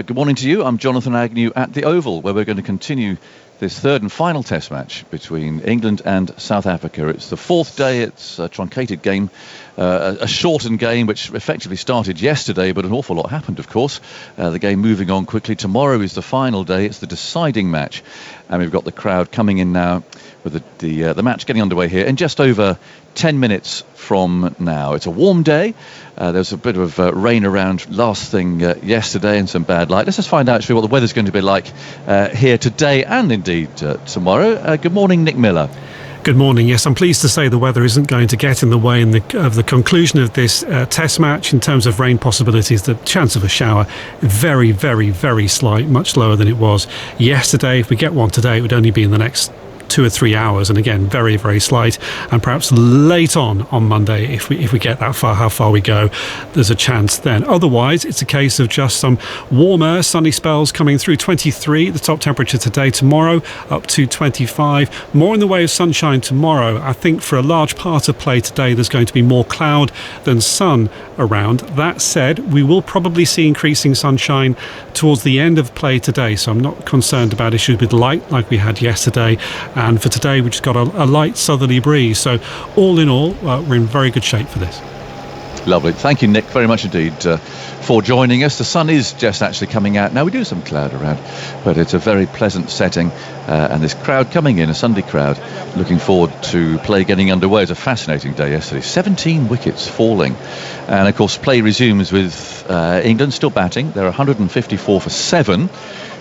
Good morning to you. I'm Jonathan Agnew at the Oval, where we're going to continue this third and final test match between England and South Africa. It's the fourth day. It's a truncated game, a shortened game which effectively started yesterday, but an awful lot happened, of course. The game moving on quickly. Tomorrow is the final day. It's the deciding match, and we've got the crowd coming in now with the match getting underway here in just over 10 minutes from now. It's a warm day. There's a bit of rain around last thing yesterday and some bad light. Let's just find out actually what the weather's going to be like here today and indeed tomorrow. Good morning, Nick Miller. Good morning. Yes, I'm pleased to say the weather isn't going to get in the way of the conclusion of this test match in terms of rain possibilities. The chance of a shower, very, very, very slight, much lower than it was yesterday. If we get one today, it would only be in the next 2 or 3 hours, and again very, very slight, and perhaps late on Monday if we get that far. How far we go, there's a chance then. Otherwise it's a case of just some warmer sunny spells coming through. 23 the top temperature today, tomorrow up to 25, more in the way of sunshine tomorrow. I think for a large part of play today there's going to be more cloud than sun around. That said, we will probably see increasing sunshine towards the end of play today, so I'm not concerned about issues with light like we had yesterday. And for today, we just got a light southerly breeze. So all in all, we're in very good shape for this. Lovely. Thank you, Nick, very much indeed for joining us. The sun is just actually coming out. Now, we do have some cloud around, but it's a very pleasant setting. And this crowd coming in, a Sunday crowd, looking forward to play getting underway. It was a fascinating day yesterday. 17 wickets falling. And, of course, play resumes with England still batting. They're 154 for 7.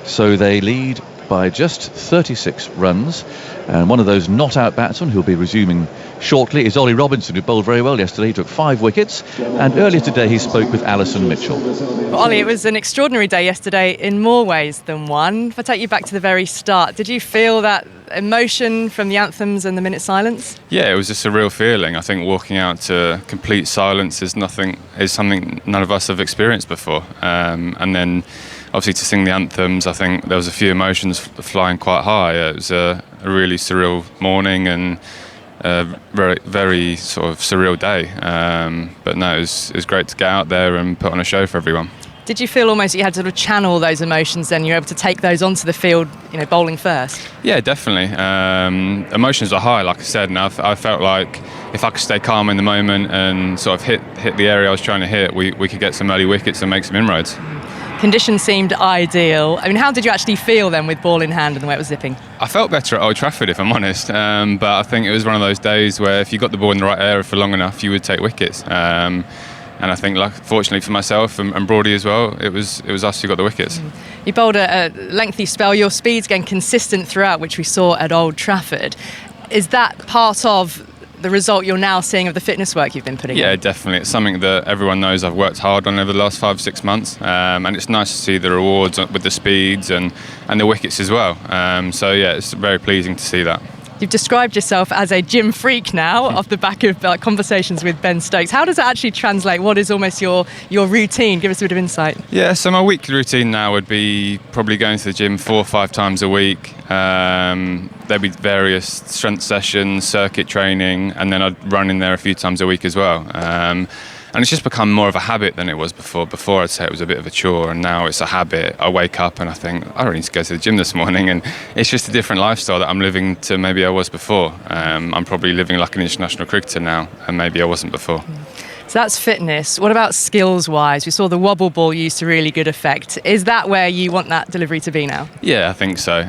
So they lead by just 36 runs, and one of those not-out batsmen who'll be resuming shortly is Ollie Robinson, who bowled very well yesterday. He took 5 wickets, and earlier today he spoke with Alison Mitchell. Well, Ollie, it was an extraordinary day yesterday in more ways than one. If I take you back to the very start, did you feel that emotion from the anthems and the minute silence? Yeah, it was a surreal feeling. I think walking out to complete silence is something none of us have experienced before, and then obviously to sing the anthems, I think there was a few emotions flying quite high. It was a really surreal morning and a very, very sort of surreal day. But no, it was great to get out there and put on a show for everyone. Did you feel almost you had to sort of channel those emotions then? You were able to take those onto the field, bowling first? Yeah, definitely. Emotions are high, like I said, and I felt like if I could stay calm in the moment and sort of hit the area I was trying to hit, we could get some early wickets and make some inroads. Conditions seemed ideal. I mean, how did you actually feel then with ball in hand and the way it was zipping? I felt better at Old Trafford, if I'm honest, but I think it was one of those days where if you got the ball in the right area for long enough, you would take wickets. And I think, fortunately for myself and Brody as well, it was us who got the wickets. You bowled a lengthy spell. Your speed's getting consistent throughout, which we saw at Old Trafford. Is that part of the result you're now seeing of the fitness work you've been putting in? Yeah, definitely. It's something that everyone knows I've worked hard on over the last 5-6 months, and it's nice to see the rewards with the speeds and the wickets as well. So yeah, it's very pleasing to see that. You've described yourself as a gym freak now off the back of conversations with Ben Stokes. How does that actually translate? What is almost your routine? Give us a bit of insight. Yeah, so my weekly routine now would be probably going to the gym 4 or 5 times a week. There'd be various strength sessions, circuit training, and then I'd run in there a few times a week as well. And it's just become more of a habit than it was before. Before I'd say it was a bit of a chore, and now it's a habit. I wake up and I think, I don't need to go to the gym this morning, and it's just a different lifestyle that I'm living to maybe I was before. I'm probably living like an international cricketer now, and maybe I wasn't before. So that's fitness. What about skills-wise? We saw the wobble ball used to really good effect. Is that where you want that delivery to be now? Yeah, I think so.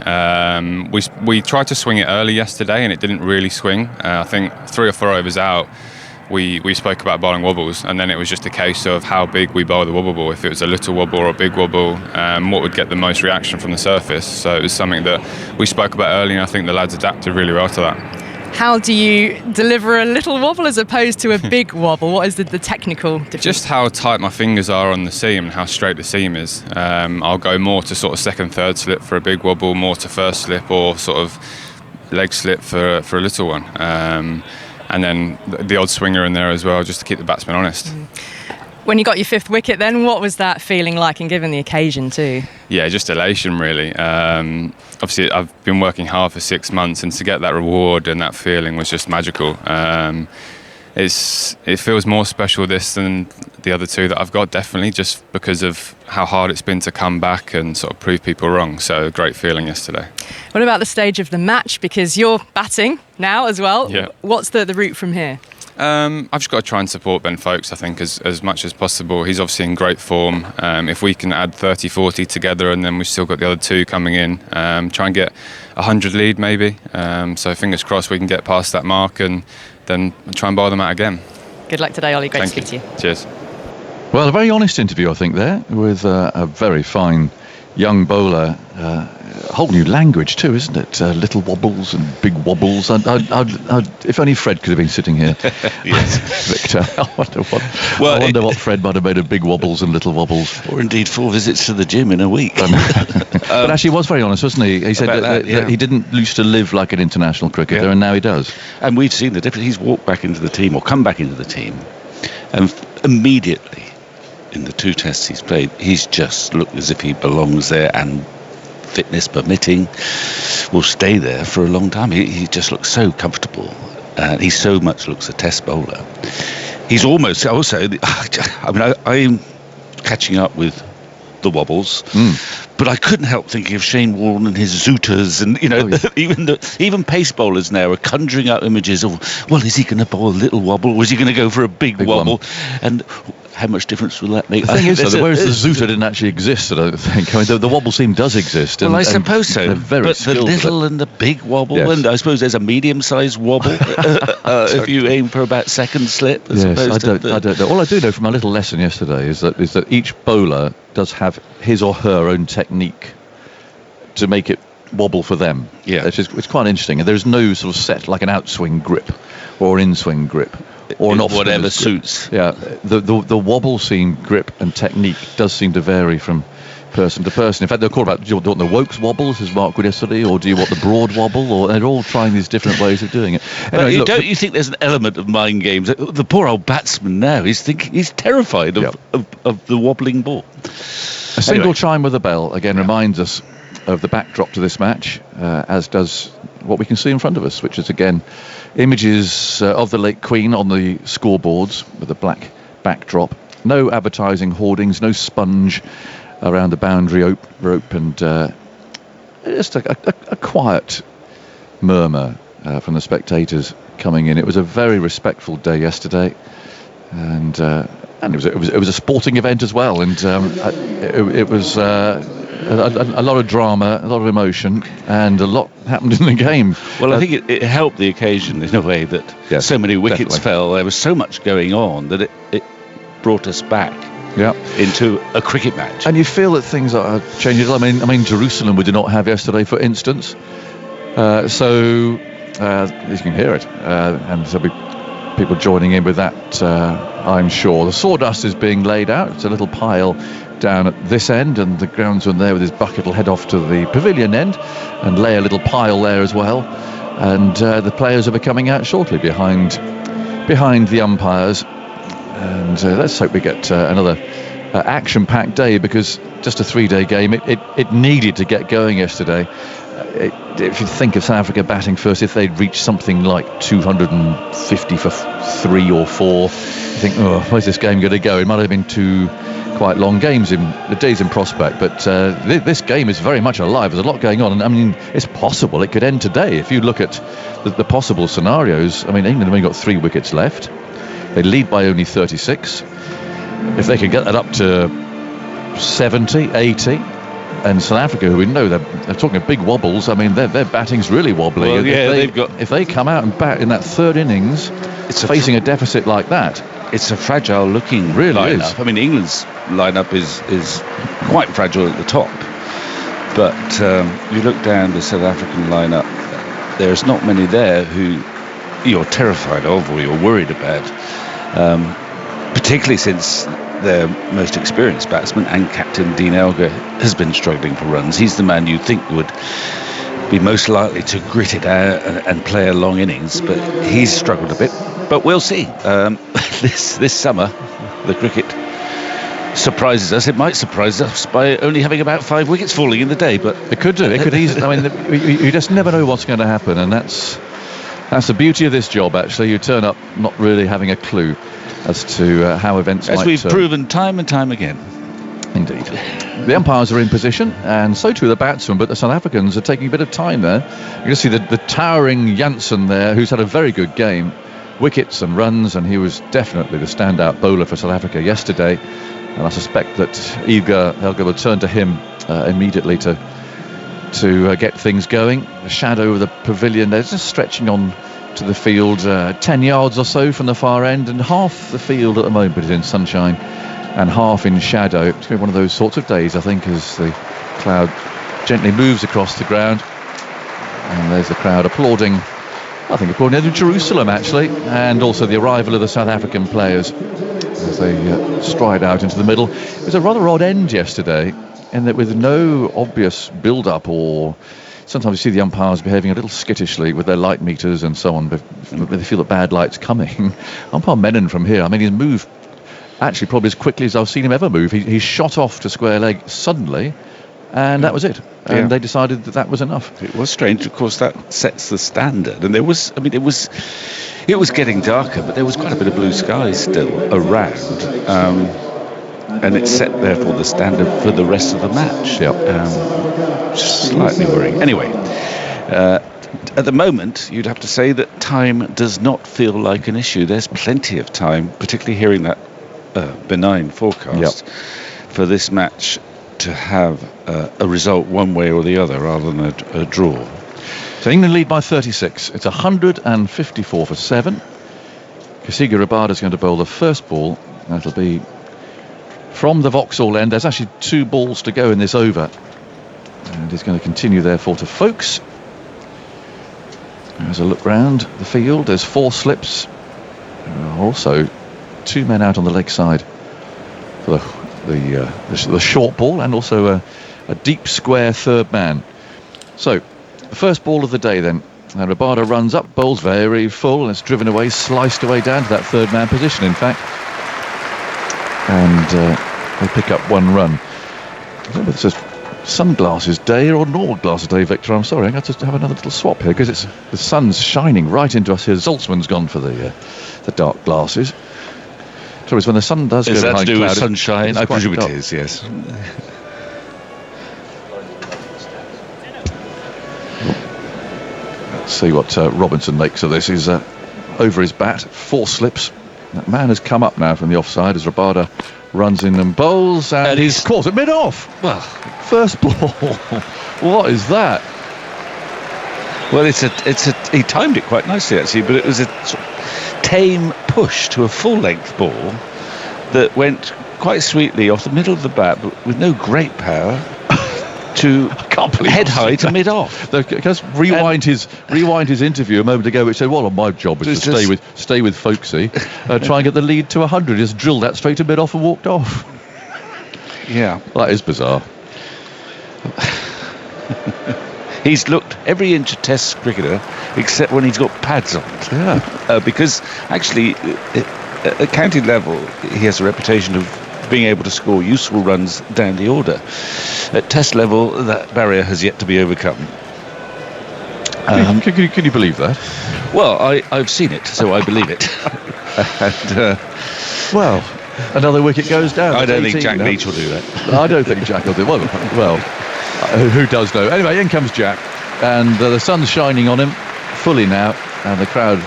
We tried to swing it early yesterday, and it didn't really swing. I think 3 or 4 overs out, we spoke about bowling wobbles, and then it was just a case of how big we bowl the wobble ball. If it was a little wobble or a big wobble, what would get the most reaction from the surface. So it was something that we spoke about early, and I think the lads adapted really well to that. How do you deliver a little wobble as opposed to a big wobble? What is the technical difference? Just how tight my fingers are on the seam and how straight the seam is. I'll go more to sort of second, third slip for a big wobble, more to first slip, or sort of leg slip for a little one. And then the odd swinger in there as well, just to keep the batsman honest. When you got your 5th wicket then, what was that feeling like, and given the occasion too? Yeah, just elation really. Obviously I've been working hard for 6 months, and to get that reward and that feeling was just magical. it feels more special this than the other two that I've got, definitely, just because of how hard it's been to come back and sort of prove people wrong. So great feeling yesterday. What about the stage of the match? Because you're batting now as well. Yeah. What's the route from here? I've just got to try and support Ben Folkes, I think, as much as possible. He's obviously in great form. If we can add 30, 40 together, and then we've still got the other two coming in, try and get 100 lead maybe. So fingers crossed we can get past that mark and then try and bowl them out again. Good luck today, Ollie. Great to Thank speak to you. Cheers. Well, a very honest interview, I think, there, with a very fine young bowler. A whole new language too, isn't it? Little wobbles and big wobbles. If only Fred could have been sitting here. Yes. Victor, I wonder what Fred might have made of big wobbles and little wobbles. Or indeed 4 visits to the gym in a week. But actually, he was very honest, wasn't he? He said that he didn't used to live like an international cricketer, and now he does. And we've seen the difference. He's walked back into the team, or come back into the team, and immediately in the 2 tests he's played, he's just looked as if he belongs there, and fitness permitting will stay there for a long time. He just looks so comfortable. He so much looks a test bowler. He's almost also, I'm catching up with the wobbles, but I couldn't help thinking of Shane Warne and his zooters, and even pace bowlers now are conjuring up images of, well, is he going to bowl a little wobble, or is he going to go for a big wobble? And how much difference will that make? The thing is, though, whereas the zooter didn't actually exist, I don't think. I mean, the wobble seam does exist. Well, I suppose so. But the little and the big wobble, and I suppose there's a medium-sized wobble if you aim for about second slip. I don't know. All I do know from my little lesson yesterday is that each bowler does have his or her own technique to make it wobble for them. Yeah, it's quite interesting. And there's no sort of set, like an outswing grip or an in-swing grip, or an whatever suits. Yeah, the wobble seam grip and technique does seem to vary from person to person. In fact, they're called about, do you want the Wokes wobbles, as Mark would yesterday, or do you want the broad wobble? Or they're all trying these different ways of doing it. Anyway, don't you think there's an element of mind games? The poor old batsman now, he's terrified of the wobbling ball. A single chime with a bell again reminds us of the backdrop to this match, as does what we can see in front of us, which is again images of the late Queen on the scoreboards with a black backdrop. No advertising hoardings, no sponge around the boundary rope, and just a quiet murmur from the spectators coming in. It was a very respectful day yesterday, and it was a sporting event as well, and it was a lot of drama, a lot of emotion, and a lot happened in the game. Well, I think it helped the occasion in a way that so many wickets fell. There was so much going on that it brought us back into a cricket match. And you feel that things are changing. I mean, Jerusalem we did not have yesterday, for instance. So you can hear it, and there'll be people joining in with that, I'm sure. The sawdust is being laid out. It's a little pile down at this end, and the groundsman there with his bucket will head off to the pavilion end and lay a little pile there as well. And the players will be coming out shortly behind the umpires. And let's hope we get another action-packed day, because just a 3-day game, it needed to get going yesterday. If you think of South Africa batting first, if they'd reached something like 250 for 3 or 4, you think, where's this game going to go? It might have been 2 quite long games in the days in prospect, but this game is very much alive. There's a lot going on, and I mean, it's possible it could end today. If you look at the possible scenarios, I mean, England have only got 3 wickets left. They lead by only 36. If they can get that up to 70, 80, and South Africa, who we know they're talking of big wobbles, I mean, their batting's really wobbly. Well, if they come out and bat in that 3rd innings, it's facing a deficit like that, it's a fragile looking lineup. I mean, England's lineup is quite fragile at the top, but you look down the South African lineup, there's not many there who you're terrified of or you're worried about, particularly since their most experienced batsman and captain Dean Elgar has been struggling for runs. He's the man you'd think would be most likely to grit it out and play a long innings, but he's struggled a bit. But we'll see. This summer, the cricket surprises us. It might surprise us by only having about 5 wickets falling in the day, but it could do. It could easily. I mean, you just never know what's going to happen, and that's That's the beauty of this job, actually. You turn up not really having a clue as to how events As might we've turn. proven time and time again. Indeed. The umpires are in position, and so too the batsmen, but the South Africans are taking a bit of time there. You can see the towering Janssen there, who's had a very good game. Wickets and runs, and he was definitely the standout bowler for South Africa yesterday. And I suspect that Elgar will turn to him immediately to get things going. The shadow of the pavilion, they're just stretching on to the field 10 yards or so from the far end, and half the field at the moment is in sunshine and half in shadow. It's going to be one of those sorts of days, I think, as the cloud gently moves across the ground. And there's the crowd applauding, I think according to Jerusalem, actually, and also the arrival of the South African players as they stride out into the middle. It was a rather odd end yesterday, in that with no obvious build-up, or sometimes you see the umpires behaving a little skittishly with their light meters and so on, but they feel that bad light's coming. Umpire Menon from here, I mean, he's moved actually probably as quickly as I've seen him ever move. He shot off to square leg suddenly, and that was it. And they decided that was enough. It was strange, of course. That sets the standard, and there was, I mean, it was getting darker, but there was quite a bit of blue sky still around, and it set therefore the standard for the rest of the match. Slightly worrying. Anyway, at the moment, you'd have to say that time does not feel like an issue. There's plenty of time, particularly hearing that benign forecast for this match, to have a result one way or the other rather than a draw. So England lead by 36. It's 154 for 7. Kasiga Rabada's going to bowl the first ball. That'll be from the Vauxhall end. There's actually 2 balls to go in this over, and he's going to continue therefore to Folkes. There's a look round the field. There's 4 slips. Also 2 men out on the leg side for the short ball, and also a deep square third man. So the first ball of the day then, and Rabada runs up, bowls very full, and it's driven away, sliced away down to that third man position in fact, and they pick up 1 run. I don't know if it's a sunglasses day or normal glasses day, Victor. I'm sorry, I'm going to have another little swap here because the sun's shining right into us here. Zoltzman's gone for the dark glasses. Trouble is, when the sun does go behind cloud, is that to do with sunshine? I presume dark. it is, yes. Let's see what Robinson makes of this. He's over his bat, 4 slips. That man has come up now from the offside as Rabada runs in and bowls, and he's caught at mid-off. Well, first ball. What is that? Well, he timed it quite nicely actually, but it was a sort of tame push to a full-length ball that went quite sweetly off the middle of the bat, but with no great power, to head high to mid-off. Just rewind his interview a moment ago, which said, "Well, my job is to stay with Folkesy, try and get the lead to 100." Just drilled that straight to mid-off and walked off. Yeah, that is bizarre. He's looked every inch a Test cricketer, except when he's got pads on. Yeah, because actually, at county level, he has a reputation of being able to score useful runs down the order. At Test level, that barrier has yet to be overcome. Can you believe that? Well, I've seen it, so I believe it. And, well, another wicket goes down. I don't think Jack Leach will do that. I don't think Jack will do it. Well, who does know? Anyway, in comes Jack, and the sun's shining on him fully now, and the crowd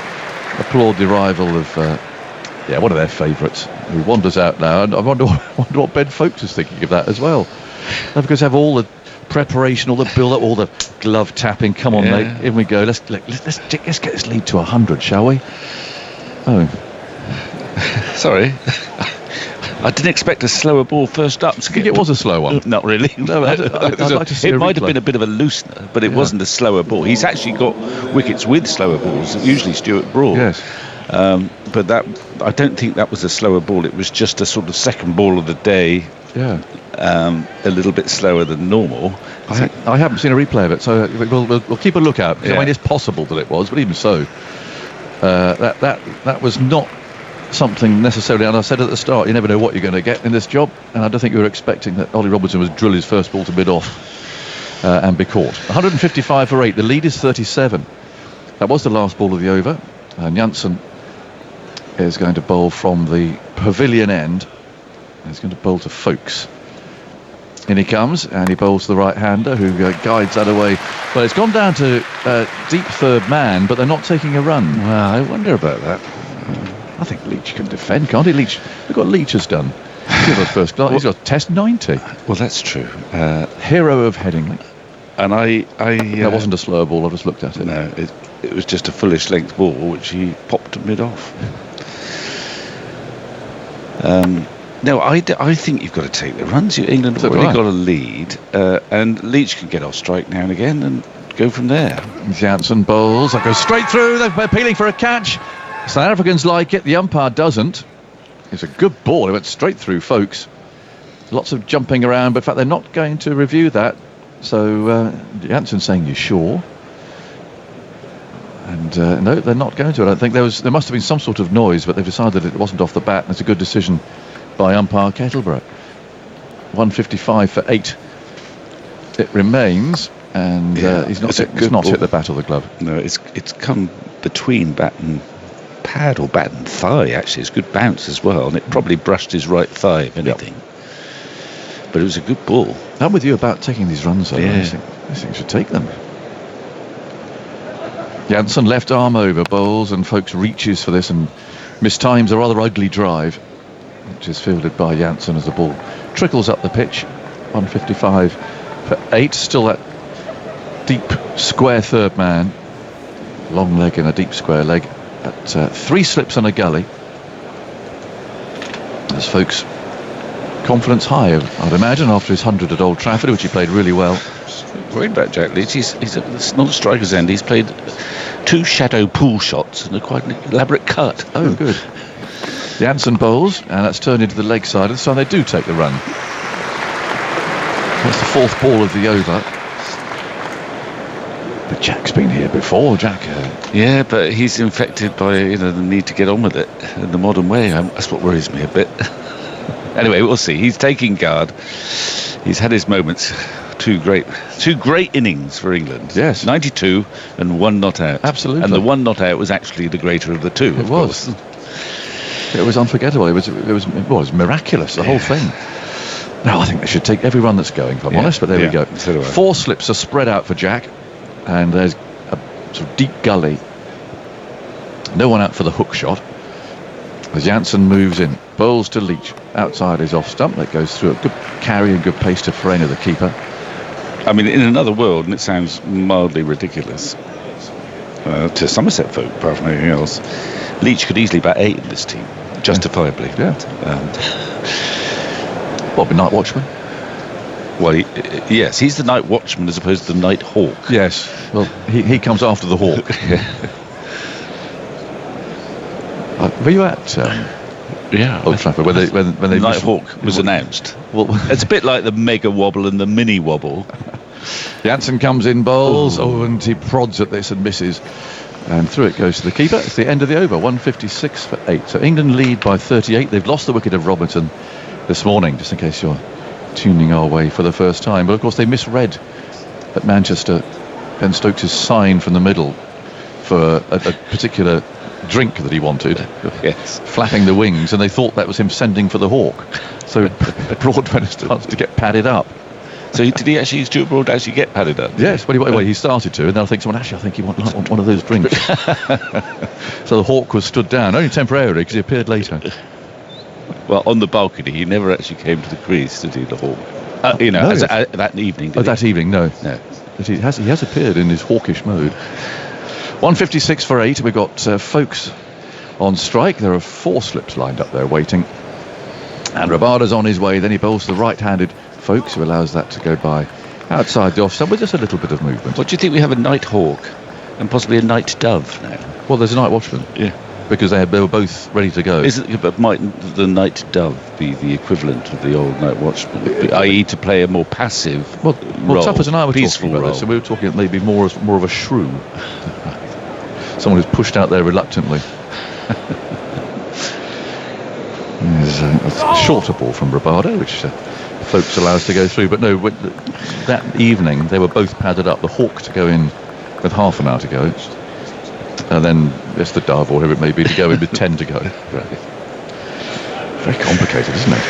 applaud the arrival of one of their favourites, who wanders out now. And I wonder what Ben Folkes is thinking of that as well. And because have all the preparation, all the build-up, all the glove tapping. Come on, mate, in we go. Let's get this lead to 100, shall we? Oh, sorry. I didn't expect a slower ball first up. I think it was a slow one. Not really. No, I'd like to see it might replay. have been a bit of a loosener, but it wasn't a slower ball. He's actually got wickets with slower balls, usually Stuart Broad. Yes. But that, I don't think that was a slower ball. It was just a sort of second ball of the day. Yeah. A little bit slower than normal. I haven't seen a replay of it, so we'll keep a look out. Yeah. I mean, it's possible that it was, but even so, that was not something necessarily. And I said at the start, you never know what you're going to get in this job, and I don't think we were expecting that Ollie Robinson would drill his first ball to mid-off and be caught. 155 for 8. The lead is 37. That was the last ball of the over, and Janssen is going to bowl from the pavilion end. He's going to bowl to Folkes. In he comes, and he bowls to the right-hander, who guides that away. Well, it's gone down to deep third man, but they're not taking a run. Well, I wonder about that. I think Leach can defend, can't he? Leach, look what Leach has done. He's got first class. He's got Test 90. Well, that's true. Hero of Headingley. And I that wasn't a slow ball. I just looked at it. No, it was just a fullish length ball which he popped mid-off. No, I think you've got to take the runs. England have already got a lead, and Leach can get off strike now and again and go from there. Janssen bowls. That goes straight through. They're appealing for a catch. South Africans like it. The umpire doesn't. It's a good ball. It went straight through Folkes. Lots of jumping around, but in fact they're not going to review that. So Janssen saying, "You sure?" And no, they're not going to. I don't think there must have been some sort of noise, but they've decided it wasn't off the bat. And it's a good decision by umpire Kettleborough. 155 for 8. It remains, and he's not hit the bat or the glove. No, it's come between bat and pad or bat and thigh. Actually, it's a good bounce as well, and it probably brushed his right thigh, if anything. Yep. But it was a good ball. I'm with you about taking these runs, though. Yeah. I think should take them. Janssen left arm over bowls, and Folkes reaches for this and mistimes a rather ugly drive, which is fielded by Janssen as the ball trickles up the pitch. 155 for 8. Still that deep square third man. Long leg and a deep square leg. At 3 slips and a gully. As Folkes confidence high, I'd imagine, after his 100 at Old Trafford, which he played really well. Worried about Jack Leach. He's not a striker's end. He's played 2 shadow pool shots and quite an elaborate cut. Oh, good. Janssen bowls, and that's turned into the leg side, so they do take the run. That's the 4th ball of the over. But Jack's been here before, Jack. Yeah, but he's infected by the need to get on with it in the modern way. That's what worries me a bit. Anyway, we'll see. He's taking guard. He's had his moments. 2 great innings for England. Yes. 92 and 1 not out. Absolutely. And the 1 not out was actually the greater of the 2. It was. It was unforgettable. It was miraculous, the whole thing. Now, I think they should take every run that's going, if I'm honest, but there we go. So do I. 4 slips are spread out for Jack, and there's a sort of deep gully. No one out for the hook shot. As Janssen moves in, bowls to Leach. Outside his off stump, that goes through a good carry and good pace to Frayner, the keeper. I mean, in another world, and it sounds mildly ridiculous to Somerset folk, apart from anything else, Leach could easily bat 8 in this team, justifiably. Yeah. What, be night watchman? Well, yes, he's the night watchman as opposed to the night hawk. Yes. Well, he comes after the hawk. Were you at Old Trafford when they Night Hawk was announced? Well, it's a bit like the mega wobble and the mini wobble. Janssen comes in, bowls, and he prods at this and misses, and through it goes to the keeper. It's the end of the over. 156 for 8. So England lead by 38. They've lost the wicket of Robinson this morning, just in case you're tuning our way for the first time. But of course they misread at Manchester Ben Stokes' sign from the middle for a particular drink that he wanted, flapping the wings, and they thought that was him sending for the hawk. So Broadbent starts to get padded up. So did he actually, Stuart Broad actually get padded up? Yes, well, he started to, and then I think I think he wanted one of those drinks. So the hawk was stood down, only temporarily, because he appeared later. Well, on the balcony, he never actually came to the crease, did he, the hawk? That evening, did he? That evening, no. But he has appeared in his hawkish mode. 156 for 8. We've got Folkes on strike. There are 4 slips lined up there waiting. And Rabada's on his way. Then he bowls to the right-handed Folkes, who allows that to go by outside the off-stump with just a little bit of movement. What do you think we have a night hawk and possibly a night dove now? Well, there's a night watchman. Yeah. Because they were both ready to go. But might the night dove be the equivalent of the old night watchman, i.e. to play a more passive role? Tuppers and I were peaceful talking about role. this, so we were talking maybe more of a shrew. Someone who's pushed out there reluctantly. There's a shorter ball from Rabada, which Folkes allows to go through. But no, that evening they were both padded up. The hawk to go in with half an hour to go. And then it's the dove or whoever it may be to go in with 10 to go. Right. Very complicated, isn't it?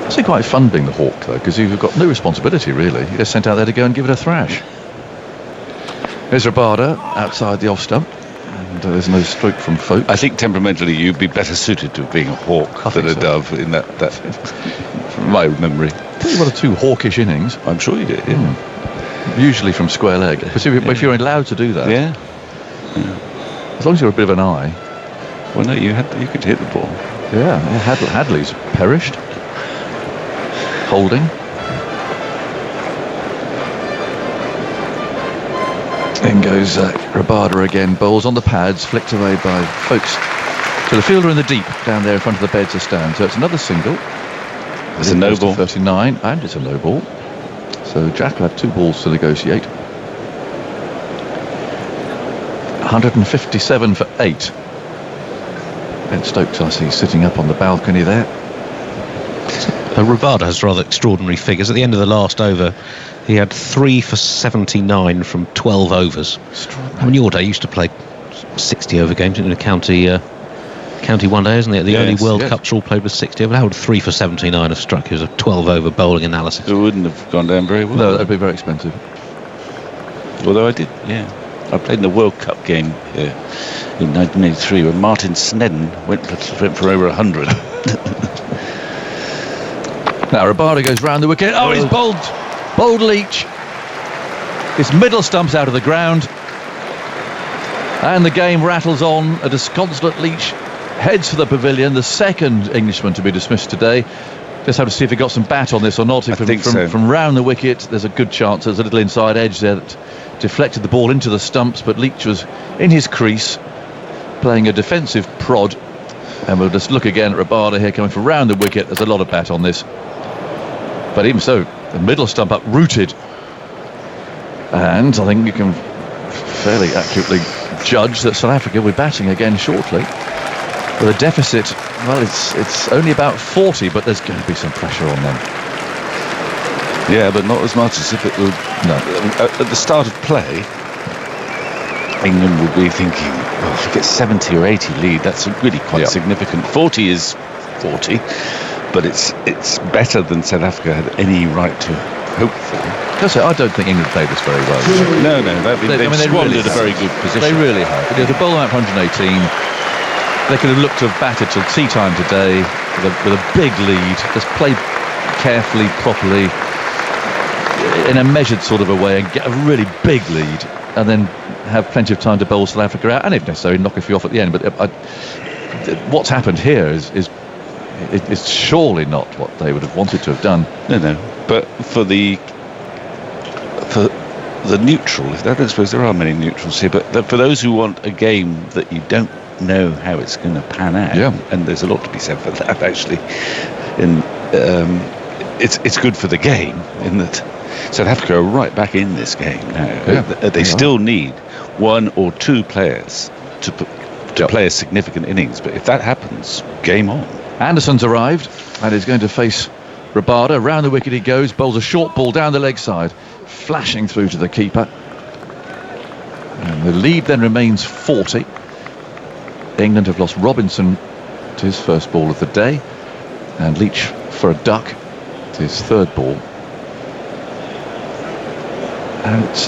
It's quite fun being the hawk, though, because you've got no responsibility, really. You're just sent out there to go and give it a thrash. There's Rabada outside the off stump, and there's no stroke from Folk. I think temperamentally you'd be better suited to being a hawk than a dove in that from my memory. Tell you what, are 2 hawkish innings. I'm sure you did, yeah. Usually from square leg. But if you're allowed to do that, Yeah. as long as you're a bit of an eye. Well, no, you could hit the ball. Yeah, Hadley's perished. Holding. In goes Rabada again. Bowls on the pads, flicked away by Folks. So the fielder in the deep down there in front of the beds of stand. So it's another single. It's a no ball. 39, and it's a low ball. So Jack will have 2 balls to negotiate. 157 for 8. Ben Stokes, I see, sitting up on the balcony there. Rabada has rather extraordinary figures. At the end of the last over, he had 3 for 79 from 12 overs. I mean, your day used to play 60 over games in a county one day, isn't it? The only World Cups all played with 60 over. How would 3 for 79 have struck you as a 12 over bowling analysis? It wouldn't have gone down very well. No, that'd be very expensive. Although I did, yeah. I played in the World Cup game in 1983 when Martin Snedden went for over 100. Now Rabada goes round the wicket. Oh, he's bowled Leach. His middle stump's out of the ground. And the game rattles on. A disconsolate Leach heads for the pavilion. The second Englishman to be dismissed today. Just have to see if he got some bat on this or not. From round the wicket, there's a good chance. There's a little inside edge there that deflected the ball into the stumps, but Leach was in his crease, playing a defensive prod. And we'll just look again at Rabada here coming from round the wicket. There's a lot of bat on this. But even so, the middle stump uprooted. And I think you can fairly accurately judge that South Africa will be batting again shortly. With a deficit, well, it's only about 40, but there's going to be some pressure on them. Yeah, but not as much as if it would. No. At the start of play, England will be thinking, well, if we get 70 or 80 lead, that's really quite significant. 40 is 40, but it's better than South Africa had any right to hope for. I don't think England played this very well. No, they've squandered a very good position. They really have. It was a bowl out for 118. They could have looked to have batted till tea time today with a big lead. Just play carefully, properly, in a measured sort of a way, and get a really big lead, and then have plenty of time to bowl South Africa out, and if necessary, knock a few off at the end. But what's happened here is surely not what they would have wanted to have done. No. But for the neutral, I don't suppose there are many neutrals here, but for those who want a game that you don't know how it's going to pan out, and there's a lot to be said for that actually, it's good for the game in that South Africa are right back in this game now. They still need 1 or 2 players to play a significant innings, but if that happens, game on. Anderson's arrived and is going to face Rabada. Round the wicket he goes, bowls a short ball down the leg side, flashing through to the keeper. And the lead then remains 40. England have lost Robinson to his first ball of the day, and Leach for a duck to his third ball. And it's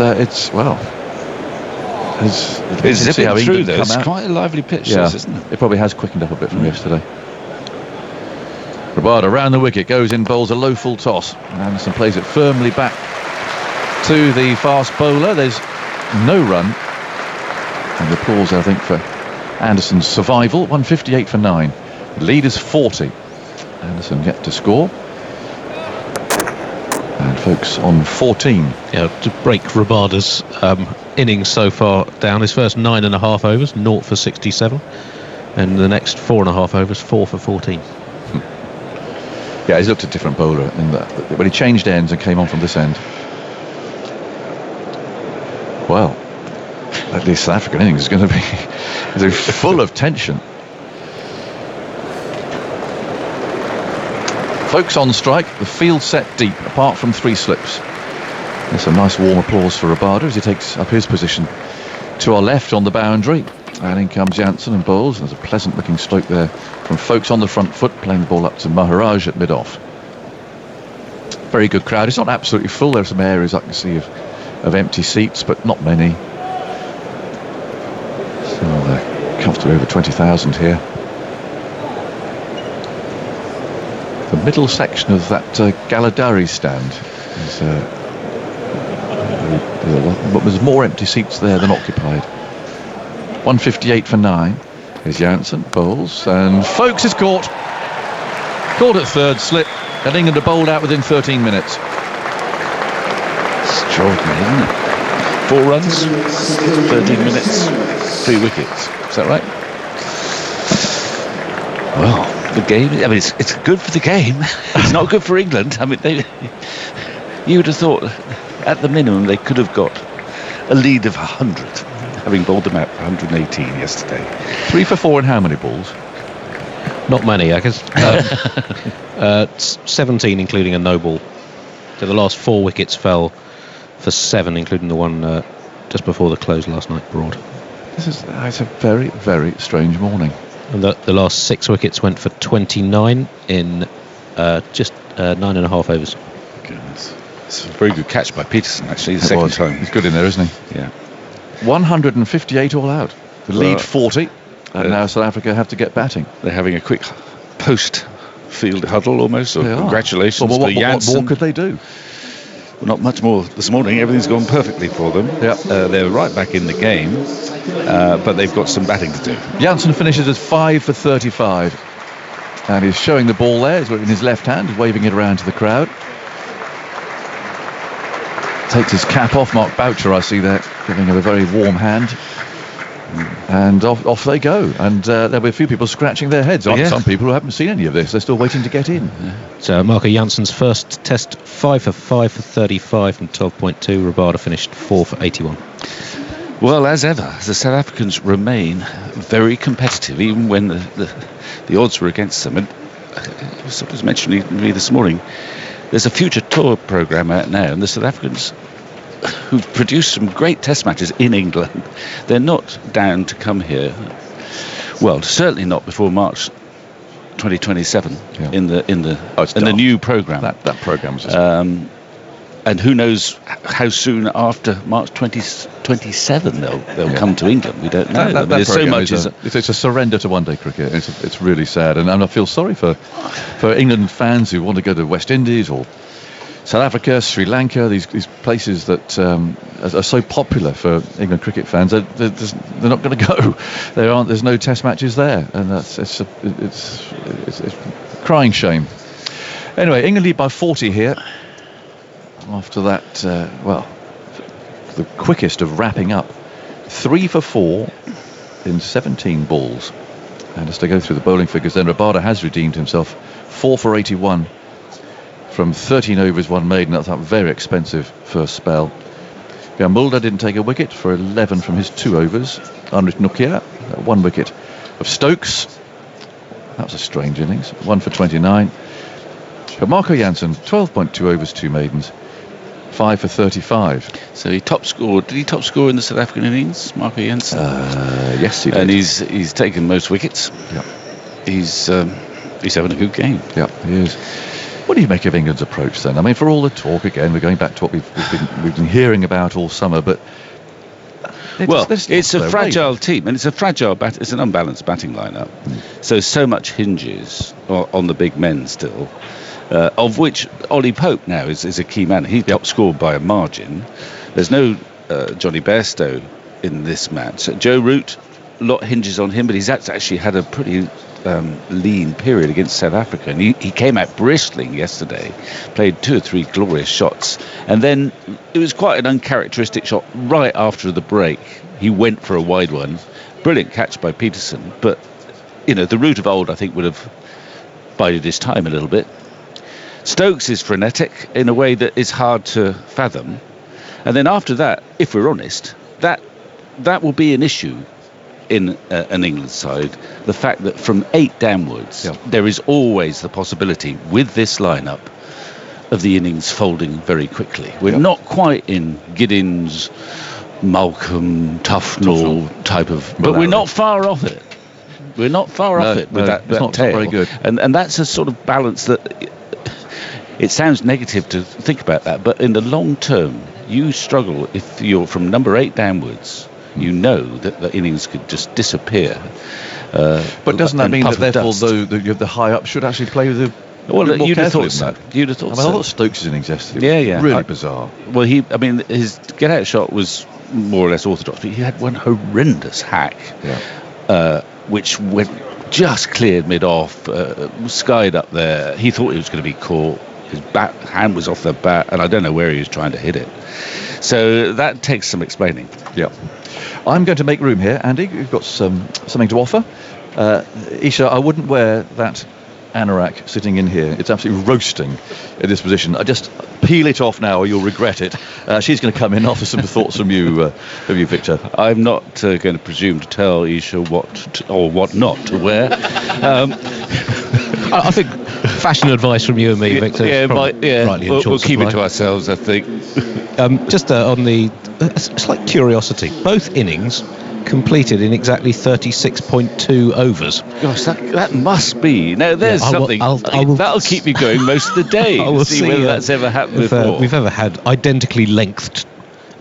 zipping through there. It's quite a lively pitch, isn't it? It probably has quickened up a bit from yesterday. Rabada round the wicket, goes in, bowls a low full toss. Anderson plays it firmly back to the fast bowler. There's no run. And applause, I think, for Anderson's survival. 158 for 9. The lead is 40. Anderson yet to score. And folks on 14. Yeah, to break Rabada's innings so far down, his first 9.5 overs, 0 for 67, and the next 4.5 overs, 4 for 14. Yeah, he's looked a different bowler in that when he changed ends and came on from this end. Well, the South African innings is going to be full of tension. Folks on strike, the field set deep, apart from 3 slips. There's a nice warm applause for Rabada as he takes up his position to our left on the boundary. And in comes Jansen and bowls. There's a pleasant looking stroke there from Folks on the front foot, playing the ball up to Maharaj at mid-off. Very good crowd. It's not absolutely full. There are some areas I can see of empty seats, but not many. So they're comfortably over 20,000 here. The middle section of that Galadari stand is there's more empty seats there than occupied. 158 for 9. Here's Jansen, bowls, and Folks is caught at third slip, and England are bowled out within 13 minutes. Extraordinary, isn't it? 4 runs, 13 minutes, 3 wickets. Is that right? Well, the game, I mean, it's good for the game. It's not good for England. I mean, you would have thought at the minimum they could have got a lead of 100, having bowled them out for 118 yesterday. 3 for 4 and how many balls? Not many, I guess. 17, including a no ball. So the last 4 wickets fell for 7, including the one just before the close last night, Broad. It's a very, very strange morning. And the last 6 wickets went for 29 in just 9.5 overs. Goodness. It's a very good catch by Peterson, actually, the second time. He's good in there, isn't he? Yeah. 158 all out. The lead 40, and now South Africa have to get batting. They're having a quick post-field huddle almost. So congratulations to Jansen. What more could they do? Well, not much more this morning. Everything's gone perfectly for them. They're right back in the game, but they've got some batting to do. Jansen finishes as 5 for 35, and he's showing the ball there. He's got it in his left hand, he's waving it around to the crowd. Takes his cap off. Mark Boucher, I see there, giving him a very warm hand. And off they go. And there'll be a few people scratching their heads. Some people who haven't seen any of this. They're still waiting to get in. So Marco Janssen's first test, 5 for 5 for 35 from 12.2. Rabada finished 4 for 81. Well, as ever, the South Africans remain very competitive, even when the odds were against them. And I was mentioning to me this morning, there's a future tour programme out now, and the South Africans, who've produced some great test matches in England, they're not down to come here. Well, certainly not before March 2027 in the new programme. That programme's and who knows how soon after March 2027 they'll come to England. We don't know. There's so much. It's a surrender to one-day cricket. It's really sad, and I feel sorry for England fans who want to go to West Indies or South Africa, Sri Lanka, these places that are so popular for England cricket fans. They're not going to go. There's no test matches there, and it's a crying shame. Anyway, England lead by 40 here. After that, the quickest of wrapping up. 3 for 4 in 17 balls. And as to go through the bowling figures, then Rabada has redeemed himself. 4 for 81 from 13 overs, 1 maiden. That's a very expensive first spell. Mulder didn't take a wicket for 11 from his 2 overs. Anrit Nokia, 1 wicket of Stokes. That was a strange innings. 1 for 29. But Marco Jansen, 12.2 overs, 2 maidens. 5 for 35. So he top scored. Did he top score in the South African innings, Marco Jansen? Yes, he did. And he's taken most wickets. Yeah. He's having a good game. Yeah, he is. What do you make of England's approach then? I mean, for all the talk again, we're going back to what we've been hearing about all summer, but it's a fragile team, and it's a fragile it's an unbalanced batting lineup. So much hinges on the big men still. Of which Ollie Pope now is a key man. He top scored by a margin. There's no Johnny Bairstow in this match. Joe Root, a lot hinges on him, but he's actually had a pretty lean period against South Africa, and he came out bristling yesterday, played 2 or 3 glorious shots, and then it was quite an uncharacteristic shot right after the break. He went for a wide one. Brilliant catch by Peterson, but the Root of old I think would have bided his time a little bit. Stokes is frenetic in a way that is hard to fathom. And then after that, if we're honest, that will be an issue in an England side. The fact that from 8 downwards, there is always the possibility with this lineup of the innings folding very quickly. We're not quite in Giddins, Malcolm, Tufnell type of... But we're not far off it. We're not far off it with that not tail. very good. And that's a sort of balance that... It sounds negative to think about that, but in the long term, you struggle if you're from number 8 downwards. You know that the innings could just disappear. But doesn't that mean that therefore the high up should actually play with the... Well, you'd have thought so. You'd have thought I thought Stokes' innings yesterday was really bizarre. Well, his get-out shot was more or less orthodox, but he had one horrendous hack, which just cleared mid-off, skied up there. He thought he was going to be caught. His hand was off the bat, and I don't know where he was trying to hit it. So that takes some explaining. Yeah. I'm going to make room here, Andy. You've got something to offer. Isha, I wouldn't wear that anorak sitting in here. It's absolutely roasting in this position. I just peel it off now or you'll regret it. She's going to come in and offer some thoughts from you, Victor. I'm not going to presume to tell Isha what not to wear. I think fashion advice from you and me, Victor. We'll keep it to ourselves, I think. Just on the slight curiosity, both innings completed in exactly 36.2 overs. Gosh, that must be. Now, there's something. That'll keep me going most of the day. I will see whether that's ever happened before. We've ever had identically lengthed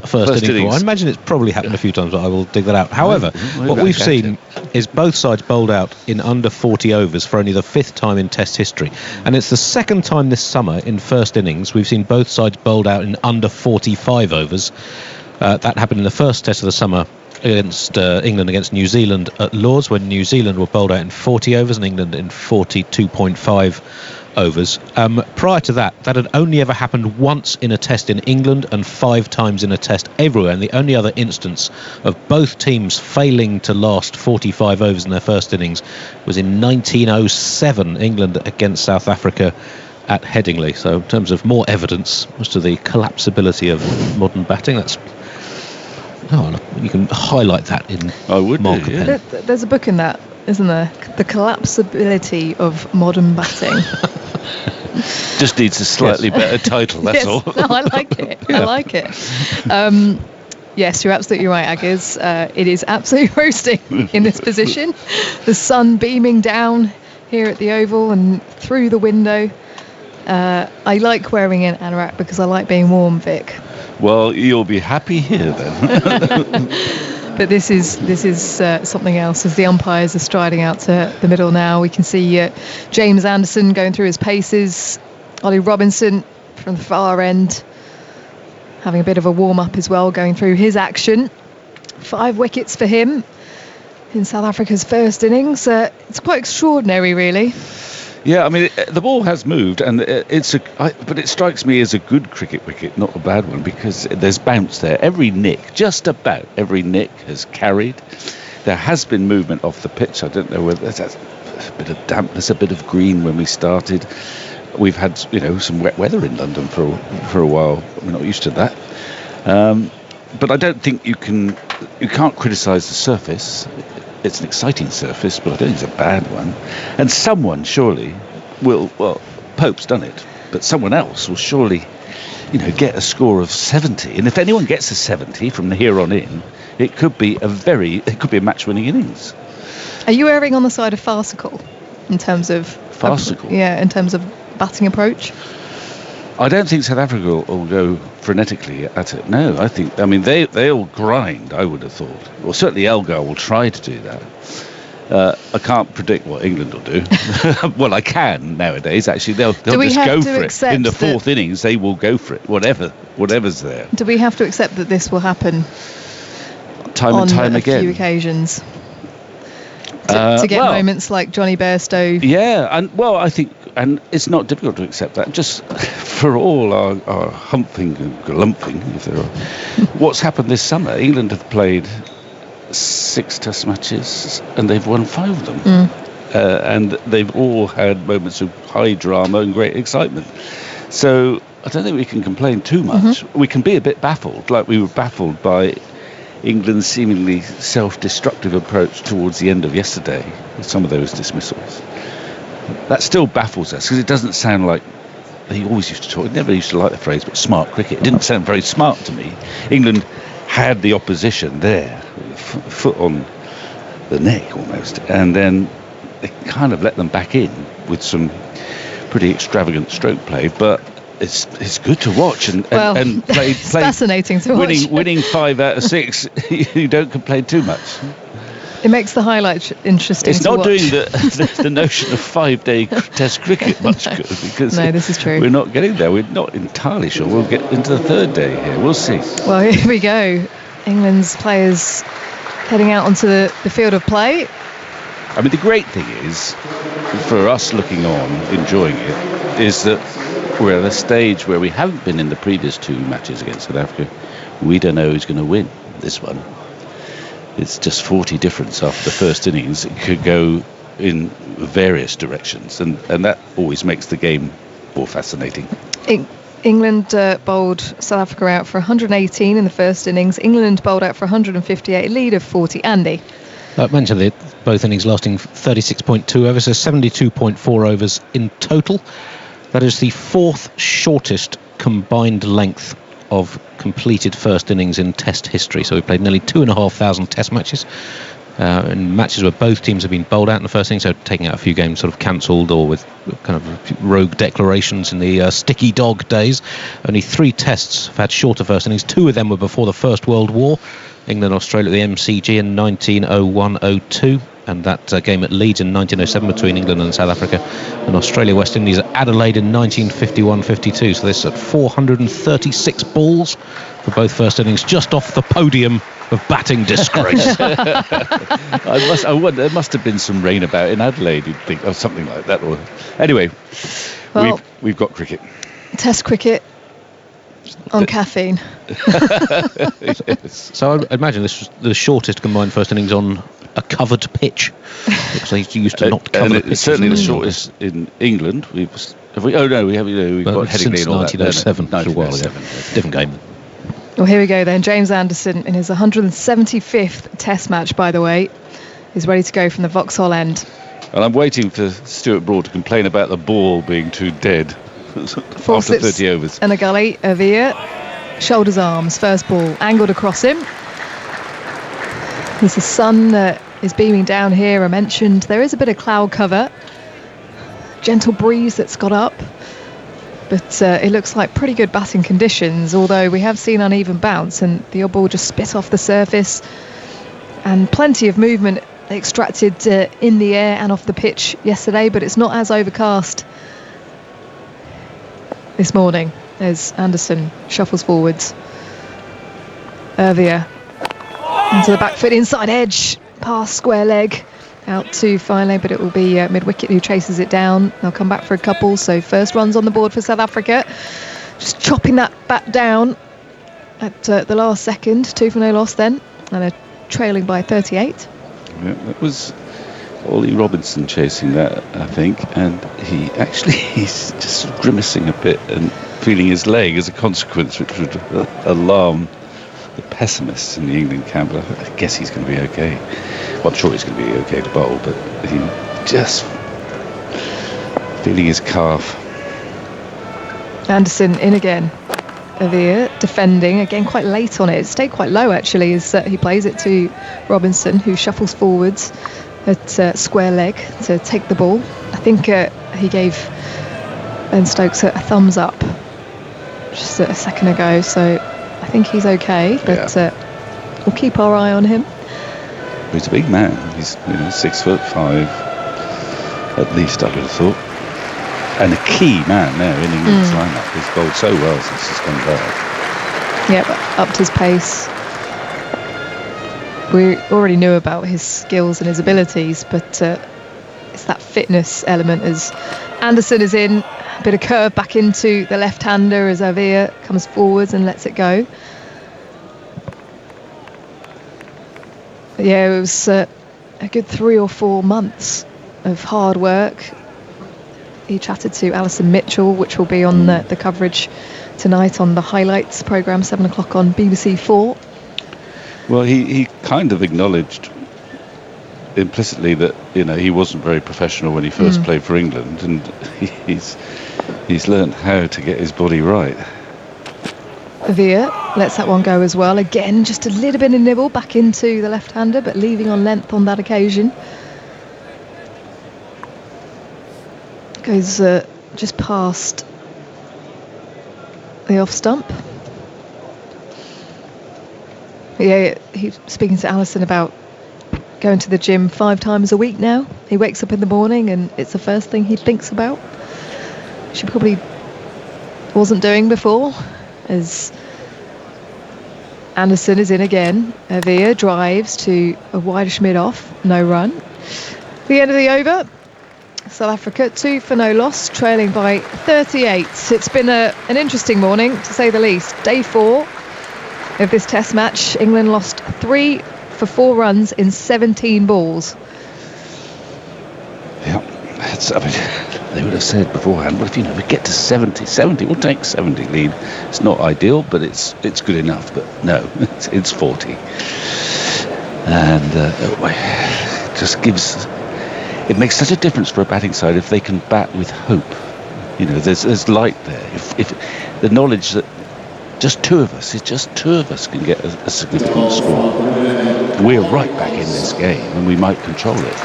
first innings. I imagine it's probably happened a few times, but I will dig that out. However, what we've seen is both sides bowled out in under 40 overs for only the 5th time in Test history. And it's the 2nd time this summer in first innings we've seen both sides bowled out in under 45 overs. That happened in the first Test of the summer against England against New Zealand at Lords, when New Zealand were bowled out in 40 overs and England in 42.5 overs. Prior to that had only ever happened once in a Test in England and 5 times in a Test everywhere, and the only other instance of both teams failing to last 45 overs in their first innings was in 1907, England against South Africa at Headingley. So in terms of more evidence as to the collapsibility of modern batting, you can highlight that in marker pen. There's a book in that, isn't there? The collapsibility of modern batting. Just needs a slightly better title, that's all. No, I like it. I like it. Yes, you're absolutely right, Aggers. It is absolutely roasting in this position. The sun beaming down here at the Oval and through the window. I like wearing an anorak because I like being warm, Vic. Well, you'll be happy here then. But this is something else. As the umpires are striding out to the middle now, we can see James Anderson going through his paces. Ollie Robinson from the far end having a bit of a warm-up as well, going through his action. 5 wickets for him in South Africa's first innings. It's quite extraordinary, really. Yeah, I mean, the ball has moved, and but it strikes me as a good cricket wicket, not a bad one, because there's bounce there. Just about every nick has carried. There has been movement off the pitch. I don't know whether that's a bit of dampness, a bit of green when we started. We've had, some wet weather in London for a while. We're not used to that. But I don't think you can't criticise the surface. It's an exciting surface, but I don't think it's a bad one. And someone surely will, Pope's done it, but someone else will surely, get a score of 70. And if anyone gets a 70 from here on in, it could be a match-winning innings. Are you erring on the side of farcical in terms of... Farcical? In terms of batting approach? I don't think South Africa will go frenetically at it. No, they'll grind, I would have thought. Well, certainly Elgar will try to do that. I can't predict what England will do. Well, I can nowadays, actually. They'll just go for it. In the 4th innings, they will go for it, whatever's there. Do we have to accept that this will happen time and time again? On a few occasions? To get moments like Johnny Bairstow. Yeah, I think, and it's not difficult to accept that. Just for all our humping and glumping, if there are, what's happened this summer? England have played 6 Test matches and they've won 5 of them, and they've all had moments of high drama and great excitement. So I don't think we can complain too much. We can be a bit baffled, like we were baffled by England's seemingly self-destructive approach towards the end of yesterday with some of those dismissals. That still baffles us because it doesn't sound like he always used to talk, never used to like the phrase, but smart cricket. It didn't sound very smart to me. England had the opposition there, foot on the neck almost, and then they kind of let them back in with some pretty extravagant stroke play, but it's good to watch and play fascinating to watch. Winning 5 out of 6, you don't complain too much. It makes the highlights interesting. It's to not watch. doing the notion of 5-day Test cricket much good, because no, this is true. We're not getting there. We're not entirely sure we'll get into the 3rd day here. We'll see. Well, here we go. England's players heading out onto the field of play. I mean, the great thing is, for us looking on, enjoying it, is that we're at a stage where we haven't been in the previous 2 matches against South Africa. We don't know who's going to win this one. It's just 40 difference after the first innings. It could go in various directions, and that always makes the game more fascinating. England bowled South Africa out for 118 in the first innings. England bowled out for 158, lead of 40. Andy? Mentioned that both innings lasting 36.2 overs, so 72.4 overs in total. That is the 4th shortest combined length of completed first innings in Test history. So we played nearly 2,500 Test matches, in matches where both teams have been bowled out in the first innings, so taking out a few games sort of cancelled or with kind of rogue declarations in the sticky dog days. Only 3 Tests have had shorter first innings. 2 of them were before the First World War. England, Australia, the MCG in 1901-02, and that game at Leeds in 1907 between England and South Africa, and Australia, West Indies at Adelaide in 1951-52. So this at 436 balls for both first innings, just off the podium of batting disgrace. I wonder, there must have been some rain about in Adelaide, you'd think, or something like that. Or anyway, well, we've got cricket. Test cricket on caffeine. Yes. So I imagine this was the shortest combined first innings on a covered pitch, because they used to not cover the pitch. It's certainly the shortest in England. We've got Headingley and all that. Since 1907, a while ago. Different game. Well, here we go then. James Anderson in his 175th Test match, by the way, is ready to go from the Vauxhall end. And I'm waiting for Stuart Broad to complain about the ball being too dead Four after slips 30 overs. and a gully. Avia, shoulders, arms, first ball, angled across him. As the sun is beaming down here, I mentioned there is a bit of cloud cover. Gentle breeze that's got up. But it looks like pretty good batting conditions, although we have seen uneven bounce and the odd ball just spit off the surface. And plenty of movement extracted in the air and off the pitch yesterday, but it's not as overcast this morning as Anderson shuffles forwards. Ervia into the back foot, inside edge, past square leg, out to fine leg, but it will be mid-wicket who chases it down. They'll come back for a couple, so first runs on the board for South Africa. Just chopping that bat down at the last second, 2 for no loss then, and trailing by 38. Yeah, that was Ollie Robinson chasing that, I think, and he's just grimacing a bit and feeling his leg as a consequence, which would alarm the pessimists in the England camp. But I guess he's going to be okay. Well, I'm sure he's going to be okay to bowl, but he just feeling his calf. Anderson in again. Avia defending again, quite late on it. It stayed quite low actually as he plays it to Robinson, who shuffles forwards at square leg to take the ball. I think he gave Ben Stokes a thumbs up just a second ago, so I think he's okay, but we'll keep our eye on him. He's a big man. He's 6'5" at least, I would have thought, and a key man now in England's lineup. He's bowled so well since he's come back. Yep, upped his pace. We already knew about his skills and his abilities, but it's that fitness element as Anderson is in. A bit of curve back into the left-hander as Avia comes forwards and lets it go. But yeah, it was a good 3 or 4 months of hard work. He chatted to Alison Mitchell, which will be on the coverage tonight on the highlights programme, 7 o'clock on BBC 4. Well, he kind of acknowledged implicitly that he wasn't very professional when he first played for England, and he's He's learned how to get his body right. Veer lets that one go as well. Again, just a little bit of nibble back into the left-hander, but leaving on length on that occasion. Goes just past the off stump. Yeah, he's speaking to Alison about going to the gym 5 times a week now. He wakes up in the morning and it's the first thing he thinks about. She probably wasn't doing before, as Anderson is in again. Veer drives to a wideish mid-off, no run. The end of the over. South Africa 2 for no loss, trailing by 38. It's been an interesting morning, to say the least. Day 4 of this test match. England lost 3 for 4 runs in 17 balls. Yeah, they would have said beforehand, well, if we get to 70, we'll take 70 lead. It's not ideal, but it's good enough. But no, it's 40. And it just gives... It makes such a difference for a batting side if they can bat with hope. There's light there. If the knowledge that just two of us can get a significant score. We're right back in this game and we might control it.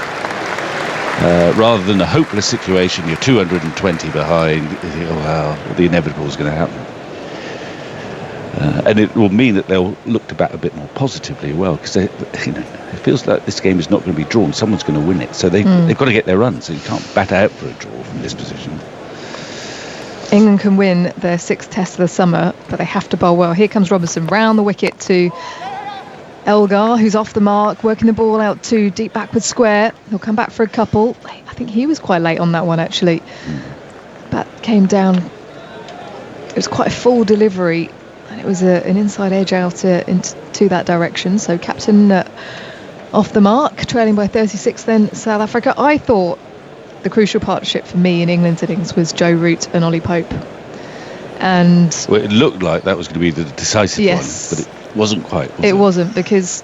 Rather than a hopeless situation, you're 220 behind, you think, oh well, the inevitable is going to happen. And it will mean that they'll look to bat a bit more positively, well, because it feels like this game is not going to be drawn. Someone's going to win it, so they've got to get their runs. So you can't bat out for a draw from this position. England can win their 6th test of the summer, but they have to bowl well. Here comes Robinson round the wicket to Elgar, who's off the mark, working the ball out to deep backward square. He'll come back for a couple. I think he was quite late on that one, actually. Bat came down. It was quite a full delivery. And it was an inside edge out into that direction. So captain off the mark, trailing by 36 then South Africa. I thought the crucial partnership for me in England's innings was Joe Root and Ollie Pope. And well, it looked like that was going to be the decisive one, but it wasn't quite. It wasn't, because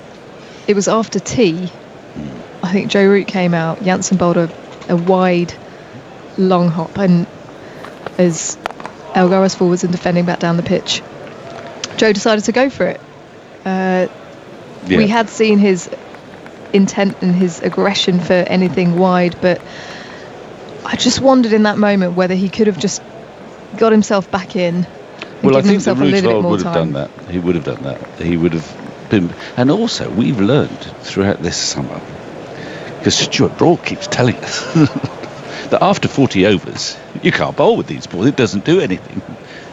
it was after tea. I think Joe Root came out, Janssen bowled a wide, long hop, and as Elgar was forwards and defending back down the pitch, Joe decided to go for it. We had seen his intent and his aggression for anything wide, but I just wondered in that moment whether he could have just got himself back in. Well, I think the Roosevelt would have done that. He would have done that. He would have been. And also, we've learned throughout this summer, because Stuart Broad keeps telling us that after 40 overs, you can't bowl with these balls. It doesn't do anything.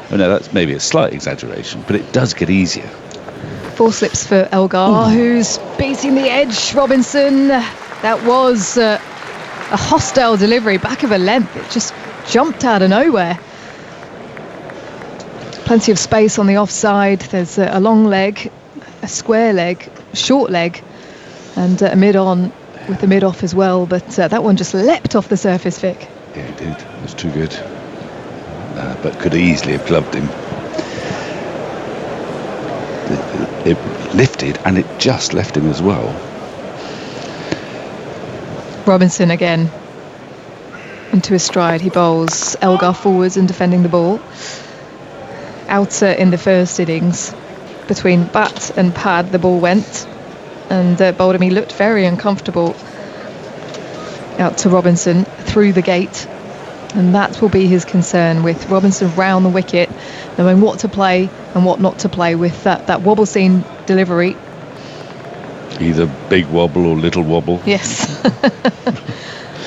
I know that's maybe a slight exaggeration, but it does get easier. 4 slips for Elgar, who's beating the edge. Robinson, that was a hostile delivery, back of a length. It just jumped out of nowhere. Plenty of space on the offside. There's a long leg, a square leg, short leg, and a mid-on with the mid-off as well. But that one just leapt off the surface, Vic. Yeah, it did. It was too good. But could easily have clubbed him. It lifted and it just left him as well. Robinson again into his stride. He bowls Elgar forwards and defending the ball. Outer in the first innings, between bat and pad the ball went, and bowled him. He looked very uncomfortable out to Robinson through the gate. And that will be his concern, with Robinson round the wicket, knowing what to play and what not to play with that wobble scene delivery. Either big wobble or little wobble. Yes.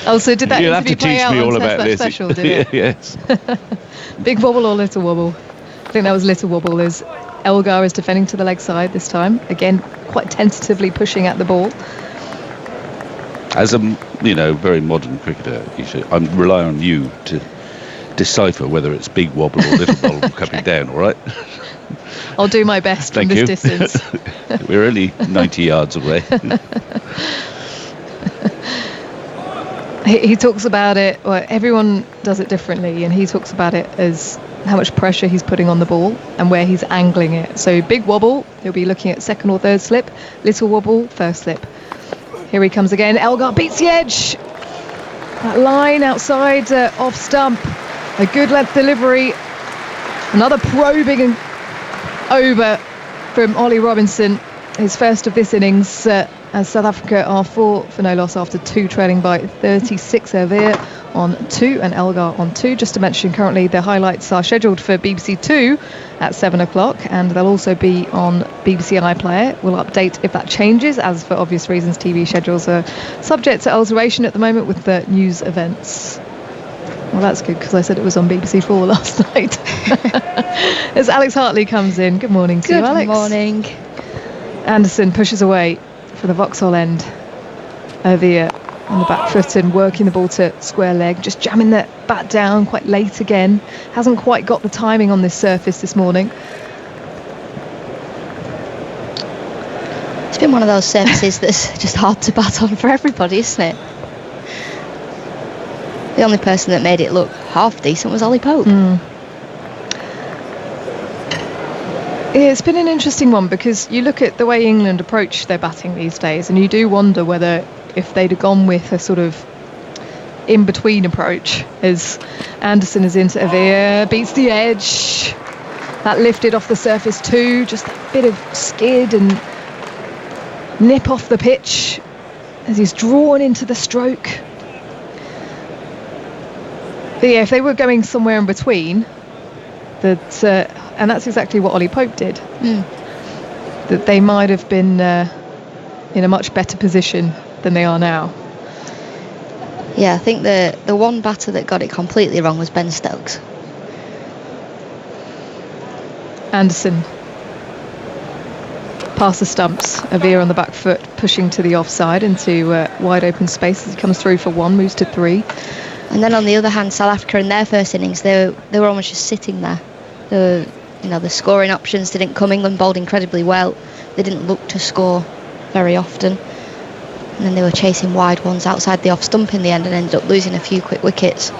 Also, did that interview play out on Test Match Special, did it? Yes. Big wobble or little wobble? I think that was little wobble, as Elgar is defending to the leg side this time. Again, quite tentatively pushing at the ball. As a very modern cricketer, I rely on you to decipher whether it's big wobble or little wobble coming down, all right? I'll do my best from this distance. We're only 90 yards away. He talks about it, well, everyone does it differently, and he talks about it as how much pressure he's putting on the ball and where he's angling it. So big wobble, he'll be looking at second or third slip. Little wobble, first slip. Here he comes again. Elgar beats the edge. That line outside off stump. A good length delivery. Another probing over from Ollie Robinson. His first of this innings, as South Africa are 4 for no loss after 2, trailing by 36. Elgar on 2 and Elgar on 2. Just to mention, currently the highlights are scheduled for BBC 2 at 7 o'clock, and they'll also be on BBC iPlayer. We'll update if that changes, as for obvious reasons TV schedules are subject to alteration at the moment with the news events. Well, that's good, because I said it was on BBC 4 last night. As Alex Hartley comes in. Good morning to you, Alex. Good morning. Anderson pushes away for the Vauxhall end. Elgar on the back foot and working the ball to square leg, just jamming the bat down quite late again. Hasn't quite got the timing on this surface this morning. It's been one of those surfaces that's just hard to bat on for everybody, isn't it? The only person that made it look half decent was Ollie Pope. Yeah, it's been an interesting one, because you look at the way England approach their batting these days and you do wonder whether, if they'd have gone with a sort of in-between approach, as Anderson is into Elgar, beats the edge. That lifted off the surface too, just a bit of skid and nip off the pitch as he's drawn into the stroke. But yeah, if they were going somewhere in between, that and that's exactly what Ollie Pope did, that they might have been in a much better position than they are now. Yeah, I think the one batter that got it completely wrong was Ben Stokes. Anderson past the stumps, Elgar on the back foot, pushing to the offside into wide open space as he comes through for 1, moves to 3. And then on the other hand, South Africa in their first innings, they were almost just sitting there. The scoring options didn't come. England bowled incredibly well. They didn't look to score very often. And then they were chasing wide ones outside the off stump in the end and ended up losing a few quick wickets.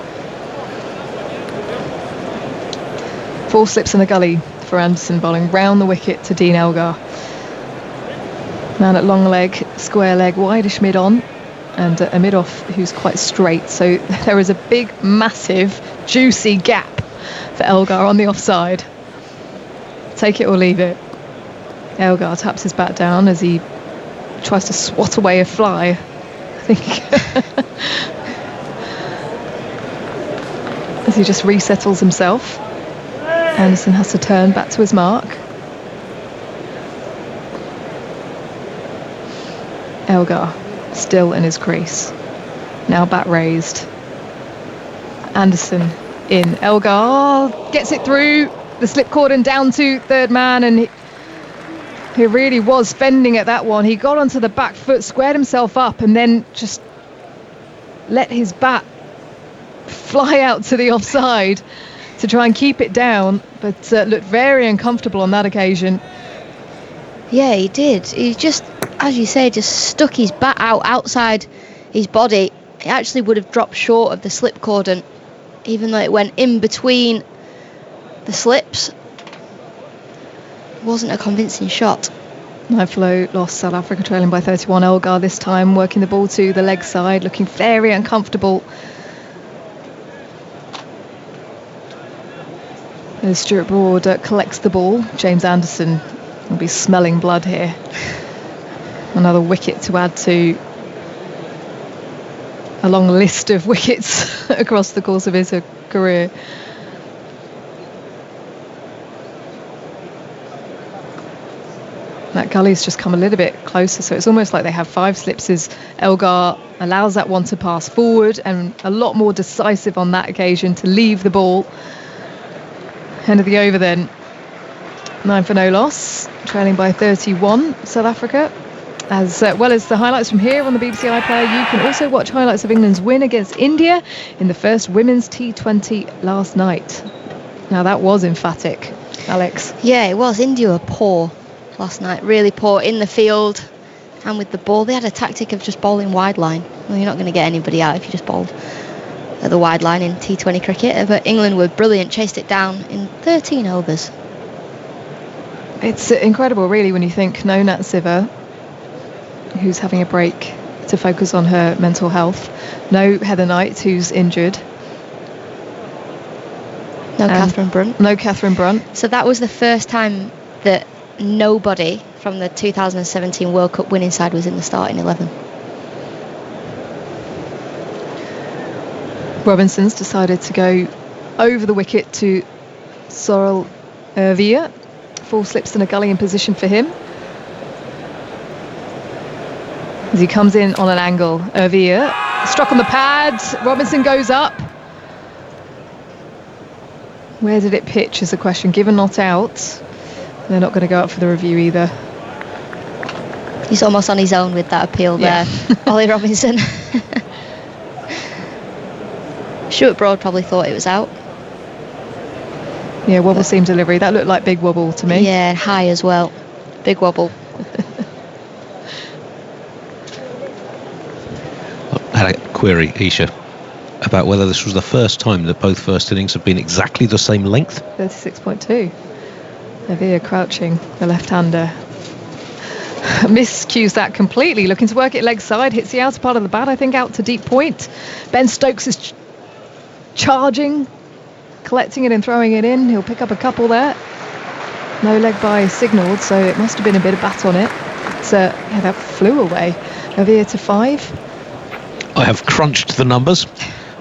4 slips in the gully for Anderson, bowling round the wicket to Dean Elgar. Man at long leg, square leg, wideish mid on, and a mid off who's quite straight. So there is a big, massive, juicy gap for Elgar on the offside. Take it or leave it. Elgar taps his bat down as he tries to swat away a fly, I think. As he just resettles himself. Anderson has to turn back to his mark. Elgar still in his crease. Now bat raised. Anderson in. Elgar gets it through the slip cordon down to third man, and he really was fending at that one. He got onto the back foot, squared himself up, and then just let his bat fly out to the offside to try and keep it down, but looked very uncomfortable on that occasion. Yeah, he did. He just, as you say, just stuck his bat out outside his body. It actually would have dropped short of the slip cordon, even though it went in between the slips. It wasn't a convincing shot. High flow lost, South Africa trailing by 31. Elgar this time working the ball to the leg side, looking very uncomfortable. As Stuart Broad collects the ball, James Anderson will be smelling blood here. Another wicket to add to a long list of wickets across the course of his career. That gully's just come a little bit closer, so it's almost like they have 5 slips as Elgar allows that one to pass forward, and a lot more decisive on that occasion to leave the ball. End of the over then. 9 for no loss, trailing by 31, South Africa. As well as the highlights from here on the BBC iPlayer, you can also watch highlights of England's win against India in the first women's T20 last night. Now that was emphatic, Alex. Yeah, it was. India were poor last night, really poor in the field and with the ball. They had a tactic of just bowling wide line. Well, you're not going to get anybody out if you just bowled at the wide line in T20 cricket, but England were brilliant, chased it down in 13 overs. It's incredible, really, when you think no Nat Siva, who's having a break to focus on her mental health, no Heather Knight, who's injured, No Catherine Brunt. No Catherine Brunt. So that was the first time that nobody from the 2017 World Cup winning side was in the starting 11. Robinson's decided to go over the wicket to Sorrel Ervia. 4 slips and a gully in position for him. As he comes in on an angle, Ervia struck on the pads. Robinson goes up. Where did it pitch is the question. Given not out, they're not going to go up for the review either. He's almost on his own with that appeal there, Ollie Robinson. Stuart Broad probably thought it was out. Yeah, wobble seam delivery. That looked like big wobble to me. Yeah, high as well. Big wobble. I had a query, Isha, about whether this was the first time that both first innings have been exactly the same length. 36.2. Avia crouching, the left-hander. Miscues that completely. Looking to work it leg side. Hits the outer part of the bat, I think, out to deep point. Ben Stokes is charging, collecting it and throwing it in. He'll pick up a couple there. No leg by signalled, so it must have been a bit of bat on it. So, yeah, that flew away. Avia to 5. I have crunched the numbers.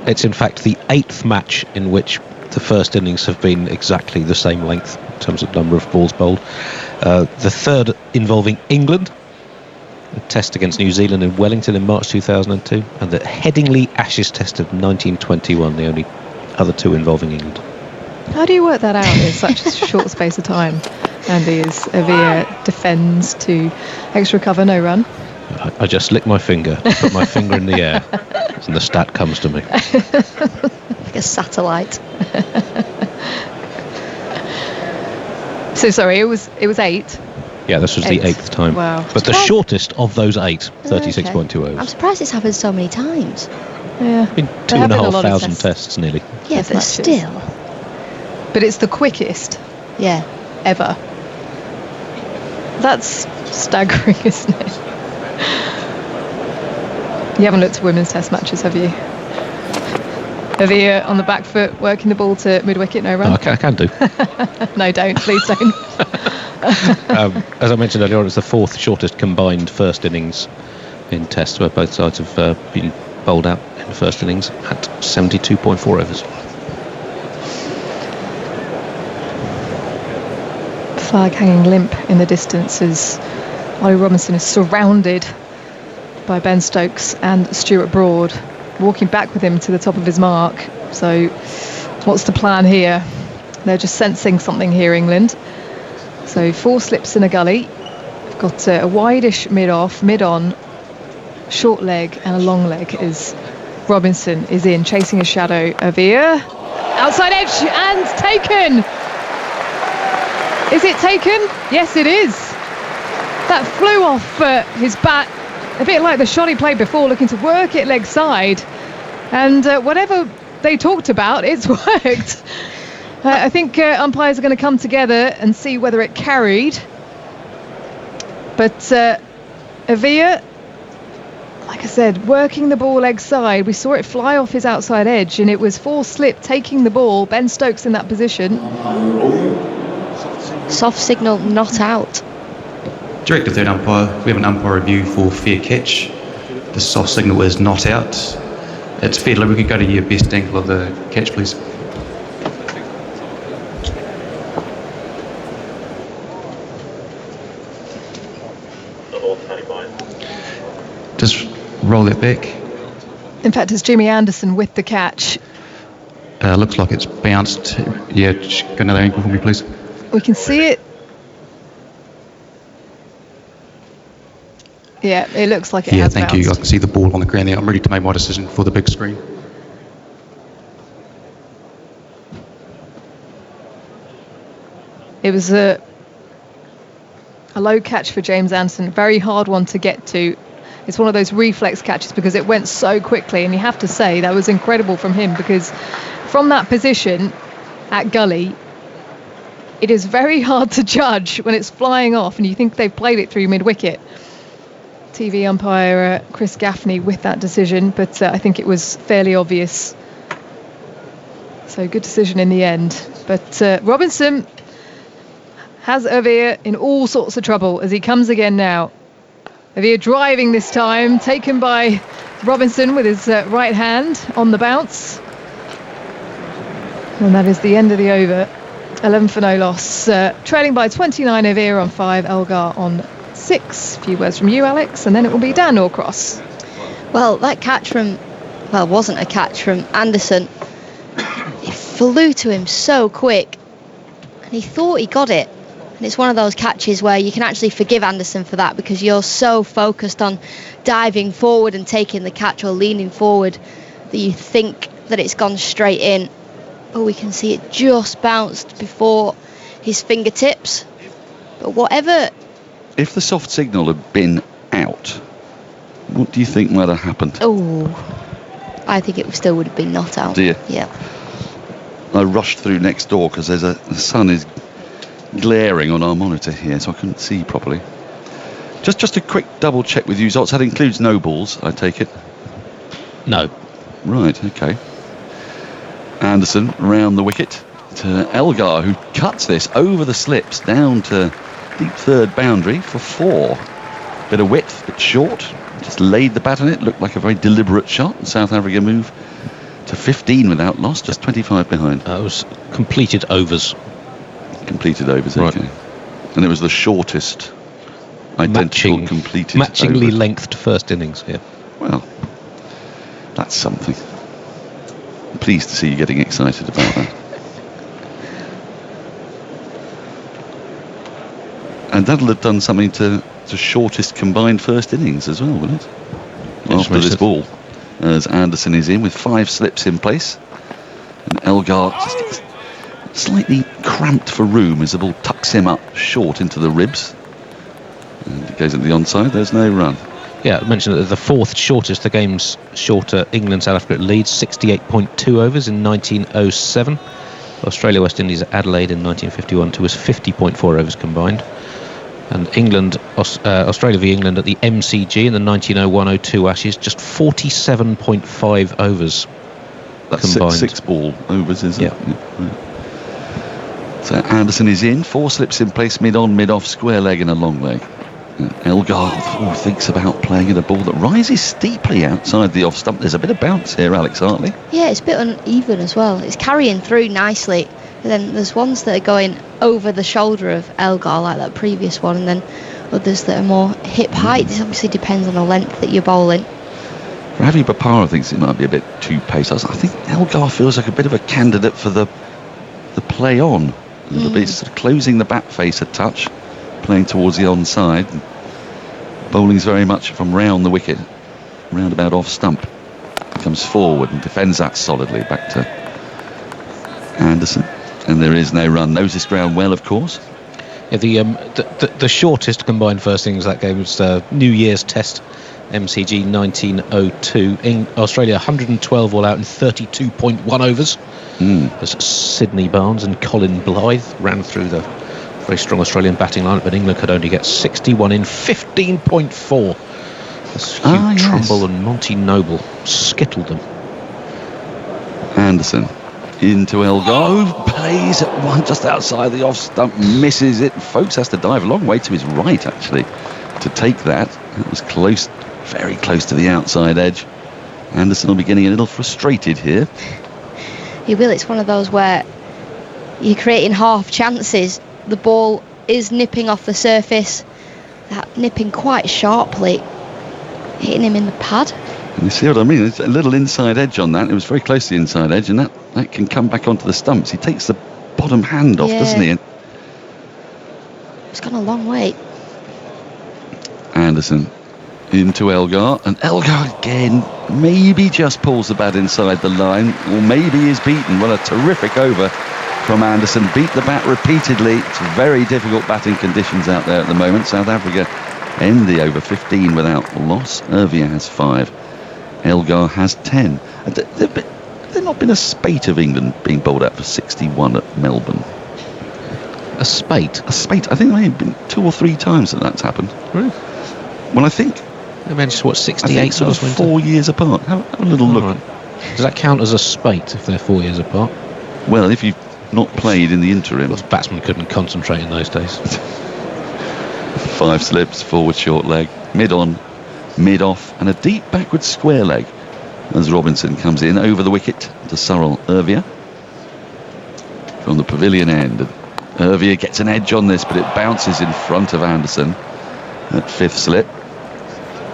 It's in fact the 8th match in which the first innings have been exactly the same length in terms of number of balls bowled. The 3rd involving England, a test against New Zealand in Wellington in March 2002, and the Headingley Ashes test of 1921, the only other 2 involving England. How do you work that out in such a short space of time, Andy, as Avia defends to extra cover, no run? I just lick my finger, put my finger in the air, and the stat comes to me. Like a satellite. So sorry, it was 8. Yeah, this was the 8th time. Wow. But the shortest of those 8, 36.2 overs. I'm surprised it's happened so many times. Yeah. Been 2,500 tests nearly. Yeah, Test but matches. still. But it's the quickest Yeah. ever. That's staggering, isn't it? You haven't looked at women's test matches, have you? Avia on the back foot, working the ball to mid-wicket, no run. I can do. No, don't. Please don't. As I mentioned earlier on, it's the 4th shortest combined first innings in tests, where both sides have been bowled out in the first innings at 72.4 overs. Flag hanging limp in the distance as Ollie Robinson is surrounded by Ben Stokes and Stuart Broad, walking back with him to the top of his mark. So what's the plan here? They're just sensing something here, England. So 4 slips in a gully. We've got a wide-ish mid-off, mid-on, short leg and a long leg as Robinson is in, chasing his shadow. Avia, outside edge and taken. Is it taken? Yes, it is. That flew off his bat, a bit like the shot he played before, looking to work it leg side. And whatever they talked about, it's worked. I think umpires are going to come together and see whether it carried. But Avia, like I said, working the ball leg side. We saw it fly off his outside edge, and it was 4 slip taking the ball. Ben Stokes in that position. Soft signal, not out. Director third umpire, we have an umpire review for fair catch. The soft signal is not out. It's fair. We could go to your best angle of the catch, please. Just roll that back. In fact, it's Jimmy Anderson with the catch. Looks like it's bounced. Yeah, just go another angle for me, please. We can see it. Yeah, it looks like it has thank bounced. you. I can see the ball on the ground there. I'm ready to make my decision for the big screen. It was a low catch for James Anderson, very hard one to get to. It's one of those reflex catches because it went so quickly, and you have to say that was incredible from him, because from that position at gully, it is very hard to judge when it's flying off and you think they've played it through mid-wicket. TV umpire Chris Gaffney with that decision, but I think it was fairly obvious. So good decision in the end. But Robinson has Elgar in all sorts of trouble as he comes again now. Elgar driving this time, taken by Robinson with his right hand on the bounce. And that is the end of the over. 11 for no loss. Trailing by 29 Elgar on 5, Elgar on 6. A few words from you, Alex, and then it will be Dan Norcross. Well, that catch wasn't a catch from Anderson. It flew to him so quick, and he thought he got it. And it's one of those catches where you can actually forgive Anderson for that, because you're so focused on diving forward and taking the catch or leaning forward that you think that it's gone straight in. But we can see it just bounced before his fingertips. But whatever... If the soft signal had been out, what do you think might have happened? Oh, I think it still would have been not out. Do you? Yeah. I rushed through next door because the sun is glaring on our monitor here, so I couldn't see properly. Just a quick double check with you, Zots. That includes no balls, I take it? No. Right, okay. Anderson round the wicket to Elgar, who cuts this over the slips down to deep third boundary for 4. Bit of width, bit short. Just laid the bat on it. Looked like a very deliberate shot. South Africa move to 15 without loss, just 25 behind. It was completed overs. Completed overs, right. Okay. And it was the shortest identical completed matchingly overs. lengthed first innings here. Well, that's something. I'm pleased to see you getting excited about that. And that'll have done something to shortest combined first innings as well, wouldn't it? After this ball, as Anderson is in with 5 slips in place, and Elgar just gets slightly cramped for room as the ball tucks him up short into the ribs, and it goes at the onside. There's no run. Yeah, I mentioned that the 4th shortest, the game's shorter. England, South Africa leads 68.2 overs in 1907. Australia, West Indies, Adelaide in 1951 was 50.4 overs combined. And England, Australia v England at the MCG in the 1901-02 Ashes, just 47.5 overs That's combined. 6 ball overs, isn't it? Yeah. Right. So Anderson is in, 4 slips in place, mid-on, mid-off, square leg and a long leg. Elgar thinks about playing at a ball that rises steeply outside the off stump. There's a bit of bounce here, Alex Hartley. Yeah, it's a bit uneven as well. It's carrying through nicely. But then there's ones that are going over the shoulder of Elgar, like that previous one, and then others that are more hip height. This obviously depends on the length that you're bowling. Ravi Bopara thinks it might be a bit too pacey. I think Elgar feels like a bit of a candidate for the play on. A little bit, sort of closing the bat face a touch, playing towards the onside. Bowling's very much from round the wicket, round about off stump. Comes forward and defends that solidly back to Anderson. And there is no run. Knows this ground well, of course. Yeah, the shortest combined first innings of that game was New Year's Test, MCG 1902. Australia 112 all out in 32.1 overs. As Sydney Barnes and Colin Blythe ran through the very strong Australian batting lineup, but England could only get 61 in 15.4. As Hugh Trumbull and Monty Noble skittled them. Anderson into Elgar, who plays at one just outside the off stump, misses it. Folks has to dive a long way to his right, actually, to take that. It was close, very close to the outside edge. Anderson will be getting a little frustrated here. He will. It's one of those where you're creating half chances. The ball is nipping off the surface, that nipping quite sharply, hitting him in the pad. And you see what I mean? There's a little inside edge on that. It was very close to the inside edge, and that can come back onto the stumps. He takes the bottom hand off, doesn't he? It's gone a long way. Anderson into Elgar, and Elgar again maybe just pulls the bat inside the line, or maybe is beaten. Well, a terrific over from Anderson. Beat the bat repeatedly. It's very difficult batting conditions out there at the moment. South Africa end the over 15 without loss. Elgar has 5. Elgar has 10. There's not been a spate of England being bowled out for 61 at Melbourne. A spate? A spate. I think there have been 2 or 3 times that's happened. Really? Well, I think... I mentioned, what, 68? I think sort of 4 years apart. Have a little look. Right. Does that count as a spate if they're 4 years apart? Well, if you've not played in the interim. Well, batsmen couldn't concentrate in those days. 5 slips, forward short leg, mid on, mid off, and a deep backward square leg as Robinson comes in over the wicket to Surrell Ervier from the pavilion end. Ervier gets an edge on this, but it bounces in front of Anderson at 5th slip.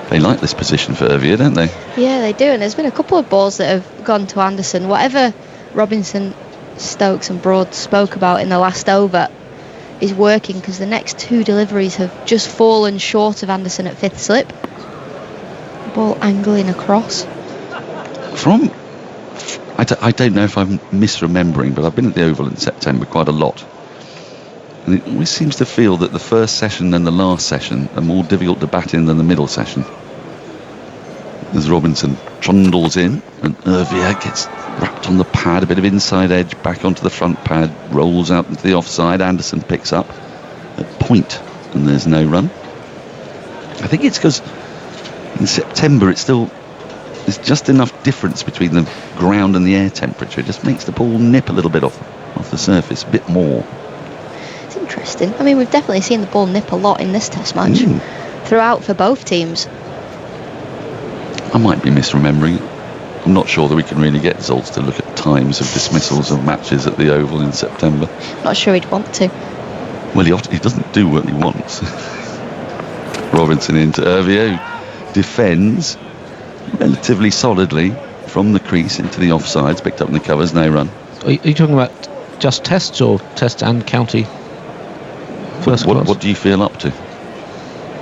They like this position for Ervier, don't they? Yeah, they do, and there's been a couple of balls that have gone to Anderson. Whatever Robinson, Stokes and Broad spoke about in the last over is working, because the next 2 deliveries have just fallen short of Anderson at 5th slip. Ball angling across. I don't know if I'm misremembering, but I've been at the Oval in September quite a lot. And it always seems to feel that the first session and the last session are more difficult to bat in than the middle session. As Robinson trundles in, and Ervier gets wrapped on the pad, a bit of inside edge back onto the front pad, rolls out into the offside. Anderson picks up at point, and there's no run. I think it's because in September there's just enough difference between the ground and the air temperature. It just makes the ball nip a little bit off the surface, a bit more. It's interesting. I mean, we've definitely seen the ball nip a lot in this test match throughout for both teams. I might be misremembering. I'm not sure that we can really get Zoltz to look at times of dismissals of matches at the Oval in September. Not sure he'd want to. Well, he doesn't do what he wants. Robinson into Ervier, who defends relatively solidly from the crease into the offsides, picked up in the covers, no run. Are you talking about just tests or tests and county first class? What do you feel up to?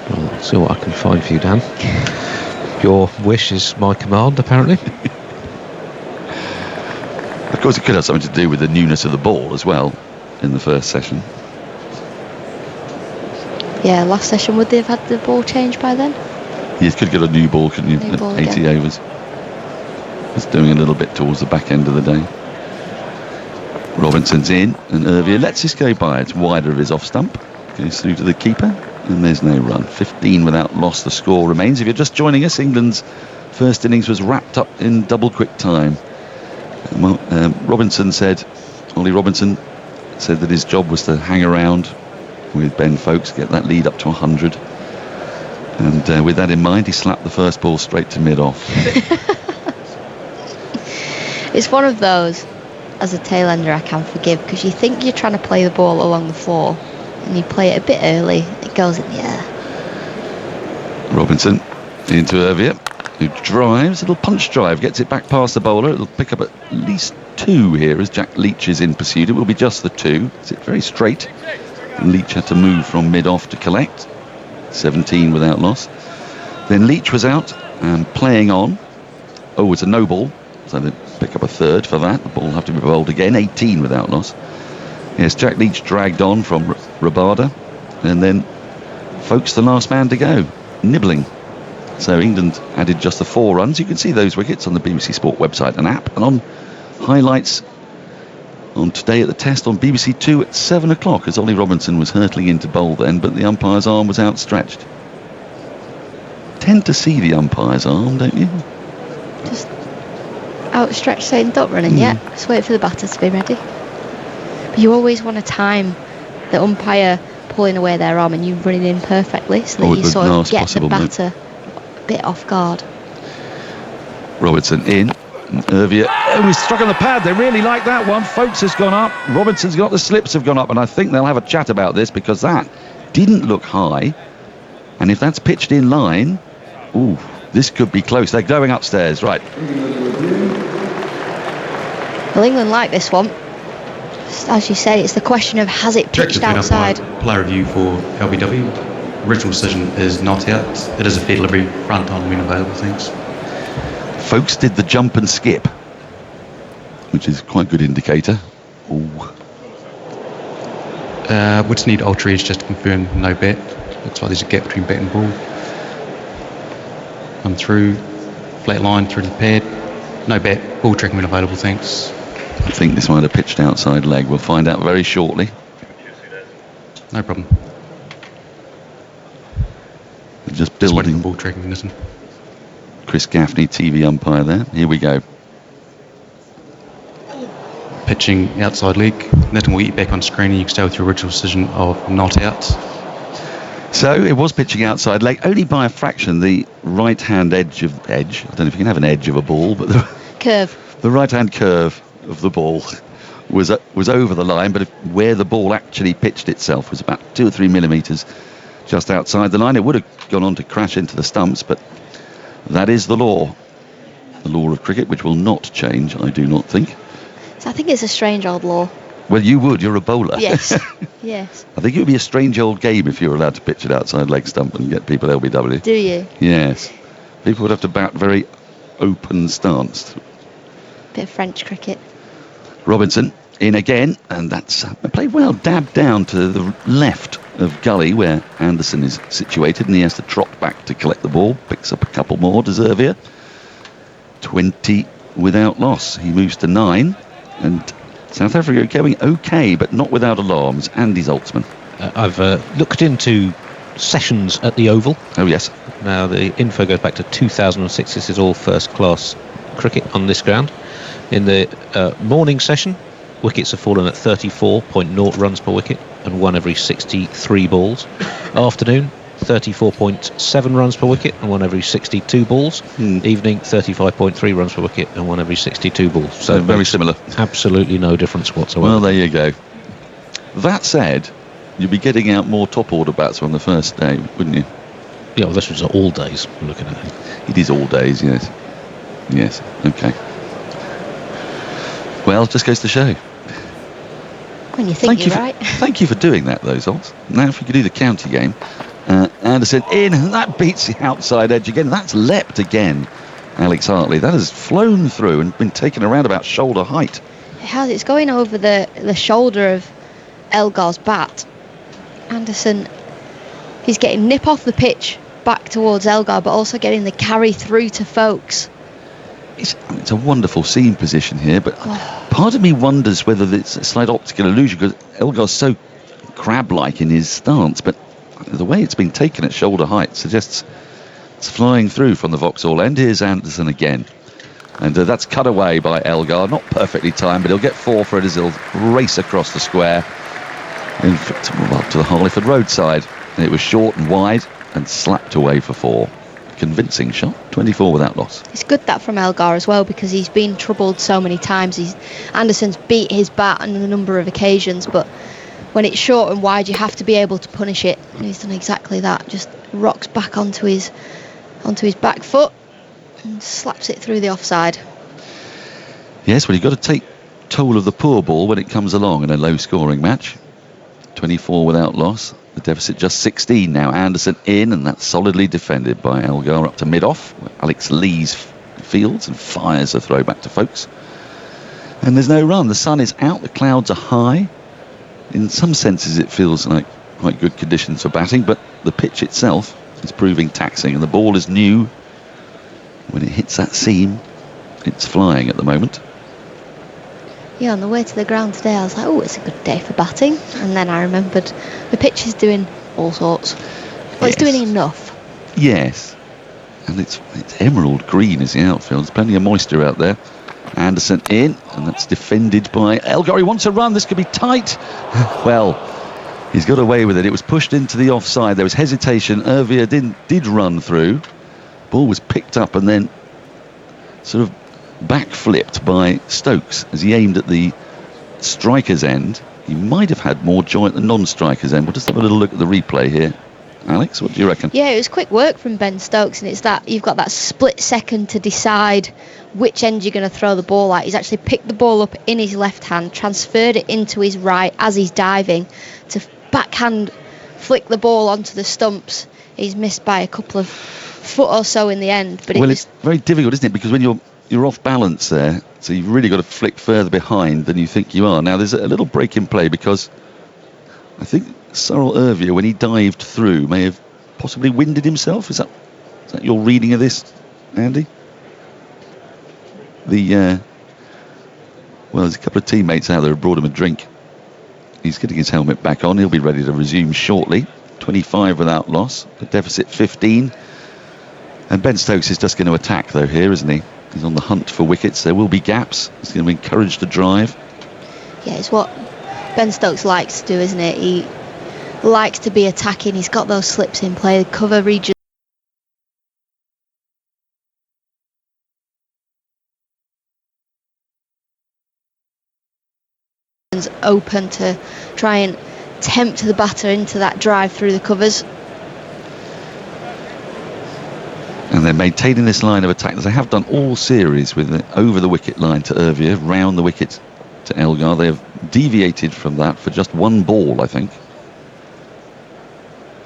Well, let's see what I can find for you, Dan. Your wish is my command, apparently. Of course, it could have something to do with the newness of the ball as well in the first session. Yeah, last session, would they have had the ball changed by then? You could get a new ball, couldn't you, New at ball 80 again. overs. It's doing a little bit towards the back end of the day. Robinson's in, and Ervier lets this go by. It's wider of his off stump. Goes through to the keeper, and there's no run. 15 without loss, the score remains. If you're just joining us, England's first innings was wrapped up in double quick time. Ollie Robinson said that his job was to hang around with Ben Foakes, get that lead up to 100. And with that in mind, he slapped the first ball straight to mid-off. It's one of those, as a tail-ender, I can forgive, because you think you're trying to play the ball along the floor, and you play it a bit early, it goes in the air. Robinson into Ervier, who drives, a little punch drive, gets it back past the bowler. It'll pick up at least 2 here as Jack Leach is in pursuit. It will be just the 2. It's very straight. And Leach had to move from mid-off to collect. 17 without loss. Then Leach was out and playing on. Oh, it's a no ball, so they pick up a 3rd for that. The ball will have to be bowled again. 18 without loss. Yes, Jack Leach dragged on from Rabada, and then Foakes the last man to go, nibbling. So England added just the 4 runs. You can see those wickets on the BBC Sport website and app, and on highlights on Today at the Test on BBC 2 at 7 o'clock, as Ollie Robinson was hurtling into bowl then, but the umpire's arm was outstretched. Tend to see the umpire's arm, don't you? Just outstretched saying don't run in yet. Just wait for the batter to be ready. But you always want to time the umpire pulling away their arm and you running in perfectly, so that you sort of get the batter a bit off guard. Robertson in. Ervier, he's struck on the pad. They really like that one. Foakes has gone up. Robinson's got the slips have gone up, and I think they'll have a chat about this, because that didn't look high, and if that's pitched in line, ooh, this could be close. They're going upstairs, right? Well, England like this one. As you said, it's the question of has it pitched outside. Player review for LBW. Original decision is not out. It is a fair delivery, front on when available, thanks. Foakes did the jump and skip, which is quite a good indicator. Ooh. Would just need Ultra-Edge just to confirm no bat. Looks like there's a gap between bat and ball. I'm through, flat line through the pad. No bat, ball tracking when available, thanks. I think this might have pitched outside leg. We'll find out very shortly. No problem. Just building. Ball tracking, listen. Chris Gaffney, TV umpire there. Here we go. pitching outside leg. Nathan will get you back on screen and you can stay with your original decision of not out. So it was pitching outside leg, only by a fraction. The right-hand edge, I don't know if you can have an edge of a ball, but the right-hand curve of the ball was over the line, but where the ball actually pitched itself was about 2 or 3 millimetres just outside the line. It would have gone on to crash into the stumps, but that is the law of cricket, which will not change, I do not think. So I think it's a strange old law. Well, you would. You're a bowler. Yes. Yes. I think it would be a strange old game if you were allowed to pitch it outside leg stump and get people LBW. Do you? Yes. People would have to bat very open stance. Bit of French cricket. Robinson in again, and that's played well, dabbed down to the left of gully where Anderson is situated, and he has to trot back to collect the ball. Picks up a couple more to Zervia. 20 without loss. He moves to 9, and South Africa going okay, but not without alarms. Andy Zoltzman. I've looked into sessions at the Oval. Oh, yes. Now, the info goes back to 2006. This is all first-class cricket on this ground. In the morning session, wickets have fallen at 34.0 runs per wicket and 1 every 63 balls. Afternoon, 34.7 runs per wicket and 1 every 62 balls. Evening, 35.3 runs per wicket and 1 every 62 balls. So very similar. Absolutely no difference whatsoever. Well, there you go. That said, you'd be getting out more top order bats on the first day, wouldn't you? Yeah, well, this was all days we're looking at it. It is all days, yes. Yes, okay. Well, just goes to show. When you think you're right. Thank you for doing that, though, Zolt. Now, if we could do the county game. Anderson in, and that beats the outside edge again. That's leapt again, Alex Hartley. That has flown through and been taken around about shoulder height. It has. It's going over the shoulder of Elgar's bat. Anderson, he's getting nip off the pitch back towards Elgar, but also getting the carry through to Folkes. It's a wonderful seam position here, but part of me wonders whether it's a slight optical illusion because Elgar's so crab-like in his stance, but the way it's been taken at shoulder height suggests it's flying through from the Vauxhall end. Here's Anderson again, and that's cut away by Elgar, not perfectly timed, but he'll get 4 for it as he'll race across the square up to the Harleyford roadside, and it was short and wide and slapped away for 4. Convincing shot, 24 without loss. It's good that from Elgar as well, because he's been troubled so many times. Anderson's beat his bat on a number of occasions, but when it's short and wide you have to be able to punish it, and he's done exactly that. Just rocks back onto his back foot and slaps it through the offside. Yes, well, you've got to take toll of the poor ball when it comes along in a low scoring match. 24 without loss. The deficit just 16 now. Anderson in, and that's solidly defended by Elgar up to mid-off. Alex Lees fields and fires a throw back to Folkes. And there's no run. The sun is out, the clouds are high. In some senses it feels like quite good conditions for batting, but the pitch itself is proving taxing, and the ball is new. When it hits that seam, it's flying at the moment. Yeah, on the way to the ground today I was like, oh, it's a good day for batting, and then I remembered the pitch is doing all sorts. Well, yes. It's doing enough. Yes, and it's emerald green is the outfield. There's plenty of moisture out there. Anderson in, and that's defended by Elgar. He wants a run, this could be tight. Well, he's got away with it. It was pushed into the offside, there was hesitation. Zervia did run through. Ball was picked up and then sort of backflipped by Stokes as he aimed at the striker's end. He might have had more joy at the non-striker's end. We'll just have a little look at the replay here. Alex, what do you reckon? Yeah, it was quick work from Ben Stokes, and it's that you've got that split second to decide which end you're going to throw the ball at. He's actually picked the ball up in his left hand, transferred it into his right as he's diving to backhand flick the ball onto the stumps. He's missed by a couple of foot or so in the end. But it's very difficult, isn't it? Because when you're off balance there, so you've really got to flick further behind than you think you are. Now there's a little break in play because I think Cyril Zervia, when he dived through, may have possibly winded himself. Is that your reading of this, Andy? Well, there's a couple of teammates out there who brought him a drink. He's getting his helmet back on. He'll be ready to resume shortly. 25 without loss. The deficit 15. And Ben Stokes is just going to attack though here, isn't he? He's on the hunt for wickets. There will be gaps. He's going to encourage the drive. Yeah, it's what Ben Stokes likes to do, isn't it? He likes to be attacking. He's got those slips in play, the cover region open to try and tempt the batter into that drive through the covers. And they're maintaining this line of attack as they have done all series, with the over the wicket line to Ervier, round the wicket to Elgar. They have deviated from that for just one ball, I think.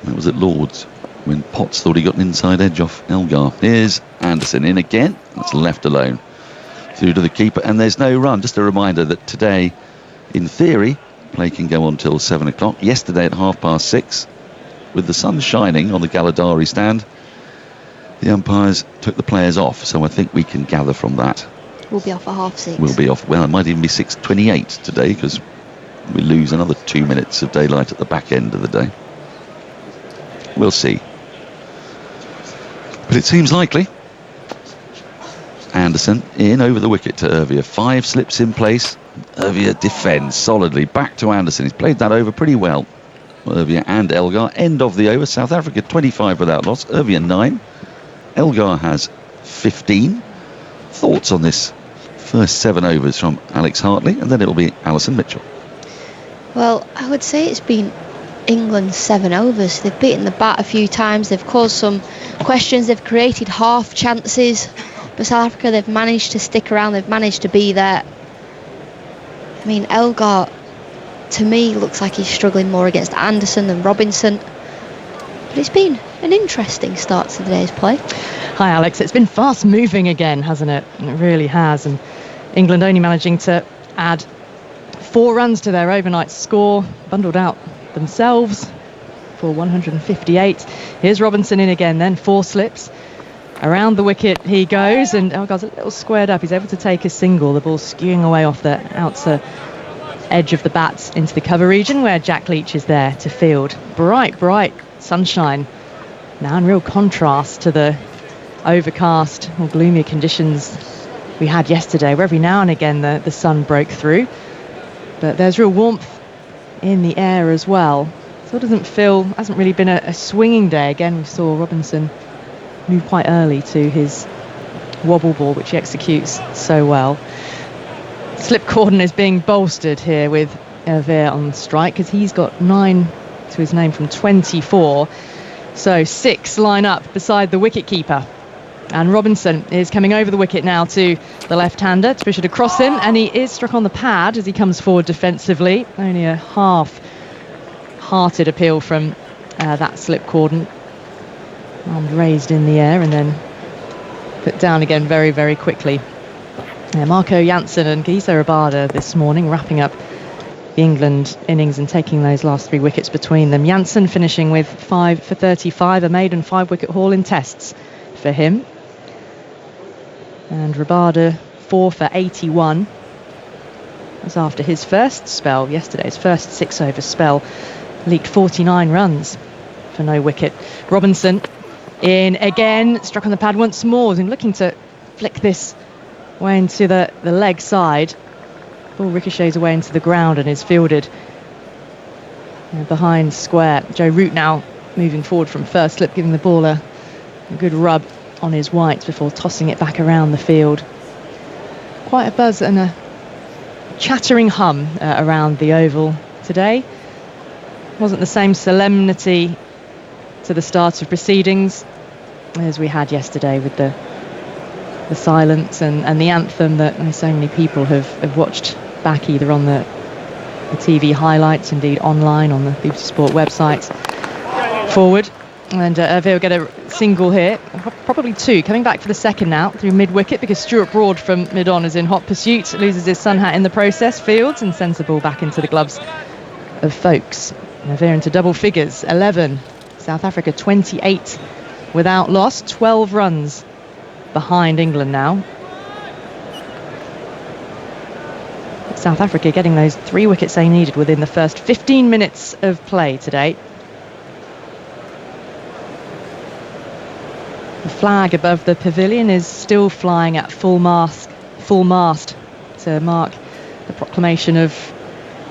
That was at Lord's when Potts thought he got an inside edge off Elgar. Here's Anderson in again. That's left alone through to the keeper, and there's no run. Just a reminder that today, in theory, play can go on till 7 o'clock. Yesterday at 6:30, with the sun shining on the Galladari stand, the umpires took the players off, so I think we can gather from that. We'll be off at 6:30. We'll be off. Well, it might even be 6:28 today, because we lose another 2 minutes of daylight at the back end of the day. We'll see. But it seems likely. Anderson in over the wicket to Ervier. 5 slips in place. Ervier defends solidly. Back to Anderson. He's played that over pretty well. Ervier and Elgar. End of the over. South Africa 25 without loss. Ervier 9. Elgar has 15. Thoughts on this first 7 overs from Alex Hartley, and then it'll be Alison Mitchell. Well, I would say it's been England's 7 overs. They've beaten the bat a few times. They've caused some questions. They've created half chances. But South Africa, they've managed to stick around. They've managed to be there. I mean, Elgar, to me, looks like he's struggling more against Anderson than Robinson. But it's been an interesting start to today's play. Hi, Alex. It's been fast moving again, hasn't it? It really has. And England only managing to add 4 runs to their overnight score, bundled out themselves for 158. Here's Robinson in again, then 4 slips. Around the wicket he goes, and Elgar's a little squared up. He's able to take a single. The ball skewing away off the outer edge of the bats into the cover region, where Jack Leach is there to field. Bright sunshine. Now in real contrast to the overcast or gloomy conditions we had yesterday, where every now and again the sun broke through. But there's real warmth in the air as well. So it hasn't really been a swinging day. Again, we saw Robinson move quite early to his wobble ball, which he executes so well. Slip cordon is being bolstered here with Ervier on strike, because he's got 9 to his name from 24. So 6 line up beside the wicketkeeper. And Robinson is coming over the wicket now to the left-hander. To push it across him, and he is struck on the pad as he comes forward defensively. Only a half-hearted appeal from that slip cordon. Arm raised in the air and then put down again very, very quickly. Marco Jansen and Gisa Rabada this morning wrapping up the England innings and taking those last 3 wickets between them. Jansen finishing with 5 for 35, a maiden 5-wicket haul in tests for him. And Rabada 4 for 81. That's after his first spell, yesterday's first 6-over spell, leaked 49 runs for no wicket. Robinson in again, struck on the pad once more, and looking to flick this way into the leg side. Ball ricochets away into the ground and is fielded behind square. Joe Root now moving forward from first slip, giving the ball a good rub on his whites before tossing it back around the field. Quite a buzz and a chattering hum around the oval today. Wasn't the same solemnity to the start of proceedings as we had yesterday, with the silence and the anthem that so many people have watched back, either on the TV highlights, indeed online on the BBC Sport website. Forward, and Ervier will get a single here, probably 2, coming back for the second now through mid-wicket, because Stuart Broad from mid-on is in hot pursuit, loses his sun hat in the process, fields and sends the ball back into the gloves of Folkes. Ervier into double figures, 11. South Africa 28 without loss, 12 runs behind England now. South Africa getting those 3 wickets they needed within the first 15 minutes of play today. The flag above the pavilion is still flying at full mast to mark the proclamation of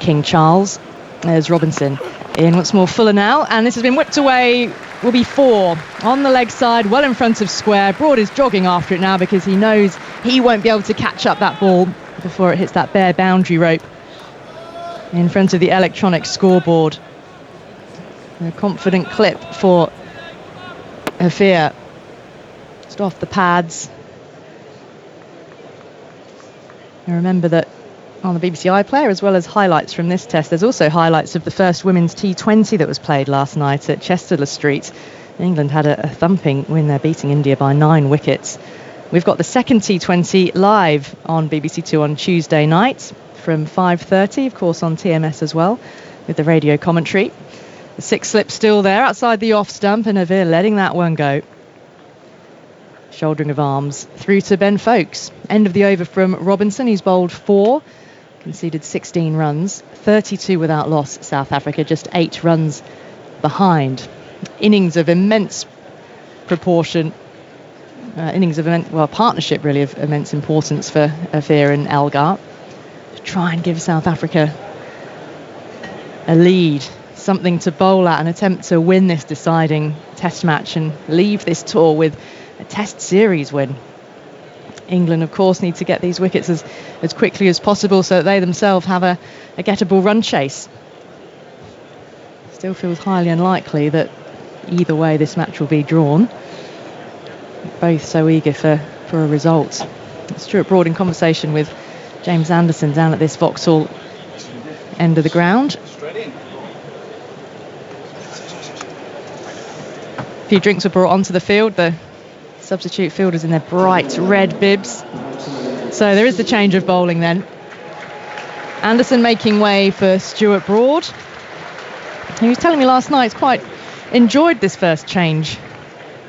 King Charles. There's Robinson in once more. Fuller now, and this has been whipped away. Will be 4 on the leg side, well in front of square. Broad is jogging after it now because he knows he won't be able to catch up that ball before it hits that bare boundary rope in front of the electronic scoreboard. A confident clip for Afia. Just off the pads. And remember that on the BBC iPlayer, as well as highlights from this test, there's also highlights of the first women's T20 that was played last night at Chesterless Street. England had a thumping win there, beating India by 9 wickets. We've got the second T20 live on BBC Two on Tuesday night from 5:30, of course on TMS as well, with the radio commentary. The 6 slip still there outside the off stump, and Avir letting that one go. Shouldering of arms through to Ben Foakes. End of the over from Robinson. He's bowled 4, conceded 16 runs, 32 without loss. South Africa just 8 runs behind. Innings of immense proportion. Partnership really of immense importance for Afir and Elgar. To try and give South Africa a lead, something to bowl at, and attempt to win this deciding test match and leave this tour with a test series win. England, of course, need to get these wickets as quickly as possible so that they themselves have a gettable run chase. Still feels highly unlikely that either way this match will be drawn. Both so eager for a result. Stuart Broad in conversation with James Anderson down at this Vauxhall end of the ground. A few drinks were brought onto the field. The substitute fielders in their bright red bibs. So there is the change of bowling then. Anderson making way for Stuart Broad. He was telling me last night he's quite enjoyed this first change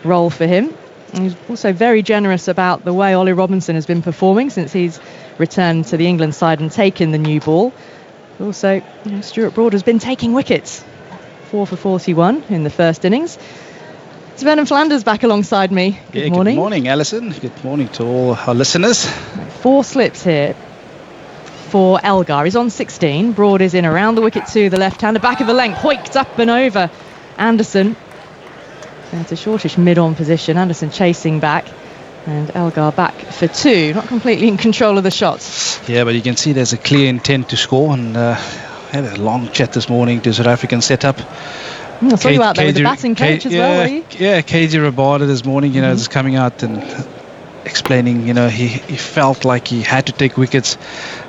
role for him. And he's also very generous about the way Ollie Robinson has been performing since he's returned to the England side and taken the new ball. Also, Stuart Broad has been taking wickets. 4 for 41 in the first innings. It's Vernon Flanders back alongside me. Good morning. Good morning, Alison. Good morning to all our listeners. 4 slips here for Elgar. He's on 16. Broad is in around the wicket to the left-hander. Back of the length, hoiked up and over. Anderson. It's a shortish mid-on position. Anderson chasing back. And Elgar back for 2. Not completely in control of the shots. Yeah, but you can see there's a clear intent to score. And had a long chat this morning to South African setup. I saw you out there with the batting coach as well, were you? Yeah, KG Rabada this morning, just coming out and explaining, he felt like he had to take wickets,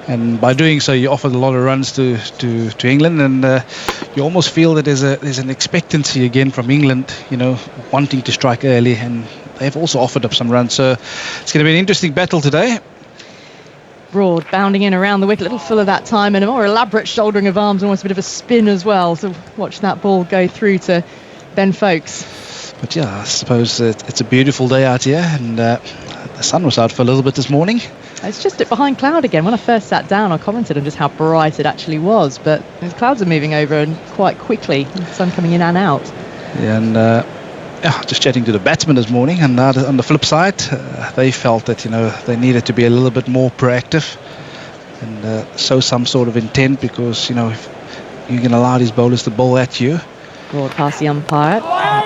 and by doing so he offered a lot of runs to England, and you almost feel that there's an expectancy again from England, wanting to strike early, and they've also offered up some runs, so it's going to be an interesting battle today. Broad bounding in around the wicket, a little fuller that time, and a more elaborate shouldering of arms, almost a bit of a spin as well. So watch that ball go through to Ben Foakes. But yeah, I suppose it's a beautiful day out here, and the sun was out for a little bit this morning. It's just behind cloud again. When I first sat down, I commented on just how bright it actually was, but the clouds are moving over and quite quickly. The sun coming in and out. Yeah, and just chatting to the batsmen this morning, and on the flip side, they felt that they needed to be a little bit more proactive and show some sort of intent, because if you can allow these bowlers to bowl at you. Broad past the umpire.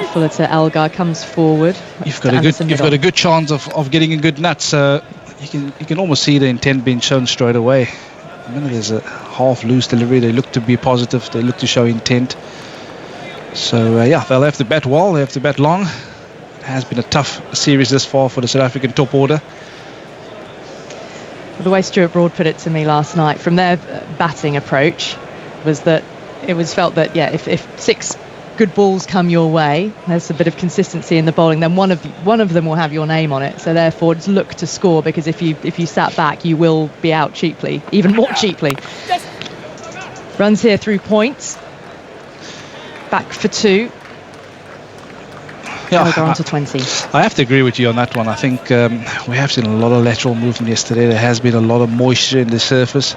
Fuller to Elgar, comes forward. You've got a good chance of getting a good nut. So you can almost see the intent being shown straight away. There's a half loose delivery. They look to be positive. They look to show intent. So they'll have to bat well, they have to bat long. It has been a tough series this far for the South African top order. The way Stuart Broad put it to me last night from their batting approach was that it was felt that if 6 good balls come your way, there's a bit of consistency in the bowling, then one of them will have your name on it. So therefore just look to score, because if you sat back you will be out cheaply, even more cheaply. Runs here through points. Back for 2. Yeah, Elgar on to 20. I have to agree with you on that one. I think we have seen a lot of lateral movement yesterday. There has been a lot of moisture in the surface.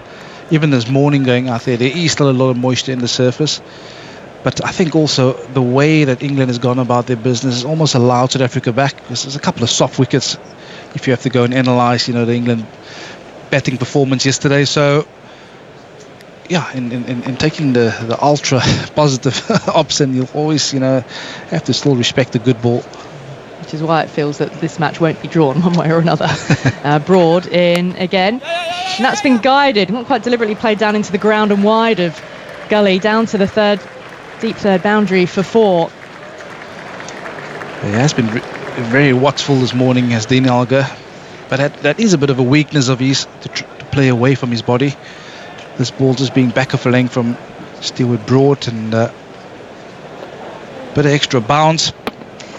Even this morning going out there is still a lot of moisture in the surface. But I think also the way that England has gone about their business has almost allowed South Africa back, because there's a couple of soft wickets if you have to go and analyse, the England batting performance yesterday. So in taking the ultra positive option, you'll always, have to still respect the good ball. Which is why it feels that this match won't be drawn one way or another. Broad in again. And that's been guided, not quite deliberately played down into the ground and wide of Gully, down to the deep third boundary for 4. He has been very watchful this morning, has Dean Elgar. But that is a bit of a weakness of his, to play away from his body. This ball just being back of a length from Stewart Broad, and bit of extra bounce.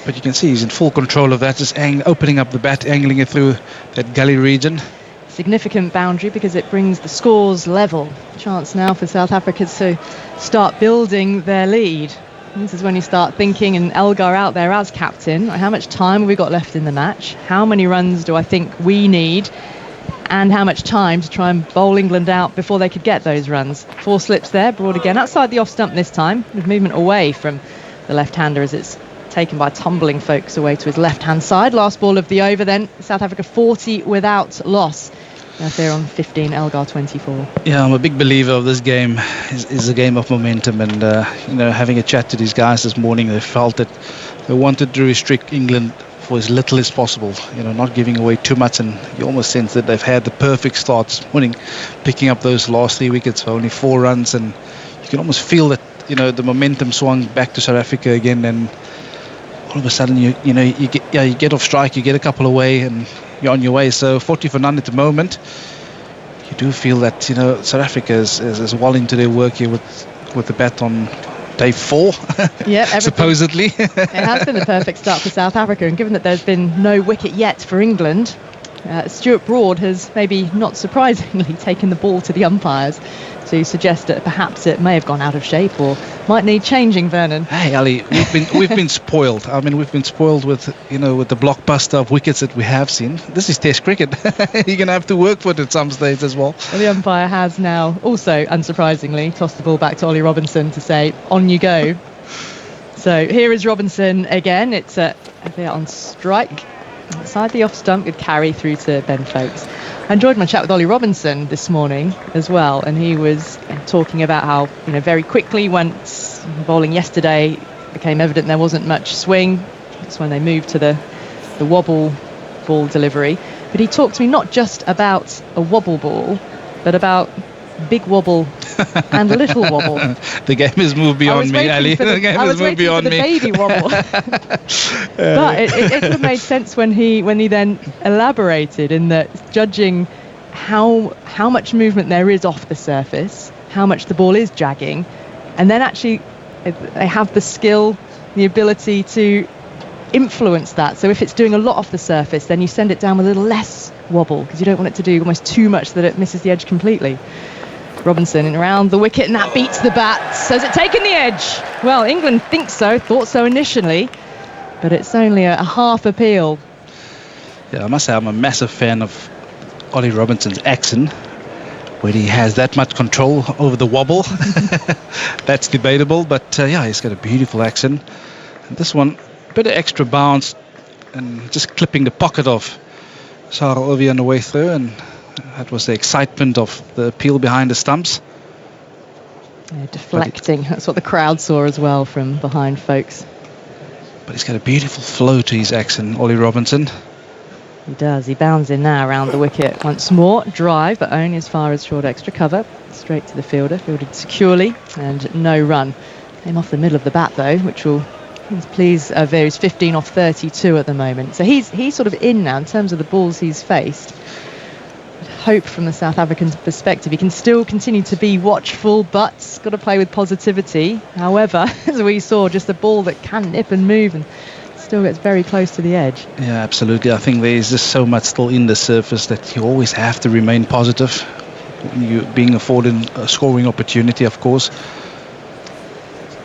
But you can see he's in full control of that, just opening up the bat, angling it through that gully region. Significant boundary because it brings the scores level. Chance now for South Africa to start building their lead. This is when you start thinking, and Elgar out there as captain, how much time have we got left in the match? How many runs do I think we need? And how much time to try and bowl England out before they could get those runs? 4 slips there, Broad again outside the off stump this time, with movement away from the left-hander as it's taken by tumbling folks away to his left-hand side. Last ball of the over then, South Africa 40 without loss. They're on 15, Elgar 24. Yeah, I'm a big believer of this game. Is a game of momentum, and having a chat to these guys this morning, they felt that they wanted to restrict England for as little as possible, not giving away too much, and you almost sense that they've had the perfect start this morning, picking up those last 3 wickets for only 4 runs, and you can almost feel that the momentum swung back to South Africa again, and all of a sudden you get off strike, you get a couple away, and you're on your way. So 40 for none at the moment. You do feel that South Africa is well into their work here with the bat on day 4. Yeah, supposedly. It has been the perfect start for South Africa, and given that there's been no wicket yet for England, Stuart Broad has maybe not surprisingly taken the ball to the umpires to suggest that perhaps it may have gone out of shape or might need changing. Vernon. Hey Ali, we've been spoiled. I mean, we've been spoiled with with the blockbuster of wickets that we have seen. This is Test cricket. You're gonna have to work for it at some stage as well. Well, the umpire has now also, unsurprisingly, tossed the ball back to Ollie Robinson to say, "On you go." So here is Robinson again. It's they're on strike. Outside the off stump, good carry through to Ben Folkes. I enjoyed my chat with Ollie Robinson this morning as well, and he was talking about how very quickly, once bowling yesterday, it became evident there wasn't much swing. That's when they moved to the wobble ball delivery. But he talked to me not just about a wobble ball, but about big wobble and little wobble. The game has moved beyond me, Ali. The game has moved beyond me. I was waiting for the baby wobble. But it sort of made sense when he then elaborated in that, judging how much movement there is off the surface, how much the ball is jagging, and then actually they have the skill, the ability to influence that. So if it's doing a lot off the surface, then you send it down with a little less wobble, because you don't want it to do almost too much so that it misses the edge completely. Robinson in around the wicket, and that beats the bat. Has it taken the edge? Well, England thought so initially, but it's only a half appeal. Yeah, I must say I'm a massive fan of Ollie Robinson's accent, where he has that much control over the wobble. That's debatable, but he's got a beautiful accent. And this one, a bit of extra bounce, and just clipping the pocket of Sarah Ovi on the way through, and that was the excitement of the appeal behind the stumps. Yeah, deflecting. That's what the crowd saw as well from behind folks. But he's got a beautiful flow to his accent, Ollie Robinson. He does. He bounds in now around the wicket once more. Drive, but only as far as short extra cover. Straight to the fielder. Fielded securely and no run. Came off the middle of the bat though, which will please Veer. He's 15 off 32 at the moment. So he's sort of in now in terms of the balls he's faced. Hope from the South African perspective. He can still continue to be watchful, but got to play with positivity. However, as we saw, just a ball that can nip and move and still gets very close to the edge. Yeah, absolutely. I think there's just so much still in the surface that you always have to remain positive. You being afforded a scoring opportunity, of course.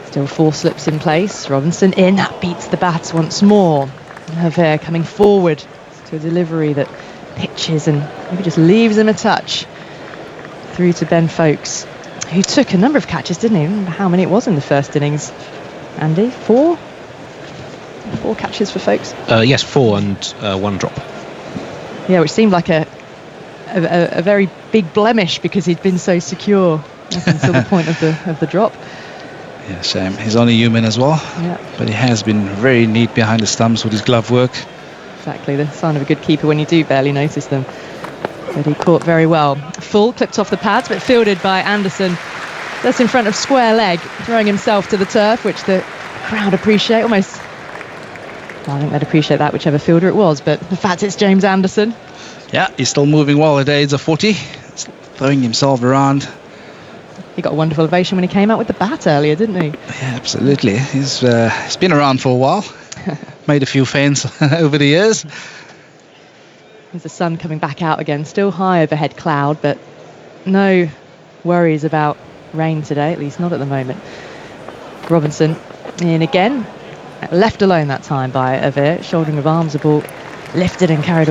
Still 4 slips in place. Robinson in. That beats the bat once more. Hervé coming forward to a delivery that pitches and maybe just leaves him a touch through to Ben Folkes, who took a number of catches, didn't he? I don't remember how many it was in the first innings. Andy, 4 catches for Folkes. Yes, 4 and 1 drop. Yeah, which seemed like a very big blemish because he'd been so secure up until the point of the drop. Yeah, shame. He's only human as well. Yeah. But he has been very neat behind the stumps with his glove work. Exactly, the sign of a good keeper when you do barely notice them. But he caught very well. Full, clipped off the pads, but fielded by Anderson. Just in front of square leg, throwing himself to the turf, which the crowd appreciate almost. Well, I think they'd appreciate that, whichever fielder it was, but the fact it's James Anderson. Yeah, he's still moving well at the age of 40. He's throwing himself around. He got a wonderful ovation when he came out with the bat earlier, didn't he? Yeah, absolutely. He's been around for a while. Made a few fans over the years. There's the sun coming back out again, still high overhead cloud, but no worries about rain today, at least not at the moment. Robinson in again, left alone that time by Elgar, shouldering of arms, the ball lifted and carried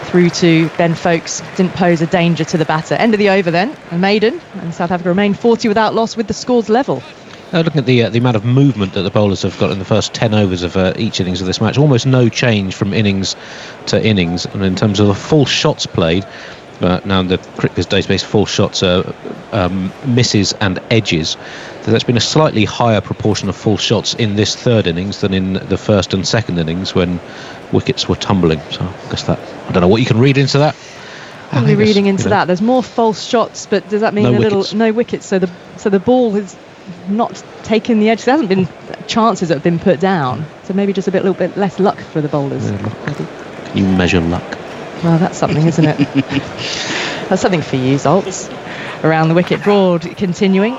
through to Ben Folkes. Didn't pose a danger to the batter. End of the over then, a maiden, and South Africa remain 40 without loss with the scores level. Looking at the amount of movement that the bowlers have got in the first 10 overs of each innings of this match, almost no change from innings to innings. And in terms of the full shots played, now the cricketers database, full shots are misses and edges. So there's been a slightly higher proportion of full shots in this third innings than in the first and second innings when wickets were tumbling. So I guess that, I don't know what you can read into that. Probably reading into that. There's more false shots, but does that mean no wickets? So the ball has not taken the edge. There hasn't been chances that have been put down. So maybe just a little bit less luck for the bowlers. Can you measure luck? Well, that's something, isn't it? That's something for you, Zoltz. Around the wicket, Broad continuing.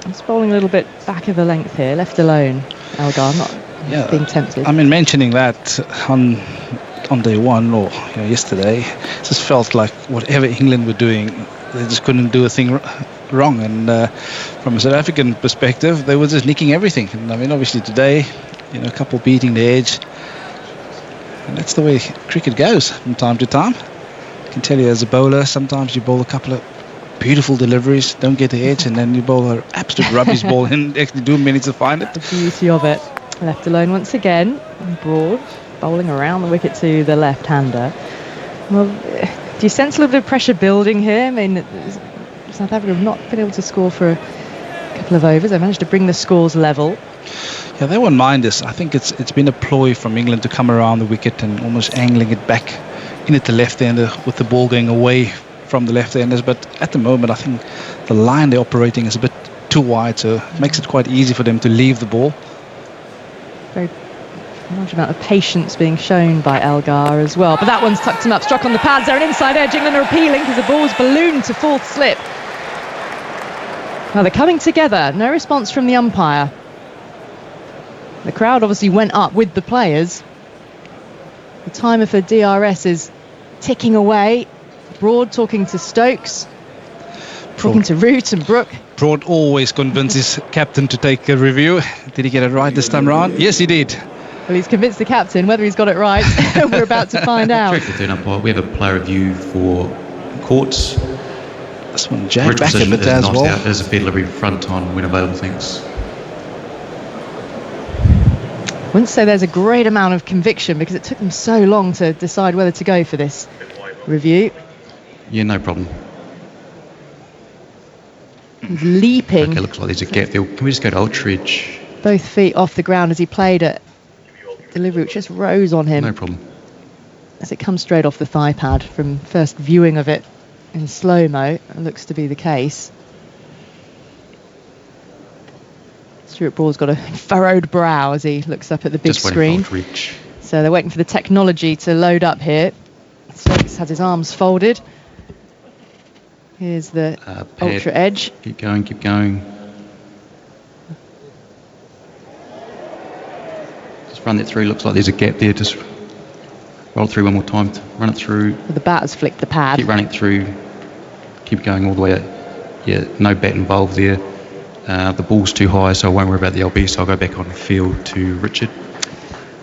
He's bowling a little bit back of the length here, left alone. Elgar not being tempted. I mean, mentioning that on day one or yesterday, it just felt like whatever England were doing, they just couldn't do a thing wrong. And from a South African perspective, they were just nicking everything. And I mean, obviously today, a couple beating the edge. And that's the way cricket goes from time to time. I can tell you as a bowler, sometimes you bowl a couple of beautiful deliveries, don't get the edge, and then you bowl an absolute rubbish ball and actually do manage to find it. The beauty of it. Left alone once again. Broad bowling around the wicket to the left-hander. Well, do you sense a little bit of pressure building here? I mean, South Africa have not been able to score for a couple of overs. They managed to bring the scores level. Yeah, they won't mind this. I think it's been a ploy from England to come around the wicket and almost angling it back in at the left-hander with the ball going away from the left-handers. But at the moment, I think the line they're operating is a bit too wide, so it makes it quite easy for them to leave the ball. Very large amount of patience being shown by Elgar as well. But that one's tucked him up, struck on the pads there, an inside edge. England are appealing because the ball's ballooned to fourth slip. Now they're coming together. No response from the umpire. The crowd obviously went up with the players. The timer for DRS is ticking away. Broad talking to Stokes, talking to Root and Brook. Broad always convinces captain to take a review. Did he get it right this time around? Yes, he did. Well, he's convinced the captain. Whether he's got it right, we're about to find out. Direct the third umpire. We have a player review for courts. This one, Jack back a bit there as well. There's a fair delivery front on when available, thanks. I wouldn't say there's a great amount of conviction because it took them so long to decide whether to go for this review. Yeah, no problem. He's leaping. Okay, looks like there's a gap there. Can we just go to Ultridge? Both feet off the ground as he played at delivery, which just rose on him. No problem. As it comes straight off the thigh pad from first viewing of it in slow-mo. It looks to be the case. Stuart Broad's got a furrowed brow as he looks up at the big screen. So they're waiting for the technology to load up here. Stokes has his arms folded. Here's the ultra edge. Keep going, keep going. Just run that through. Looks like there's a gap there. Just roll it through one more time. Run it through. Well, the bat has flicked the pad. Keep running through. Keep going all the way out. Yeah, no bat involved there. The ball's too high, so I won't worry about the LB, so I'll go back on the field to Richard.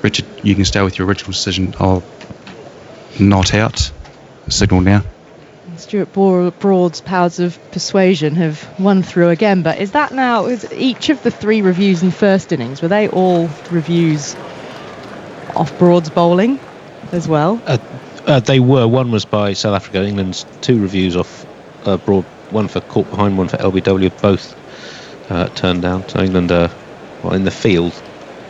Richard, you can stay with your original decision of not out. Signal now. Stuart Broad's powers of persuasion have won through again, but is each of the three reviews in first innings, were they all reviews off Broad's bowling as well? They were. One was by South Africa. England's two reviews off Broad one for caught behind, one for LBW, both turned down. So England, in the field,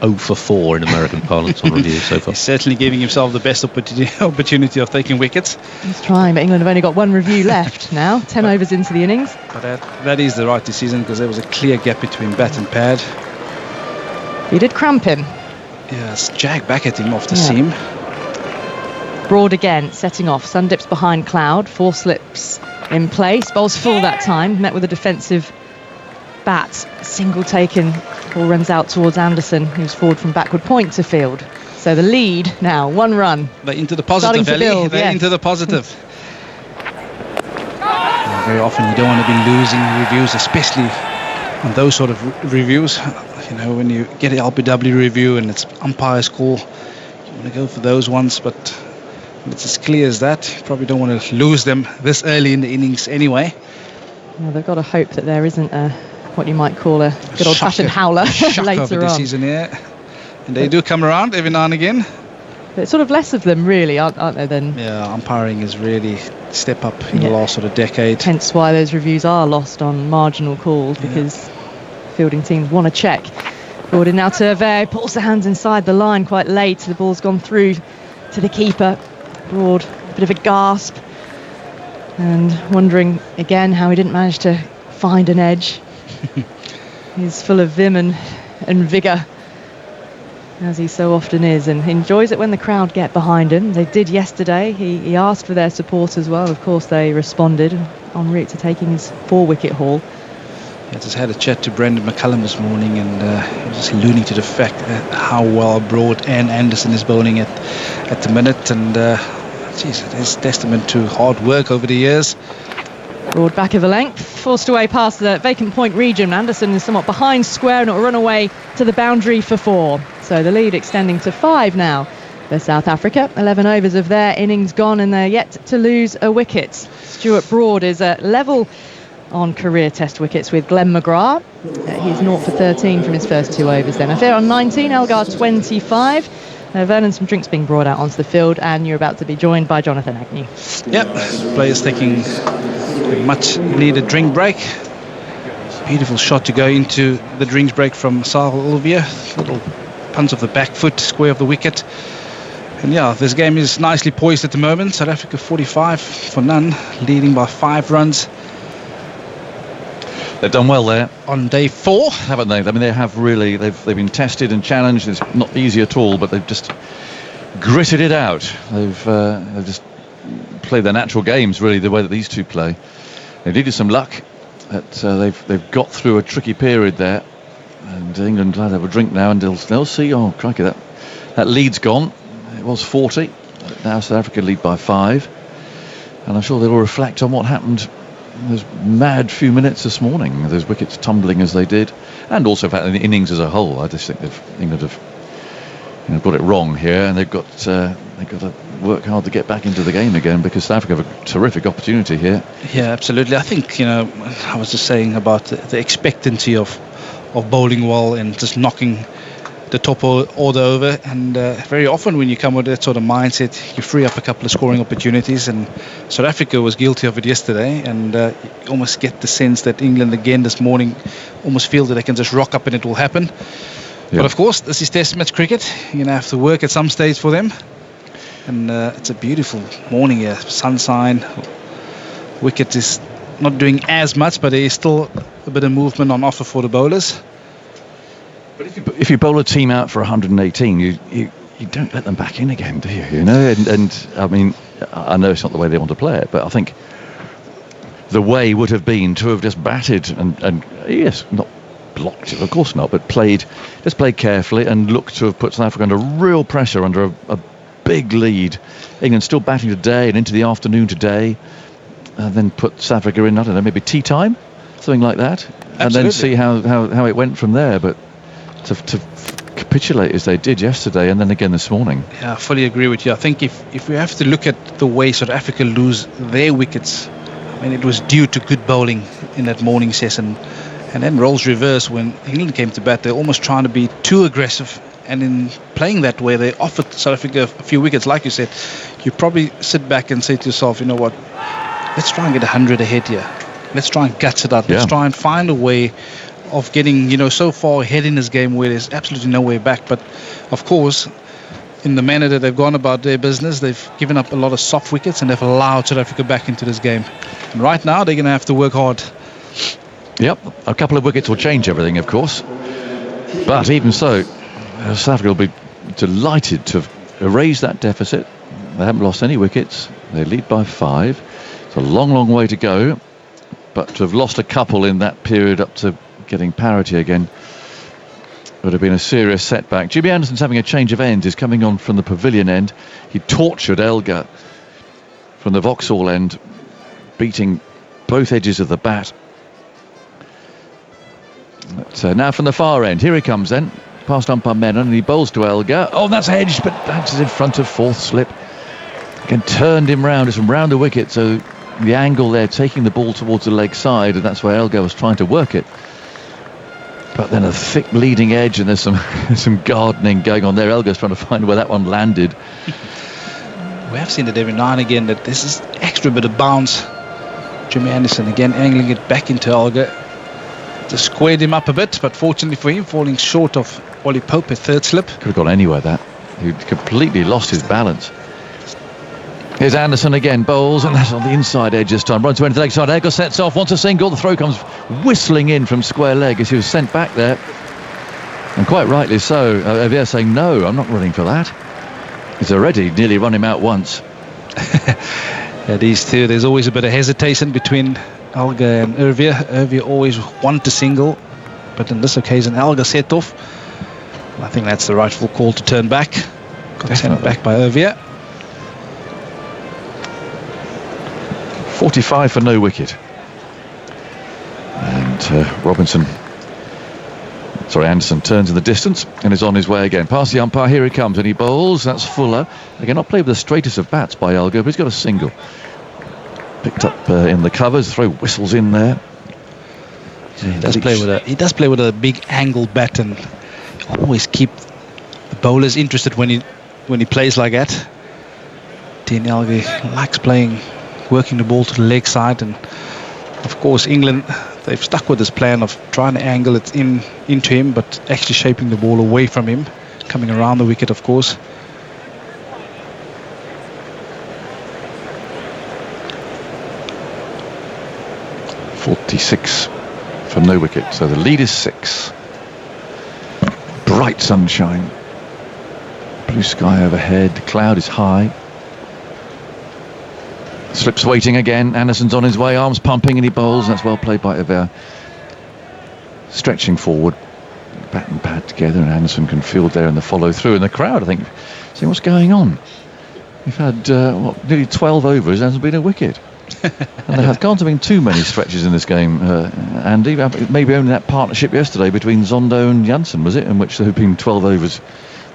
0 for 4 in American parlance on review so far. He's certainly giving himself the best opportunity of taking wickets. He's trying, but England have only got one review left now, 10 overs into the innings. But that is the right decision, because there was a clear gap between bat and pad. He did cramp him. Yes, jag back at him off the seam. Broad again, setting off. Sun dips behind cloud, 4 slips in place. Bowls full that time, met with a defensive bat. Single taken. Ball runs out towards Anderson, who's forward from backward point to field. So the lead now, 1 run. They're into the positive, Ellie. They're into the positive. Very often you don't want to be losing reviews, especially on those sort of reviews. You know, when you get an LBW review and it's umpire's call, you want to go for those ones, but when it's as clear as that, you probably don't want to lose them this early in the innings anyway. Well, they've got to hope that there isn't what you might call a good old-fashioned howler later the on. Season, yeah. And they do come around every now and again. But it's sort of less of them, really, aren't they, then? Yeah, umpiring is really step up in the last sort of decade. Hence why those reviews are lost on marginal calls, because fielding teams want to check. Broad in now to Hervé, pulls the hands inside the line quite late. The ball's gone through to the keeper. Broad, a bit of a gasp. And wondering again how he didn't manage to find an edge. He's full of vim and vigour, as he so often is, and enjoys it when the crowd get behind him. They did yesterday. He asked for their support as well. Of course, they responded en route to taking his 4-wicket haul. I just had a chat to Brendan McCullum this morning, and he was just alluding to the fact how well Broad and Anderson is bowling at the minute, and it is testament to hard work over the years. Broad back of the length, forced away past the vacant point region. Anderson is somewhat behind square and it will run away to the boundary for 4. So the lead extending to 5 now for South Africa. 11 overs of their innings gone and they're yet to lose a wicket. Stuart Broad is at level on career test wickets with Glenn McGrath. He's 0 for 13 from his first 2 overs then. Affair on 19, Elgar 25. Vernon, some drinks being brought out onto the field, and you're about to be joined by Jonathan Agnew. Yep, players taking a much needed drink break. Beautiful shot to go into the drinks break from Sahil Ulvia. Little punch of the back foot, square of the wicket. And yeah, this game is nicely poised at the moment. South Africa 45 for none, leading by 5 runs. They've done well there on day 4, haven't they? I mean, they have really. They've been tested and challenged. It's not easy at all, but they've just gritted it out. They've just played their natural games, really, the way that these two play. They needed some luck. They've got through a tricky period there, and England will have a drink now, and they'll see. Oh, crikey, that lead's gone. It was 40. Now South Africa lead by 5, and I'm sure they'll reflect on what happened. Those mad few minutes this morning, those wickets tumbling as they did, and also in fact in the innings as a whole. I just think England have got it wrong here, and they've got to work hard to get back into the game again, because South Africa have a terrific opportunity here. Yeah, absolutely. I think, I was just saying about the expectancy of bowling well and just knocking the top order over, and very often when you come with that sort of mindset, you free up a couple of scoring opportunities, and South Africa was guilty of it yesterday, and you almost get the sense that England again this morning almost feel that they can just rock up and it will happen. Yeah. But of course, this is test match cricket. You're going to have to work at some stage for them, and it's a beautiful morning here, sunshine. Wicket is not doing as much, but there is still a bit of movement on offer for the bowlers. But if you bowl a team out for 118, you don't let them back in again, do you? And I mean, I know it's not the way they want to play it, but I think the way would have been to have just batted and yes, not blocked it, of course not, but played carefully and looked to have put South Africa under real pressure, under a big lead. England still batting today and into the afternoon today, and then put South Africa in, I don't know, maybe tea time, something like that. Absolutely. And then see how it went from there. But to capitulate as they did yesterday and then again this morning. Yeah, I fully agree with you. I think if we have to look at the way South Africa lose their wickets, I mean, it was due to good bowling in that morning session, and then roles reversed when England came to bat. They're almost trying to be too aggressive, and in playing that way they offered South Africa a few wickets. Like you said, you probably sit back and say to yourself, you know what, let's try and get 100 ahead here. let's try and gut it out. Let's try and find a way of getting, so far ahead in this game where there's absolutely no way back. But of course, in the manner that they've gone about their business, they've given up a lot of soft wickets and they've allowed South Africa back into this game. And right now, they're going to have to work hard. Yep, a couple of wickets will change everything, of course. But even so, South Africa will be delighted to have erased that deficit. They haven't lost any wickets. They lead by 5. It's a long, long way to go. But to have lost a couple in that period up to getting parity again would have been a serious setback. Jimmy Anderson's having a change of ends. He's coming on from the pavilion end. He tortured Elgar from the Vauxhall end, beating both edges of the bat. But, now from the far end, here he comes then, past umpire Menon, and he bowls to Elgar. Oh, that's edged, but that's in front of fourth slip. Again, turned him round, it's from round the wicket, so the angle there, taking the ball towards the leg side, and that's where Elgar was trying to work it. But then a thick leading edge, and there's some gardening going on there. Elgar's trying to find where that one landed. We have seen it every now and again that this is extra bit of bounce. Jimmy Anderson again angling it back into Elgar. Just squared him up a bit, but fortunately for him, falling short of Ollie Pope at third slip. Could have gone anywhere, that. He completely lost his balance. Here's Anderson again, bowls, and that's on the inside edge this time. Runs to end the leg side. Elgar sets off, wants a single. The throw comes whistling in from square leg as he was sent back there. And quite rightly so. Elgar saying, no, I'm not running for that. He's already nearly run him out once. Yeah, these two, there's always a bit of hesitation between Elgar and Elgar. Elgar always wanted to single, but in this occasion, Elgar set off. I think that's the rightful call to turn back. Got sent back by Elgar. 45 for no wicket. And Anderson turns in the distance and is on his way again. Past the umpire, here he comes, and he bowls. That's Fuller. Again, not played with the straightest of bats by Elgar, but he's got a single. Picked up in the covers, throw whistles in there. Yeah, he does play with a big angle bat, and always keep the bowlers interested when he plays like that. Dean Elgar likes working the ball to the leg side, and of course England, they've stuck with this plan of trying to angle it into him, but actually shaping the ball away from him, coming around the wicket, of course. .46 for no wicket, so the lead is 6. Bright sunshine, blue sky overhead, the cloud is high. Slips waiting again. Anderson's on his way, arms pumping, and he bowls. That's well played by Elgar. Stretching forward, bat and pad together, and Anderson can field there in the follow through. And the crowd, I think, saying, what's going on? We've had nearly 12 overs, and there's been a wicket. And there can't have been too many stretches in this game, Andy. Maybe only that partnership yesterday between Zondo and Janssen, was it? In which there have been 12 overs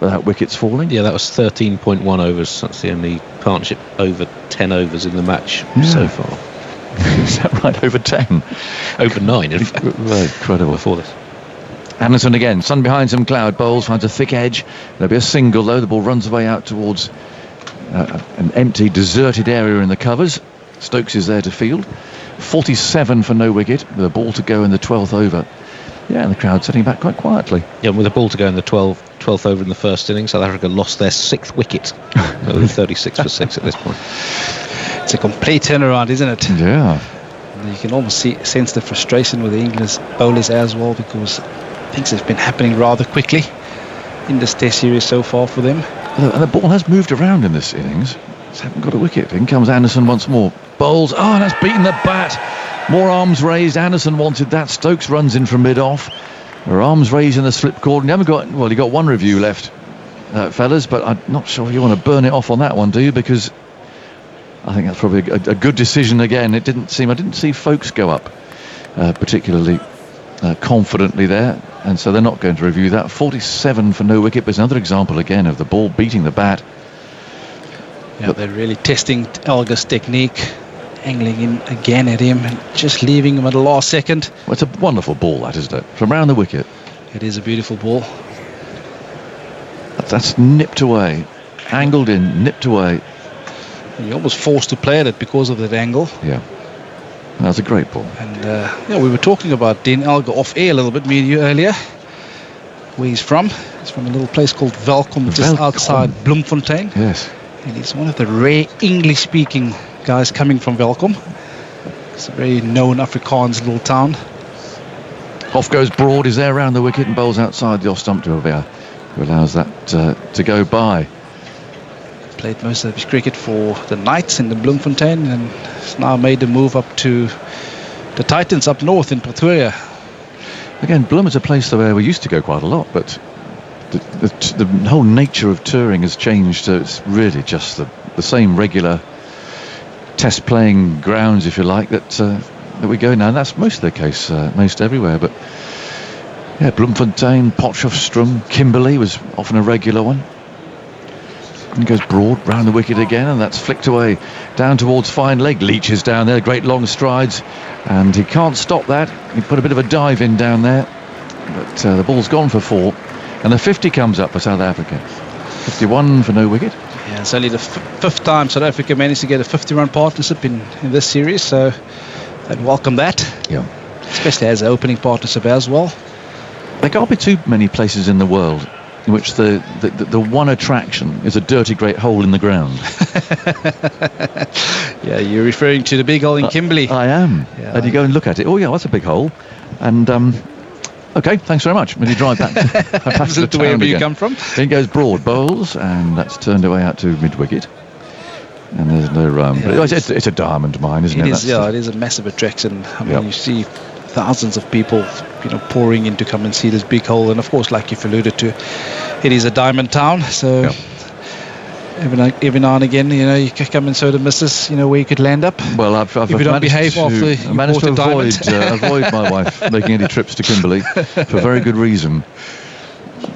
without wickets falling. Yeah, that was 13.1 overs. That's the only partnership over 10 overs in the match so far. Is that right? Over 10? Over 9, in fact. Well, incredible. Before this. Anderson again, sun behind some cloud, bowls, finds a thick edge. There'll be a single though. The ball runs away out towards an empty, deserted area in the covers. Stokes is there to field. 47 for no wicket, with a ball to go in the 12th over. Yeah, and the crowd sitting back quite quietly. Yeah, with a ball to go in the 12th over in the first innings, South Africa lost their 6th wicket. 36 for 6 at this point. It's a complete turnaround, isn't it? Yeah. And you can almost sense the frustration with the English bowlers as well, because things have been happening rather quickly in this Test series so far for them. And the ball has moved around in this innings. Just haven't got a wicket. In comes Anderson once more. Bowls. Oh, and that's beaten the bat. More arms raised. Anderson wanted that. Stokes runs in from mid-off. There are arms raised in the slip cord. You got one review left, fellas, but I'm not sure you want to burn it off on that one, do you? Because I think that's probably a good decision again. I didn't see folks go up particularly confidently there, and so they're not going to review that. 47 for no wicket, but it's another example again of the ball beating the bat. Yeah, they're really testing Elgar's technique, angling in again at him and just leaving him at the last second. Well, it's a wonderful ball, that, isn't it? From round the wicket. It is a beautiful ball. That's nipped away, angled in, nipped away. And you're almost forced to play at it because of that angle. Yeah. That's a great ball. And we were talking about Dean Elgar off air a little bit, me and you earlier. Where he's from. He's from a little place called Welkom, just outside Bloemfontein. Yes. And he's one of the rare English-speaking guys coming from Welkom. It's a very known Afrikaans little town. Off goes Broad, is there around the wicket and bowls outside the off stump to Elgar, who allows that to go by. Played most of his cricket for the Knights in the Bloemfontein and has now made the move up to the Titans up north in Pretoria. Again, Bloem is a place where we used to go quite a lot, but the whole nature of touring has changed. So it's really just the same regular test playing grounds, if you like, that we go now. And that's most of the case, most everywhere. But yeah, Bloemfontein, Potchefstroom, Kimberley was often a regular one. And goes Broad round the wicket again, and that's flicked away down towards fine leg. Leach is down there, great long strides, and he can't stop that. He put a bit of a dive in down there, but the ball's gone for 4, and the 50 comes up for South Africa. 51 for no wicket. Yeah, it's only the fifth time South Africa managed to get a 50-run partnership in this series, so I'd welcome that. Yeah, especially as an opening partnership as well. There can't be too many places in the world in which the one attraction is a dirty great hole in the ground. Yeah, you're referring to the big hole in Kimberley. I am. Yeah, and you go and look at it. Oh yeah, that's a big hole. And okay, thanks very much. When you drive back, is that wherever you come from? Then goes Broad, bowls, and that's turned away out to mid wicket. And there's no run. Yeah, but it's a diamond mine, isn't it? It is a massive attraction. I mean, you see thousands of people, pouring in to come and see this big hole. And of course, like you've alluded to, it is a diamond town. So every now and again, you can come and show the missus, where you could land up. Well, I've managed to avoid my wife making any trips to Kimberley for very good reason.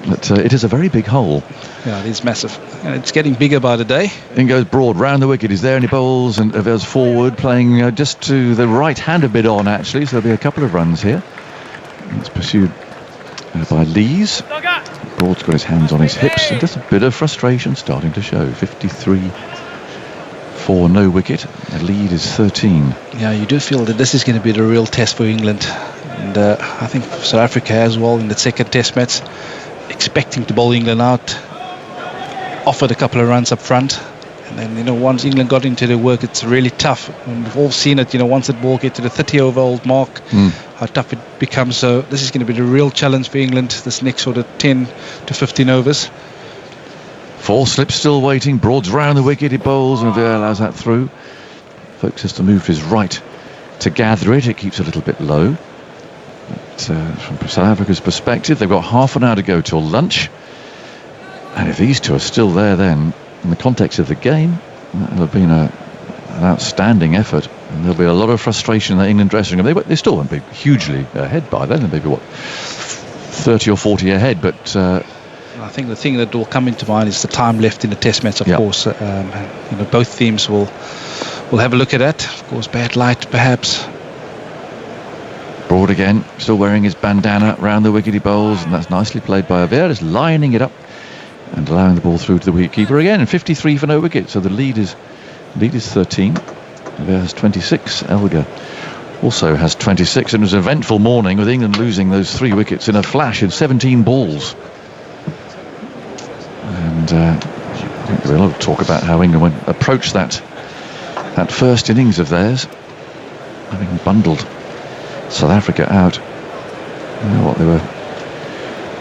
But it is a very big hole. Yeah, it is massive. And it's getting bigger by the day. In goes Broad round the wicket. Is there any bowls? And goes forward, playing just to the right hand a bit on, actually. So there'll be a couple of runs here. It's pursued by Lees. Broad's got his hands on his hips, and just a bit of frustration starting to show. 53 for no wicket. The lead is 13. Yeah, you do feel that this is going to be the real test for England. And I think for South Africa as well in the second test match, expecting to bowl England out, offered a couple of runs up front, and then once England got into the work, it's really tough. And we've all seen it, once the ball gets to the 30 over old mark, how tough it becomes. So this is going to be the real challenge for England, this next sort of 10 to 15 overs. 4 slips still waiting. Broad's round the wicket, he bowls, and Veer allows that through. Folks has to move to his right to gather it. It keeps a little bit low. But, from South Africa's perspective, they've got half an hour to go till lunch. And if these two are still there, then in the context of the game, that'll have been an outstanding effort, and there'll be a lot of frustration in the England dressing room. They still won't be hugely ahead by then. Maybe 30 or 40 ahead, but I think the thing that will come into mind is the time left in the test match. Of course, both teams will have a look at that. Of course, bad light perhaps. Broad again, still wearing his bandana round the wickety bowls, and that's nicely played by Elgar, just lining it up and allowing the ball through to the wicketkeeper again. And 53 for no wicket, so the lead is 13. Elgar has 26. Elgar also has 26. And it was an eventful morning with England losing those 3 wickets in a flash in 17 balls. And there's a lot of talk about how England went approach that first innings of theirs, having bundled South Africa out. They were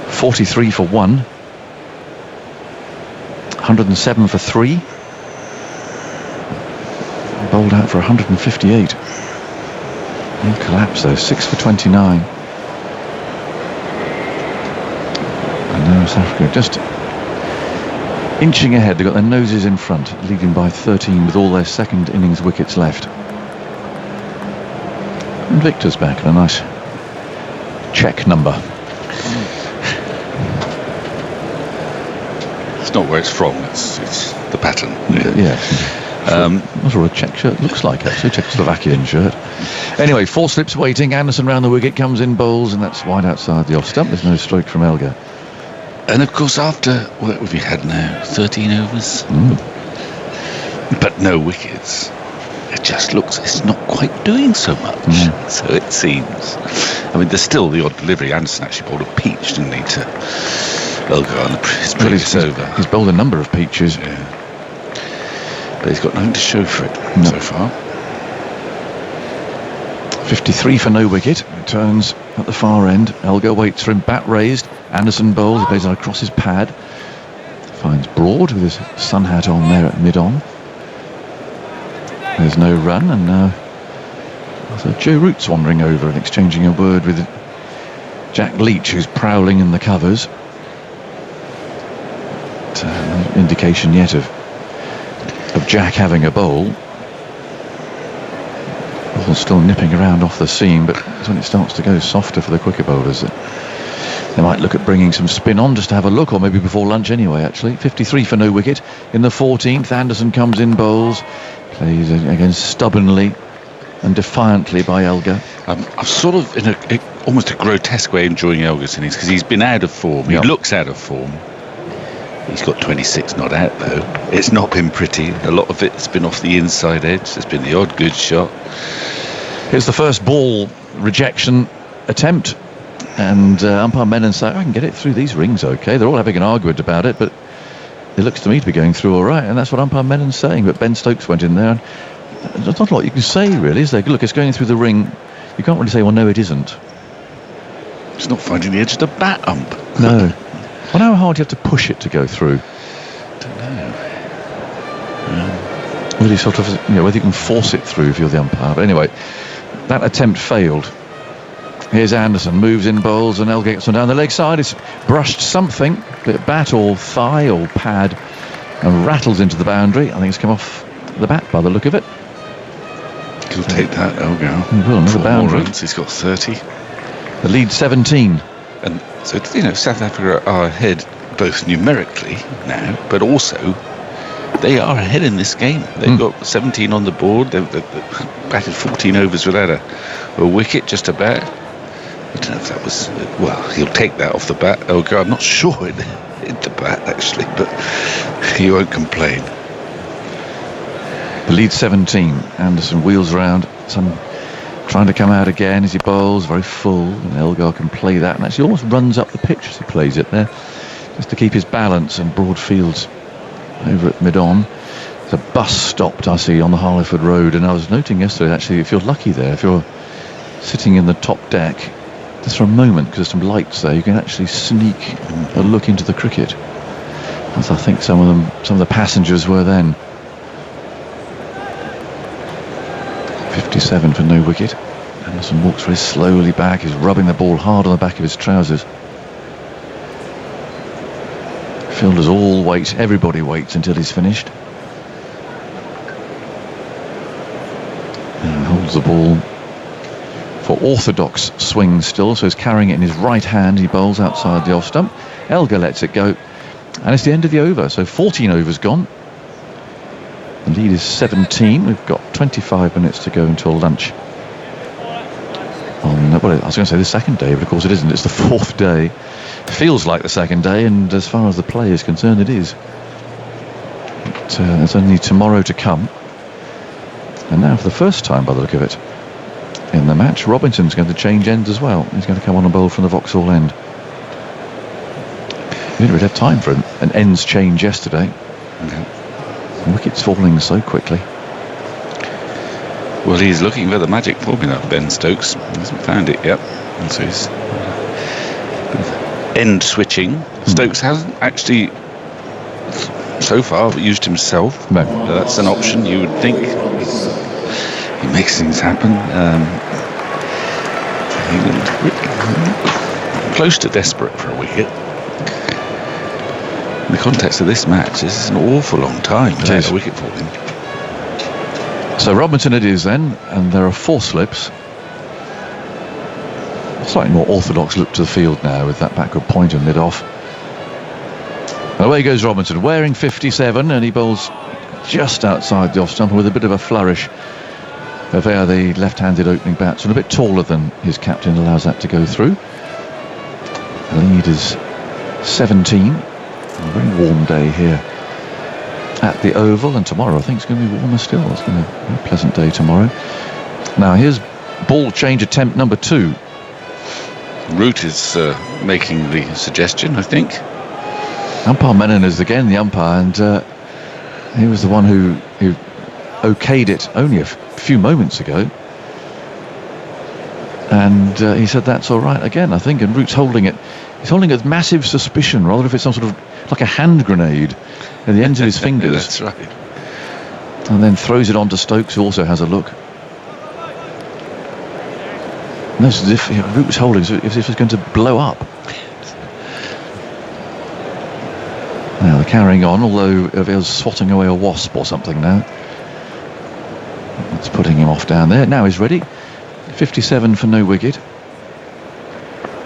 43 for 1, 107 for 3, bowled out for 158. No collapse though, 6 for 29. And now South Africa just inching ahead. They've got their noses in front, leading by 13 with all their second innings wickets left. And Victor's back in a nice check number. It's not where it's from, it's the pattern. That's what a check shirt looks like, actually. Czechoslovakian shirt. Anyway, 4 slips waiting. Anderson round the wicket, comes in, bowls, and that's wide outside the off stump. There's no stroke from Elgar. And of course, after what have you had now? 13 overs, but no wickets. it just looks, it's not quite doing so much. So it seems. I mean, there's still the odd delivery. Anderson actually bowled a peach, didn't he, to Elgar on his previous over. He's bowled a number of peaches. Yeah. But he's got nothing to show for it so far. 53 for no wicket. Returns at the far end. Elgar waits for him, bat raised. Anderson bowls, he plays across his pad. Finds Broad with his sun hat on there at mid-on. There's no run, and now so Joe Root's wandering over and exchanging a word with Jack Leach, who's prowling in the covers. No indication yet of Jack having a bowl. Ball's still nipping around off the seam, but it's when it starts to go softer for the quicker bowlers that they might look at bringing some spin on just to have a look, or maybe before lunch anyway, actually. 53 for no wicket in the 14th. Anderson comes in, bowls, plays again stubbornly and defiantly by Elgar. I'm sort of in almost a grotesque way enjoying Elgar's innings because he's been out of form. He looks out of form. He's got 26 not out though. It's not been pretty. A lot of it's been off the inside edge. There's been the odd good shot. Here's the first ball rejection attempt, and umpire Menon say, I can get it through these rings okay. They're all having an argument about it, but it looks to me to be going through all right, and that's what umpire Menon's saying. But Ben Stokes went in there, and there's not a lot you can say really, is there? Look, it's going through the ring. You can't really say, well, no, it isn't. It's not finding the edge of the bat, ump. No. Well, how hard do you have to push it to go through? Don't know. Really sort of, whether you can force it through if you're the umpire. But anyway, that attempt failed. Here's Anderson, moves in, bowls, and Elgar gets on down the leg side. It's brushed something, bit bat or thigh or pad, and rattles into the boundary. I think it's come off the bat by the look of it. He'll take that, Elgar. He will, another boundary. He's got 30. The lead 17. And so, South Africa are ahead both numerically now, but also they are ahead in this game. They've got 17 on the board. They've batted 14 overs without a wicket, just about. I don't know if that was... Well, he'll take that off the bat, Elgar. I'm not sure it hit the bat, actually, but he won't complain. The lead 17. Anderson wheels around. Trying to come out again as he bowls, very full, and Elgar can play that, and actually almost runs up the pitch as he plays it there, just to keep his balance. And Broadfield's over at mid-on. There's a bus stopped, I see, on the Harleyford Road, and I was noting yesterday, actually, if you're lucky there, if you're sitting in the top deck, just for a moment, because there's some lights there, you can actually sneak a look into the cricket, as I think some of the passengers were then. 57 for no wicket. Anderson walks very slowly back. He's rubbing the ball hard on the back of his trousers. Fielders all wait. Everybody waits until he's finished. And holds the ball for orthodox swing still, so he's carrying it in his right hand. He bowls outside the off stump. Elgar lets it go, and it's the end of the over. So 14 overs gone. The lead is 17. We've got 25 minutes to go until lunch. I was going to say the second day, but of course it isn't. It's the fourth day. Feels like the second day, and as far as the play is concerned, it is. But there's only tomorrow to come. And now, for the first time, by the look of it, in the match, Robinson's going to change ends as well. He's going to come on and bowl from the Vauxhall end. We didn't really have time for an ends change yesterday. No. The wicket's falling so quickly. Well, he's looking for the magic formula, Ben Stokes. He hasn't found it yet. And so he's end switching. Stokes hasn't actually so far used himself. No. That's an option, you would think. He makes things happen. England close to desperate for a wicket. In the context of this match, this is an awful long time without a wicket falling. So Robinson it is then, and there are 4 slips. Slightly more orthodox look to the field now with that backward pointer mid-off. Away goes Robinson, wearing 57, and he bowls just outside the off-stump with a bit of a flourish. Vea, the left-handed opening batsman, a bit taller than his captain, allows that to go through. The lead is 17. A very warm day here at the Oval, and tomorrow I think it's going to be warmer still. It's going to be a pleasant day tomorrow. Now here's ball change attempt number 2. Root is making the suggestion, I think. Umpire Menon is again the umpire, and he was the one who okayed it only a few moments ago. And he said that's all right again, I think. And Root's holding it. He's holding it with massive suspicion, rather if it's some sort of like a hand grenade at the ends of his fingers. That's right. And then throws it on to Stokes, who also has a look. And it's as if Root was holding it as if it's going to blow up. Now they're carrying on, although Aville's swatting away a wasp or something now. That's putting him off down there. Now he's ready. 57 for no wicket.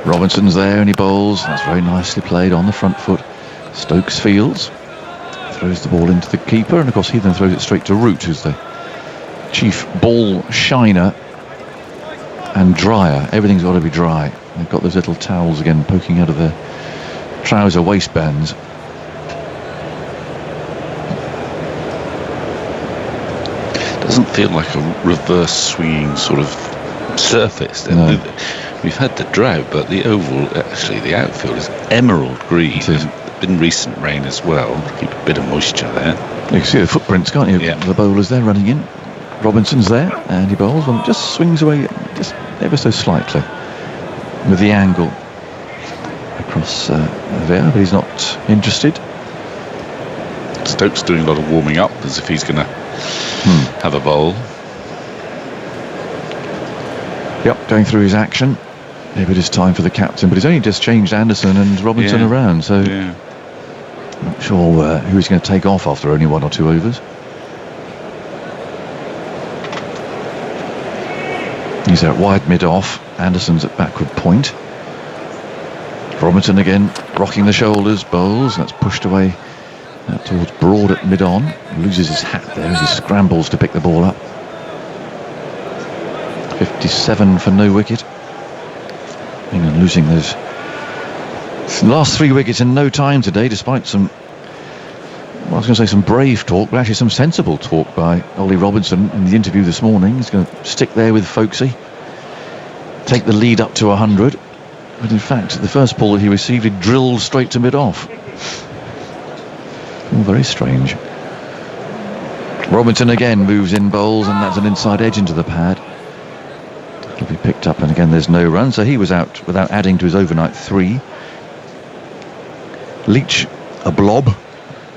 Robinson's there and he bowls. That's very nicely played on the front foot. Stokes fields. Throws the ball into the keeper, and of course he then throws it straight to Root, who's the chief ball shiner and dryer. Everything's got to be dry. They've got those little towels again poking out of their trouser waistbands. Doesn't feel like a reverse swinging sort of surface. No. We've had the drought, but the Oval, actually the outfield is emerald green. It is. Been recent rain as well. Keep a bit of moisture there. You can see the footprints, can't you? Yeah. The bowler's there running in. Robinson's there and he bowls. Well, just swings away just ever so slightly with the angle across there, but he's not interested. Stokes doing a lot of warming up as if he's going to have a bowl. Yep, going through his action. Maybe it is time for the captain, but he's only just changed Anderson and Robinson around, so not sure who he's going to take off after only 1 or 2 overs. He's at wide mid-off. Anderson's at backward point. Robinson again rocking the shoulders, bowls. That's pushed away towards Broad at mid-on. Loses his hat there as he scrambles to pick the ball up. 57 for no wicket. England losing those last 3 wickets in no time today, despite some, well, I was going to say some brave talk, but actually some sensible talk by Ollie Robinson in the interview this morning. He's going to stick there with Folkesy, take the lead up to 100. But in fact, the first ball that he received, he drilled straight to mid-off. All very strange. Robinson again moves in bowls, and that's an inside edge into the pad. It'll be picked up, and again there's no run, so he was out without adding to his overnight 3. Leach, a blob,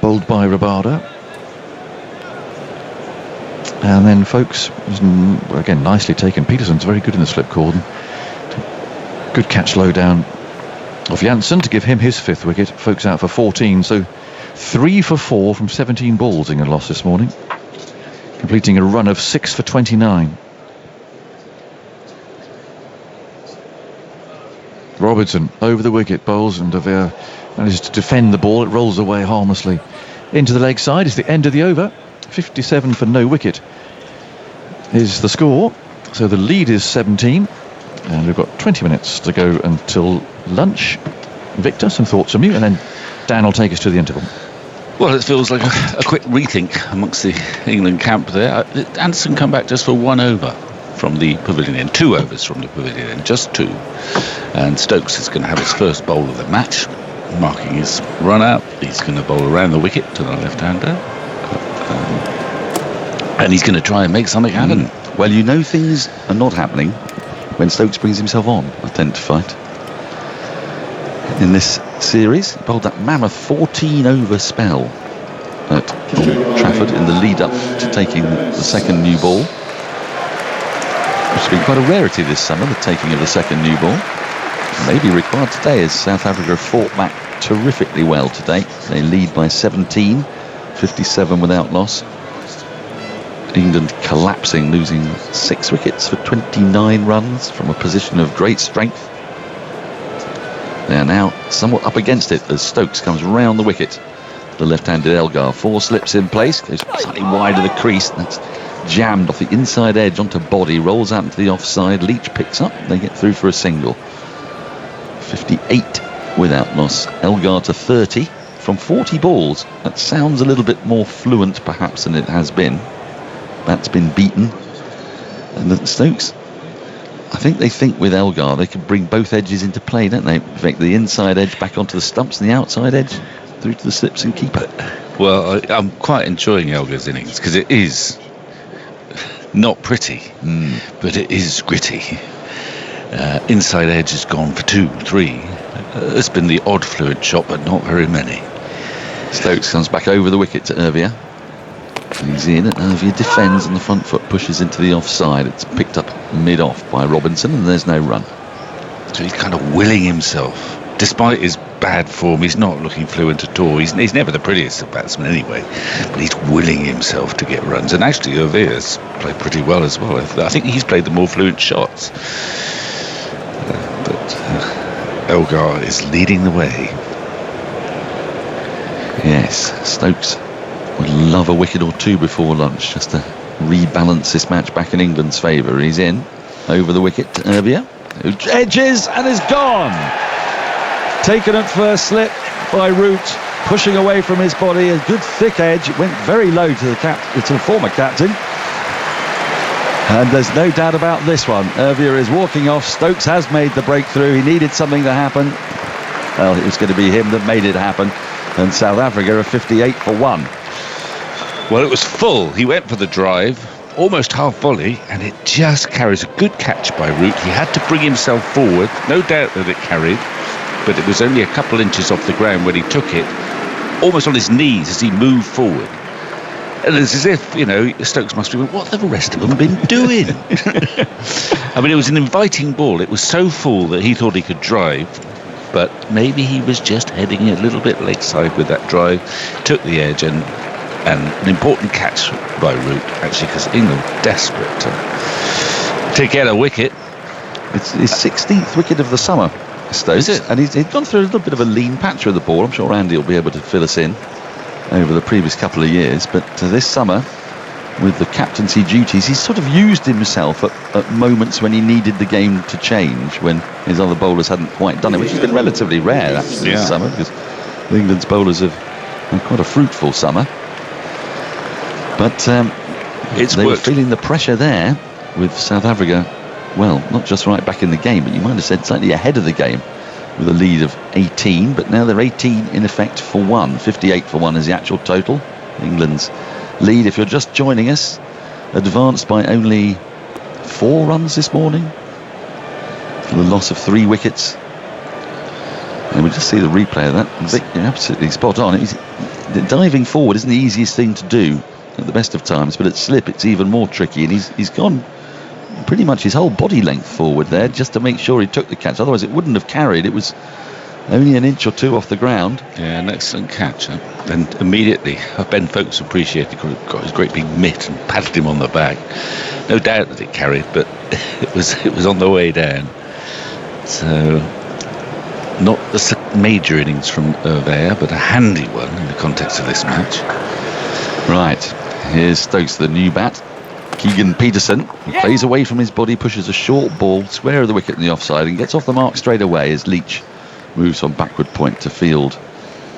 bowled by Rabada. And then Folkes was again nicely taken. Peterson's very good in the slip cordon. Good catch low down of Janssen to give him his 5th wicket. Folkes out for 14, so 3 for 4 from 17 balls England lost this morning, completing a run of 6 for 29. Robinson over the wicket, bowls, and De Vere manages to defend the ball. It rolls away harmlessly into the leg side. It's the end of the over. 57 for no wicket is the score. So the lead is 17, and we've got 20 minutes to go until lunch. Victor, some thoughts from you, and then Dan will take us to the interval. Well, it feels like a quick rethink amongst the England camp there. Anderson come back just for 1 over from the pavilion end, 2 overs from the pavilion end, just 2. And Stokes is going to have his first bowl of the match, marking his run out. He's going to bowl around the wicket to the left-hander. And he's going to try and make something happen. Well, you know things are not happening when Stokes brings himself on, I tend to find. In this series, he bowled that mammoth 14-over spell at Old Trafford in the lead-up to taking the second new ball. Which has been quite a rarity this summer, the taking of the second new ball. Maybe required today, as South Africa have fought back terrifically well today. They lead by 17, 57 without loss. England collapsing, losing 6 wickets for 29 runs from a position of great strength. They are now somewhat up against it as Stokes comes round the wicket. The left-handed Elgar, 4 slips in place, goes slightly wide of the crease. That's jammed off the inside edge onto body, rolls out into the offside. Leach picks up, they get through for a single. 58 without loss. Elgar to 30 from 40 balls. That sounds a little bit more fluent perhaps than it has been. That's been beaten. And the Stokes, I think they think with Elgar they can bring both edges into play, don't they? In fact, the inside edge back onto the stumps and the outside edge through to the slips and keeper. Well, I'm quite enjoying Elgar's innings because it is not pretty, but it is gritty. Inside edge has gone for 2, 3. It's been the odd fluid shot, but not very many. Stokes comes back over the wicket to Ervia. He's in, and Ervia defends, and the front foot pushes into the offside. It's picked up mid-off by Robinson, and there's no run. So he's kind of willing himself. Despite his bad form, he's not looking fluent at all. He's never the prettiest of batsmen anyway, but he's willing himself to get runs. And actually, Ervia's played pretty well as well. I think he's played the more fluent shots. But Elgar is leading the way. Yes, Stokes would love a wicket or two before lunch just to rebalance this match back in England's favour. He's in over the wicket to Ervia, who edges and is gone. Taken at first slip by Root, pushing away from his body. A good thick edge. It went very low to the former captain. And there's no doubt about this one. Ervia is walking off. Stokes has made the breakthrough. He needed something to happen. Well, it was going to be him that made it happen. And South Africa are 58 for 1. Well, it was full. He went for the drive, almost half volley, and it just carries a good catch by Root. He had to bring himself forward. No doubt that it carried, but it was only a couple inches off the ground when he took it, almost on his knees as he moved forward. And it's as if, Stokes must be going, what have the rest of them been doing? I mean, it was an inviting ball. It was so full that he thought he could drive, but maybe he was just heading a little bit leg side with that drive, took the edge, and an important catch by Root, actually, because England were desperate to get a wicket. It's his 16th wicket of the summer, Stokes. Is it? And he'd gone through a little bit of a lean patch with the ball. I'm sure Andy will be able to fill us in over the previous couple of years. But this summer, with the captaincy duties, he's sort of used himself at moments when he needed the game to change, when his other bowlers hadn't quite done it, which has been relatively rare, actually, this summer, because England's bowlers have had quite a fruitful summer. But they were feeling the pressure there with South Africa, well, not just right back in the game, but you might have said slightly ahead of the game with a lead of 18, but now they're 18 in effect for 1. 58 for 1 is the actual total. England's lead, if you're just joining us, advanced by only 4 runs this morning. The loss of 3 wickets. And we just see the replay of that. Vic, you're absolutely spot on. Diving forward isn't the easiest thing to do at the best of times, but at slip it's even more tricky, and he's gone pretty much his whole body length forward there just to make sure he took the catch. Otherwise it wouldn't have carried. It was only an inch or two off the ground. Yeah, an excellent catch. And immediately Ben Folkes appreciated, got his great big mitt and patted him on the back. No doubt that it carried, but it was on the way down. So not the major innings from Ervia, but a handy one in the context of this match. Right, here's Stokes, the new bat. Keegan Peterson, who plays away from his body, pushes a short ball square of the wicket in the offside and gets off the mark straight away as Leach moves from backward point to field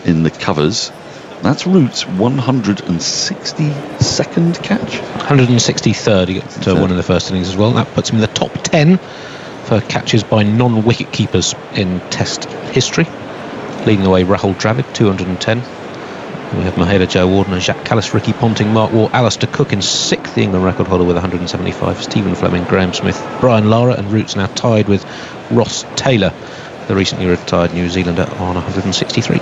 in the covers. That's Root's 162nd catch. 163rd. He got one in the first innings as well. That puts him in the top 10 for catches by non-wicket keepers in Test history. Leading the way, Rahul Dravid, 210. We have Mahela Joe Warden and Jacques Callis, Ricky Ponting, Mark Waugh, Alistair Cook in 6th, the England record holder with 175. Stephen Fleming, Graham Smith, Brian Lara, and Root's now tied with Ross Taylor, the recently retired New Zealander, on 163.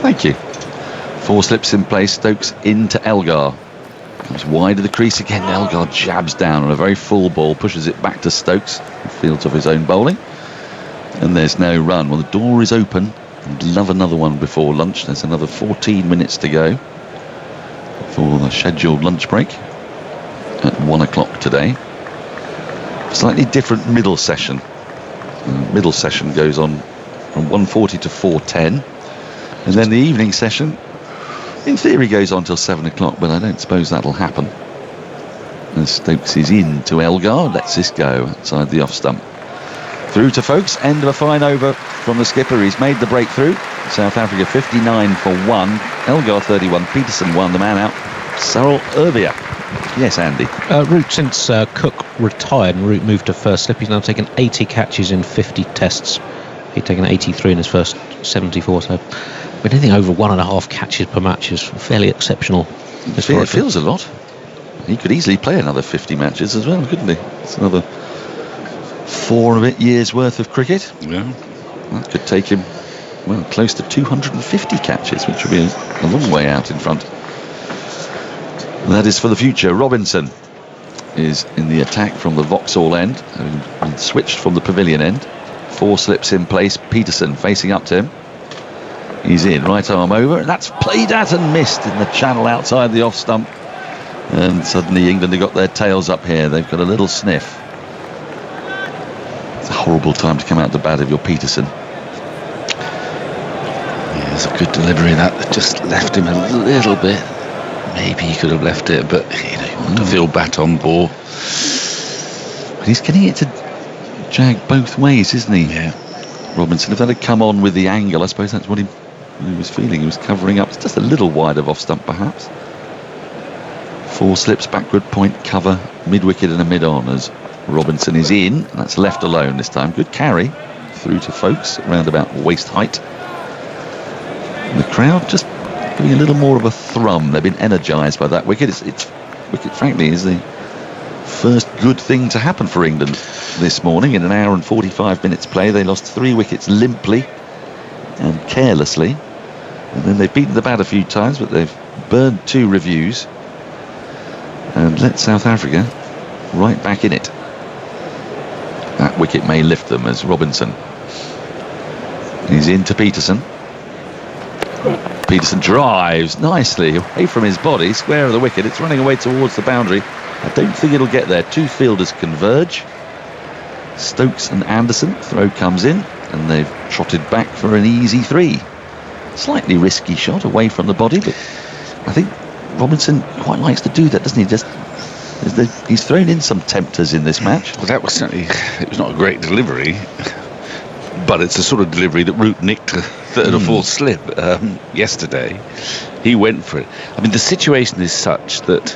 Thank you. 4 slips in place. Stokes into Elgar. Comes wide of the crease again. Elgar jabs down on a very full ball, pushes it back to Stokes, who fields off his own bowling. And there's no run. Well, the door is open. I'd love another one before lunch. There's another 14 minutes to go for the scheduled lunch break at 1 o'clock today. Slightly different middle session. Middle session goes on from 1:40 to 4:10, and then the evening session in theory goes on till 7 o'clock, but I don't suppose that'll happen as Stokes is in to Elgar. Lets this go outside the off stump. Through to Folkes, end of a fine over from the skipper. He's made the breakthrough. South Africa 59 for 1. Elgar 31. Peterson 1. The man out, Cyril Ervia. Yes, Andy. Root, since Cook retired and Root moved to first slip, he's now taken 80 catches in 50 tests. He'd taken 83 in his first 74, so anything over 1.5 catches per match is fairly exceptional. It feels a lot. He could easily play another 50 matches as well, couldn't he? It's another 4 and a bit years worth of cricket. Yeah. That could take him, well, close to 250 catches, which would be a long way out in front. That is for the future. Robinson is in the attack from the Vauxhall end, and switched from the Pavilion end. 4 slips in place. Peterson facing up to him. He's in, right arm over, and that's played at and missed in the channel outside the off stump. And suddenly England have got their tails up here. They've got a little sniff. It's a horrible time to come out to bat if you're Peterson. Yeah, it's a good delivery. That just left him a little bit. Maybe he could have left it, but you want to feel bat on ball. But he's getting it to jag both ways, isn't he? Yeah. Robinson, if that had come on with the angle, I suppose that's what he was feeling. He was covering up. It's just a little wide of off stump, perhaps. 4 slips, backward point, cover, mid-wicket and a mid-on as Robinson is in. That's left alone this time. Good carry through to Folkes, around about waist height. And the crowd just giving a little more of a thrum. They've been energised by that wicket. It's wicket, frankly, is the first good thing to happen for England this morning. In an hour and 45 minutes play, they lost 3 wickets limply and carelessly. And then they've beaten the bat a few times, but they've burned 2 reviews and let South Africa right back in it. That wicket may lift them as Robinson. He's into Peterson. Peterson drives nicely away from his body, square of the wicket. It's running away towards the boundary. I don't think it'll get there. 2 fielders converge. Stokes and Anderson. Throw comes in, and they've trotted back for an easy 3. Slightly risky shot away from the body, but I think Robinson quite likes to do that, doesn't he? He's thrown in some tempters in this match. Well, that was certainly, it was not a great delivery, but it's the sort of delivery that Root nicked a third or fourth slip yesterday. He went for it. I mean, the situation is such that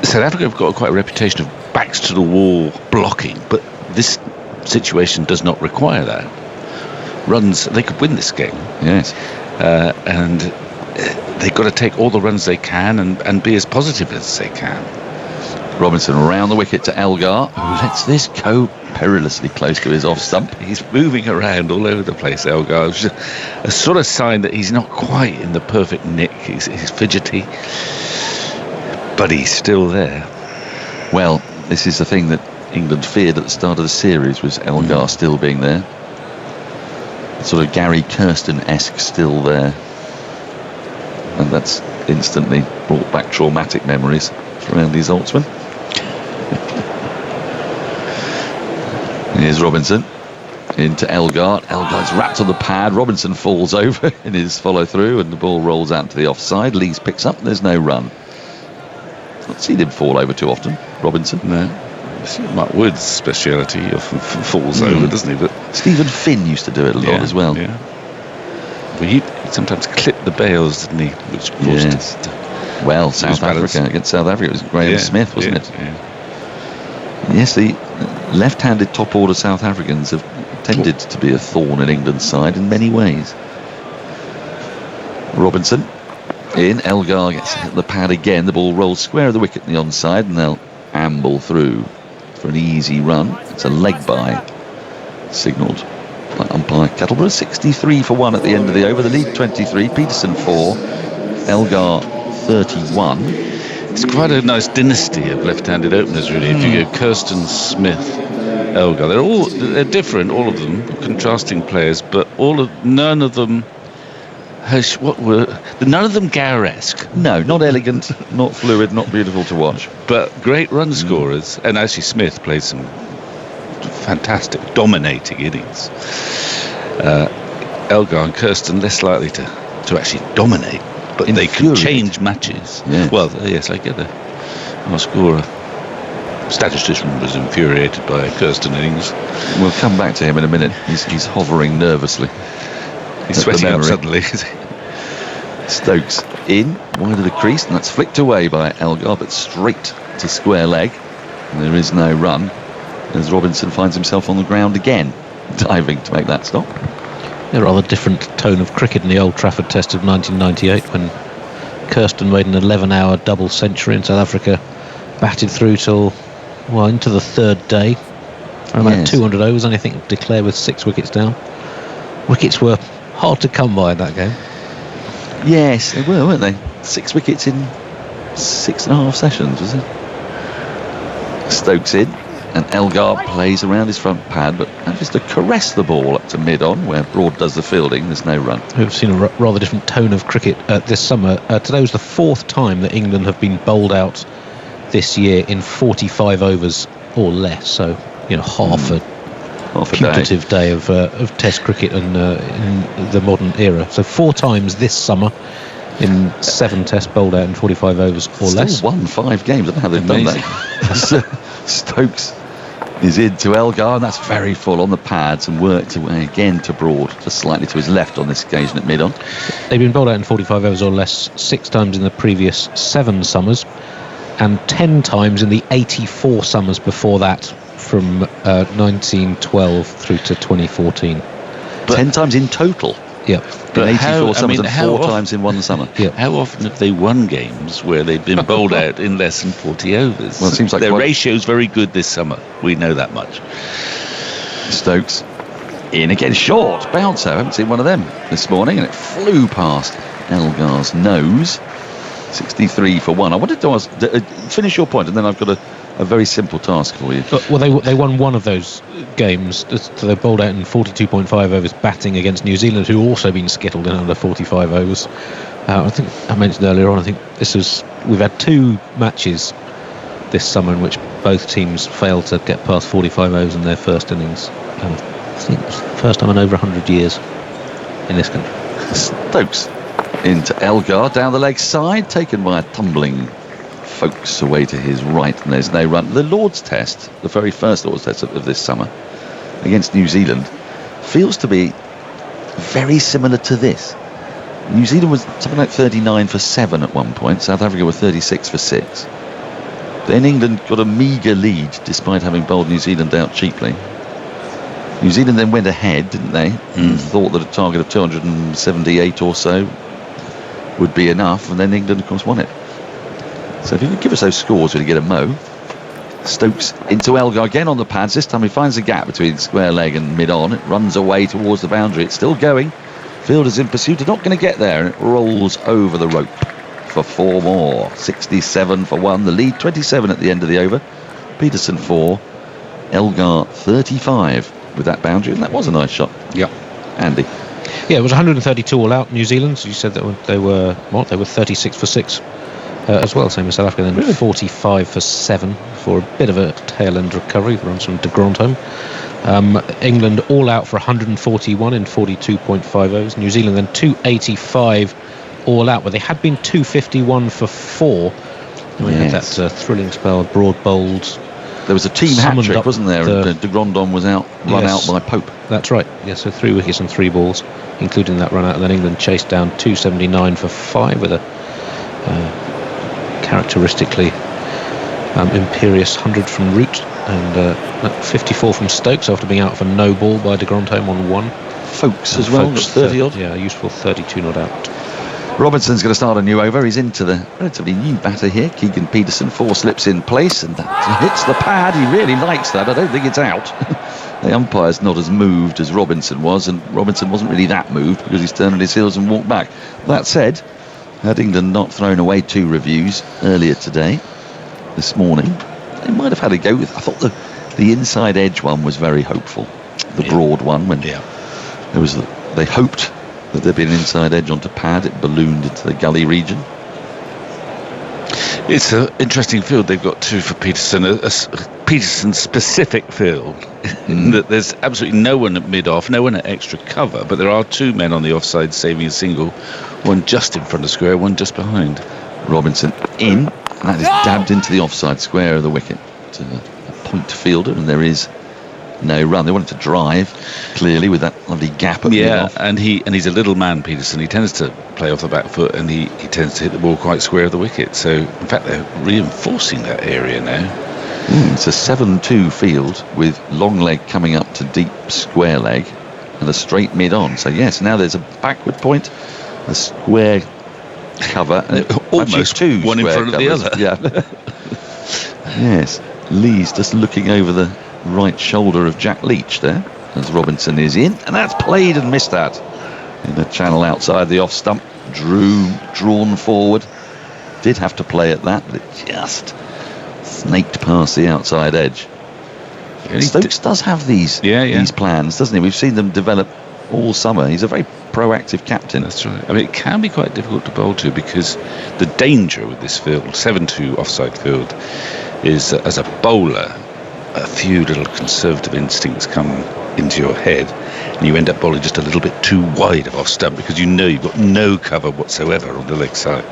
South Africa have got quite a reputation of backs to the wall blocking, but this situation does not require that. Runs, they could win this game. Yes. And they've got to take all the runs they can and be as positive as they can. Robinson around the wicket to Elgar, who lets this go perilously close to his off stump. He's moving around all over the place, Elgar. It's just a sort of sign that he's not quite in the perfect nick. He's fidgety, but he's still there. Well, this is the thing that England feared at the start of the series, was Elgar still being there. Sort of Gary Kirsten-esque still there. And that's instantly brought back traumatic memories for Andy Zoltzman. Here's Robinson into Elgar. Elgar's wrapped on the pad. Robinson falls over in his follow through, and the ball rolls out to the offside. Lees picks up. There's no run. Not seen him fall over too often, Robinson. No. Mark Wood's speciality often falls over, doesn't he? But Stephen Finn used to do it a lot as well. Yeah. But he sometimes clipped the bails, didn't he? Which caused well, South Africa against South Africa. It was Graham Smith, wasn't it? Yeah. Yes, the left-handed top order South Africans have tended to be a thorn in England's side in many ways. Robinson in. Elgar gets hit the pad again. The ball rolls square of the wicket in the onside, and they'll amble through for an easy run. It's a leg by signalled by umpire Kettleborough. 63 for 1 at the end of the over. The lead 23. Peterson 4. Elgar 31. It's quite a nice dynasty of left-handed openers, really. If you go Kirsten, Smith, Elgar, they're different, all of them, contrasting players, but none of them none of them Gower-esque. No, not elegant, not fluid, not beautiful to watch, but great run scorers. And actually, Smith played some fantastic, dominating innings. Elgar and Kirsten less likely to actually dominate, but they can change matches. Yes. Well, yes, I get that. Our scorer, statistician, was infuriated by Kirsten innings. We'll come back to him in a minute. He's hovering nervously. He's sweating up suddenly. Stokes in, wide of the crease, and that's flicked away by Elgar, but straight to square leg. And there is no run, as Robinson finds himself on the ground again, diving to make that stop. A rather different tone of cricket in the Old Trafford Test of 1998 when Kirsten made an 11-hour double century in South Africa, batted through till, well, into the third day. About 200 overs, and I think declared with 6 wickets down. Wickets were hard to come by in that game. Yes, they were, weren't they? 6 wickets in 6.5 sessions, was it? Stokes in, and Elgar plays around his front pad, but manages to caress the ball up to mid-on, where Broad does the fielding. There's no run. We've seen a rather different tone of cricket this summer. Today was the 4th time that England have been bowled out this year in 45 overs or less. So, half a putative day of Test cricket in the modern era. So 4 times this summer in 7 Tests bowled out in 45 overs or less. Still won 5 games. I don't know how they've done that. Stokes is into Elgar, and that's very full on the pads, and worked away again to Broad, just slightly to his left on this occasion at mid-on. They've been bowled out in 45 overs or less 6 times in the previous 7 summers, and 10 times in the 84 summers before that, from 1912 through to 2014. 10 times in total? Yep. But 84 summers and 4 times in one summer. Yep. How often have they won games where they've been bowled out in less than 40 overs? Well, it seems like their ratio's very good this summer. We know that much. Stokes in again, short bouncer. I haven't seen one of them this morning, and it flew past Elgar's nose. 63 for 1. I wanted to ask, finish your point, and then I've got a very simple task for you. Well, they won one of those games. So they bowled out in 42.5 overs, batting against New Zealand, who also been skittled in under 45 overs. I think I mentioned earlier on, I think we've had 2 matches this summer in which both teams failed to get past 45 overs in their first innings. I think it was the first time in over 100 years in this country. Stokes into Elgar, down the leg side, taken by a tumbling Folks away to his right, and there's no run. The Lord's Test, the very first Lord's Test of this summer against New Zealand, feels to be very similar to this. New Zealand was something like 39 for 7 at one point. South Africa were 36 for 6. Then England got a meagre lead despite having bowled New Zealand out cheaply. New Zealand then went ahead, didn't they? And thought that a target of 278 or so would be enough, and then England of course won it. So if you could give us those scores, we'd get a mo. Stokes into Elgar again on the pads. This time he finds a gap between square leg and mid-on. It runs away towards the boundary. It's still going. Fielders in pursuit are not going to get there, and it rolls over the rope for 4 more. 67 for 1. The lead 27 at the end of the over. Peterson 4. Elgar 35 with that boundary, and that was a nice shot. Yep. Andy. Yeah, it was 132 all out. New Zealand, so you said that they were 36 for 6. As well, same as South Africa, then really? 45 for 7 for a bit of a tail end recovery. The runs from de Grant home. England all out for 141 in 42.5 overs. New Zealand then 285 all out, but they had been 251 for 4. And we had that thrilling spell, Broad bowled. There was a team hat-trick, wasn't there? De Grant was out, run out by Pope. That's right. Yeah, so 3 wickets and 3 balls, including that run out, and then England chased down 279 for 5 with a characteristically imperious 100 from Root, and 54 from Stokes after being out for no ball by de Grant home on 1. Folks as well, 30 odd. Yeah, useful 32 not out. Robinson's going to start a new over. He's into the relatively new batter here, Keegan Peterson. 4 slips in place, and that hits the pad. He really likes that. I don't think it's out. The umpire's not as moved as Robinson was, and Robinson wasn't really that moved because he's turned on his heels and walked back. That said, had England not thrown away 2 reviews earlier today, this morning, they might have had a go with. I thought the inside edge one was very hopeful. The Broad one, when there was, they hoped that there'd be an inside edge onto pad. It ballooned into the gully region. It's an interesting field they've got too for Peterson, a Peterson-specific field. That there's absolutely no one at mid-off, no one at extra cover, but there are 2 men on the offside saving a single, one just in front of square, one just behind. Robinson in, and that is dabbed into the offside square of the wicket to a point fielder, and there is no run. They wanted to drive, clearly, with that lovely gap at mid-off. and he's a little man, Peterson. He tends to play off the back foot, and he tends to hit the ball quite square of the wicket. So, in fact, they're reinforcing that area now. It's a 7-2 field with long leg coming up to deep square leg and a straight mid-on. So, yes, now there's a backward point, a square cover, and almost two one in front covers. of the other. Yeah. Yes, Lee's just looking over the right shoulder of Jack Leach there as Robinson is in, and that's played and missed that in the channel outside the off stump. Drawn forward, did have to play at that, but it just snaked past the outside edge. Stokes does have these plans, doesn't he? We've seen them develop all summer. He's a very proactive captain. That's right. I mean, it can be quite difficult to bowl to, because the danger with this field, 7-2 offside field, is that as a bowler, a few little conservative instincts come into your head, and you end up bowling just a little bit too wide of off stump, because you know you've got no cover whatsoever on the leg side.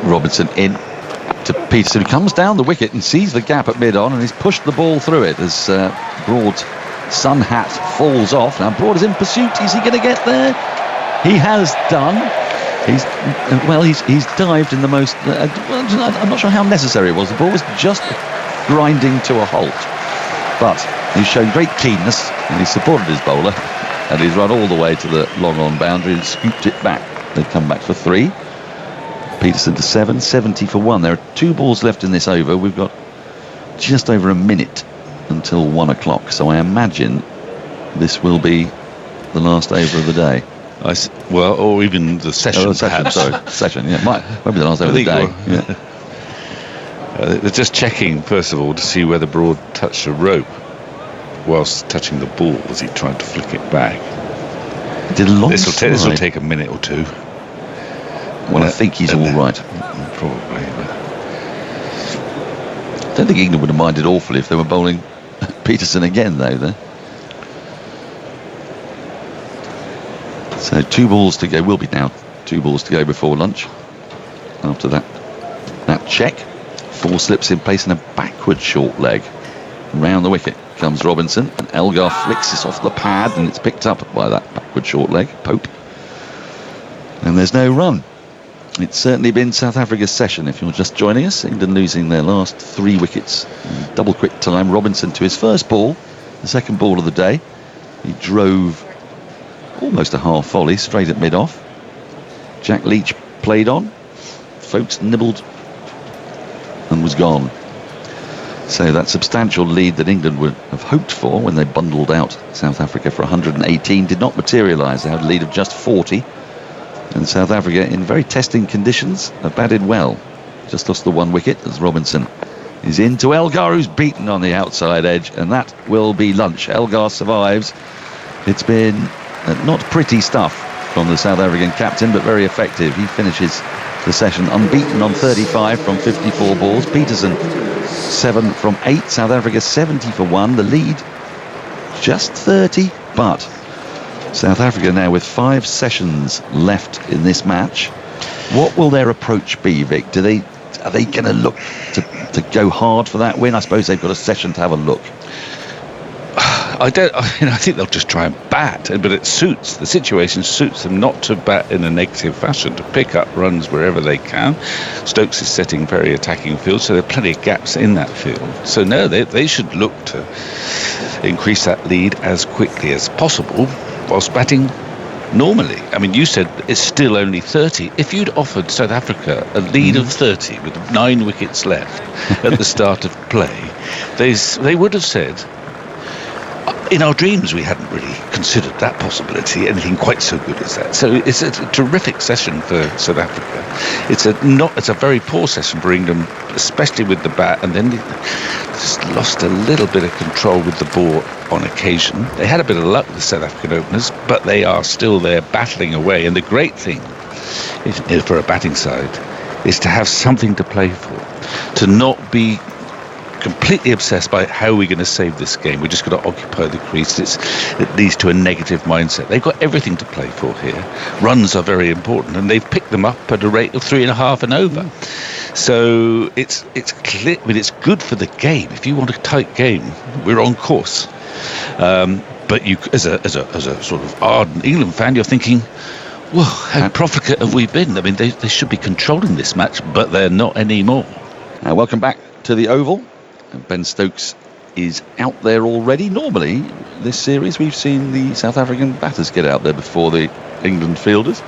Robinson in to Peterson, who comes down the wicket and sees the gap at mid-on, and he's pushed the ball through it as Broad's sun hat falls off. Now Broad is in pursuit. Is he going to get there? He has done. He's dived in the most. I'm not sure how necessary it was. The ball was just grinding to a halt, but he's shown great keenness, and he's supported his bowler, and he's run all the way to the long-on boundary and scooped it back. They come back for 3. Peterson to 7, 70 for 1. There are 2 balls left in this over. We've got just over a minute until 1 o'clock, so I imagine this will be the last over of the day. Or even the session, perhaps. Session, yeah. Might be the last over of the day. Yeah. They're just checking, first of all, to see whether Broad touched a rope whilst touching the ball as he tried to flick it back. This will take a minute or 2. Well, I think he's all right. Probably. I don't think England would have minded awfully if they were bowling Peterson again, though. So 2 balls to go. Will be now 2 balls to go before lunch. After that check, 4 slips in place and a backward short leg. Round the wicket comes Robinson, and Elgar flicks this off the pad, and it's picked up by that backward short leg, Pope. And there's no run. It's certainly been South Africa's session, if you're just joining us. England losing their last 3 wickets in double quick time. Robinson to his first ball, the second ball of the day. He drove almost a half volley straight at mid-off. Jack Leach played on. Folks nibbled and was gone. So that substantial lead that England would have hoped for when they bundled out South Africa for 118 did not materialise. They had a lead of just 40. And South Africa, in very testing conditions, have batted well. Just lost the 1 wicket as Robinson is into Elgar, who's beaten on the outside edge, and that will be lunch. Elgar survives. It's been not pretty stuff from the South African captain, but very effective. He finishes the session unbeaten on 35 from 54 balls. Peterson 7 from 8. South Africa 70 for 1. The lead just 30, but South Africa now with 5 sessions left in this match. What will their approach be, Vic? Are they going to look to go hard for that win? I suppose they've got a session to have a look. I think they'll just try and bat, but the situation suits them not to bat in a negative fashion, to pick up runs wherever they can. Stokes is setting very attacking field, so there are plenty of gaps in that field. So no, they should look to increase that lead as quickly as possible whilst batting normally. I mean, you said it's still only 30. If you'd offered South Africa a lead of 30 with 9 wickets left at the start of play, they would have said, in our dreams we hadn't really considered that possibility, anything quite so good as that. So it's a terrific session for South Africa. It's a very poor session for England, especially with the bat, and then they just lost a little bit of control with the ball on occasion. They had a bit of luck with the South African openers, but they are still there battling away. And the great thing for a batting side is to have something to play for, to not be completely obsessed by how we're going to save this game. We're just going to occupy the crease. It leads to a negative mindset. They've got everything to play for here. Runs are very important, and they've picked them up at a rate of 3.5 and over. So it's clear, I mean, it's good for the game. If you want a tight game, we're on course. But you, as a sort of ardent England fan, you're thinking, well, how profligate have we been? I mean, they should be controlling this match, but they're not anymore. Welcome back to the Oval. Ben Stokes is out there already. Normally, this series, we've seen the South African batters get out there before the England fielders.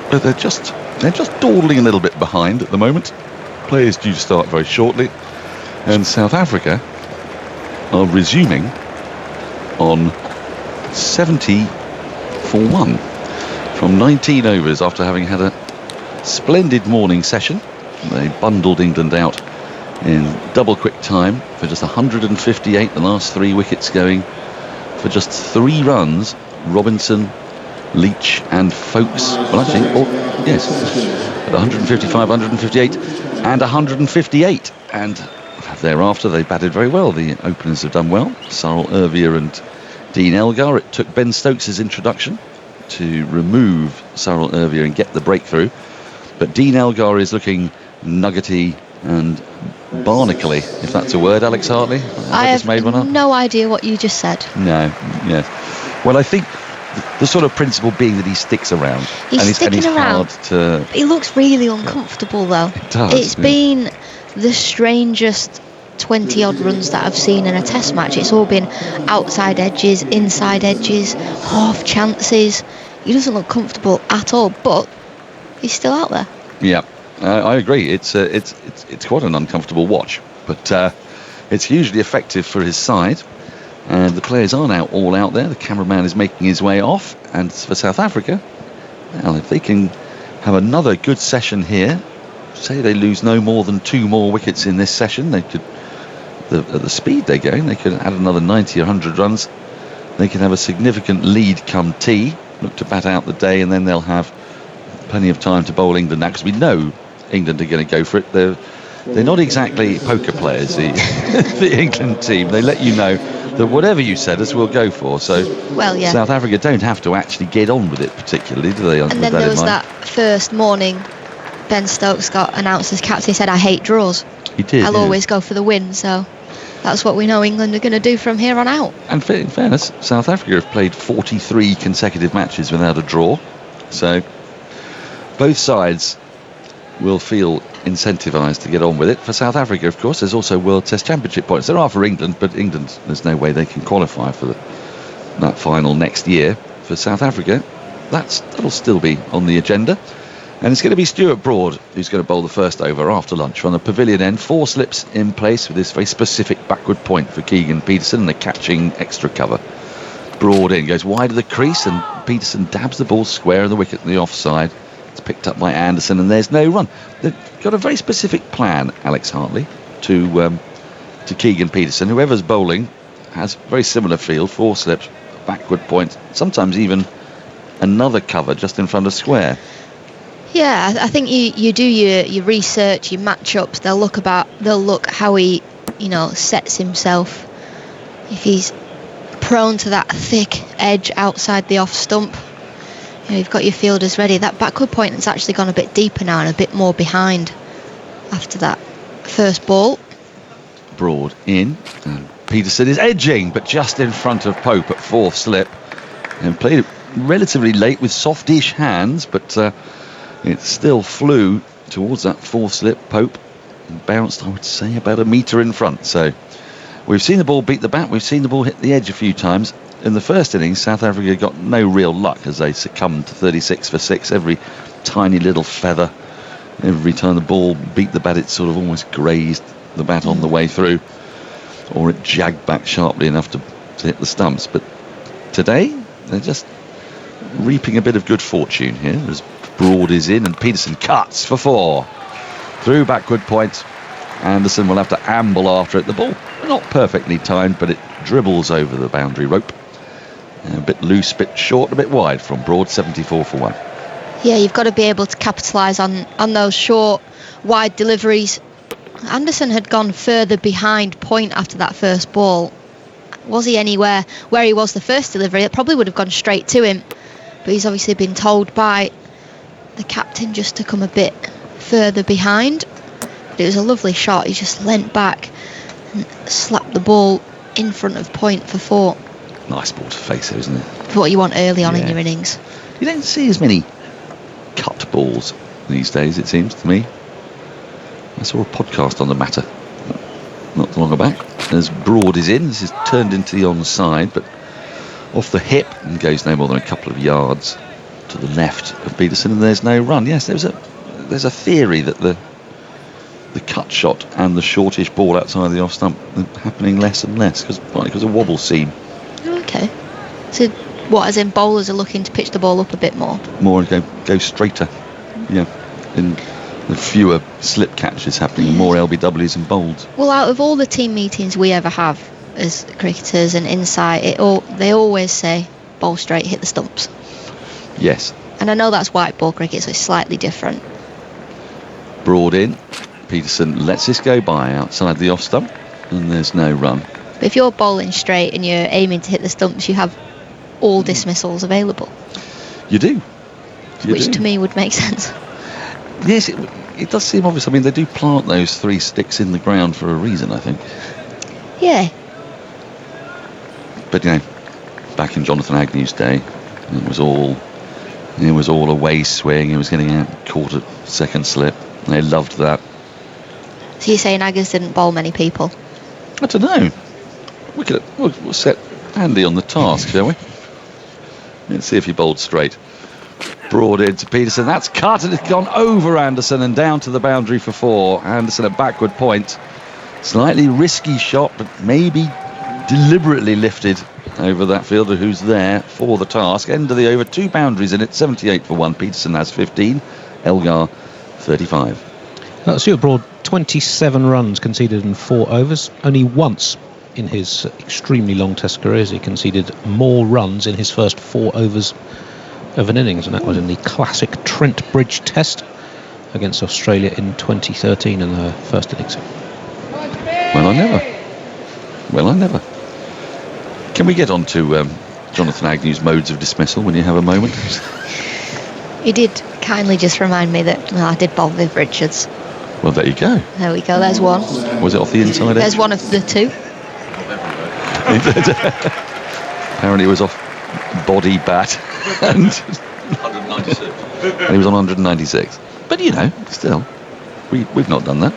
But they're just dawdling a little bit behind at the moment. Players due to start very shortly. And South Africa are resuming on 70 for 1 from 19 overs after having had a splendid morning session. They bundled England out in double quick time for just 158, the last 3 wickets going for just 3 runs. Robinson, Leach and Folkes, well actually, yes, at 155, 158 and 158, and thereafter they batted very well. The openers have done well, Cyril Ervier and Dean Elgar. It took Ben Stokes' introduction to remove Cyril Ervier and get the breakthrough, but Dean Elgar is looking nuggety and barnacly, if that's a word, Alex Hartley. I have made one up. No idea what you just said. No, yes. Well, I think the sort of principle being that he sticks around. He's sticking around. Hard to... He looks really uncomfortable, though. It does. It's been the strangest 20-odd runs that I've seen in a test match. It's all been outside edges, inside edges, half chances. He doesn't look comfortable at all, but he's still out there. Yeah. I agree. It's quite an uncomfortable watch, but it's hugely effective for his side. And the players are now all out there. The cameraman is making his way off. And for South Africa, well, if they can have another good session here, say they lose no more than 2 more wickets in this session, they could, at the speed they're going, they could add another 90 or 100 runs. They can have a significant lead come tea, look to bat out the day, and then they'll have plenty of time to bowl England now, because we know England are going to go for it. They're not exactly poker players, the England team. They let you know that whatever you said us, we'll go for. So well, yeah. South Africa don't have to actually get on with it particularly, do they? And then there was that first morning, Ben Stokes got announced as captain. He said, "I hate draws. He did. I'll always go for the win." So that's what we know England are going to do from here on out. And in fairness, South Africa have played 43 consecutive matches without a draw. So both sides will feel incentivised to get on with it. For South Africa, of course, there's also World Test Championship points. There are for England, but England, there's no way they can qualify for that final next year. For South Africa, that'll still be on the agenda. And it's going to be Stuart Broad who's going to bowl the first over after lunch from the pavilion end. 4 slips in place with this very specific backward point for Keegan Petersen and the catching extra cover. Broad in, goes wide of the crease, and Petersen dabs the ball square of the wicket on the offside. It's picked up by Anderson, and there's no run. They've got a very specific plan, Alex Hartley, to Keegan Petersen. Whoever's bowling has very similar field, 4 slips, backward point, sometimes even another cover just in front of square. Yeah, I think you do your research, your matchups. They'll look how he, sets himself. If he's prone to that thick edge outside the off stump, you've got your fielders ready. That backward point has actually gone a bit deeper now and a bit more behind after that first ball. Broad in, and Petersen is edging, but just in front of Pope at 4th slip, and played it relatively late with softish hands, but it still flew towards that 4th slip. Pope bounced, I would say, about a metre in front. So we've seen the ball beat the bat, we've seen the ball hit the edge a few times. In the first innings, South Africa got no real luck as they succumbed to 36 for 6. Every tiny little feather, every time the ball beat the bat, it sort of almost grazed the bat on the way through, or it jagged back sharply enough to hit the stumps. But today, they're just reaping a bit of good fortune here as Broad is in and Petersen cuts for 4. Through backward point, Anderson will have to amble after it. The ball not perfectly timed, but it dribbles over the boundary rope. A bit loose, bit short, a bit wide from Broad. 74 for 1. Yeah, you've got to be able to capitalise on those short, wide deliveries. Anderson had gone further behind point after that first ball. Was he anywhere where he was the first delivery? It probably would have gone straight to him, but he's obviously been told by the captain just to come a bit further behind. But it was a lovely shot. He just leant back and slapped the ball in front of point for 4. Nice ball to face it, isn't it? For what you want early on in your innings. You don't see as many cut balls these days, it seems to me. I saw a podcast on the matter not long back. As Broad is in, this is turned into the onside, but off the hip and goes no more than a couple of yards to the left of Peterson, and there's no run. Yes, there's a theory that the cut shot and the shortish ball outside the off stump are happening less and less because of wobble seam. Okay. So what, as in bowlers are looking to pitch the ball up a bit more? More and go straighter. Yeah. And the fewer slip catches happening, more LBWs and bowls. Well, out of all the team meetings we ever have as cricketers and insight, they always say bowl straight, hit the stumps. Yes. And I know that's white ball cricket, so it's slightly different. Broad in. Peterson lets this go by outside the off stump, and there's no run. But if you're bowling straight and you're aiming to hit the stumps, you have all dismissals available. You do. Which to me would make sense. Yes, it does seem obvious. I mean, they do plant those 3 sticks in the ground for a reason, I think. Yeah. But, back in Jonathan Agnew's day, it was all away swing. He was getting out, caught at second slip. They loved that. So you're saying Aggers didn't bowl many people? I don't know. We'll set Andy on the task, shall we? Let's see if he bowled straight. Broad into Peterson. That's cut and it's gone over Anderson and down to the boundary for 4. Anderson at backward point. Slightly risky shot, but maybe deliberately lifted over that fielder who's there for the task. End of the over, 2 boundaries in it, 78 for 1. Peterson has 15, Elgar 35. Stuart Broad, 27 runs conceded in 4 overs. Only once in his extremely long Test career has he conceded more runs in his first 4 overs of an innings, and that was in the classic Trent Bridge Test against Australia in 2013 in the first innings. Well, I never. Can we get on to Jonathan Agnew's modes of dismissal when you have a moment? You did kindly just remind me that I did bowl Viv Richards. Well, there you go. There we go, there's one. Was it off the inside edge? There's one of the 2. Apparently it was off body bat and 196. And he was on 196. But still, we've not done that.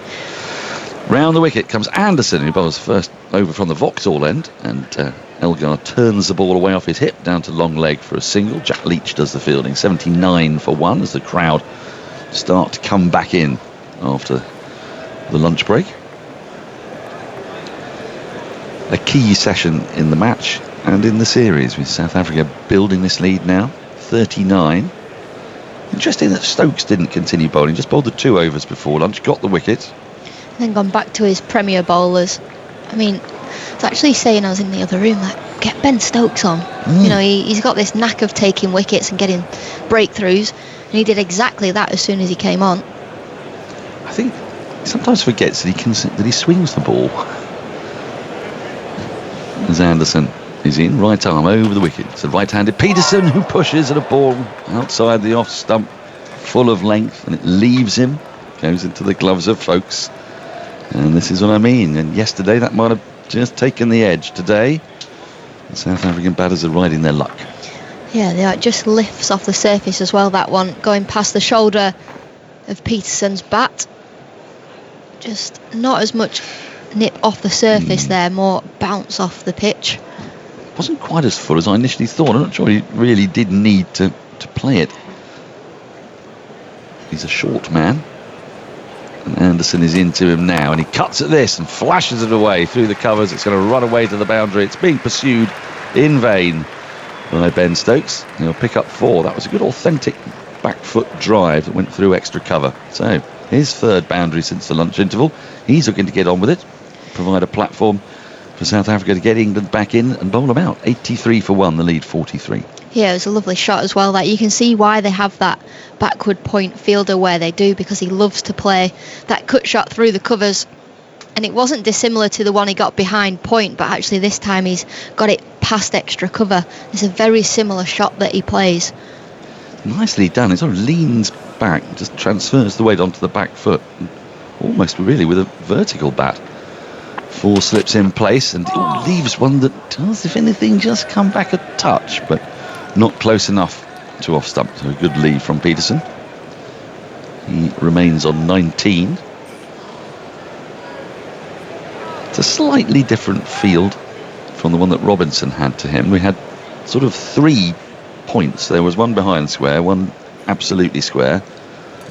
Round the wicket comes Anderson, who bowls first over from the Vauxhall end, and Elgar turns the ball away off his hip down to long leg for a single. Jack Leach does the fielding, 79 for 1 as the crowd start to come back in after the lunch break. A key session in the match and in the series, with South Africa building this lead now, 39. Interesting that Stokes didn't continue bowling, just bowled the 2 overs before lunch, got the wicket. And then gone back to his premier bowlers. I mean, it's actually saying, I was in the other room, like, get Ben Stokes on. He's got this knack of taking wickets and getting breakthroughs, and he did exactly that as soon as he came on. I think he sometimes forgets that he swings the ball. As Anderson is in, right arm over the wicket. It's a right-handed Peterson who pushes at a ball outside the off stump, full of length, and it leaves him, goes into the gloves of folks. And this is what I mean. And yesterday that might have just taken the edge. Today, the South African batters are riding their luck. Yeah, it just lifts off the surface as well, that one, going past the shoulder of Peterson's bat. Just not as much nip off the surface there, more bounce off the pitch. Wasn't quite as full as I initially thought. I'm not sure he really did need to play it. He's a short man. And Anderson is into him now, and he cuts at this and flashes it away through the covers. It's going to run away to the boundary. It's being pursued in vain by Ben Stokes. He'll pick up 4. That was a good authentic back foot drive that went through extra cover. So his 3rd boundary since the lunch interval. He's looking to get on with it, provide a platform for South Africa to get England back in and bowl them out. 83 for 1, the lead 43. Yeah, it was a lovely shot as well. That you can see why they have that backward point fielder where they do, because he loves to play that cut shot through the covers. And it wasn't dissimilar to the one he got behind point, but actually this time he's got it past extra cover. It's a very similar shot that he plays. Nicely done. It sort of leans back, just transfers the weight onto the back foot, almost really with a vertical bat. 4 slips in place, and it leaves one that does, if anything, just come back a touch, but not close enough to off stump. So a good lead from Peterson. He remains on 19. It's a slightly different field from the one that Robinson had to him. We had sort of 3 points. There was one behind square, one absolutely square,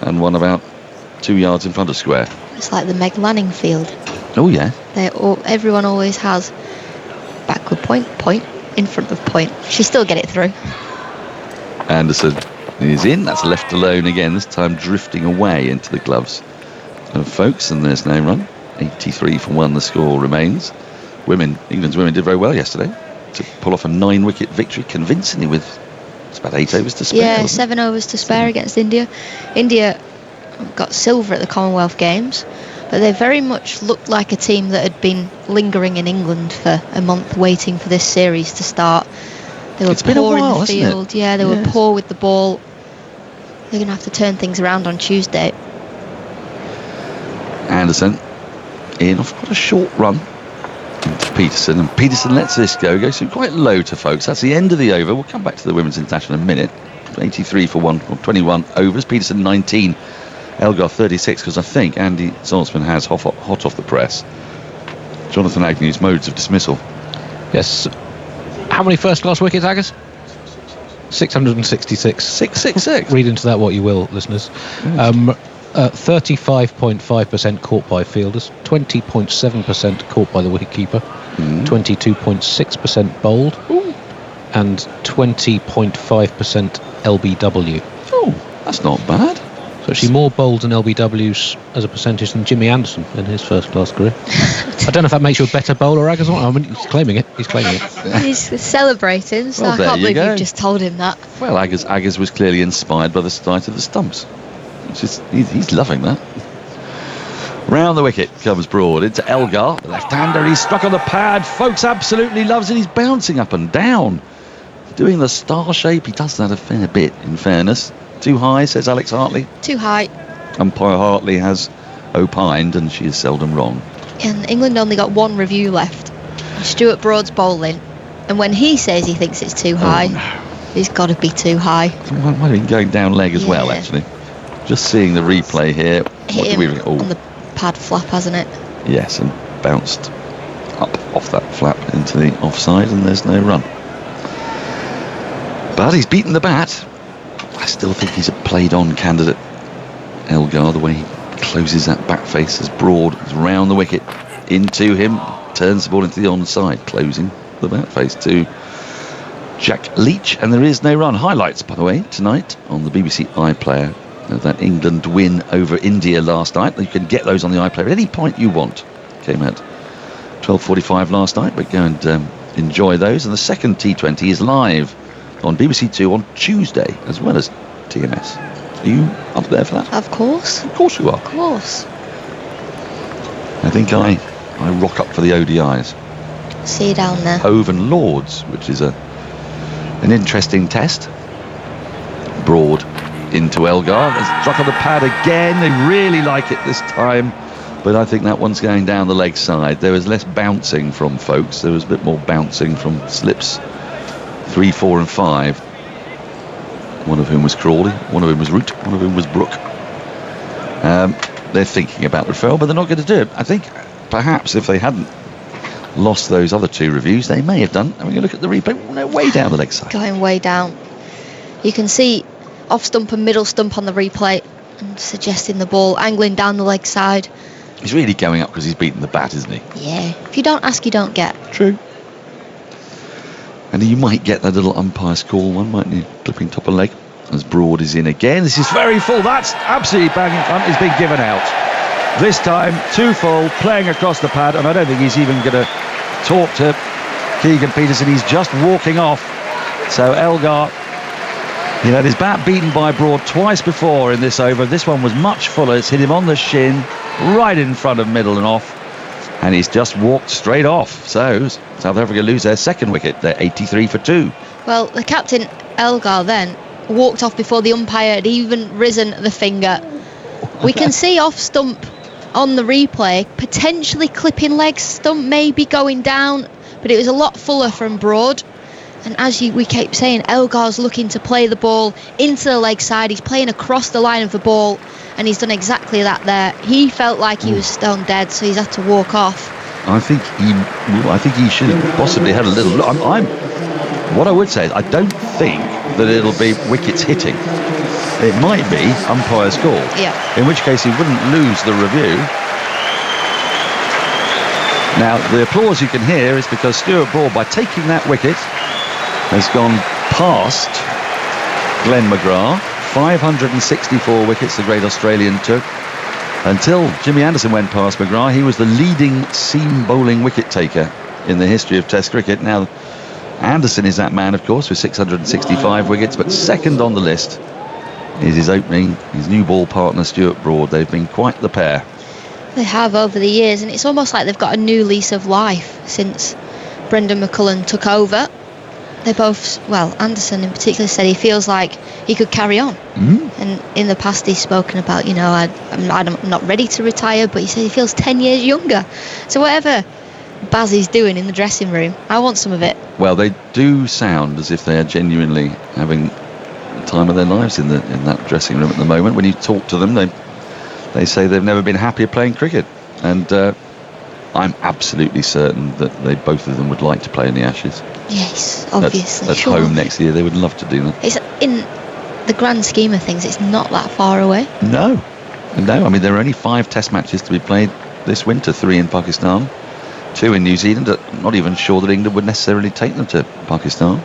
and one about 2 yards in front of square. It's like the Meg Lanning field. Oh yeah. Everyone always has backward point, in front of point. She still get it through. Anderson is in. That's left alone again, this time drifting away into the gloves of Folkes, and there's no run. 83 for 1 the score remains. England's women did very well yesterday to pull off a 9-wicket victory convincingly with about 8 overs to spare. Yeah, 7 overs to spare against India. India got silver at the Commonwealth Games, but they very much looked like a team that had been lingering in England for a month waiting for this series to start. They were poor in the field. Yeah, they were poor with the ball. They're going to have to turn things around on Tuesday. Anderson in off quite a short run into Peterson, and Peterson lets this goes quite low to Folkes. That's the end of the over. We'll come back to the women's international in a minute. 83 for 1 or 21 overs. Peterson 19, Elgar 36, because I think Andy Saltzman has hot off the press. Jonathan Agnew's modes of dismissal. Yes. How many first-class wickets, Agus? 666. 666. Read into that what you will, listeners. 35.5% caught by fielders, 20.7% caught by the wicketkeeper, 22.6% bowled, and 20.5% LBW. Oh, that's not bad. So actually more bowls and LBWs as a percentage than Jimmy Anderson in his first-class career. I don't know if that makes you a better bowler, Agus. I mean, he's claiming it. He's celebrating, so I can't believe you've just told him that. Well, Aggers was clearly inspired by the sight of the stumps. He's loving that. Round the wicket comes Broad into Elgar, the left-hander. He's struck on the pad. Folkes absolutely loves it. He's bouncing up and down, doing the star shape. He does that a fair bit, in fairness. Too high, says Alex Hartley. Too high. Umpire Hartley has opined, and she is seldom wrong. And England only got 1 review left. Stuart Broad's bowling, and when he says he thinks it's too high, it's got to be too high. Might have been going down leg as well, actually. Just seeing the replay here. Hit him on the pad flap, hasn't it? Yes, and bounced up off that flap into the offside, and there's no run. But he's beaten the bat. I still think he's a played-on candidate, Elgar, the way he closes that back face as Broad is round the wicket into him, turns the ball into the onside, closing the back face to Jack Leach, and there is no run. Highlights, by the way, tonight on the BBC iPlayer. That England win over India last night. You can get those on the iPlayer at any point you want. Came out 12:45 last night, but go and enjoy those. And the second T20 is live on BBC Two on Tuesday, as well as TMS. Are you up there for that? Of course. Of course you are. Of course. I think I rock up for the ODIs. See you down there. Hove and Lords, which is an interesting test. Broad into Elgar. There's struck on the pad again. They really like it this time, but I think that one's going down the leg side. There was less bouncing from Folkes. There was a bit more bouncing from slips 3, 4 and 5. One of whom was Crawley, one of whom was Root, one of whom was Brook. They're thinking about referral, but they're not going to do it. I think perhaps if they hadn't lost those other 2 reviews, they may have done. I mean, you look at the replay, no, way down the leg side. Going way down. You can see off stump and middle stump on the replay, and suggesting the ball angling down the leg side. He's really going up because he's beaten the bat, isn't he? Yeah. If you don't ask, you don't get. True. And you might get that little umpire's call one, mightn't you? Clipping top of leg as Broad is in again. This is very full. That's absolutely bang in front. He's been given out. This time, 2 full, playing across the pad, and I don't think he's even going to talk to Keegan Peterson. He's just walking off So Elgar, he had his bat beaten by Broad twice before in this over. This one was much fuller. It's hit him on the shin, right in front of middle and off. And he's just walked straight off. So South Africa lose their second wicket. They're 83 for 2. Well, the captain, Elgar, then walked off before the umpire had even risen the finger. We can see off stump on the replay, potentially clipping legs, stump maybe going down, but it was a lot fuller from Broad. And as we keep saying, Elgar's looking to play the ball into the leg side. He's playing across the line of the ball, and he's done exactly that there. He felt like he was stone dead, so he's had to walk off. I think he should have possibly had a little look. What I would say is I don't think that it'll be wickets hitting. It might be umpire's call. Yeah. In which case he wouldn't lose the review. Now the applause you can hear is because Stuart Broad, by taking that wicket, has gone past Glenn McGrath. 564 wickets the great Australian took. Until Jimmy Anderson went past McGrath, he was the leading seam bowling wicket taker in the history of Test cricket. Now Anderson is that man, of course, with 665 wickets, but second on the list is his new ball partner Stuart Broad. They've been quite the pair. They have over the years, and it's almost like they've got a new lease of life since Brendan McCullum took over. They both, well, Anderson in particular said he feels like he could carry on. And in the past he's spoken about, I'm not ready to retire, but he said he feels 10 years younger. So whatever Bazzy's doing in the dressing room, I want some of it. Well, they do sound as if they are genuinely having the time of their lives in that dressing room at the moment. When you talk to them, they say they've never been happier playing cricket. And I'm absolutely certain that both of them would like to play in the Ashes. Yes, obviously. At home next year, they would love to do that. It's in the grand scheme of things, it's not that far away. No. I mean, there are only 5 Test matches to be played this winter. 3 in Pakistan, 2 in New Zealand. I'm not even sure that England would necessarily take them to Pakistan.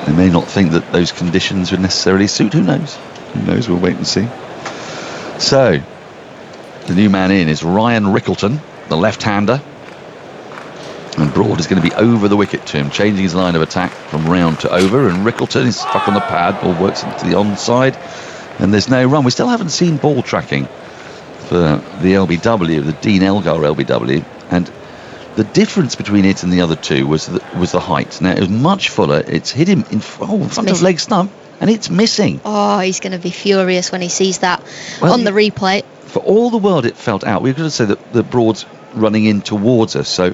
They may not think that those conditions would necessarily suit. Who knows? We'll wait and see. So the new man in is Ryan Rickleton, the left-hander. And Broad is going to be over the wicket to him, changing his line of attack from round to over. And Rickleton is stuck on the pad. Ball works into the onside. And there's no run. We still haven't seen ball tracking for the LBW, the Dean Elgar LBW. And the difference between it and the other two was the height. Now, it was much fuller. It's hit him in front of leg stump, and it's missing. Oh, he's going to be furious when he sees that on the replay. For all the world, it felt out. We could say that the Broad's running in towards us. So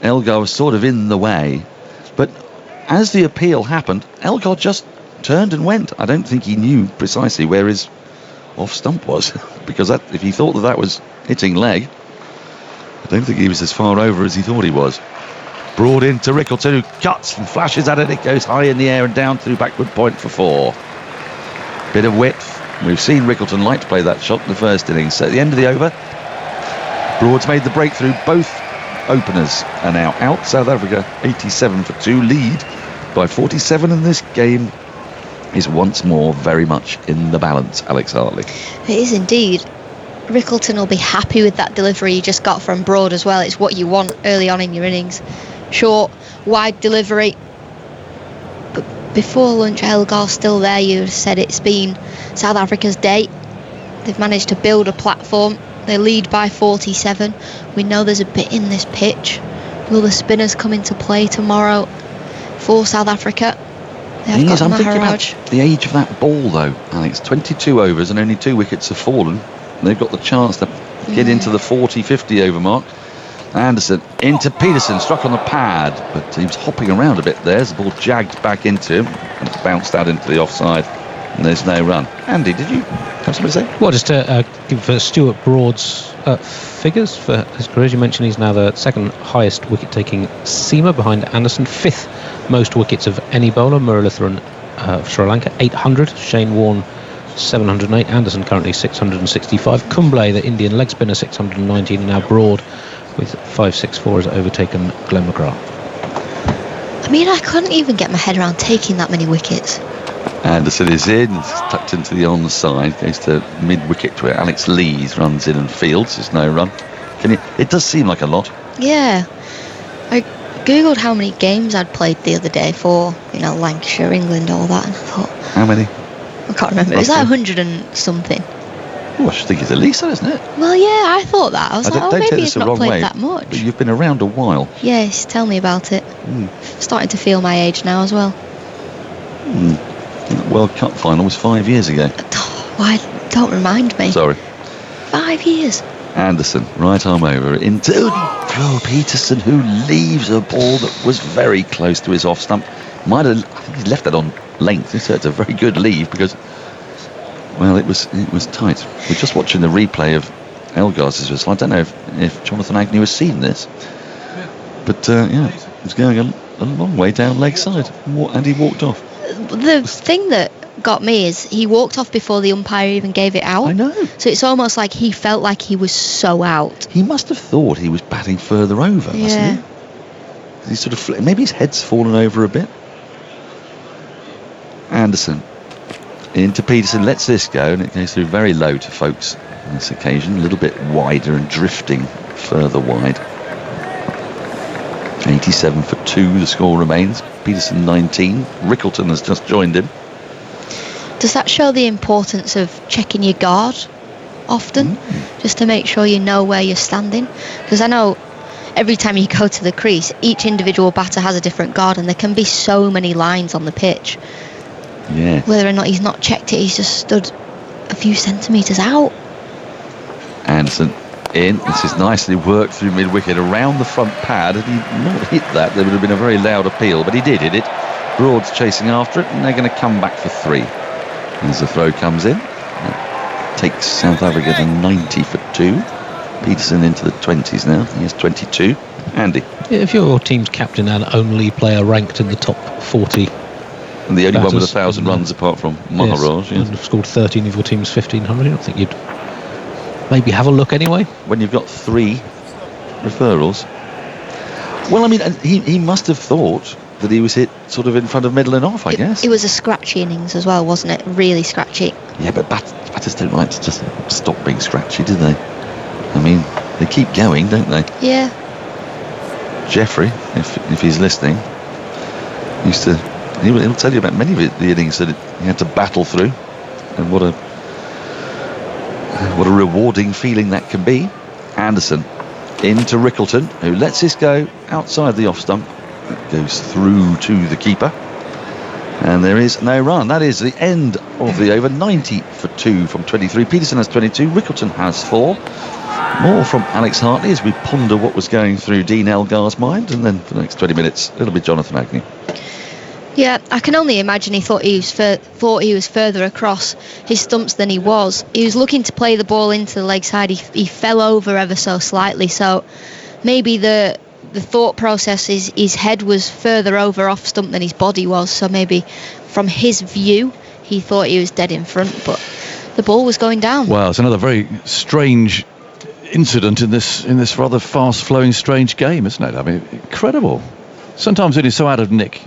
Elgar was sort of in the way, but as the appeal happened, Elgar just turned and went. I don't think he knew precisely where his off stump was, because if he thought that was hitting leg, I don't think he was as far over as he thought he was. Broad into Rickleton, who cuts and flashes at it. It goes high in the air and down through backward point for 4. Bit of width. We've seen Rickleton like to play that shot in the first innings. So at the end of the over, Broad's made the breakthrough. Both openers are now out. South Africa 87 for 2, lead by 47, and this game is once more very much in the balance. Alex Hartley. It is indeed. Rickleton will be happy with that delivery he just got from Broad as well. It's what you want early on in your innings. Short, wide delivery. But before lunch, Elgar's still there. You said it's been South Africa's day. They've managed to build a platform. They lead by 47. We know there's a bit in this pitch. Will the spinners come into play tomorrow for South Africa? I'm thinking about the age of that ball, though, Alex. 22 overs and only 2 wickets have fallen. They've got the chance to get into the 40-50 over mark. Anderson into Peterson, struck on the pad, but he was hopping around a bit there as the ball jagged back into him and it's bounced out into the offside, and there's no run. Andy, did you have something to say? Well, just to give Stuart Broad's figures for his career, as you mentioned, he's now the second highest wicket-taking seamer behind Anderson, 5th most wickets of any bowler. Muralitharan of Sri Lanka, 800. Shane Warne, 708. Anderson currently 665. Kumble, the Indian leg spinner, 619. And now Broad with 564 has overtaken Glenn McGrath. I mean, I couldn't even get my head around taking that many wickets. Anderson is in, it's tucked into the onside, goes to mid-wicket where Alex Lees runs in and fields. There's no run. It does seem like a lot. Yeah. googled how many games I'd played the other day for, Lancashire, England, all that, and I thought, How many? I can't remember. It was like 100 and something. Oh, I should think it's at least that, isn't it? Well, yeah, I thought that. I was like, don't take maybe this it's the not wrong played way, that much. But you've been around a while. Yes, tell me about it. Starting to feel my age now as well. The World Cup final was 5 years ago. Why? Don't remind me. Sorry. 5 years. Anderson, right arm over into Peterson, who leaves a ball that was very close to his off stump. I think he left that on length, so it's a very good leave because, well, it was tight. We're just watching the replay of Elgar's as well. I don't know if Jonathan Agnew has seen this, but he was going a long way down leg side, and he walked off. The thing that got me is he walked off before the umpire even gave it out. I know. So it's almost like he felt like he was so out. He must have thought he was batting further over, mustn't he? He sort of maybe his head's fallen over a bit. Anderson into Peterson, lets this go, and it goes through very low to Folkes on this occasion, a little bit wider and drifting further wide. 87 for 2 the score remains. Peterson 19. Rickleton has just joined him. Does that show the importance of checking your guard often, just to make sure you know where you're standing? Because I know every time you go to the crease, each individual batter has a different guard, and there can be so many lines on the pitch. Yeah. Whether or not he's not checked it, he's just stood a few centimetres out. Anderson in. This is nicely worked through mid-wicket around the front pad. Had he not hit that, there would have been a very loud appeal, but he did hit it. Broad's chasing after it, and they're going to come back for 3. As the throw comes in, that takes South Africa to 90 for 2. Peterson into the 20s now. He has 22. Andy. If you're your team's captain and only player ranked in the top 40, and the only one with batters, 1,000 runs apart from Maharaj, and have scored 13 of your team's 1,500, I don't think you'd maybe have a look anyway. When you've got 3 referrals. Well, I mean, he must have thought that he was hit sort of in front of middle and off, I guess. It was a scratchy innings as well, wasn't it? Really scratchy. Yeah, but batters don't like to just stop being scratchy, do they? I mean, they keep going, don't they? Yeah. Jeffrey, if he's listening, he'll tell you about many of the innings that he had to battle through, and what a rewarding feeling that can be. Anderson into Rickleton, who lets this go outside the off stump. It goes through to the keeper, and there is no run. That is the end of the over. 90 for 2 from 23. Peterson has 22. Rickleton has 4. More from Alex Hartley as we ponder what was going through Dean Elgar's mind, and then for the next 20 minutes it'll be Jonathan Agnew. Yeah, I can only imagine he thought he was further across his stumps than he was. He was looking to play the ball into the leg side. He fell over ever so slightly, so maybe the thought process is his head was further over off stump than his body was, so maybe from his view he thought he was dead in front, but the ball was going down. Well, it's another very strange incident in this rather fast-flowing, strange game, isn't it? I mean, incredible. Sometimes it is so out of nick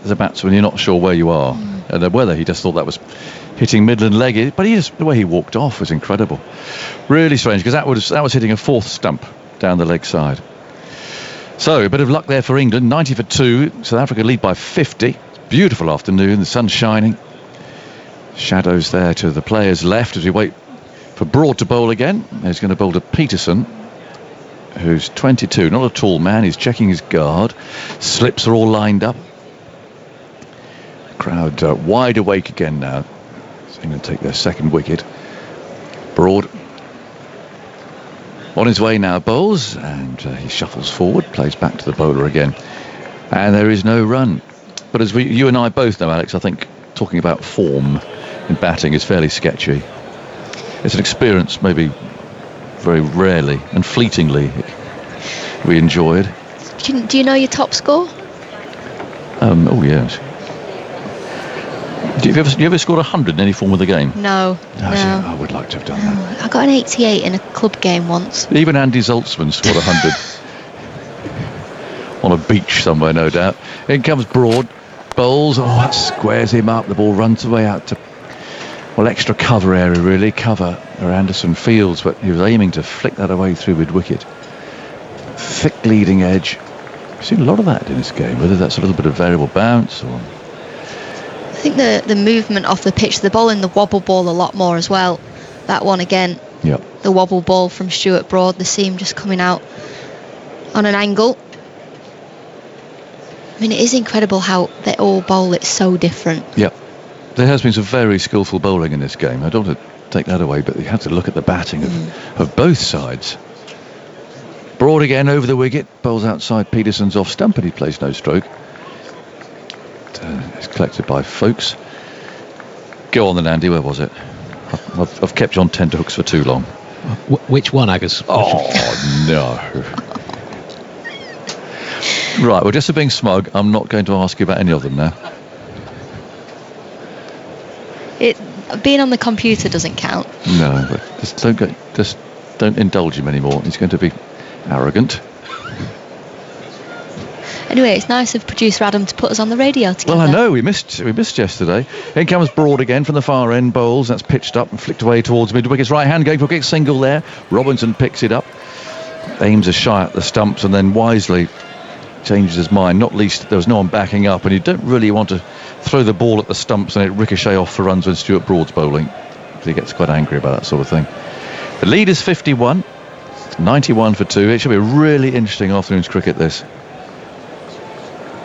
as a batsman, you're not sure where you are, and whether he just thought that was hitting Midland leg, but the way he walked off was incredible. Really strange, because that was hitting a 4th stump down the leg side. So a bit of luck there for England. 90 for 2. South Africa lead by 50. Beautiful afternoon. The sun's shining. Shadows there to the players left as we wait for Broad to bowl again. He's going to bowl to Peterson, who's 22. Not a tall man. He's checking his guard. Slips are all lined up. Crowd wide awake again now. So they're going to take their 2nd wicket. Broad on his way now, bowls, and he shuffles forward, plays back to the bowler again, and there is no run. But as you and I both know, Alex, I think talking about form in batting is fairly sketchy. It's an experience maybe very rarely and fleetingly we enjoyed. Do you know your top score? Oh yes. Have you ever scored 100 in any form of the game? No. I would like to have done that. I got an 88 in a club game once. Even Andy Zoltzman scored 100 on a beach somewhere, no doubt. In comes Broad, bowls. That squares him up. The ball runs away out to extra cover area, really cover where Anderson fields, but he was aiming to flick that away through mid wicket. Thick leading edge. I've seen a lot of that in this game, whether that's a little bit of variable bounce or... I think the movement off the pitch, the ball in the wobble ball a lot more as well. That one again, the wobble ball from Stuart Broad, the seam just coming out on an angle. I mean, it is incredible how they all bowl it so different. Yep. There has been some very skillful bowling in this game. I don't want to take that away, but you have to look at the batting of both sides. Broad again over the wicket, bowls outside Peterson's off stump, and he plays no stroke. It's collected by Folkes. Go on then, Andy, where was it? I've kept you on tenterhooks for too long. Which one, Agus? Oh, no. Right, well, just for being smug, I'm not going to ask you about any of them now. Being on the computer doesn't count. No, but just don't indulge him anymore. He's going to be arrogant. Anyway, it's nice of producer Adam to put us on the radio together. Well, I know, we missed yesterday. In comes Broad again from the far end, bowls. That's pitched up and flicked away towards mid-wicket's right hand, going for a kick single there. Robinson picks it up, aims a shy at the stumps, and then wisely changes his mind. Not least, there was no one backing up, and you don't really want to throw the ball at the stumps and it ricochet off for runs when Stuart Broad's bowling. He gets quite angry about that sort of thing. The lead is 51, 91 for 2. It should be a really interesting afternoon's cricket, this.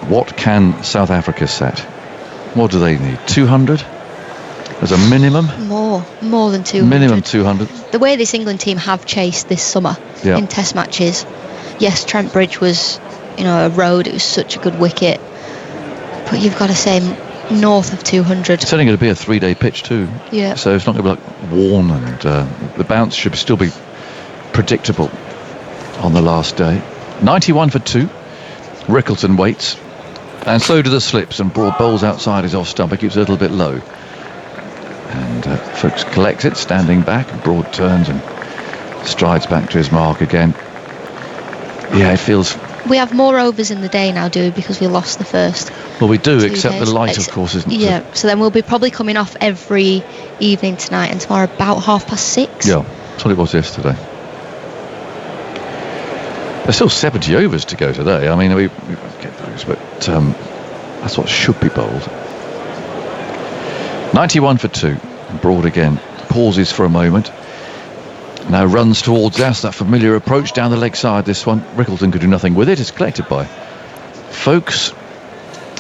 What can South Africa set? What do they need? 200 as a minimum? More than 200. Minimum 200. The way this England team have chased this summer in Test matches. Yes, Trent Bridge was, a road. It was such a good wicket. But you've got to say north of 200. It's only going to be a 3-day pitch too. Yeah. So it's not going to be like worn, and the bounce should still be predictable on the last day. 91 for 2. Rickleton waits. And so do the slips, and Broad bowls outside his off stump. He keeps it a little bit low. And Folkes collects it, standing back. Broad turns and strides back to his mark again. Yeah, it feels... We have more overs in the day now, do we? Because we lost the first. Well, we do, except the light, of course, isn't it? Yeah, so then we'll be probably coming off every evening tonight and tomorrow about 6:30. Yeah, that's what it was yesterday. There's still 70 overs to go today. I mean, we get those, but that's what should be bowled. 91 for 2. Broad again. Pauses for a moment. Now runs towards us. That familiar approach down the leg side, this one. Rickleton could do nothing with it. It's collected by Folkes.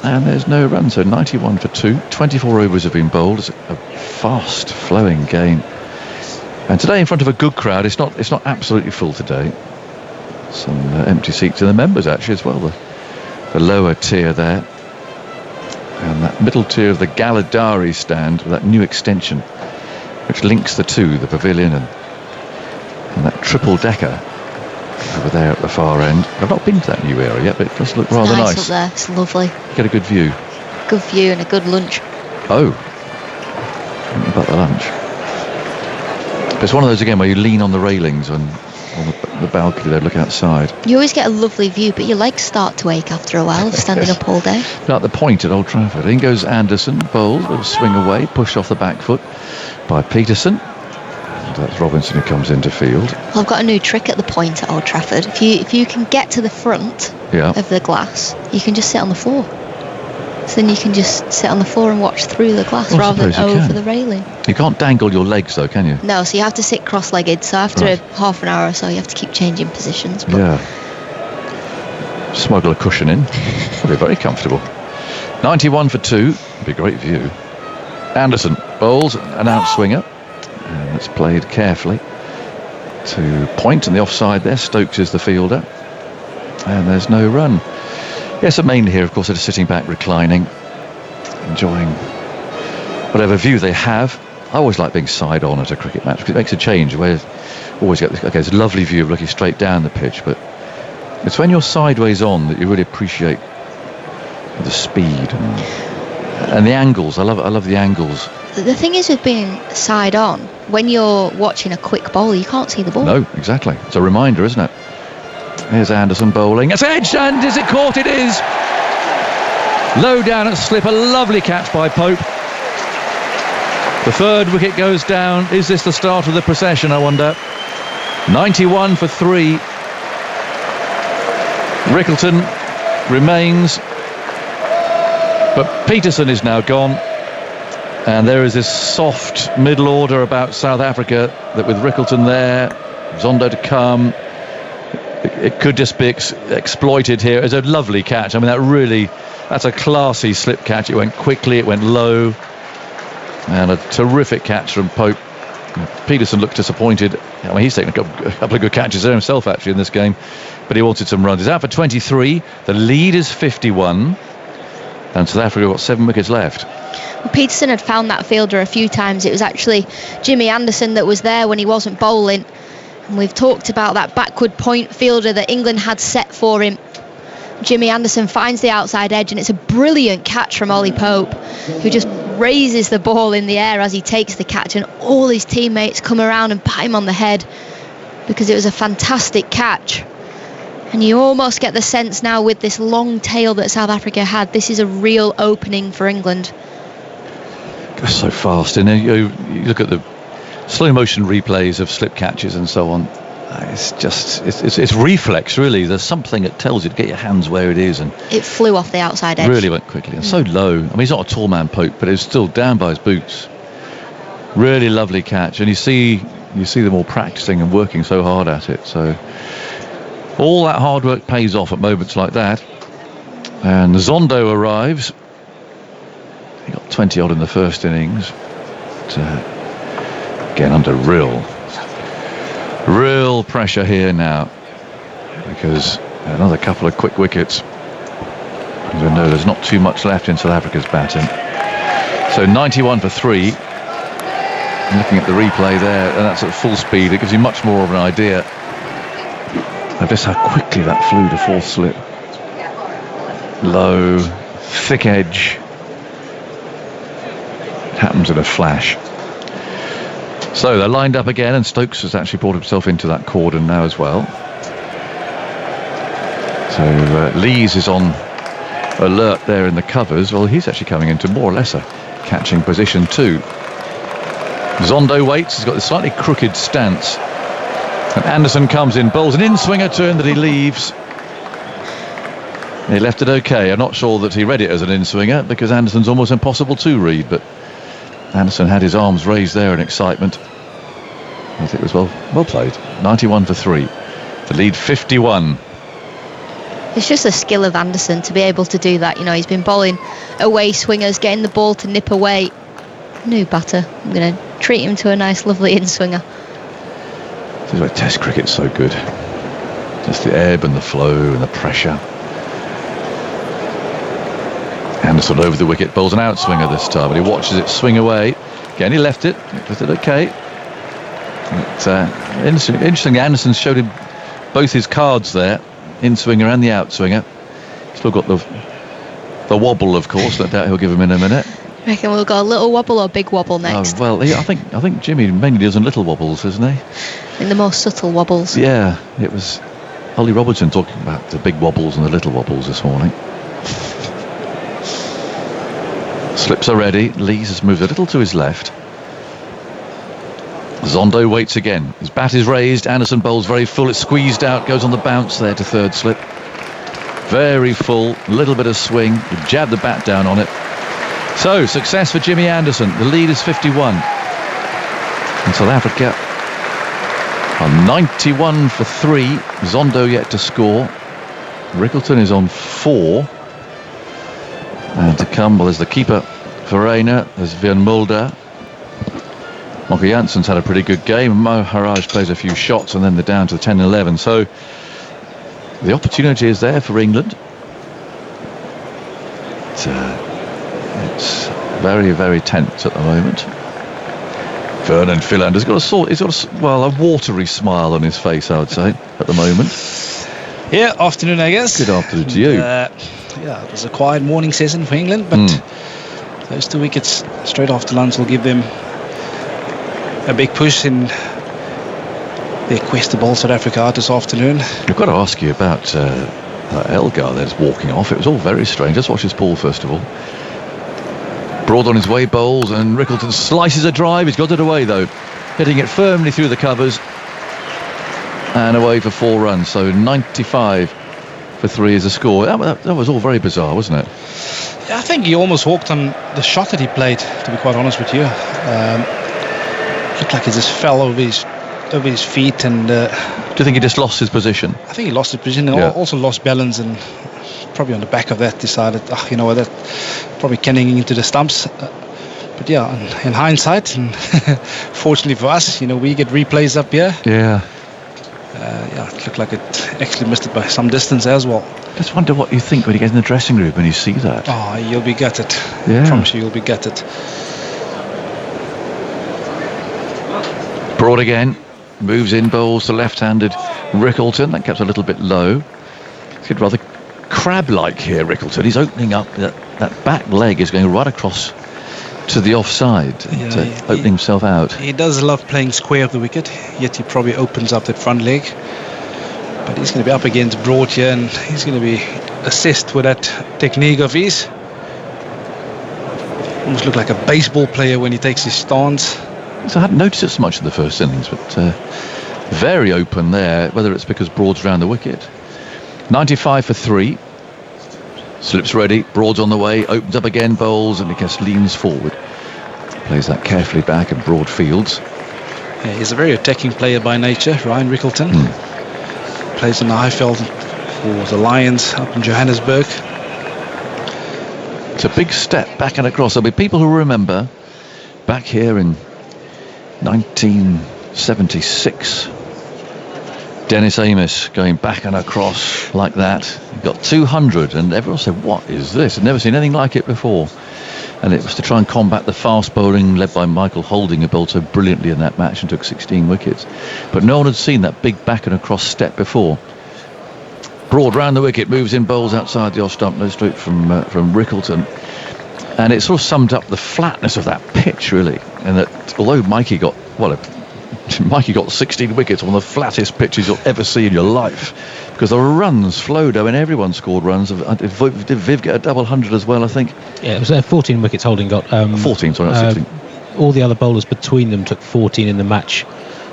And there's no run, so 91 for 2. 24 overs have been bowled. It's a fast flowing game. And today, in front of a good crowd, it's not absolutely full today. Some empty seats in the members actually as well, the lower tier there, and that middle tier of the Galadari stand with that new extension which links the two, the pavilion and that triple decker over there at the far end. I've not been to that new area yet, but it does look rather nice up there. It's lovely. Get a good view and a good lunch. What about the lunch? But it's one of those again where you lean on the railings and on the balcony there, look outside. You always get a lovely view, but your legs start to ache after a while, standing up all day. At the point at Old Trafford. In goes Anderson, bowls, little swing away, pushed off the back foot by Peterson. And that's Robinson who comes into field. Well, I've got a new trick at the point at Old Trafford. If you can get to the front of the glass, you can just sit on the floor. So then you can just sit on the floor and watch through the glass rather than over the railing. You can't dangle your legs though, can you? No, so you have to sit cross-legged. So after half an hour or so, you have to keep changing positions. But yeah. Smuggle a cushion in. It'll be very comfortable. 91 for 2. It'll be a great view. Anderson bowls an outswinger. And it's played carefully to point on the offside there. Stokes is the fielder. And there's no run. Yes, the main here, of course, they're sitting back, reclining, enjoying whatever view they have. I always like being side on at a cricket match because it makes a change. Where always get this lovely view of looking straight down the pitch, but it's when you're sideways on that you really appreciate the speed and the angles. I love the angles. The thing is with being side on, when you're watching a quick bowl, you can't see the ball. No, exactly. It's a reminder, isn't it? Here's Anderson bowling. It's edged, and is it caught? It is. Low down at slip, a lovely catch by Pope. The third wicket goes down. Is this the start of the procession, I wonder? 91 for 3. Rickleton remains. But Peterson is now gone. And there is this soft middle order about South Africa that with Rickleton there, Zondo to come, it could just be exploited here. It's a lovely catch. I mean, that's a classy slip catch. It went quickly, it went low, and a terrific catch from Pope. Peterson looked disappointed. I mean, he's taken a couple of good catches there himself, actually, in this game, but he wanted some runs. He's out for 23. The lead is 51, and South Africa got 7 wickets left. Well, Peterson had found that fielder a few times. It was actually Jimmy Anderson that was there when he wasn't bowling. And we've talked about that backward point fielder that England had set for him. Jimmy Anderson finds the outside edge, and it's a brilliant catch from Ollie Pope, who just raises the ball in the air as he takes the catch, and all his teammates come around and pat him on the head because it was a fantastic catch. And you almost get the sense now with this long tail that South Africa had, this is a real opening for England. Goes so fast, and you look at the slow motion replays of slip catches and so on. It's reflex, really. There's something that tells you to get your hands where it is, and it flew off the outside edge. Really went quickly and so low. I mean, he's not a tall man, Pope, but it was still down by his boots. Really lovely catch, and you see them all practicing and working so hard at it. So all that hard work pays off at moments like that. And Zondo arrives. He got 20 odd in the first innings. But, again, under real pressure here now, because another couple of quick wickets. As we know, there's not too much left in South Africa's batting. So 91 for 3. Looking at the replay there, and that's at full speed, it gives you much more of an idea of just how quickly that flew to fourth slip. Low, thick edge. It happens in a flash. So they're lined up again, and Stokes has actually brought himself into that cordon now as well. So Lees is on alert there in the covers. Well, he's actually coming into more or less a catching position too. Zondo waits. He's got this slightly crooked stance. And Anderson comes in, bowls an in-swinger turn that he leaves. He left it okay. I'm not sure that he read it as an in-swinger, because Anderson's almost impossible to read, but Anderson had his arms raised there in excitement. I think it was well played. 91 for 3. The lead 51. It's just the skill of Anderson to be able to do that. You know, he's been bowling away swingers, getting the ball to nip away. New batter. I'm going to treat him to a nice, lovely in-swinger. This is why Test cricket's so good. Just the ebb and the flow and the pressure. Anderson over the wicket, bowls an outswinger this time, but he watches it swing away. Again, he left it. Was it okay? But, interesting. Anderson showed him both his cards there, in-swinger and the outswinger. Still got the wobble, of course. No doubt he'll give him in a minute. Reckon we'll go a little wobble or big wobble next? Well, I think Jimmy mainly does in little wobbles, isn't he? In the most subtle wobbles. Yeah, it was Ollie Robinson talking about the big wobbles and the little wobbles this morning. Slips are ready. Lees has moved a little to his left. Zondo waits again. His bat is raised. Anderson bowls very full. It's squeezed out. Goes on the bounce there to third slip. Very full. A little bit of swing. He jabbed the bat down on it. So, success for Jimmy Anderson. The lead is 51. And South Africa on 91 for 3. Zondo yet to score. Rickleton is on 4. And to come, well, there's the keeper, Verreynne. There's Van Mulder. Monkey Jansen's had a pretty good game. Maharaj plays a few shots, and then they're down to 10 and 11. So the opportunity is there for England. It's very, very tense at the moment. Vernon Philander's got a watery smile on his face, I would say, at the moment. Yeah, afternoon, I guess. Good afternoon to you. It was a quiet morning session for England, but those 2 wickets straight after lunch will give them a big push in their quest to bowl South Africa out this afternoon. I've got to ask you about Elgar that's walking off. It was all very strange. Let's watch his ball first of all. Broad on his way, bowls, and Rickleton slices a drive. He's got it away though, hitting it firmly through the covers and away for 4 runs. So 95 for 3 is a score. That was all very bizarre, wasn't it? Yeah, I think he almost walked on the shot that he played, to be quite honest with you. Looked like he just fell over his feet, and do you think he just lost his position? I think he lost his position and also lost balance, and probably on the back of that decided, you know what, that probably canning into the stumps. But yeah, in hindsight, and fortunately for us, you know, we get replays up here. Yeah. It looked like it actually missed it by some distance as well. Just wonder what you think when you get in the dressing room and you see that. Oh, you'll be gutted. Yeah. I promise you, you'll be gutted. Broad again, moves in, bowls to left-handed Rickleton. That kept a little bit low. It's rather crab-like here, Rickleton. He's opening up, that back leg is going right across to the offside, opening himself out. He does love playing square of the wicket, yet he probably opens up that front leg. But he's going to be up against Broad here, and he's going to be assessed with that technique of his. Almost look like a baseball player when he takes his stance. So I hadn't noticed it so much in the first innings, but very open there, whether it's because Broad's round the wicket. 95 for 3. Slips ready, Broad's on the way, opens up again, bowls, and he just leans forward. Plays that carefully back, and Broad fields. Yeah, he's a very attacking player by nature, Ryan Rickleton. Plays in the Highveld for the Lions up in Johannesburg. It's a big step back and across. There'll be people who remember back here in 1976. Dennis Amiss going back and across like that. He got 200, and everyone said, what is this? I'd never seen anything like it before. And it was to try and combat the fast bowling led by Michael Holding, who bowled so brilliantly in that match and took 16 wickets. But no one had seen that big back and across step before. Broad round the wicket, moves in, bowls outside the off stump, no stroke from Rickleton. And it sort of summed up the flatness of that pitch, really. And that although Mikey got 16 wickets on the flattest pitches you'll ever see in your life, because the runs flowed. I mean, everyone scored runs. Did Viv get a double 100 as well, I think? Yeah, it was 14 wickets Holding got. 14, sorry, not 16. All the other bowlers between them took 14 in the match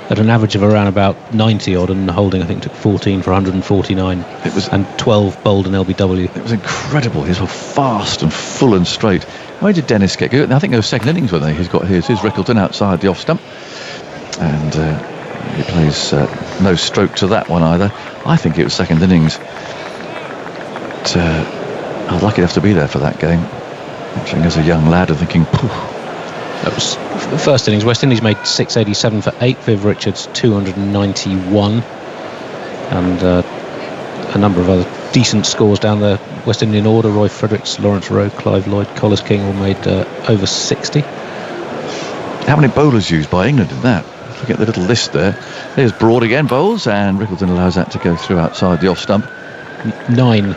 at an average of around about 90 odd, and Holding, I think, took 14 for 149. And 12 bowled in LBW. It was incredible. He was fast and full and straight. Where did Dennis get good? I think it was second innings when he's got his Rickleton outside the off stump. And he plays no stroke to that one either. I think it was second innings. But, I was lucky enough to be there for that game, watching as a young lad and thinking, poof. That was the first innings. West Indies made 687 for 8. Viv Richards 291, and a number of other decent scores down the West Indian order. Roy Fredericks, Lawrence Rowe, Clive Lloyd, Collis King all made over 60. How many bowlers used by England in that? Look at the little list there. There's Broad again, bowls, and Rickleton allows that to go through outside the off stump. 9.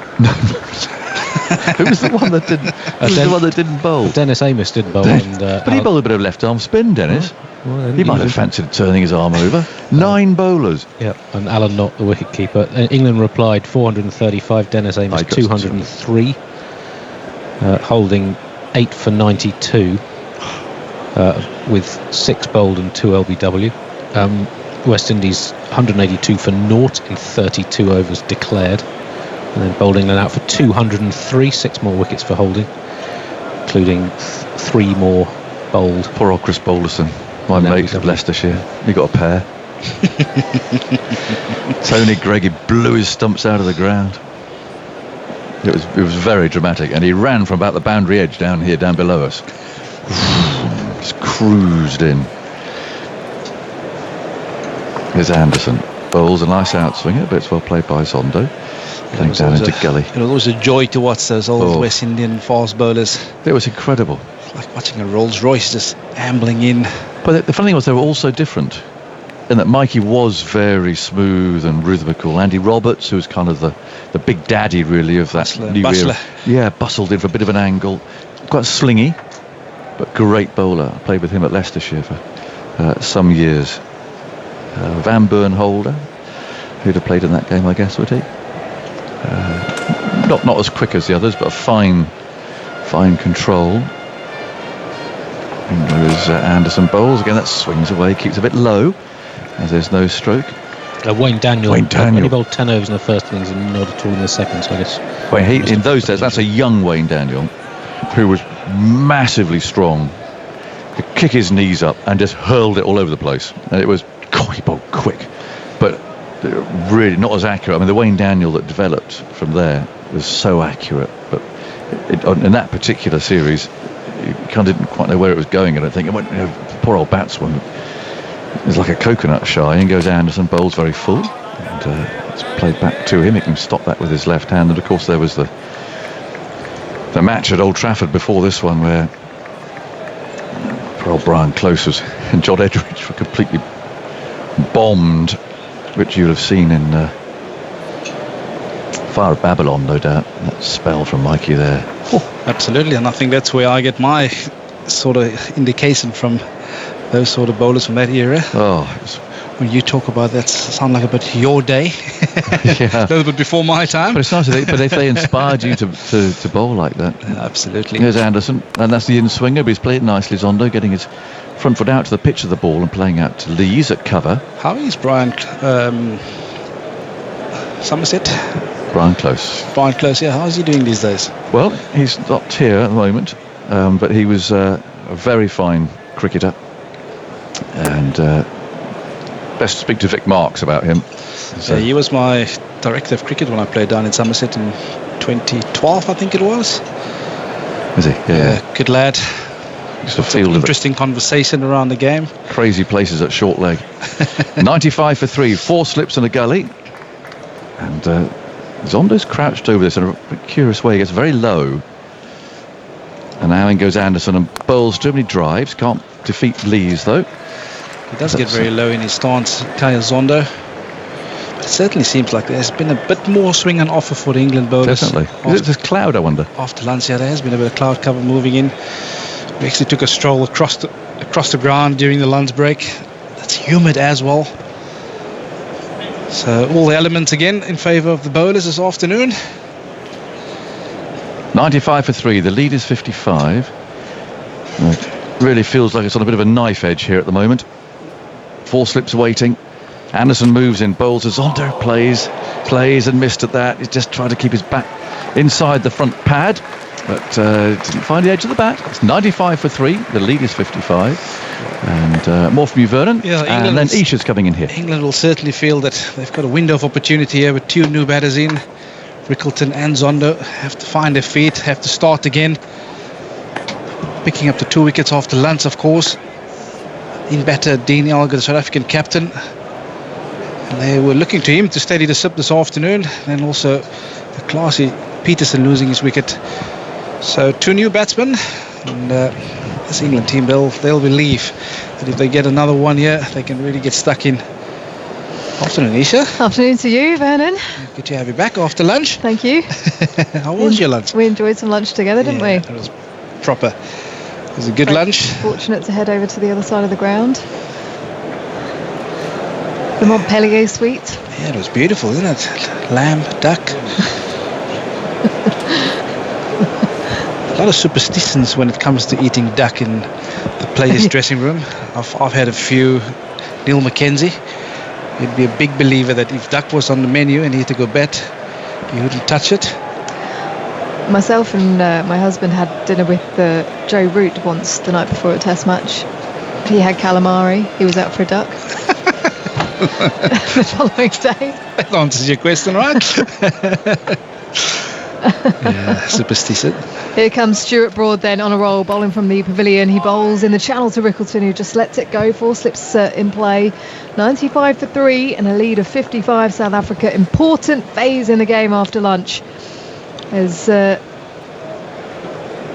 Who was the one that didn't? The one that didn't bowl? Dennis Amiss did bowl, but he bowled a bit of left arm spin, Dennis. Well, he might have fancied turning his arm over. 9 bowlers. Yeah, and Alan Knott, the wicket keeper. England replied 435. Dennis Amiss 203. Holding 8 for 92. With 6 bowled and 2 LBW. West Indies 182 for naught in 32 overs declared, and then bowled England out for 203, 6 more wickets for Holding, including 3 more bowled. Poor old Chris Bowlerson, my mate of Leicestershire. He got a pair. Tony Gregg blew his stumps out of the ground. It was very dramatic, and he ran from about the boundary edge down here, down below us. Just cruised in. Here's Anderson. Bowls a nice outswinger, but it's well played by Zondo. Playing down into gully. It was always a joy to watch those old West Indian fast bowlers. It was incredible. Like watching a Rolls Royce just ambling in. But the funny thing was, they were all so different. In that Mikey was very smooth and rhythmical. Andy Roberts, who was kind of the big daddy, really, of that new era. Yeah, bustled in for a bit of an angle. Quite slingy, but great bowler. I played with him at Leicestershire for some years. Van Buren Holder, who'd have played in that game, I guess, would he? Not as quick as the others, but a fine control. And there is Anderson bowls again. That swings away, keeps a bit low, as there's no stroke. Wayne Daniel. Wayne Daniel. Only bowled 10 overs in the first innings and not at all in the second, so I guess. Well, in those days, that's a young Wayne Daniel who was massively strong. Could kick his knees up and just hurled it all over the place. And it was, God, he bowled quick, but really not as accurate. I mean, the Wayne Daniel that developed from there was so accurate, but in that particular series, you kind of didn't quite know where it was going. I don't think it went. Poor old batsman. It's like a coconut shy. In goes Anderson, bowls very full, and it's played back to him. He can stop that with his left hand. And of course, there was the match at Old Trafford before this one, where poor old Brian Close and John Edridge were completely bombed, which you'll have seen in Fire of Babylon, no doubt. That spell from Mikey there. Oh, absolutely, and I think that's where I get my sort of indication from those sort of bowlers from that era. Oh, when you talk about that, sound like a bit your day. Yeah. A little bit before my time. But it's nice, but if they inspired you to bowl like that. Absolutely. Here's Anderson, and that's the in-swinger, but he's played nicely. Zondo getting his front foot out to the pitch of the ball and playing out to Lees at cover. How is Brian Somerset? Brian Close. Brian Close, yeah. How's he doing these days? Well, he's not here at the moment, but he was a very fine cricketer. And best to speak to Vic Marks about him. So he was my director of cricket when I played down in Somerset in 2012, I think it was. Was he? Yeah. Good lad. Used to field interesting conversation around the game. Crazy places at short leg. 95 for 3, 4 slips and a gully. And Zondo's crouched over this in a curious way. He gets very low. And now in goes Anderson and bowls too many drives. Can't defeat Lees though. He does get very low in his stance, Kaya Zondo. But it certainly seems like there's been a bit more swing on offer for the England bowlers. Definitely. Is it just cloud, I wonder? After lunch, yeah, there has been a bit of cloud cover moving in. We actually took a stroll across the ground during the lunch break. That's humid as well. So all the elements again in favour of the bowlers this afternoon. 95 for 3. The lead is 55. It really feels like it's on a bit of a knife edge here at the moment. 4 slips waiting. Anderson moves in, bowls as Zondo plays and missed at that. He's just trying to keep his back inside the front pad, but didn't find the edge of the bat. It's 95 for 3. The lead is 55. And more from you, Vernon. Yeah, and then Isha's coming in here. England will certainly feel that they've got a window of opportunity here with 2 new batters in. Rickleton and Zondo have to find their feet, have to start again. Picking up the 2 wickets after lunch, of course. In batter, Dean Elgar, the South African captain. And they were looking to him to steady the ship this afternoon. And also the classy Peterson losing his wicket. So 2 new batsmen. And this England team, they'll believe that if they get another one here, they can really get stuck in. Afternoon, Isha. Afternoon to you, Vernon. Good to have you back after lunch. Thank you. How was your lunch? We enjoyed some lunch together, didn't we? It was proper. It was a good lunch. Fortunate to head over to the other side of the ground. The Montpellier suite. Yeah, it was beautiful, isn't it? Lamb, duck. A lot of superstitions when it comes to eating duck in the players' dressing room. I've had a few. Neil Mackenzie, he'd be a big believer that if duck was on the menu and he had to go bet, he wouldn't touch it. Myself and my husband had dinner with Joe Root once the night before a test match. He had calamari. He was out for a duck. The following day. That answers your question, right? Yeah, superstition. Here comes Stuart Broad then on a roll, bowling from the pavilion. He bowls in the channel to Rickleton, who just lets it go. 4 slips in play. 95 for 3 and a lead of 55 South Africa. Important phase in the game after lunch. As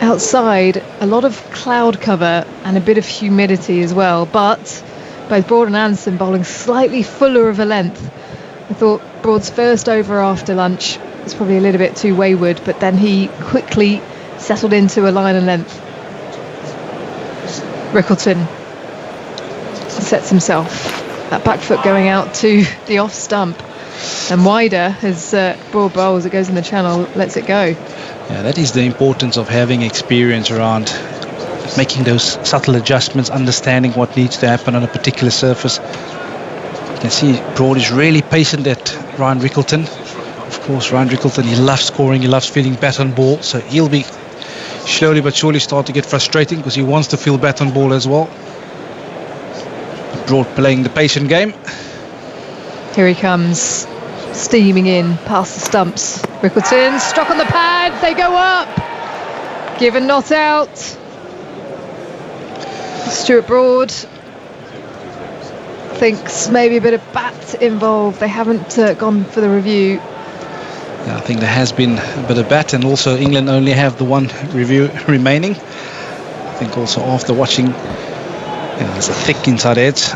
outside, a lot of cloud cover and a bit of humidity as well. But both Broad and Anderson bowling slightly fuller of a length. I thought Broad's first over after lunch was probably a little bit too wayward, but then he quickly settled into a line and length. Rickleton sets himself. That back foot going out to the off stump. And wider as Broad bowls, it goes in the channel, lets it go. Yeah, that is the importance of having experience around making those subtle adjustments, understanding what needs to happen on a particular surface. You can see Broad is really patient at Ryan Rickleton. Of course, Ryan Rickleton, he loves scoring, he loves feeling bat on ball, so he'll be slowly but surely start to get frustrating because he wants to feel bat on ball as well. Broad playing the patient game. Here he comes, steaming in past the stumps. Rickleton struck on the pad, they go up. Given not out. Stuart Broad thinks maybe a bit of bat involved. They haven't gone for the review. Yeah, I think there has been a bit of bat, and also England only have the one review remaining. I think also after watching, there's a thick inside edge.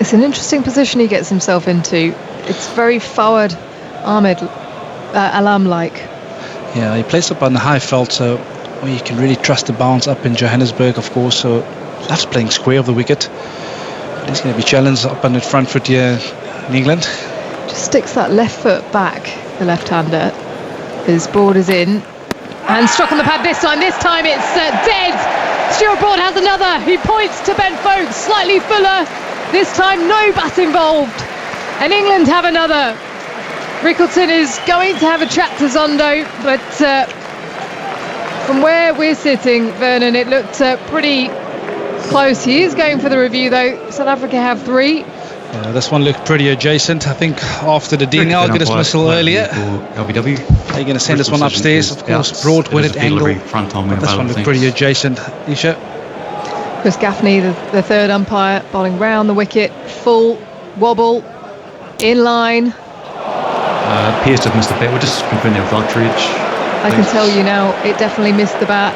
It's an interesting position he gets himself into. It's very Fawad Ahmed Alam-like. Yeah, he plays up on the high felt, so you can really trust the bounce up in Johannesburg, of course. So that's playing square of the wicket. He's going to be challenged up on the front foot here in England. Just sticks that left foot back, the left-hander. His Broad is in. And struck on the pad this time. This time it's dead. Stuart Broad has another. He points to Ben Foakes, slightly fuller. This time no bat involved. And England have another. Rickleton is going to have a chat to Zondo, but from where we're sitting, Vernon, it looked pretty close. He is going for the review, though. South Africa have 3. This one looked pretty adjacent. I think after the Dean Elgar dismissal earlier, LBW. they're going to send this one upstairs. Of course, Broad with it angle. But this one looked pretty adjacent. Isha. Chris Gaffney, the third umpire, bowling round the wicket, full wobble, in line. Appears to have missed the bat. We're just confirming the cartridge. I can tell you now, it definitely missed the bat.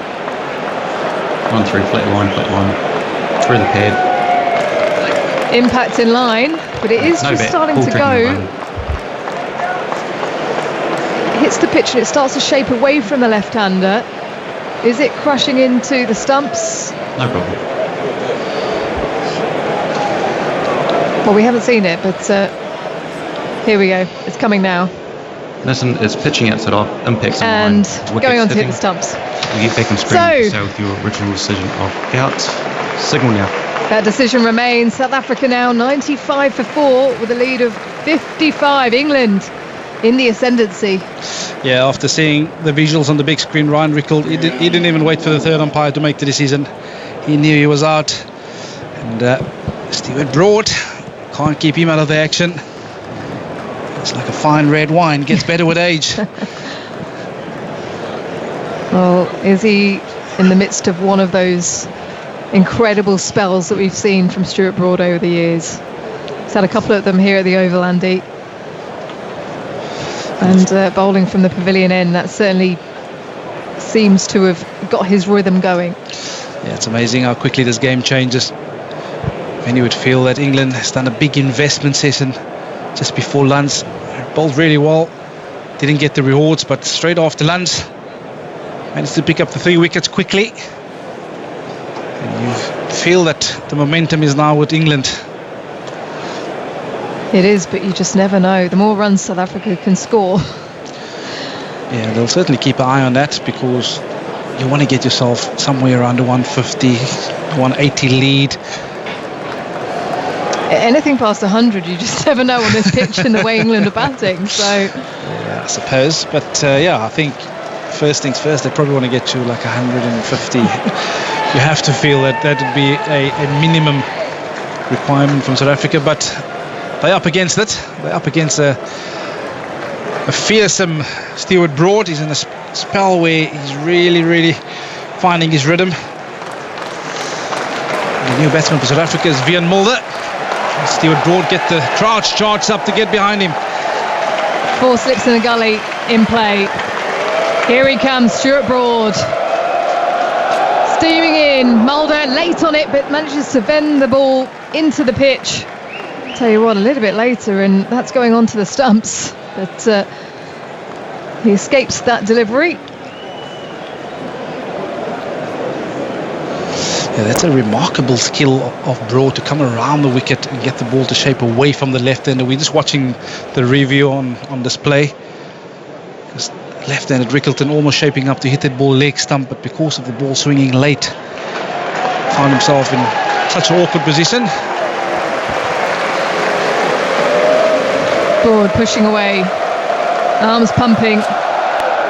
1-3, flat line, through the pad. Impact in line, but it is just starting to go. It hits the pitch and it starts to shape away from the left-hander. Is it crashing into the stumps? No problem. Well, we haven't seen it, but here we go. It's coming now. Listen, it's pitching outside off, impacts and on going on to hit the stumps. We get back on screen so with your original decision of out. Signal now. That decision remains. South Africa now 95 for 4 with a lead of 55. England in the ascendancy. Yeah, after seeing the visuals on the big screen, Ryan Rickleton, he didn't even wait for the third umpire to make the decision. He knew he was out. And Stuart Broad, can't keep him out of the action. It's like a fine red wine, gets better with age. Well, is he in the midst of one of those incredible spells that we've seen from Stuart Broad over the years? He's had a couple of them here at the Oval, Andy. And bowling from the pavilion end, that certainly seems to have got his rhythm going. Yeah, it's amazing how quickly this game changes. And you would feel that England has done a big investment session just before lunch. Bowled really well, didn't get the rewards, but straight after lunch managed to pick up the 3 wickets quickly. And you feel that the momentum is now with England. It is, but you just never know. The more runs South Africa can score. Yeah, they'll certainly keep an eye on that, because you want to get yourself somewhere around the 150, 180 lead. Anything past 100, you just never know on this pitch in the way England are batting. So, yeah, I suppose. But I think first things first, they probably want to get to like 150. You have to feel that would be a minimum requirement from South Africa. But they're up against it. They're up against a fearsome Stuart Broad. He's in a spell where he's really finding his rhythm. The new batsman for South Africa is Vian Mulder. Stuart Broad get the crouch charged up to get behind him. 4 slips in the gully in play. Here he comes, Stuart Broad. Steaming in. Mulder late on it, but manages to bend the ball into the pitch. Tell you what, a little bit later, and that's going on to the stumps. But he escapes that delivery. Yeah, that's a remarkable skill of Broad to come around the wicket and get the ball to shape away from the left-hander. We're just watching the review on display. Left-handed Rickleton almost shaping up to hit that ball leg stump, but because of the ball swinging late, found himself in such an awkward position. Broad pushing away, arms pumping.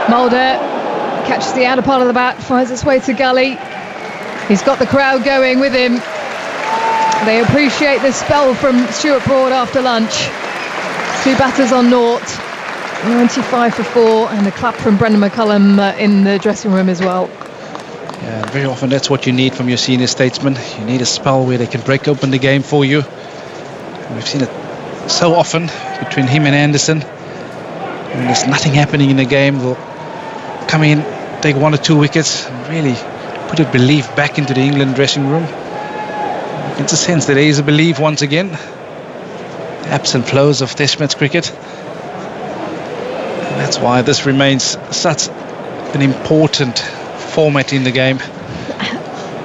Mulder catches the outer part of the bat, finds its way to Gully. He's got the crowd going with him. They appreciate this spell from Stuart Broad after lunch. 2 batters on naught, 95 for 4, and a clap from Brendan McCullum in the dressing room as well. Yeah, very often that's what you need from your senior statesmen. You need a spell where they can break open the game for you. And we've seen it so often between him and Anderson. When there's nothing happening in the game, they'll come in, take 1 or 2 wickets, and really put a belief back into the England dressing room. It's a sense that there is a belief once again. The ebbs and flows of Test match cricket. And that's why this remains such an important format in the game.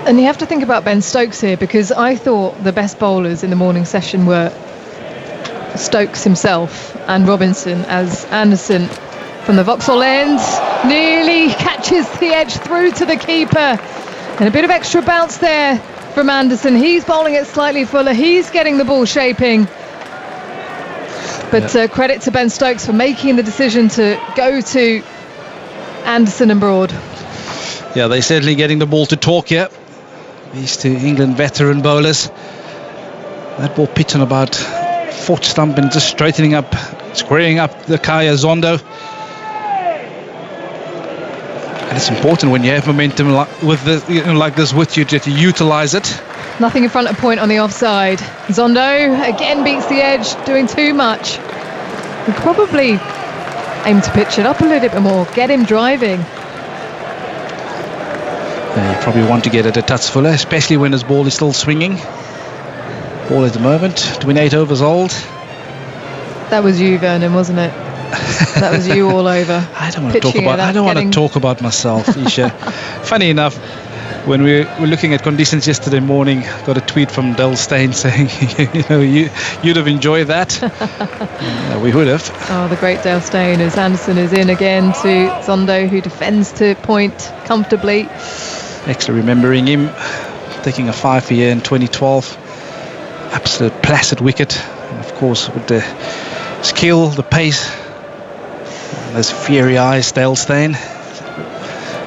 And you have to think about Ben Stokes here, because I thought the best bowlers in the morning session were Stokes himself and Robinson, as Anderson from the Vauxhall end nearly catches the edge through to the keeper. And a bit of extra bounce there from Anderson. He's bowling it slightly fuller. He's getting the ball shaping. But credit to Ben Stokes for making the decision to go to Anderson and Broad. Yeah, they're certainly getting the ball to talk here. These 2 England veteran bowlers. That ball pitched on about fourth stump and just straightening up, squaring up the Kaya Zondo. And it's important when you have momentum like this with you to utilise it. Nothing in front of point on the offside. Zondo again beats the edge, doing too much. We probably aim to pitch it up a little bit more, get him driving. You probably want to get it a touch fuller, especially when his ball is still swinging. Ball at the moment, 28 overs old. That was you, Vernon, wasn't it? That was you all over. I don't want to talk about myself, Isha. Funny enough, when we were looking at conditions yesterday morning, got a tweet from Dale Steyn saying, you'd have enjoyed that. We would have. Oh, the great Dale Steyn, as Anderson is in again to Zondo, who defends to point comfortably. Actually remembering him taking a 5 for year in 2012. Absolute placid wicket. And of course, with the skill, the pace, those fiery eyes, Dale Steyn.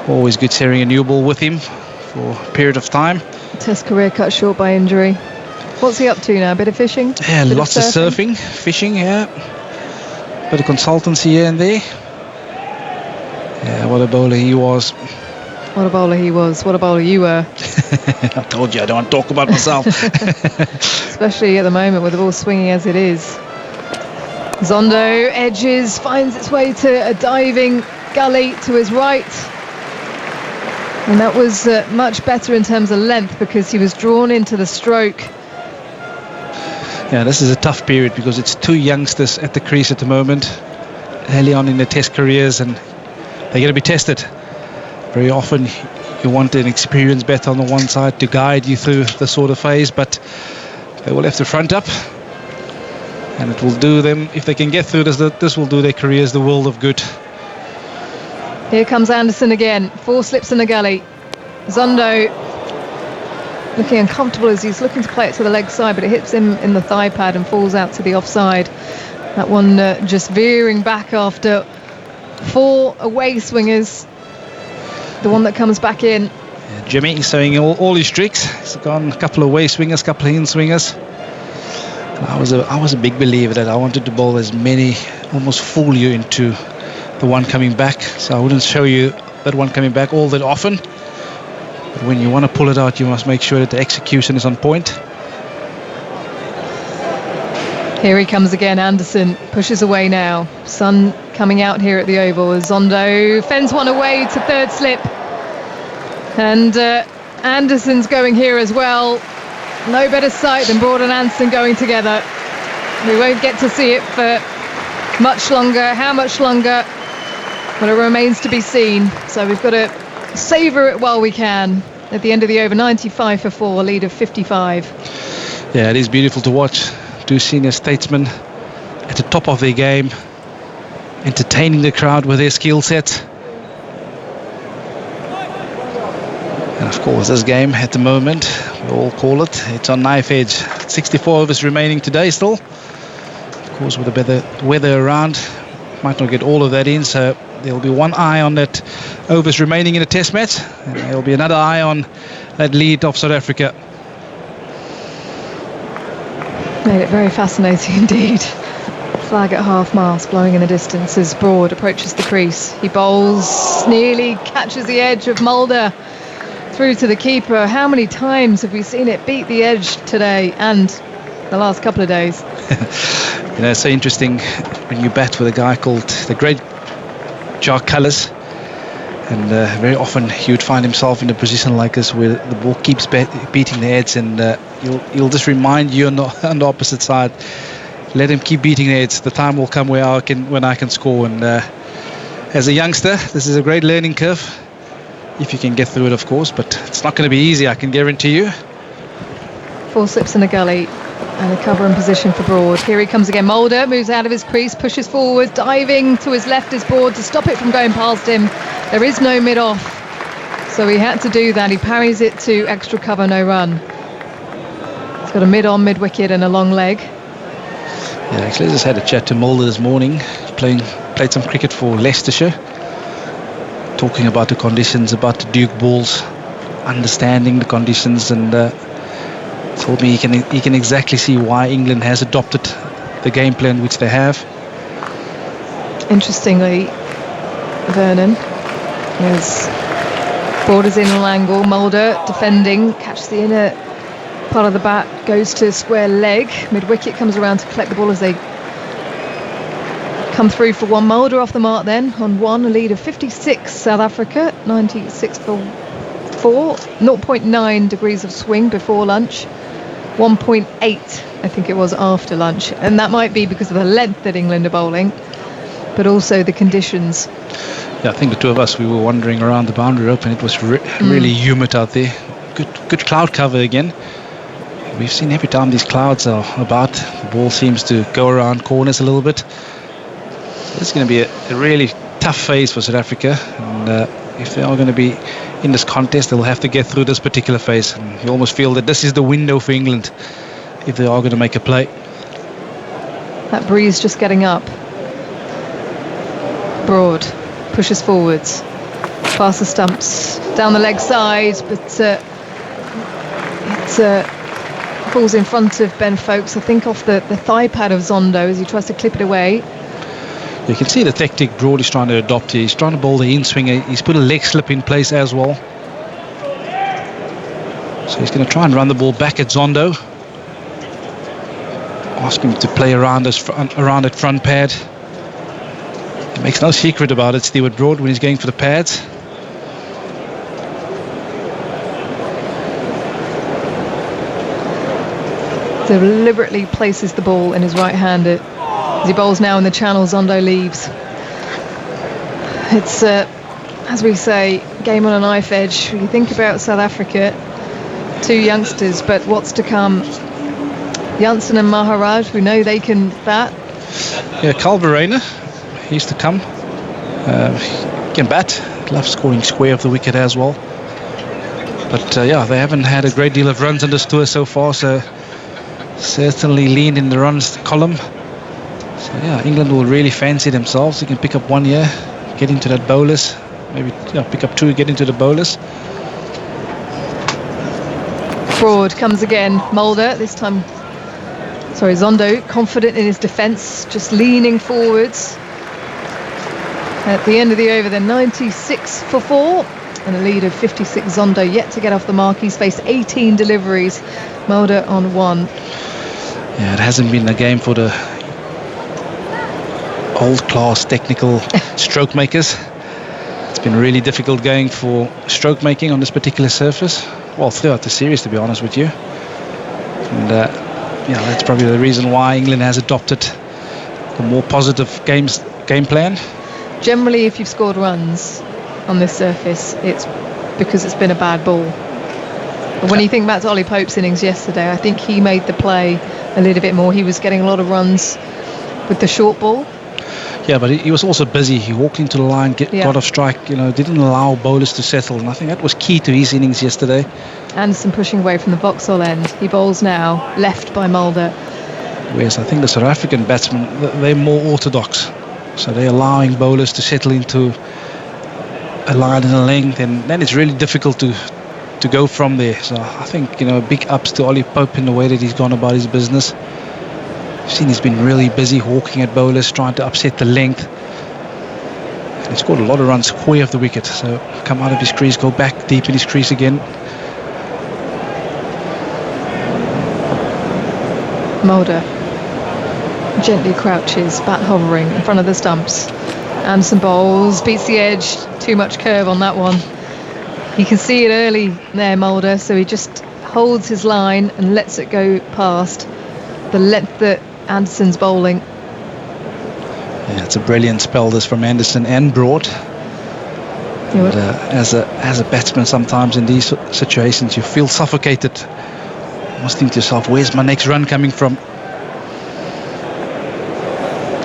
Always good sharing a new ball with him for a period of time. Test career cut short by injury. What's he up to now? A bit of fishing? Yeah, lots of surfing, fishing, yeah. Bit of consultancy here and there. Yeah, what a bowler he was. What a bowler he was. What a bowler you were. I told you I don't want to talk about myself. Especially at the moment with the ball swinging as it is. Zondo edges, finds its way to a diving gully to his right. And that was much better in terms of length, because he was drawn into the stroke. Yeah, this is a tough period because it's 2 youngsters at the crease at the moment, early on in their test careers, and they're going to be tested. Very often you want an experienced batter on the one side to guide you through the sort of phase, but they will have to front up, and it will do them, if they can get through this will do their careers the world of good. Here comes Anderson again, 4 slips in the gully. Zondo looking uncomfortable as he's looking to play it to the leg side, but it hits him in the thigh pad and falls out to the offside. That one just veering back after 4 away swingers. The one that comes back in. Yeah, Jimmy showing all his tricks. He's gone a couple of away swingers, couple of in swingers. I was a big believer that I wanted to bowl as many, almost fool you into the one coming back. So I wouldn't show you that one coming back all that often. But when you want to pull it out, you must make sure that the execution is on point. Here he comes again, Anderson pushes away now. Sun coming out here at the Oval as Zondo fends one away to third slip. And Anderson's going here as well. No better sight than Broad and Anderson going together. We won't get to see it for much longer. How much longer? But it remains to be seen. So we've got to savour it while we can. At the end of the over, 95 for 4, a lead of 55. Yeah, it is beautiful to watch. 2 senior statesmen at the top of their game, entertaining the crowd with their skill set. And of course, this game at the moment, we all call it, it's on knife edge. 64 overs remaining today still. Of course, with the weather around, might not get all of that in, so there'll be one eye on that overs remaining in a test match, and there'll be another eye on that lead of South Africa. Made it very fascinating indeed. Flag at half-mast blowing in the distance as Broad approaches the crease. He bowls, nearly catches the edge of Mulder through to the keeper. How many times have we seen it beat the edge today and the last couple of days? It's so interesting when you bat with a guy called the great Jacques Kallis, and very often he would find himself in a position like this where the ball keeps beating the edge, and he'll just remind you on the opposite side, let him keep beating the edge. The time will come when I can score. And as a youngster, this is a great learning curve, if you can get through it, of course, but it's not going to be easy, I can guarantee you. 4 slips in the gully and a cover in position for Broad. Here he comes again. Mulder moves out of his crease, pushes forward, diving to his left is Broad to stop it from going past him. There is no mid-off, so he had to do that. He parries it to extra cover, no run. He's got a mid-on, mid-wicket and a long leg. Yeah, actually, I just had a chat to Mulder this morning. Played some cricket for Leicestershire, talking about the conditions, about the Duke balls, understanding the conditions, and told me he can exactly see why England has adopted the game plan which they have. Interestingly, Vernon is Broad is in an angle. Mulder defending, catches the inner part of the bat, goes to square leg. Mid-wicket comes around to collect the ball as they come through for one. Mulder off the mark then on one, a lead of 56 South Africa, 96 for 4, 0.9 degrees of swing before lunch, 1.8 I think it was after lunch, and that might be because of the length that England are bowling, but also the conditions. Yeah, I think the two of us, we were wandering around the boundary rope and it was really humid out there. Good cloud cover again. We've seen every time these clouds are about, the ball seems to go around corners a little bit. So it's going to be a really tough phase for South Africa, and if they are going to be in this contest, they'll have to get through this particular phase, and you almost feel that this is the window for England if they are going to make a play. That breeze just getting up. Broad pushes forwards, past the stumps, down the leg side, but it falls in front of Ben Foakes, I think off the thigh pad of Zondo as he tries to clip it away. You can see the tactic Broad is trying to adopt here. He's trying to bowl the in-swinger. He's put a leg slip in place as well. So he's going to try and run the ball back at Zondo. Ask him to play around that front pad. He makes no secret about it, Stewart Broad, when he's going for the pads. Deliberately places the ball in his right hand as he bowls now in the channel. Zondo leaves. It's as we say, game on a knife edge. When you think about South Africa, 2 youngsters, but what's to come? Janssen and Maharaj, we know they can bat. Yeah, Calverena, he's to come. He can bat, loves scoring square of the wicket as well. But they haven't had a great deal of runs on this tour so far, so certainly lean in the runs column. So England will really fancy themselves. They can pick up 1 year, get into that bowlers, maybe pick up 2, get into the bowlers. Broad comes again. Mulder this time. Zondo confident in his defence, just leaning forwards. At the end of the over, they're 96 for 4 and a lead of 56. Zondo yet to get off the mark. He's faced 18 deliveries. Mulder on 1. Yeah, it hasn't been a game for the old class technical stroke makers. It's been really difficult going for stroke making on this particular surface. Well, throughout the series, to be honest with you. And that's probably the reason why England has adopted the more positive game plan. Generally, if you've scored runs on this surface, it's because it's been a bad ball. But when you think back to Ollie Pope's innings yesterday, I think he made the play a little bit more. He was getting a lot of runs with the short ball. Yeah, but he was also busy. He walked into the line, got off strike, didn't allow bowlers to settle. And I think that was key to his innings yesterday. Anderson pushing away from the Vauxhall end. He bowls now, left by Mulder. Whereas I think the South African batsmen, they're more orthodox. So they're allowing bowlers to settle into a line and a length, and then it's really difficult to go from there. So I think, big ups to Ollie Pope in the way that he's gone about his business. I've seen he's been really busy hawking at bowlers, trying to upset the length. And he scored a lot of runs way off the wicket. So come out of his crease, go back deep in his crease again. Mulder gently crouches, bat hovering in front of the stumps. Anderson bowls, beats the edge, too much curve on that one. You can see it early there, Mulder, so he just holds his line and lets it go past the length that Anderson's bowling. Yeah, it's a brilliant spell this from Anderson and Broad. And, as a batsman, sometimes in these situations you feel suffocated. You must think to yourself, where's my next run coming from?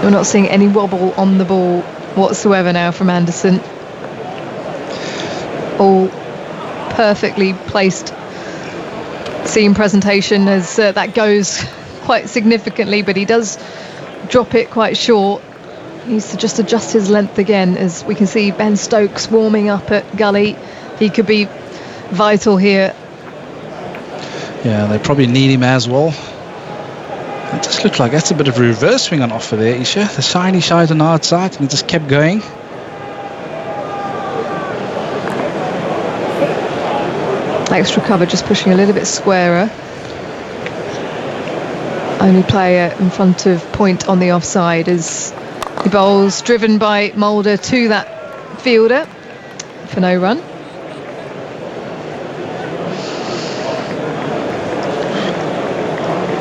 We're not seeing any wobble on the ball whatsoever now from Anderson. All perfectly placed seam presentation as that goes quite significantly, but he does drop it quite short. He needs to just adjust his length again, as we can see Ben Stokes warming up at gully. He could be vital here. Yeah, they probably need him as well. It just looked like that's a bit of a reverse swing on offer there, Isha. The shiny side on the outside, and it just kept going. Extra cover, just pushing a little bit squarer. Only player in front of point on the offside as he bowls, driven by Mulder to that fielder for no run.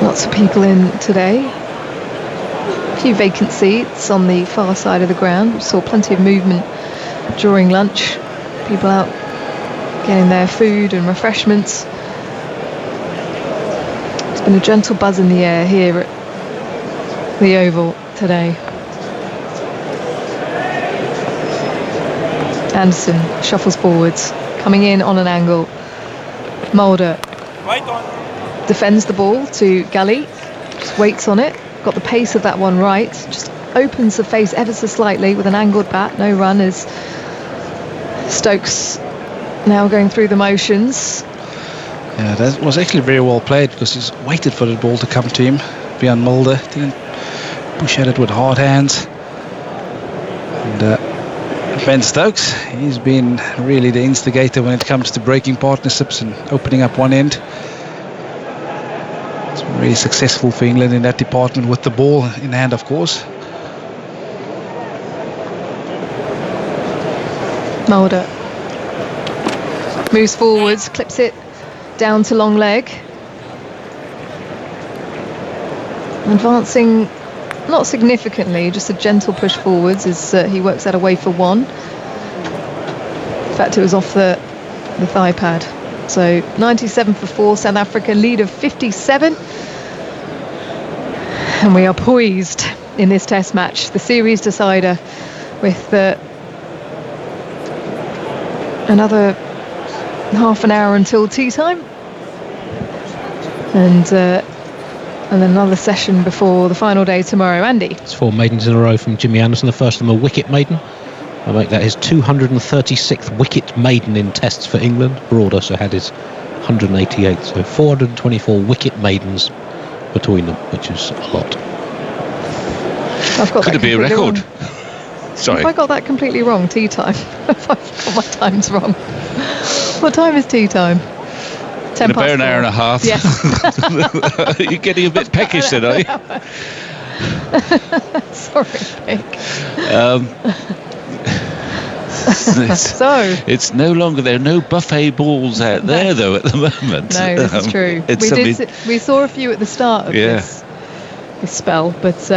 Lots of people in today. A few vacant seats on the far side of the ground. We saw plenty of movement during lunch. People out getting their food and refreshments. There's been a gentle buzz in the air here at the Oval today. Anderson shuffles forwards, coming in on an angle. Mulder defends the ball to Gully, just waits on it, got the pace of that one right, just opens the face ever so slightly with an angled bat. No run as Stokes now going through the motions. Yeah, that was actually very well played, because he's waited for the ball to come to him. Beyond Mulder didn't push at it with hard hands. And Ben Stokes, he's been really the instigator when it comes to breaking partnerships and opening up one end. It's been really successful for England in that department, with the ball in hand, of course. Mulder moves forwards, clips it down to long leg. Advancing not significantly, just a gentle push forwards as he works out a way for one. In fact, it was off the thigh pad. So 97 for 4, South Africa lead of 57. And we are poised in this test match, the series decider, with another half an hour until tea time, and then another session before the final day tomorrow. Andy? It's 4 maidens in a row from Jimmy Anderson, the first of them a wicket maiden. I make that his 236th wicket maiden in tests for England. Broad also had his 188th, so 424 wicket maidens between them, which is a lot. I've got Could it be a record? Sorry. Have I got that completely wrong? Tea time. I've got my times wrong. What time is tea time? 10 In about an hour and a half. Yes. You're getting a bit peckish then, are you? Sorry, Nick. So it's no longer, there are no buffet balls out there though at the moment. No, this is true. We saw a few at the start of this spell, but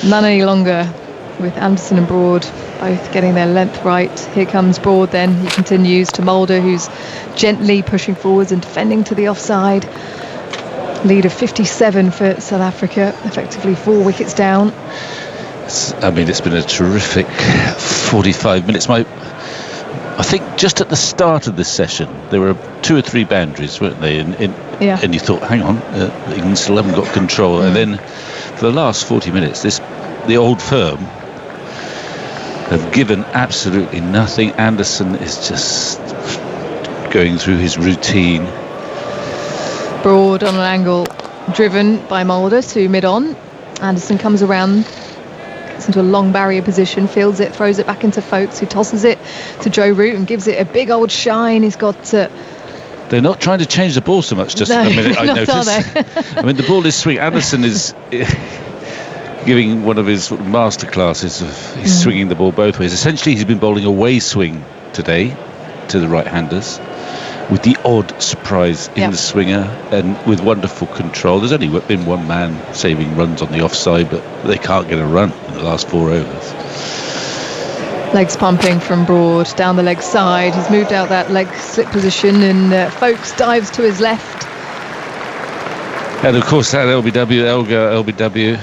none any longer, with Anderson and Broad both getting their length right. Here comes Broad then. He continues to Mulder, who's gently pushing forwards and defending to the offside. Lead of 57 for South Africa, effectively 4 wickets down. I mean, it's been a terrific 45 minutes. I think just at the start of this session, there were 2 or 3 boundaries, weren't they? And you thought, hang on, England still haven't got control. And then for the last 40 minutes, the old firm have given absolutely nothing. Anderson is just going through his routine. Broad on an angle, driven by Mulder to mid-on. Anderson comes around, gets into a long barrier position, fields it, throws it back into Folkes, who tosses it to Joe Root and gives it a big old shine. He's got... They're not trying to change the ball so much just at the minute, I noticed. Are they? I mean, the ball is swinging. Anderson is giving one of his master classes of he's swinging the ball both ways. Essentially, he's been bowling a way swing today to the right-handers, with the odd surprise in the swinger and with wonderful control. There's only been one man saving runs on the offside, but they can't get a run in the last 4 overs. Legs pumping from Broad down the leg side. He's moved out that leg slip position, and Folkes dives to his left. And of course that Elgar LBW,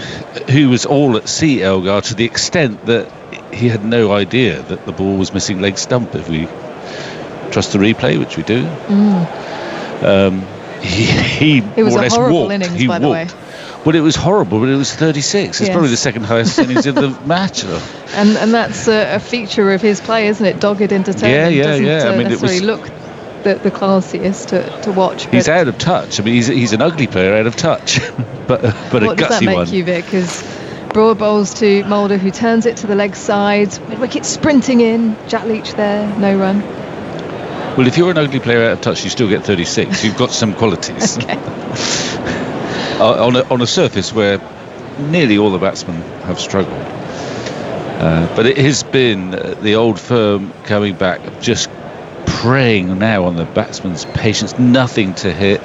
who was all at sea, Elgar, to the extent that he had no idea that the ball was missing leg stump, if we trust the replay, which we do. He was more or a less horrible walked. innings, He by the way. Well, it was horrible, but it was 36. It's probably the second highest innings in the match. And that's a feature of his play, isn't it? Dogged entertainment. Yeah. Doesn't I mean, necessarily look the classiest to watch. He's out of touch. I mean, he's an ugly player out of touch, but a gutsy one. What does that make you, Vic? Because Broad bowls to Mulder, who turns it to the leg side. Mid-wicket sprinting in. Jack Leach there, no run. Well, if you're an ugly player out of touch, you still get 36. You've got some qualities. on a surface where nearly all the batsmen have struggled. But it has been the old firm coming back, just preying now on the batsman's patience. Nothing to hit.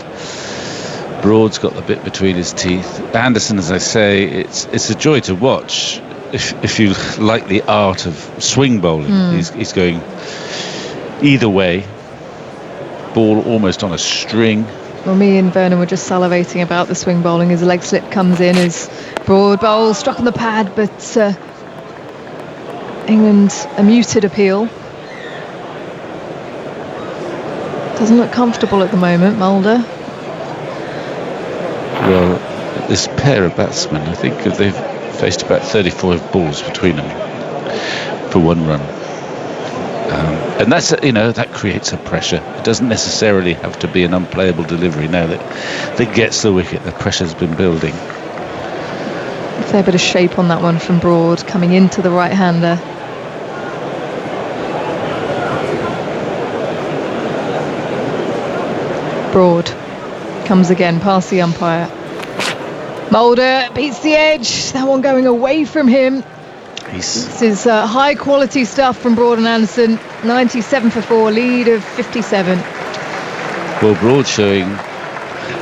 Broad's got the bit between his teeth. Anderson, as I say, it's a joy to watch if you like the art of swing bowling. He's going either way. Ball almost on a string. Well, me and Vernon were just salivating about the swing bowling as the leg slip comes in, as Broad bowl struck on the pad, but England a muted appeal. Doesn't look comfortable at the moment, Mulder. Well, this pair of batsmen, I think they've faced about 35 balls between them for 1 run. And that's, that creates a pressure. It doesn't necessarily have to be an unplayable delivery now that gets the wicket. The pressure's been building. A fair bit of shape on that one from Broad, coming into the right-hander. Broad comes again past the umpire. Mulder beats the edge. That one going away from him. This is high quality stuff from Broad and Anderson. 97 for 4, lead of 57. Well, Broad showing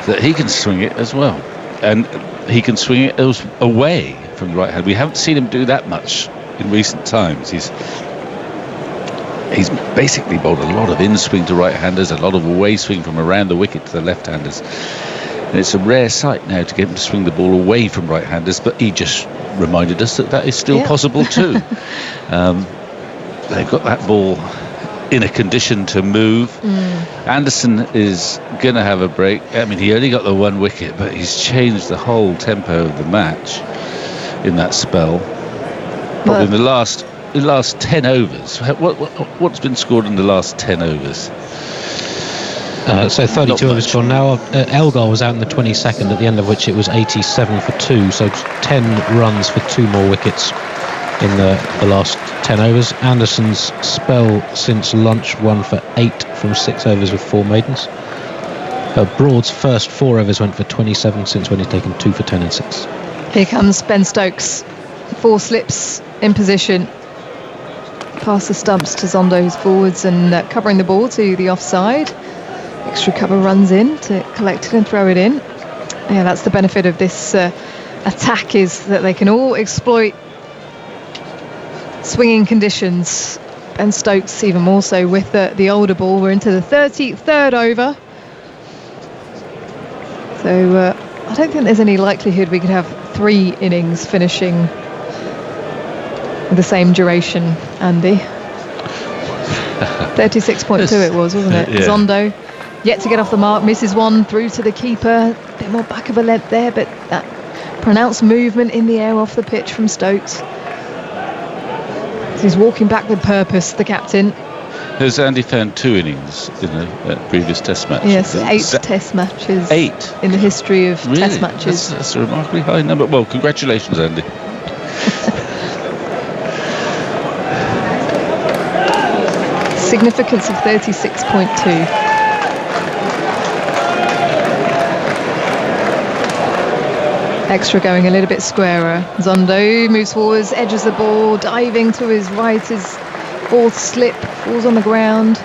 that he can swing it as well, and he can swing it away from the right hand. We haven't seen him do that much in recent times. He's basically bowled a lot of in-swing to right-handers, a lot of away swing from around the wicket to the left-handers. And it's a rare sight now to get him to swing the ball away from right-handers, but he just reminded us that is still possible too. They've got that ball in a condition to move. Anderson is going to have a break. I mean, he only got the 1 wicket, but he's changed the whole tempo of the match in that spell. Probably in the last 10 overs. What's been scored in the last 10 overs? So 32 overs gone now. Elgar was out in the 22nd, at the end of which it was 87 for 2, so 10 runs for 2 more wickets in the last 10 overs. Anderson's spell since lunch, 1 for 8 from 6 overs with 4 maidens. Broad's first 4 overs went for 27 since when he's taken 2 for 10 and 6. Here comes Ben Stokes. 4 slips in position. Past the stumps to Zondo, who's forwards and covering the ball to the offside. Extra cover runs in to collect it and throw it in. Yeah, that's the benefit of this attack, is that they can all exploit swinging conditions. Ben Stokes even more so with the older ball. We're into the 33rd over. So I don't think there's any likelihood we could have 3 innings finishing with the same duration, Andy. 36.2 it was, wasn't it? Yeah. Zondo yet to get off the mark, misses one through to the keeper. A bit more back of a length there, but that pronounced movement in the air off the pitch from Stokes. He's walking back with purpose, the captain. Has Andy found 2 innings in a previous Test match? Yes, 8 Test matches. 8 in the history of really? Test matches. That's a remarkably high number. Well, congratulations, Andy. Significance of 36.2. Extra going a little bit squarer. Zondo moves forwards, edges the ball, diving to his right. His fourth slip falls on the ground.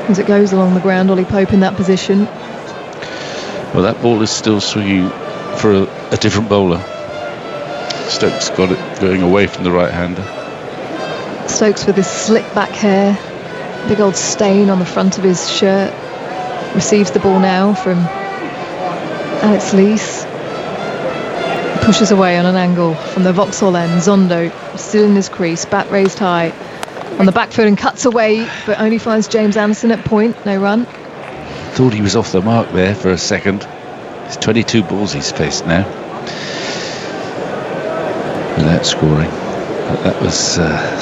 As it goes along the ground, Ollie Pope in that position. Well, that ball is still swinging for a different bowler. Stokes got it going away from the right-hander. Stokes with his slick back hair, big old stain on the front of his shirt. Receives the ball now from Alex Leach. Pushes away on an angle from the Vauxhall end. Zondo still in his crease, bat raised high on the back foot and cuts away, but only finds James Anderson at point. No run. Thought he was off the mark there for a second. It's 22 balls he's faced now without scoring. But that was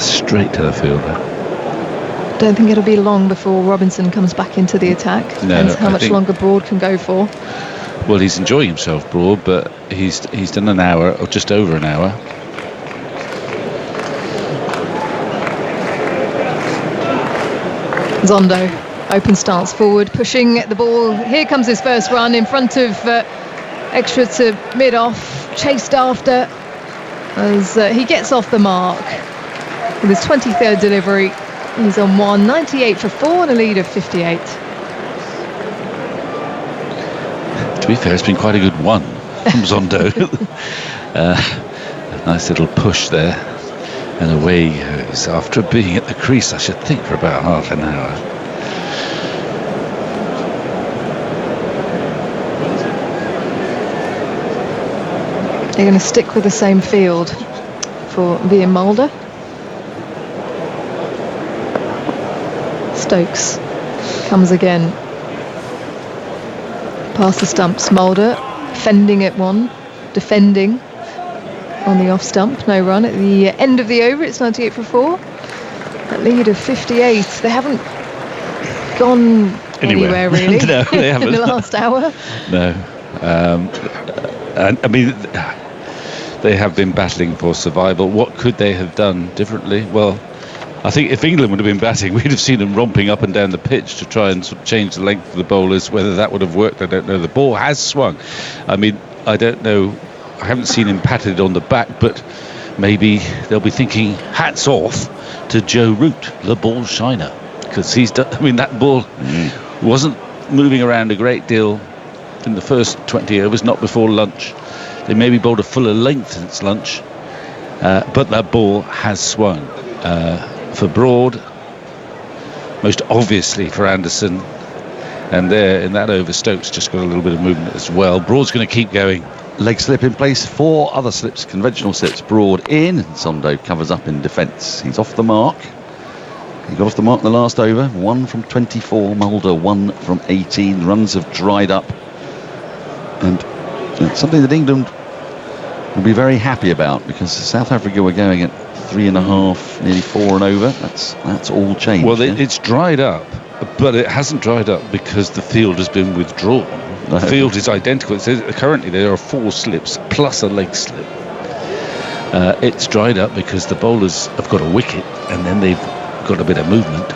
straight to the fielder. Don't think it'll be long before Robinson comes back into the attack. Depends how much longer Broad can go for. Well, he's enjoying himself, Broad, but he's done an hour, or just over an hour. Zondo, open stance forward, pushing the ball. Here comes his first run in front of extra to mid-off, chased after as he gets off the mark with his 23rd delivery. He's on 198 for 4 and a lead of 58. To be fair, it's been quite a good one from Zondo. A nice little push there, and away he goes after being at the crease, I should think, for about half an hour. They're going to stick with the same field for Ian Mulder. Stokes comes again. Past the stumps, Mulder fending at one, defending on the off stump, no run. At the end of the over, it's 98 for 4. That lead of 58. They haven't gone anywhere really. No, they haven't. In the last hour. No. And I mean, they have been battling for survival. What could they have done differently? Well, I think if England would have been batting, we'd have seen them romping up and down the pitch to try and sort of change the length of the bowlers. Whether that would have worked, I don't know. The ball has swung. I mean, I don't know. I haven't seen him patted on the back, but maybe they'll be thinking, hats off to Joe Root, the ball shiner, because he's done. I mean, that ball wasn't moving around a great deal in the first 20 overs, not before lunch. They maybe bowled a fuller length since lunch, but that ball has swung. For Broad, most obviously for Anderson, and there in that over Stokes just got a little bit of movement as well. Broad's going to keep going. Leg slip in place, 4 other slips, conventional slips. Broad in, Zondo covers up in defence. He's off the mark. He got off the mark in the last over. 1 from 24, Mulder 1 from 18. Runs have dried up, and it's something that England will be very happy about, because South Africa were going at 3.5, nearly 4 and over. That's all changed. Well, it's dried up, but it hasn't dried up because the field has been withdrawn. The field is identical. Currently there are 4 slips plus a leg slip. It's dried up because the bowlers have got a wicket, and then they've got a bit of movement.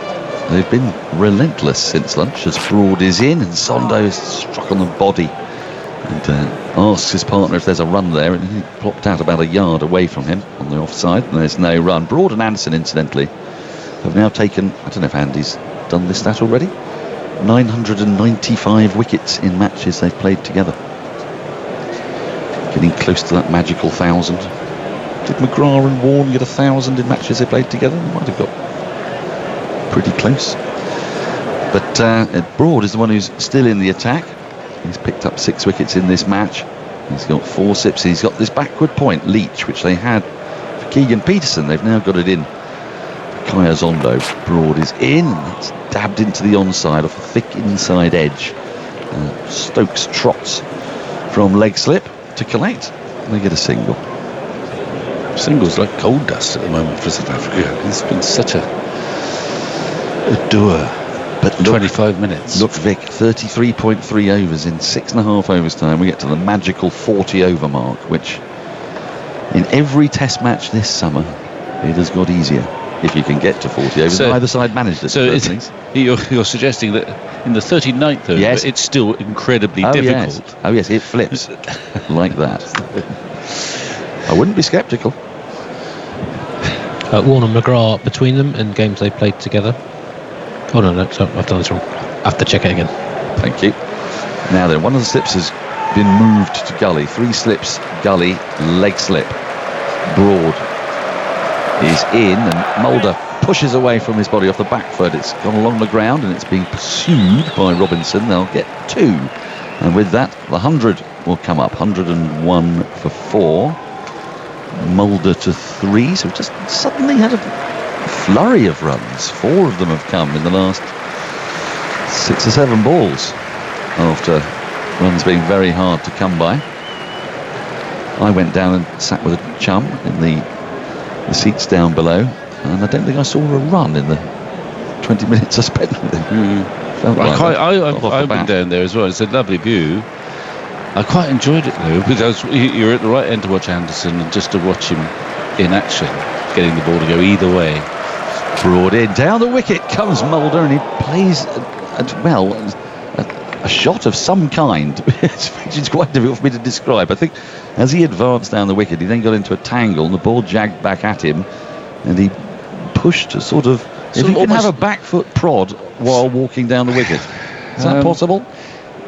They've been relentless since lunch, as Broad is in and Zondo is struck on the body, and asks his partner if there's a run there, and he plopped out about a yard away from him on the offside, and there's no run. Broad and Anderson, incidentally, have now taken, I don't know if Andy's done this stat already, 995 wickets in matches they've played together. Getting close to that magical 1,000. Did McGrath and Warne get 1,000 in matches they played together? They might have got pretty close. But Broad is the one who's still in the attack. He's picked up 6 wickets in this match. He's got 4 sips. He's got this backward point, Leach, which they had for Keegan Peterson. They've now got it in Kaya Zondo. Broad is in. It's dabbed into the onside off a thick inside edge. Stokes trots from leg slip to collect. They get a single. Singles like cold dust at the moment for South Africa. It's been such a doer. But 25 minutes. Look, Vic, 33.3 overs in 6.5 overs time. We get to the magical 40 over mark, which in every test match this summer, it has got easier. If you can get to 40 overs, either side managed it. So you're suggesting that in the 39th over, yes, it's still incredibly difficult. Yes. Oh yes, it flips like that. I wouldn't be sceptical. Warner McGrath between them in games they played together. Oh no, sorry, I've done this wrong. I have to check it again. Thank you. Now then, one of the slips has been moved to gully. 3 slips, gully, leg slip. Broad is in, and Mulder pushes away from his body off the back foot. It's gone along the ground and it's being pursued by Robinson. They'll get 2, and with that the 100 will come up. 101 for 4. Mulder to 3, so we've just suddenly had a flurry of runs. 4 of them have come in the last 6 or 7 balls after runs being very hard to come by. I went down and sat with a chum in the seats down below, and I don't think I saw a run in the 20 minutes I spent with him. I've been down there as well. It's a lovely view. I quite enjoyed it though, because you're at the right end to watch Anderson, and just to watch him in action, getting the ball to go either way. Broad in, down the wicket comes Mulder, and he plays a shot of some kind, which is quite difficult for me to describe. I think as he advanced down the wicket, he then got into a tangle, and the ball jagged back at him, and he pushed a sort of if you can have a back foot prod while walking down the wicket. Is that possible?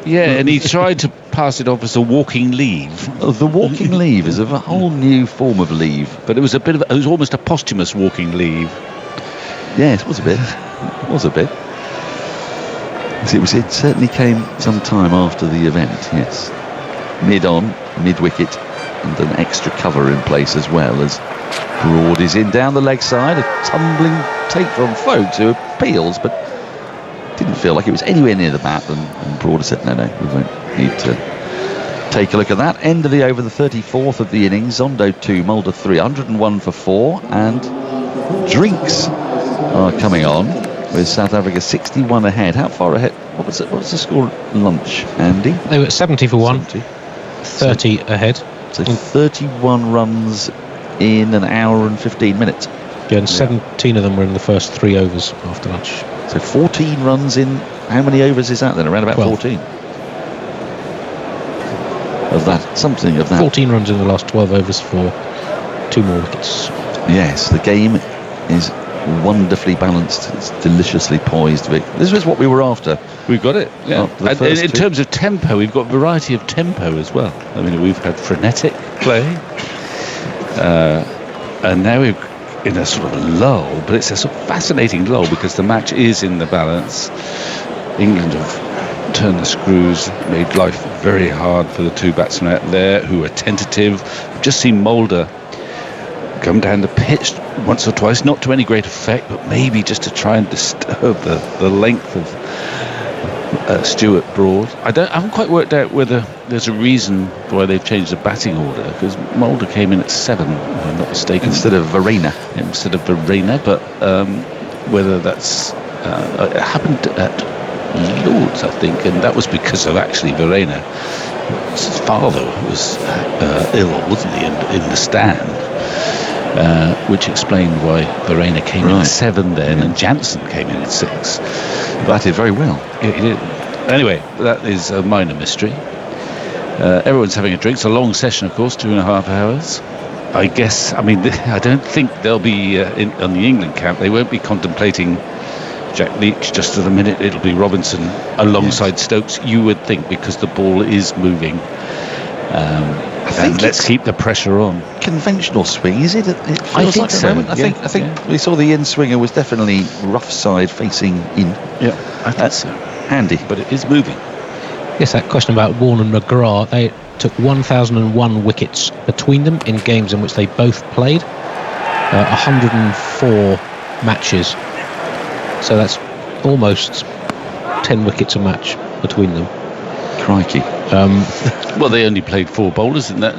Yeah, and he tried to pass it off as a walking leave. The walking leave is a whole new form of leave, but it was it was almost a posthumous walking leave. Yes, it was a bit. It was a bit. It certainly came some time after the event. Yes, mid wicket, and an extra cover in place as well, as Broad is in down the leg side. A tumbling take from Foakes, who appeals, but didn't feel like it was anywhere near the bat, and Broad said no, we won't need to take a look at that. End of the over, the 34th of the innings. Zondo 2, Mulder 3, 101 for 4, and drinks are coming on with South Africa 61 ahead. How far ahead? What was the score at lunch, Andy? They were at 70 for 1, 30 ahead. So 31 runs in an hour and 15 minutes. Yeah, and 17 of them were in the first 3 overs after lunch. So 14 runs in, how many overs is that then? Around about 12. 14? Of that, something of that. 14 runs in the last 12 overs for 2 more wickets. Yes, the game is wonderfully balanced. It's deliciously poised, Vic. This was what we were after. We've got it, yeah. And in terms of tempo, we've got variety of tempo as well. I mean, we've had frenetic play, and now we're in a sort of lull, but it's a sort of fascinating lull because the match is in the balance. England have turned the screws, made life very hard for the 2 batsmen out there who are tentative. We've just seen Mulder come down the pitch once or twice, not to any great effect, but maybe just to try and disturb the length of Stuart Broad. I haven't quite worked out whether there's a reason why they've changed the batting order, because Mulder came in at 7, if I'm not mistaken, instead of Verena, but whether that's it happened at Lords, I think, and that was because of actually Verena. His father was ill, wasn't he, in the stand, which explained why Verena came in at 7 then, and Jansen came in at 6. Batted very well. Yeah, he did. Anyway, that is a minor mystery. Everyone's having a drink. It's a long session, of course, 2.5 hours. I guess, I don't think they'll be on the England camp. They won't be contemplating Jack Leach just for the minute. It'll be Robinson alongside Stokes, you would think, because the ball is moving. And let's keep the pressure on. Conventional swing, is it? I think so. I think we saw the in swinger was definitely rough side facing in. Yeah, I think so. Handy, but it is moving. Yes, that question about Warne and McGrath, they took 1,001 wickets between them in games in which they both played. 104 matches. So that's almost 10 wickets a match between them. Crikey. Well, they only played 4 bowlers in that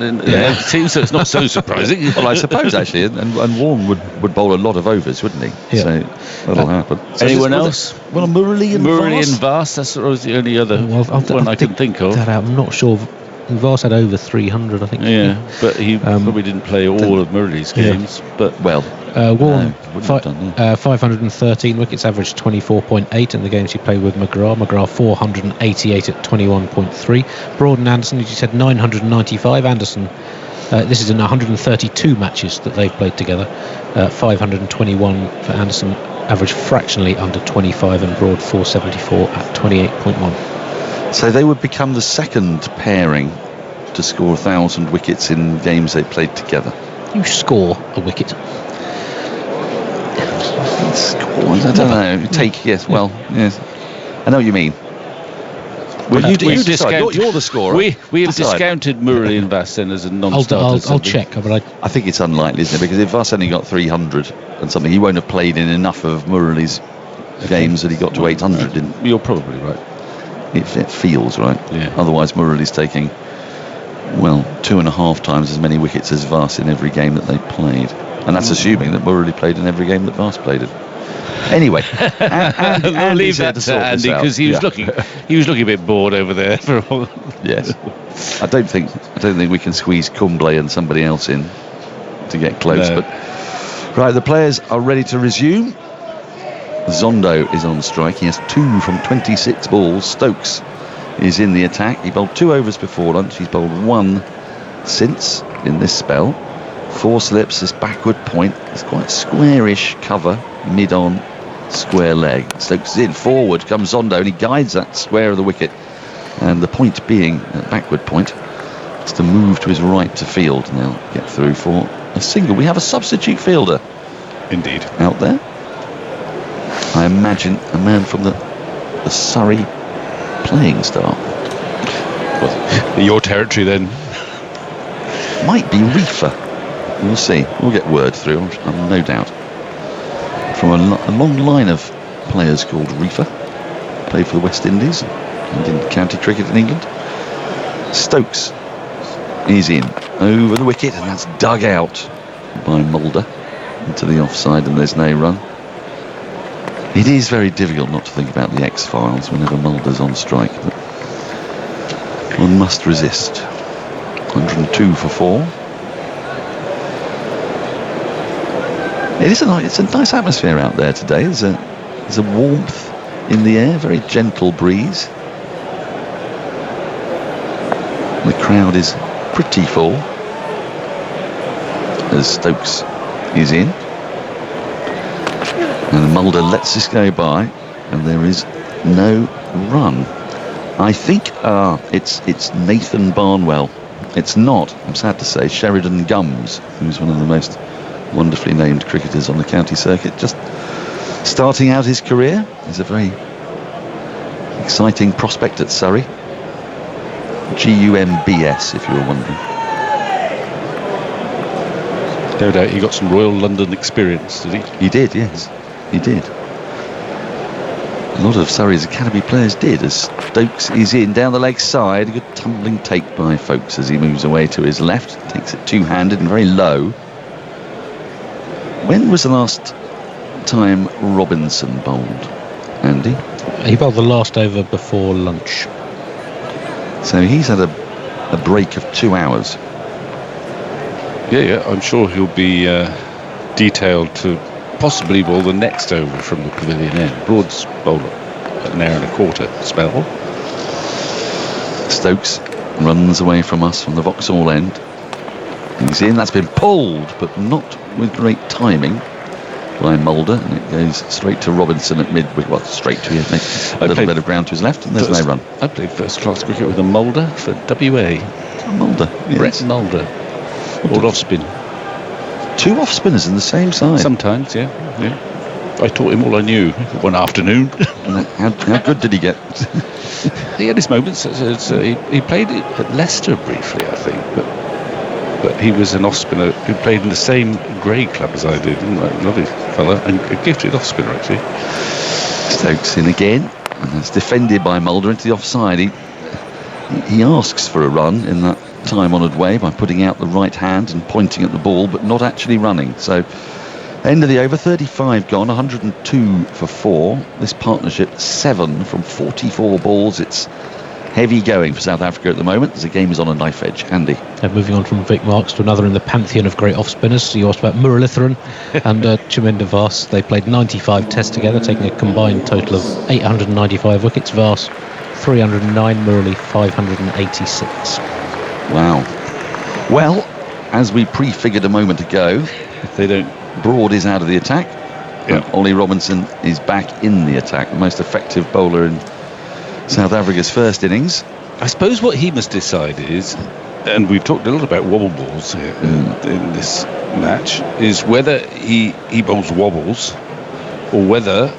team, so it's not so surprising. Well, I suppose actually, and Warren would bowl a lot of overs, wouldn't he? Yeah. So that'll happen. So Anyone else? Well, Murali and Vast, that's the only other one I can think of. I'm not sure. Vast had over 300, I think. Yeah, but he probably didn't play all of Murali's games. But Warren, wouldn't have done, 513 wickets, averaged 24.8 in the games he played with McGrath. McGrath 488 at 21.3. Broad and Anderson, as you said, 995. Anderson, this is in 132 matches that they've played together. 521 for Anderson, averaged fractionally under 25, and Broad 474 at 28.1. So they would become the second pairing to score 1,000 wickets in games they played together. You score a wicket. I don't know. Yes. I know what you mean. Well, you discount. You're the scorer. We have discounted Murali and Vast then as a non-starter. I'll check, but I think it's unlikely, isn't it? Because if Vast only got 300 and something, he won't have played in enough of Murali's games that he got to 800 in. You're probably right. It feels right. Yeah. Otherwise, Murali's taking 2.5 times as many wickets as Vast in every game that they played, and that's assuming that Murali played in every game that Vast played in. Anyway, I'll leave that to Andy because he was looking a bit bored over there for a while. Yes, I don't think we can squeeze Kumble and somebody else in to get close. No. But right, the players are ready to resume. Zondo is on strike. He has 2 from 26 balls. Stokes is in the attack. He bowled 2 overs before lunch. He's bowled 1 since in this spell. 4 slips, this backward point. It's quite squarish cover, mid-on, square leg. Stokes is in, forward comes Zondo, and he guides that square of the wicket. And the point being, that backward point, is to move to his right to field. And they'll get through for a single. We have a substitute fielder. Indeed. Out there. I imagine a man from the Surrey playing staff. Well, your territory then. Might be Reefer. We'll see. We'll get word through, I'm no doubt. From a long line of players called Reefer. Played for the West Indies and in county cricket in England. Stokes is in over the wicket, and that's dug out by Mulder into the offside, and there's no run. It is very difficult not to think about the X-Files whenever Mulder's on strike, but one must resist. 102 for 4. It's a nice atmosphere out there today. There's a warmth in the air, very gentle breeze. The crowd is pretty full as Stokes is in. And Mulder lets this go by, and there is no run. I think it's Nathan Barnwell. It's not, I'm sad to say, Sheridan Gums, who's one of the most wonderfully named cricketers on the county circuit, just starting out his career. He's a very exciting prospect at Surrey. GUMBS, if you were wondering. No doubt he got some Royal London experience, did he? He did, yes. He did. A lot of Surrey's academy players did, as Stokes is in down the leg side. A good tumbling take by Folkes as he moves away to his left. Takes it two-handed and very low. When was the last time Robinson bowled, Andy? He bowled the last over before lunch. So he's had a break of 2 hours. Yeah, I'm sure he'll be detailed to possibly bowl the next over from the pavilion end. Broad's bowled an hour and a quarter spell. Stokes runs away from us from the Vauxhall end. He's in, that's been pulled, but not with great timing by Mulder, and it goes straight to Robinson at mid-wicket. Well, straight to him, a little bit of ground to his left, and there's no run. I played first-class cricket with a Mulder for WA. Mulder, yes. Brett Mulder. Old off-spin. 2 off-spinners in the same side. Sometimes, yeah. I taught him all I knew one afternoon. And how good did he get? He had his moments. He played at Leicester briefly, I think, but he was an off-spinner who played in the same grade club as I did. Lovely fella, and a gifted off spinner actually. Stokes in again, and that's defended by Mulder into the offside. He asks for a run in that time-honoured way by putting out the right hand and pointing at the ball, but not actually running. So, end of the over, 35 gone, 102 for 4. This partnership 7 from 44 balls. It's heavy going for South Africa at the moment as the game is on a knife edge. Andy. And moving on from Vic Marks to another in the pantheon of great off-spinners. You asked about Muralitharan and Chaminda Vaas. They played 95 tests together, taking a combined total of 895 wickets. Vaas 309, Murali 586. Wow. Well, as we prefigured a moment ago, if they don't, Broad is out of the attack. And Ollie Robinson is back in the attack, the most effective bowler in South Africa's first innings. I suppose what he must decide is, and we've talked a lot about wobble balls here in this match, is whether he bowls wobbles or whether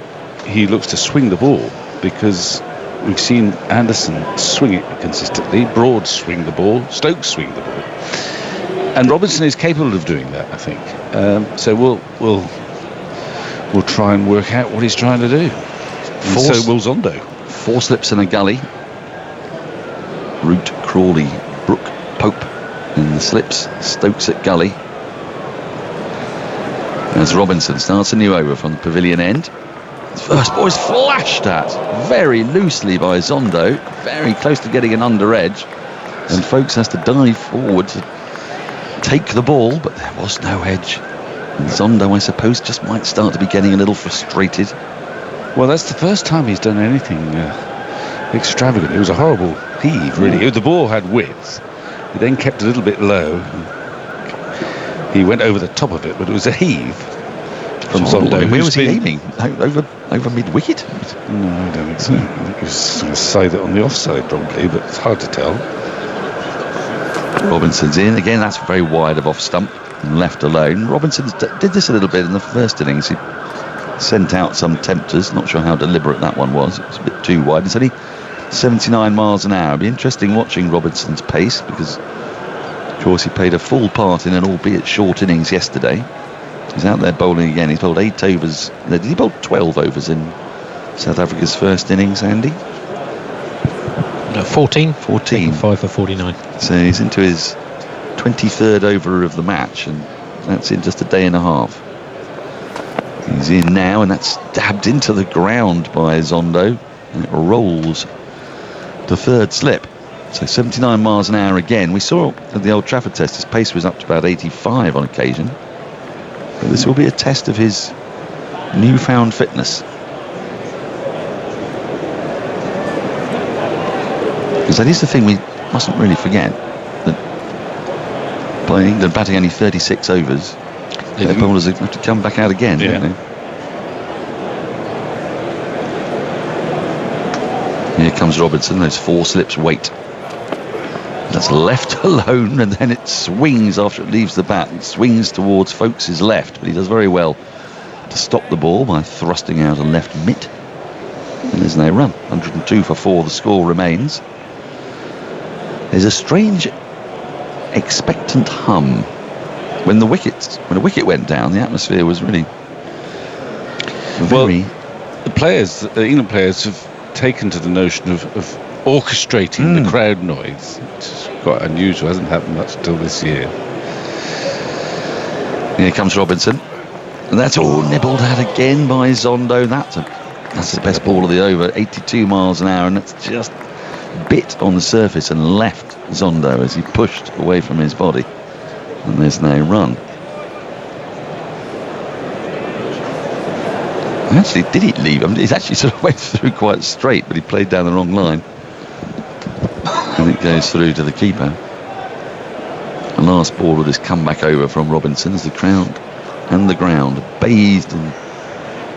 he looks to swing the ball, because we've seen Anderson swing it consistently, Broad swing the ball, Stokes swing the ball, and Robinson is capable of doing that, I think. So we'll try and work out what he's trying to do. So will Zondo. 4 slips in a gully. Root, Crawley, Brook, Pope in the slips. Stokes at gully. As Robinson starts a new over from the pavilion end. His first ball is flashed at very loosely by Zondo, very close to getting an under edge, and Folkes has to dive forward to take the ball, but there was no edge. And Zondo, I suppose, just might start to be getting a little frustrated. Well, that's the first time he's done anything extravagant. It was a horrible heave, really. The ball had width. He then kept a little bit low. He went over the top of it, but it was a heave from Zondo. Where was he aiming? Over mid-wicket? No, I don't think so. I think he was going to side it on the offside, probably, but it's hard to tell. Robinson's in. Again, that's very wide of off stump and left alone. Robinson did this a little bit in the first innings. He sent out some tempters. Not sure how deliberate that one was. It was a bit too wide. It's only 79 miles an hour. It'll be interesting watching Robinson's pace, because, of course, he played a full part in an albeit short innings yesterday. He's out there bowling again. He's bowled 8 overs. Did he bowl 12 overs in South Africa's first innings, Andy? No, 14. 14. 5 for 49. So he's into his 23rd over of the match, and that's in just a day and a half. He's in now, and that's stabbed into the ground by Zondo, and it rolls the third slip. So 79 miles an hour again. We saw at the Old Trafford test his pace was up to about 85 on occasion. But this will be a test of his newfound fitness. Because that is the thing we mustn't really forget, that by England batting only 36 overs, their bowlers have to come back out again, don't they? Here comes Robinson, those 4 slips wait. That's left alone, and then it swings after it leaves the bat. It swings towards Folkes' left, but he does very well to stop the ball by thrusting out a left mitt. And there's no run. 102 for 4, the score remains. There's a strange expectant hum. When a wicket went down, the atmosphere was really very... Well, the England players have taken to the notion of orchestrating the crowd noise, which is quite unusual. Hasn't happened much until this year. Here comes Robinson, and that's all nibbled at again by Zondo. That's the best ball of the over, 82 miles an hour, and that's just bit on the surface and left Zondo as he pushed away from his body, and there's no run. Actually, did he leave him? He actually sort of went through quite straight, but he played down the wrong line, and it goes through to the keeper. The last ball of this comeback over from Robinson as the crowd and the ground bathed in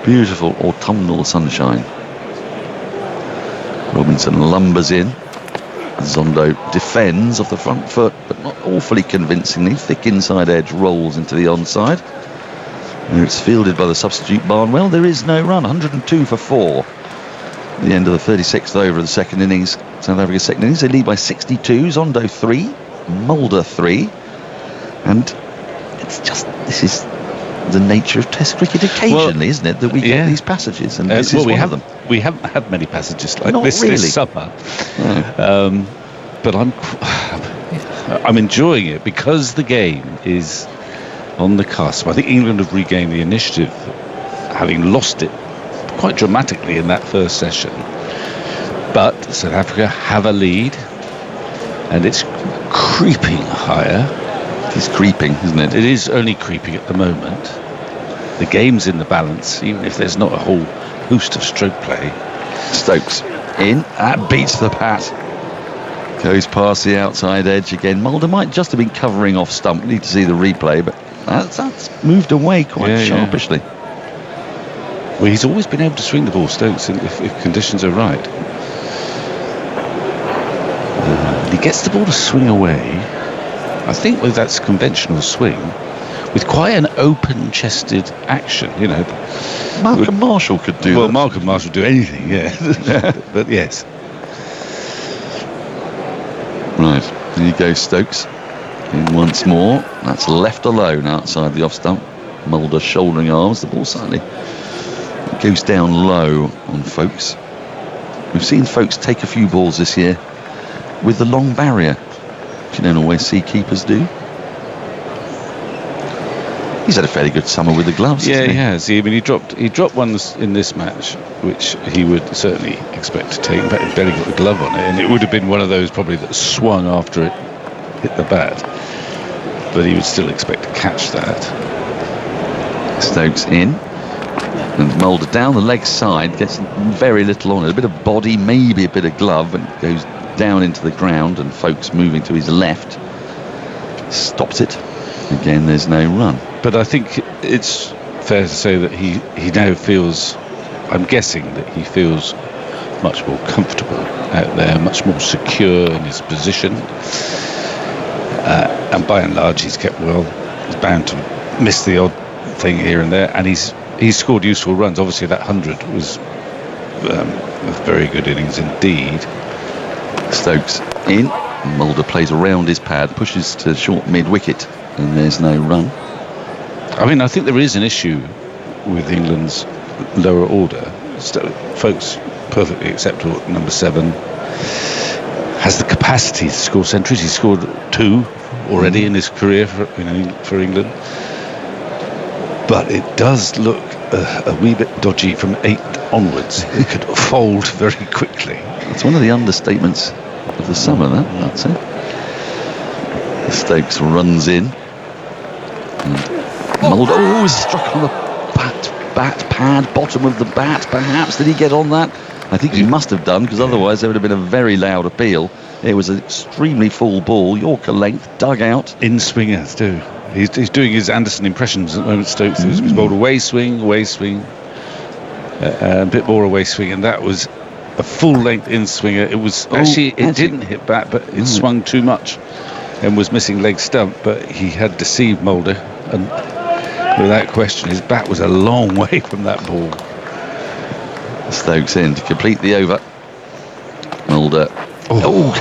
beautiful autumnal sunshine. Robinson lumbers in. Zondo defends off the front foot, but not awfully convincingly. Thick inside edge rolls into the onside. And it's fielded by the substitute Barnwell. There is no run. 102 for 4. At the end of the 36th over of the second innings, South Africa's second innings, they lead by 62. Zondo 3, Mulder 3, and it's just, this is the nature of Test cricket occasionally, isn't it? That we get these passages, and this is one of them. We haven't had many passages like Not this really. this summer. No. But I'm enjoying it because the game is on the cusp. I think England have regained the initiative, having lost it quite dramatically in that first session. But South Africa have a lead, and it's creeping higher. It's creeping, isn't it? It is only creeping at the moment. The game's in the balance, even if there's not a whole host of stroke play. Stokes in. That beats the pat. Goes past the outside edge again. Mulder might just have been covering off stump. We need to see the replay, but that's moved away quite sharpishly. Well, he's always been able to swing the ball, Stokes, if conditions are right. He gets the ball to swing away. I think that's conventional swing, with quite an open-chested action. Malcolm Marshall could do that. Well, Malcolm Marshall do anything, but yes. Right, here you go, Stokes. In once more. That's left alone outside the off stump. Mulder shouldering arms. The ball slightly goes down low on Folkes. We've seen Folkes take a few balls this year with the long barrier, which you don't always see keepers do. He's had a fairly good summer with the gloves. Yeah, he has. I mean, he dropped one in this match, which he would certainly expect to take. In fact, he barely got the glove on it, and it would have been one of those probably that swung after it hit the bat. But he would still expect to catch that. Stokes in. And Mulder down the leg side, gets very little on it. A bit of body, maybe a bit of glove, and goes down into the ground, and Folkes moving to his left. Stops it. Again, there's no run. But I think it's fair to say that he now feels, I'm guessing that he feels much more comfortable out there, much more secure in his position. And by and large, he's kept well. He's bound to miss the odd thing here and there, and he's scored useful runs. Obviously, that 100 was a very good innings indeed. Stokes in. Mulder plays around his pad, pushes to short mid-wicket, and there's no run. I mean, I think there is an issue with England's lower order. Folkes, perfectly acceptable at number 7, has the capacity to score centuries. He's scored 2 already in his career for England. But it does look a wee bit dodgy from 8 onwards. It could fold very quickly. It's one of the understatements of the summer, that's it. Stokes runs in. Mulder struck on the bat pad, bottom of the bat, perhaps. Did he get on that? I think he must have done, because otherwise there would have been a very loud appeal. It was an extremely full ball, Yorker length, dug out. In swingers too. He's doing his Anderson impressions at the moment. Stokes has bowled away swing, a bit more away swing, and that was a full length in swinger. It was it didn't hit back, but it swung too much and was missing leg stump. But he had deceived Mulder, and without question, his bat was a long way from that ball. Stokes in to complete the over. Mulder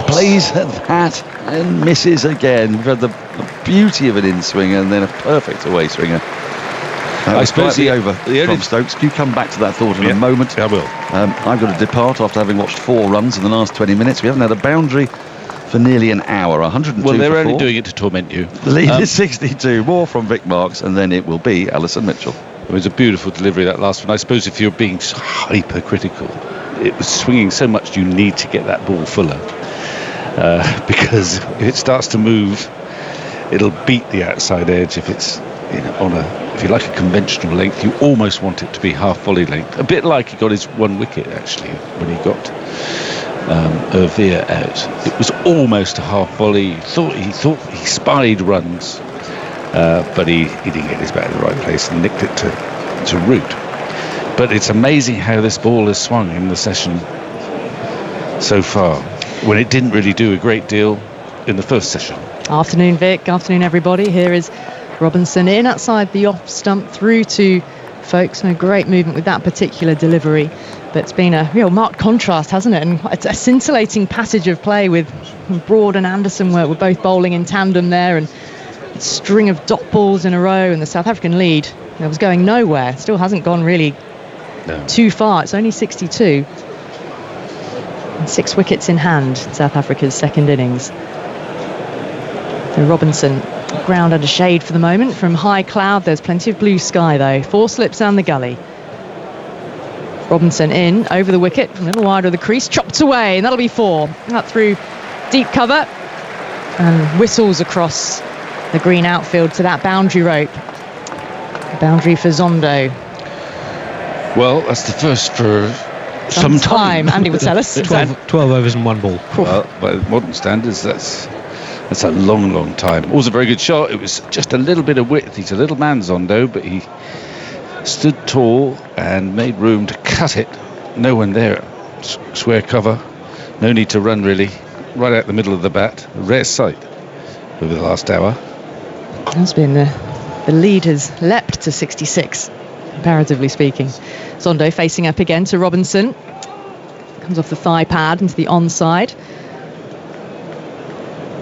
plays at that and misses again. We've had the beauty of an in swinger and then a perfect away swinger. I suppose the over from Stokes. Can you come back to that thought in a moment? I will. I've got to depart after having watched 4 runs in the last 20 minutes. We haven't had a boundary for nearly an hour. 102. Well, they're only 4. doing it to torment you. The lead is 62. More from Vic Marks, and then it will be Alison Mitchell. It was a beautiful delivery, that last one. I suppose if you're being hypercritical, it was swinging so much you need to get that ball fuller, because if it starts to move, it'll beat the outside edge. If it's if you like a conventional length, you almost want it to be half volley length. A bit like he got his 1 wicket actually when he got Elgar out. It was almost a half volley. He thought he spied runs, but he didn't get his bat in the right place and nicked it to root. But it's amazing how this ball has swung in the session so far, when it didn't really do a great deal in the first session. Afternoon, Vic. Afternoon, everybody. Here is Robinson in outside the off stump through to Folkes. A great movement with that particular delivery. But it's been a real marked contrast, hasn't it? And it's a scintillating passage of play with Broad and Anderson were both bowling in tandem there, and a string of dot balls in a row, and the South African lead It was going nowhere. Still hasn't gone really too far. It's only 62. And 6 wickets in hand, South Africa's second innings. So Robinson, ground under shade for the moment from high cloud. There's plenty of blue sky though. 4 slips down the gully. Robinson in, over the wicket, a little wider of the crease, chopped away, and that'll be 4. Out through deep cover, and whistles across the green outfield to that boundary rope. Boundary for Zondo. Well, that's the first for some time. Andy would tell us. 12 overs and 1 ball. Well, by modern standards, that's a long time. It was a very good shot. It was just a little bit of width. He's a little man, Zondo, but he stood tall and made room to cut it. No one there. Square cover. No need to run, really. Right out the middle of the bat. A rare sight over the last hour. Has been the lead has leapt to 66, comparatively speaking. Zondo facing up again to Robinson. Comes off the thigh pad into the onside.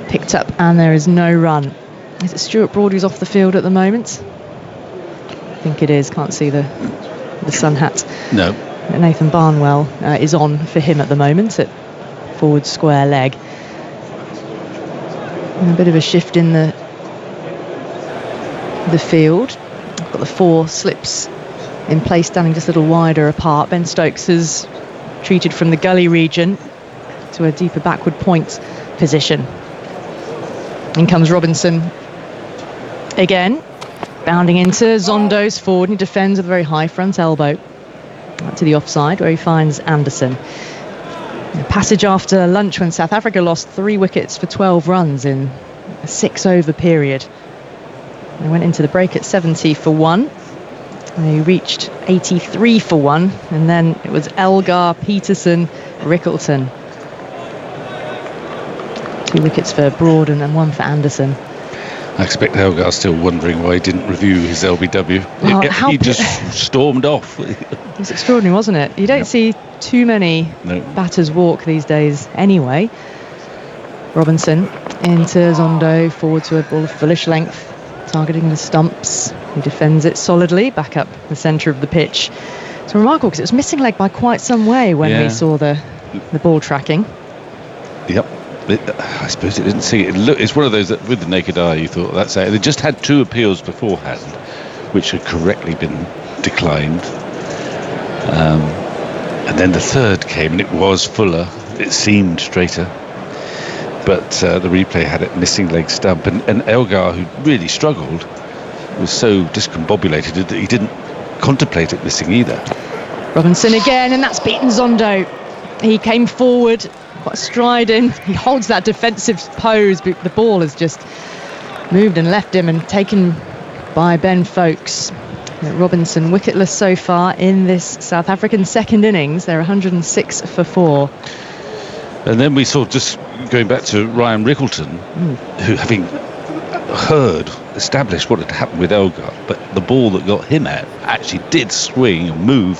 Picked up, and there is no run. Is it Stuart Broad who's off the field at the moment? I think it is. Can't see the sun hat. No. Nathan Barnwell is on for him at the moment at forward square leg. And a bit of a shift in the field. Got the 4 slips in place, standing just a little wider apart. Ben Stokes has treated from the gully region to a deeper backward point position. In comes Robinson again, bounding into Zondo's forward, and he defends with a very high front elbow to the offside, where he finds Anderson. A passage after lunch when South Africa lost 3 wickets for 12 runs in a 6-over period. They went into the break at 70 for 1. They reached 83 for 1, and then it was Elgar, Peterson, Rickleton. 2 wickets for Broad and 1 for Anderson. I expect Elgar's still wondering why he didn't review his LBW. Well, he just stormed off. It was extraordinary, wasn't it? You don't see too many batters walk these days anyway. Robinson into Zondo, forward to a ball of fullish length, targeting the stumps. He defends it solidly, back up the centre of the pitch. It's remarkable because it was missing leg by quite some way when we saw the ball tracking. Yep. I suppose it didn't see it. It's one of those that with the naked eye you thought that's it. They just had 2 appeals beforehand which had correctly been declined, and then the third came and it was fuller. It seemed straighter, but the replay had it missing leg stump, and Elgar, who really struggled, was so discombobulated that he didn't contemplate it missing either. Robinson again, and that's beaten Zondo. He came forward, quite striding. He holds that defensive pose, but the ball has just moved and left him and taken by Ben Folkes. Robinson wicketless so far in this South African second innings. They're 106 for 4. And then we saw, just going back to Ryan Rickleton, who, having established what had happened with Elgar, but the ball that got him out actually did swing and move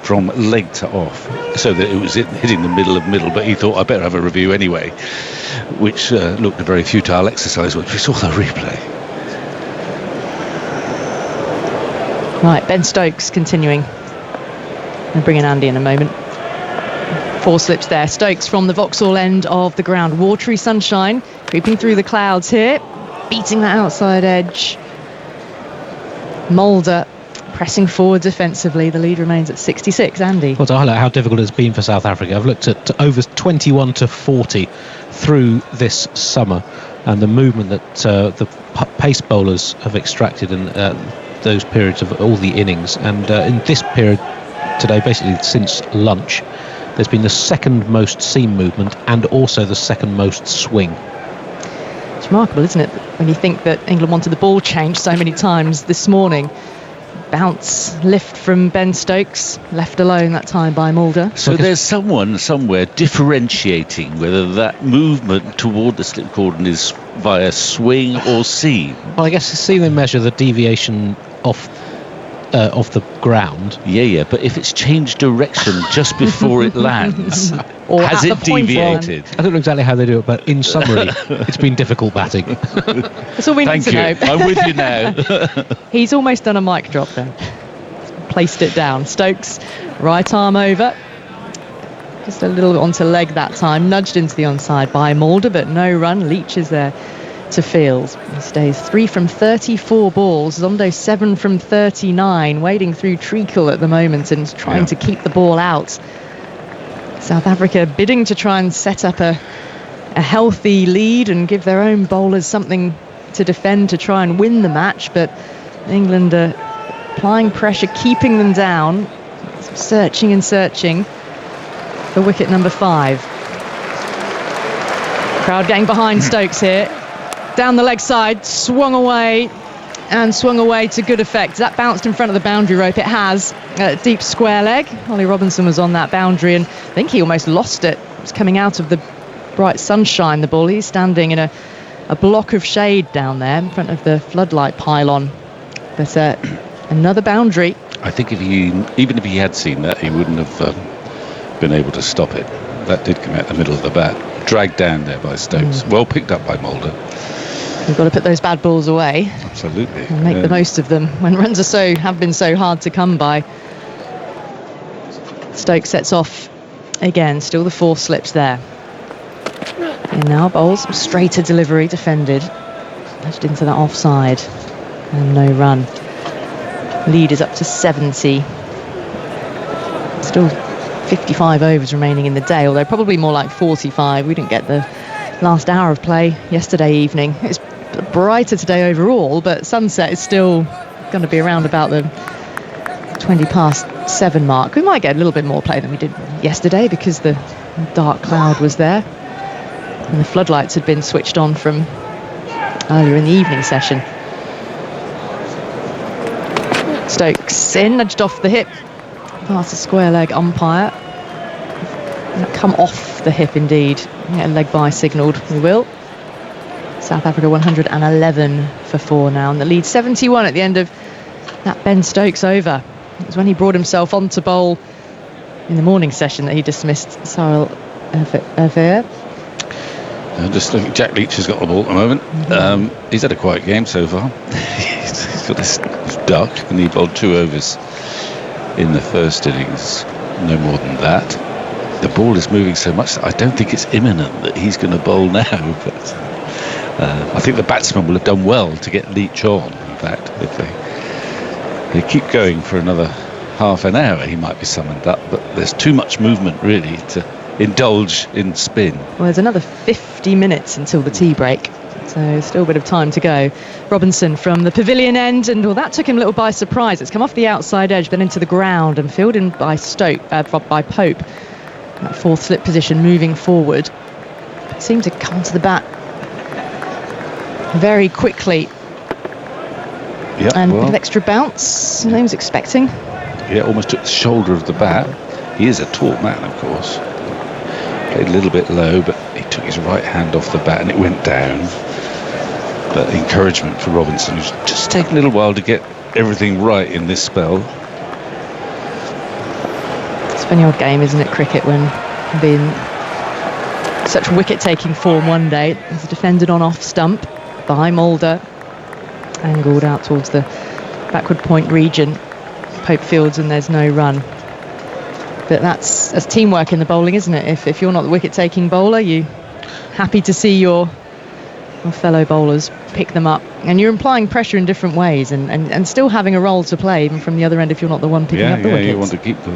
from leg to off, so that it was hitting the middle, but he thought, I better have a review anyway, which looked a very futile exercise once we saw the replay. Right, Ben Stokes continuing. I'll bring in Andy in a moment. 4 slips there. Stokes from the Vauxhall end of the ground. Watery sunshine creeping through the clouds here, beating that outside edge. Mulder pressing forward defensively. The lead remains at 66. Andy. Well, to highlight how difficult it's been for South Africa, I've looked at overs 21 to 40 through this summer, and the movement that the pace bowlers have extracted in those periods of all the innings. And in this period today, basically since lunch, there's been the second most seam movement and also the second most swing. It's remarkable, isn't it, when you think that England wanted the ball changed so many times this morning. Bounce, lift from Ben Stokes, left alone that time by Mulder. So there's someone somewhere differentiating whether that movement toward the slip cordon is via swing or seam. Well, I guess see they measure the deviation off the ground. Yeah, but if it's changed direction just before it lands, or Has at it the point deviated? I don't know exactly how they do it, but in summary, it's been difficult batting. That's all we need to know. I'm with you now. He's almost done a mic drop then. Placed it down. Stokes, right arm over. Just a little bit onto leg that time. Nudged into the onside by Mulder, but no run. Leach is there to field. He stays 3 from 34 balls. Zondo 7 from 39. Wading through treacle at the moment and trying to keep the ball out. South Africa bidding to try and set up a healthy lead and give their own bowlers something to defend to try and win the match, but England are applying pressure, keeping them down, searching and searching for wicket number 5. Crowd getting behind Stokes here. Down the leg side, swung away to good effect. That bounced in front of the boundary rope. It has. Deep square leg. Ollie Robinson was on that boundary and I think he almost lost it. It was coming out of the bright sunshine, the ball. He's standing in a block of shade down there in front of the floodlight pylon. But another boundary. I think even if he had seen that, he wouldn't have been able to stop it. That did come out the middle of the bat. Dragged down there by Stokes. Well picked up by Mulder. We've got to put those bad balls away. Absolutely. And make the most of them when runs have been so hard to come by. Stokes sets off again. Still the 4 slips there. And now bowls straighter delivery defended. Edged into that offside. And no run. Lead is up to 70. Still 55 overs remaining in the day, although probably more like 45. We didn't get the last hour of play yesterday evening. It's brighter today overall, but sunset is still going to be around about the 20 past 7 mark. We might get a little bit more play than we did yesterday because the dark cloud was there and the floodlights had been switched on from earlier in the evening session. Stokes in, nudged off the hip past the square leg umpire. Come off the hip indeed. Get a leg by signalled. We will. South Africa 111 for 4 now, and the lead 71 at the end of that Ben Stokes over. It was when he brought himself on to bowl in the morning session that he dismissed Cyril Elgar. Just looking, Jack Leach has got the ball at the moment. He's had a quiet game so far. He's got this duck, and he bowled 2 overs in the first innings. No more than that. The ball is moving so much that I don't think it's imminent that he's going to bowl now. But I think the batsmen will have done well to get Leach on. In fact, if they keep going for another half an hour, he might be summoned up. But there's too much movement really to indulge in spin. Well, there's another 50 minutes until the tea break, so still a bit of time to go. Robinson from the pavilion end, and that took him a little by surprise. It's come off the outside edge, then into the ground, and fielded in by by Pope. That 4th slip position moving forward. It seemed to come to the bat very quickly. Yeah, and a bit of extra bounce than he was expecting. Yeah, almost took the shoulder of the bat. He is a tall man, of course. Played a little bit low, but he took his right hand off the bat and it went down. But encouragement for Robinson, who's just taken a little while to get everything right in this spell. It's a funny old game, isn't it, cricket, when being such wicket-taking form one day. It's defended on off stump by Mulder, angled out towards the backward point region. Pope fields and there's no run. But that's teamwork in the bowling, isn't it? If you're not the wicket-taking bowler, you happy to see your fellow bowlers pick them up, and you're applying pressure in different ways, and still having a role to play even from the other end if you're not the one picking up the wickets. You want to keep the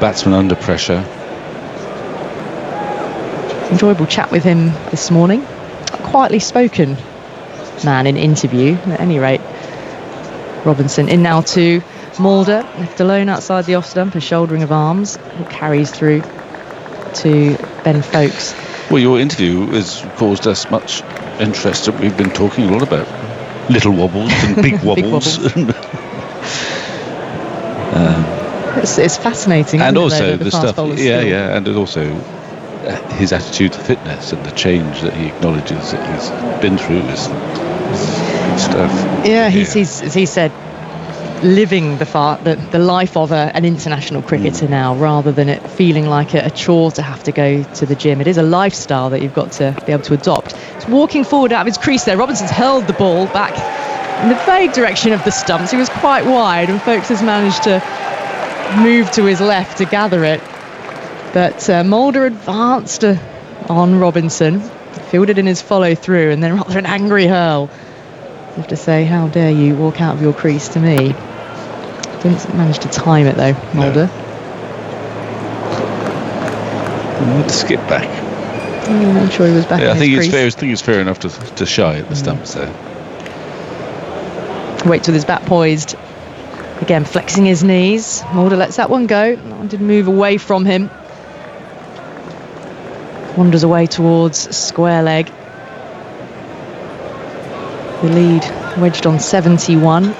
batsman under pressure. Enjoyable chat with him this morning. A quietly spoken man in interview, at any rate. Robinson in now to Mulder, left alone outside the off stump, a shouldering of arms. It carries through to Ben Folkes. Well, your interview has caused us much interest. We've been talking a lot about little wobbles and big wobbles. It's fascinating. And also the stuff, yeah, and also his attitude to fitness and the change that he acknowledges that he's been through is good stuff. Yeah, he said living the life of an international cricketer now, rather than it feeling like a chore to have to go to the gym. It is a lifestyle that you've got to be able to adopt. It's walking forward out of his crease there. Robinson's hurled the ball back in the vague direction of the stumps. He was quite wide, and Folks has managed to move to his left to gather it. But Mulder advanced on Robinson, fielded in his follow-through, and then rather an angry hurl. I have to say, how dare you walk out of your crease to me. Didn't manage to time it though, Mulder. No. Skip back. I'm sure he was back in his crease. I think it's fair enough to shy at the stumps there. Waits with his bat poised. Again, flexing his knees. Mulder lets that one go. That one did move away from him. Wanders away towards square leg. The lead wedged on 71.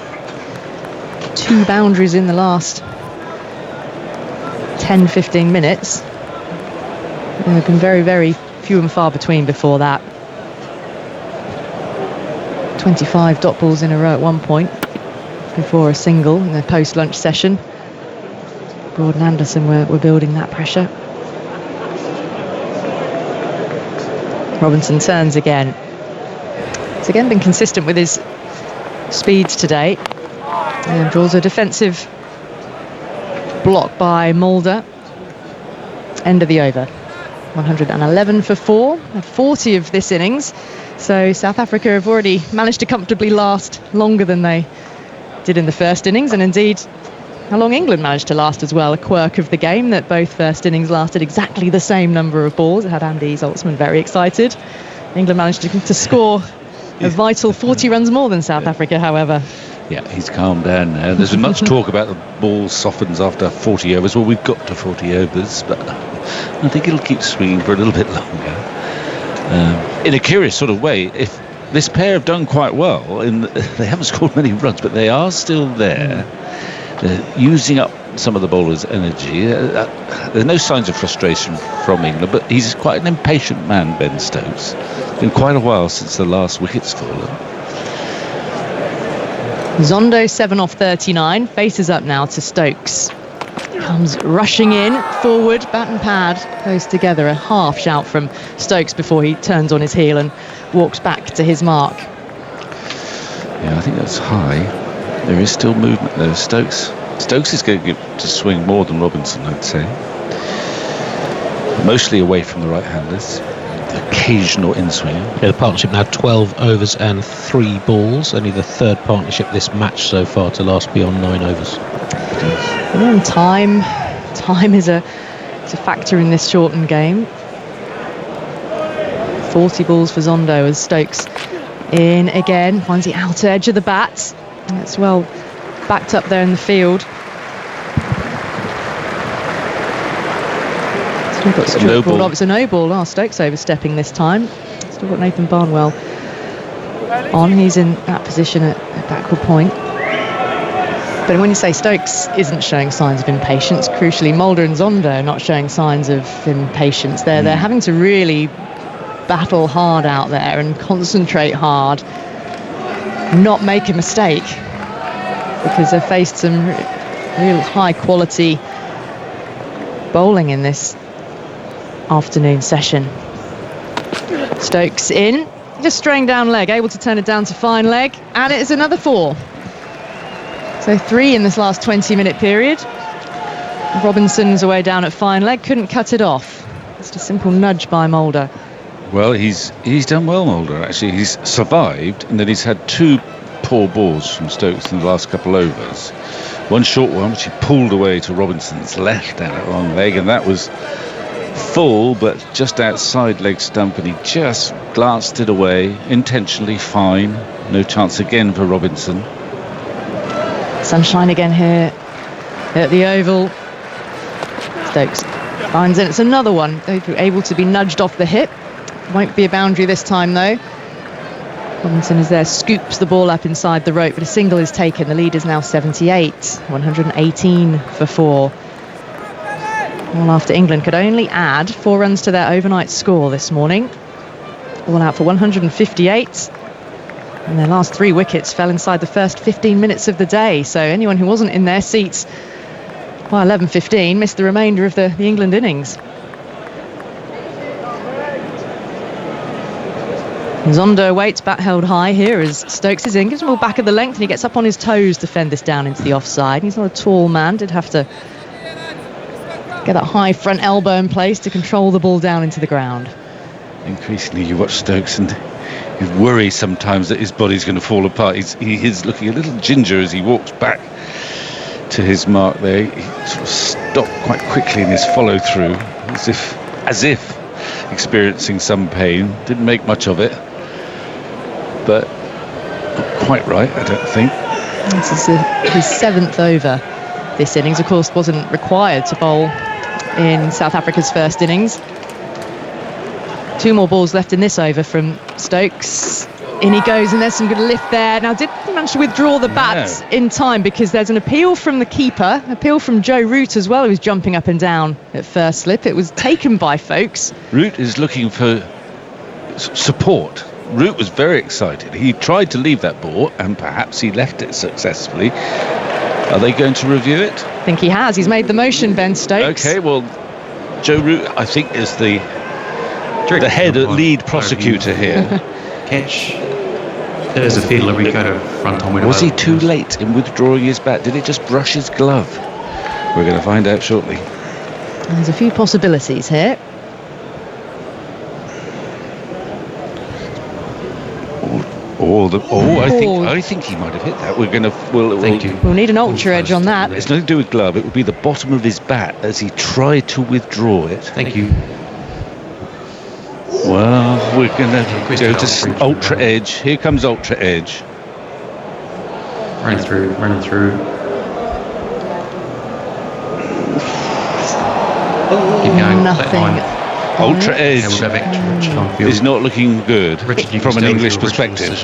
2 boundaries in the last 10-15 minutes. There have been very, very few and far between before that. 25 dot balls in a row at one point before a single in the post-lunch session. Broad and Anderson were building that pressure. Robinson turns again. He's again been consistent with his speeds today. And draws a defensive block by Mulder. End of the over. 111 for 4. Had 40 of this innings. So South Africa have already managed to comfortably last longer than they did in the first innings. And indeed, how long England managed to last as well. A quirk of the game that both first innings lasted exactly the same number of balls. It had Andy Zaltzman very excited. England managed to score a vital 40 runs more than South Africa, however. Yeah, he's calmed down now. There's been much talk about the ball softens after 40 overs. Well, we've got to 40 overs, but I think it'll keep swinging for a little bit longer. In a curious sort of way, if this pair have done quite well, they haven't scored many runs, but they are still there. They're using up some of the bowler's energy. There's no signs of frustration from England, but he's quite an impatient man, Ben Stokes. It's been quite a while since the last wicket's fallen. Zondo 7 off 39, faces up now to Stokes. Comes rushing in, forward, bat and pad close together. A half shout from Stokes before he turns on his heel and walks back to his mark. Yeah, I think that's high. There is still movement there. Stokes is going to swing more than Robinson, I'd say. Mostly away from the right-handers. The occasional in-swinger. Yeah, the partnership now 12 overs and 3 balls. Only the third partnership this match so far to last beyond 9 overs. And time is a factor in this shortened game. 40 balls for Zondo as Stokes in again, finds the outer edge of the bat. That's well backed up there in the field. Still got Stuart Broad. It's a no ball. Stokes overstepping this time. Still got Nathan Barnwell on. He's in that position at backward point. But when you say Stokes isn't showing signs of impatience, crucially Mulder and Zondo are not showing signs of impatience. They're having to really battle hard out there and concentrate hard, not make a mistake, because they've faced some real high quality bowling in this afternoon session. Stokes in, just straying down leg, able to turn it down to fine leg, and it is another 4. So 3 in this last 20-minute period. Robinson's away down at fine leg, couldn't cut it off. Just a simple nudge by Mulder. Well, he's done well, Mulder, actually. He's survived, and then he's had 2 poor balls from Stokes in the last couple overs. One short one, which he pulled away to Robinson's left down at long leg, and that was full, but just outside leg stump, and he just glanced it away, intentionally fine. No chance again for Robinson. Sunshine again here at the Oval. Stokes finds it. It's another one. Able to be nudged off the hip. Won't be a boundary this time though. Robinson is there, scoops the ball up inside the rope, but a single is taken. The lead is now 78, 118 for 4. All after England could only add 4 runs to their overnight score this morning. All out for 158. And their last 3 wickets fell inside the first 15 minutes of the day. So anyone who wasn't in their seats by 11:15 missed the remainder of the England innings. Zondo waits, bat held high here as Stokes is in. Gives him all back of the length and he gets up on his toes to fend this down into the offside. He's not a tall man, did have to get that high front elbow in place to control the ball down into the ground. Increasingly you watch Stokes and you worry sometimes that his body's going to fall apart. He is looking a little ginger as he walks back to his mark there. He sort of stopped quite quickly in his follow through, as if experiencing some pain. Didn't make much of it, but not quite right, I don't think. This is his 7th over this innings. Of course, wasn't required to bowl in South Africa's first innings. 2 more balls left in this over from Stokes. In he goes, and there's some good lift there. Now, did manage to withdraw the bat in time because there's an appeal from the keeper, appeal from Joe Root as well, who was jumping up and down at first slip. It was taken by Folkes. Root is looking for support. Root was very excited. He tried to leave that ball, and perhaps he left it successfully. Are they going to review it? I think he has. He's made the motion, Ben Stokes. Okay, well, Joe Root, I think, is the lead prosecutor here. Catch. There's a fielder. We go to front on. Was he too late in withdrawing his bat? Did it just brush his glove? We're going to find out shortly. There's a few possibilities here. I think he might have hit that. We'll need an ultra edge on that. It's nothing to do with glove. It would be the bottom of his bat as he tried to withdraw it. Thank you. Well, we're going to go to ultra edge. Here comes ultra edge. Running through. Keep going. Nothing. Ultra edge is not looking good from an English perspective.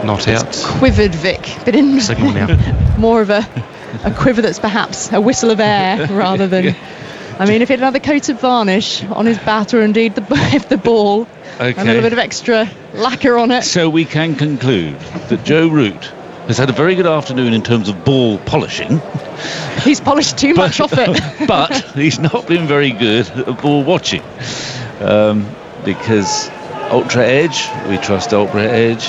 Not out. Quivered Vic, but in Second one out. more of a quiver that's perhaps a whistle of air rather than. I mean, if he had another coat of varnish on his bat, or indeed the ball, a little bit of extra lacquer on it. So we can conclude that Joe Root has had a very good afternoon in terms of ball polishing. He's polished too much off it. But he's not been very good at ball watching. Because ultra edge, we trust ultra edge,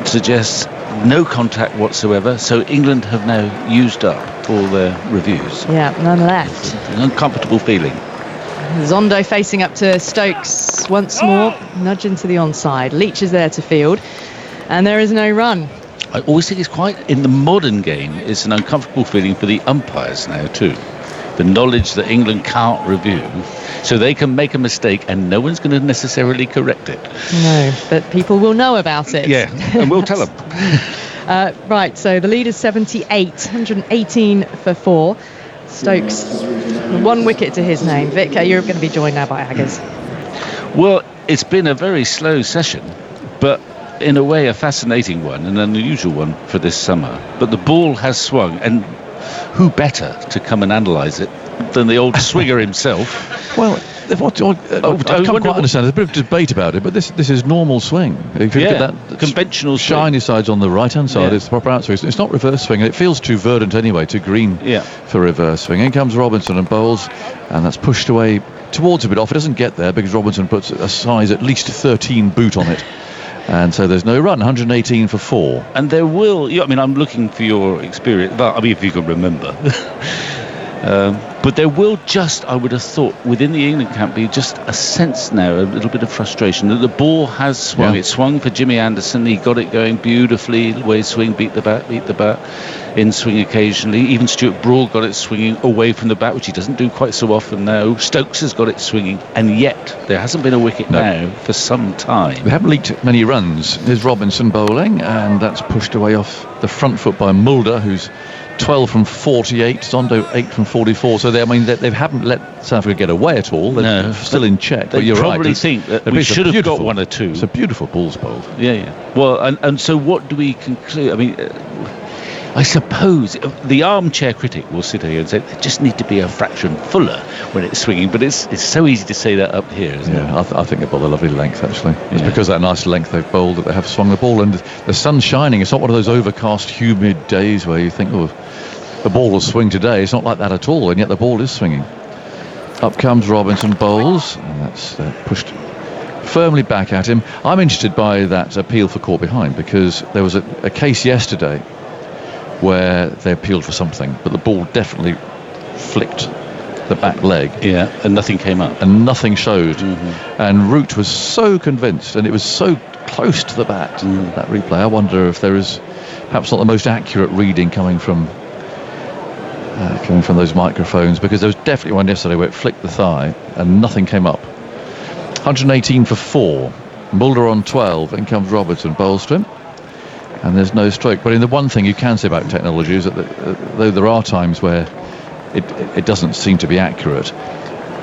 suggests no contact whatsoever. So England have now used up all their reviews. Yeah, none left. An uncomfortable feeling. Zondo facing up to Stokes once more, nudge into the onside. Leach is there to field, and there is no run. I always think it's quite, in the modern game, it's an uncomfortable feeling for the umpires now too. The knowledge that England can't review, so they can make a mistake and no one's going to necessarily correct it. No, but people will know about it. Yeah, and we'll tell them. Right, so the lead is 78, 118 for 4. Stokes, 1 wicket to his name. Vic, you're going to be joined now by Aggers. Well, it's been a very slow session, but in a way a fascinating one, an unusual one for this summer. But the ball has swung, and who better to come and analyse it than the old swinger himself? Well, I can't quite understand. There's a bit of debate about it, but this is normal swing. If you look at that, conventional shiny side's on the right-hand side. Yeah. It's the proper answer. It's not reverse swing. It feels too verdant anyway, too green for reverse swing. In comes Robinson and bowls, and that's pushed away towards a bit off. It doesn't get there because Robinson puts a size at least 13 boot on it. And so there's no run, 118 for 4. And there will, I'm looking for your experience, if you can remember. But there will just, I would have thought, within the England camp be just a sense now, a little bit of frustration that the ball has swung. It swung for Jimmy Anderson. He got it going beautifully. Way swing, beat the bat, in swing occasionally. Even Stuart Broad got it swinging away from the bat, which he doesn't do quite so often now. Stokes has got it swinging, and yet there hasn't been a wicket now for some time. They haven't leaked many runs. There's Robinson bowling, and that's pushed away off the front foot by Mulder, who's 12 from 48, Zondo 8 from 44. So they haven't let South Africa get away at all. They're still in check. But you're probably right. Think that we should have got 1 or 2. It's a beautiful balls bowled. Yeah. Well, and so what do we conclude? I suppose the armchair critic will sit here and say they just need to be a fraction fuller when it's swinging, but it's so easy to say that up here, isn't it? I think they've got a lovely length, actually. It's because of that nice length they've bowled that they have swung the ball, and the sun's shining. It's not one of those overcast, humid days where you think, oh, the ball will swing today. It's not like that at all, and yet the ball is swinging. Up comes Robinson, bowls, and that's pushed firmly back at him. I'm interested by that appeal for caught behind, because there was a case yesterday where they appealed for something, but the ball definitely flicked the back leg. Yeah, and nothing came up. And nothing showed. And Root was so convinced, and it was so close to the bat, that replay. I wonder if there is perhaps not the most accurate reading coming from those microphones, because there was definitely one yesterday where it flicked the thigh and nothing came up. 118 for 4. Mulder on 12, and comes Robertson, bowls to him. And there's no stroke. But in the one thing you can say about technology is that though there are times where it doesn't seem to be accurate,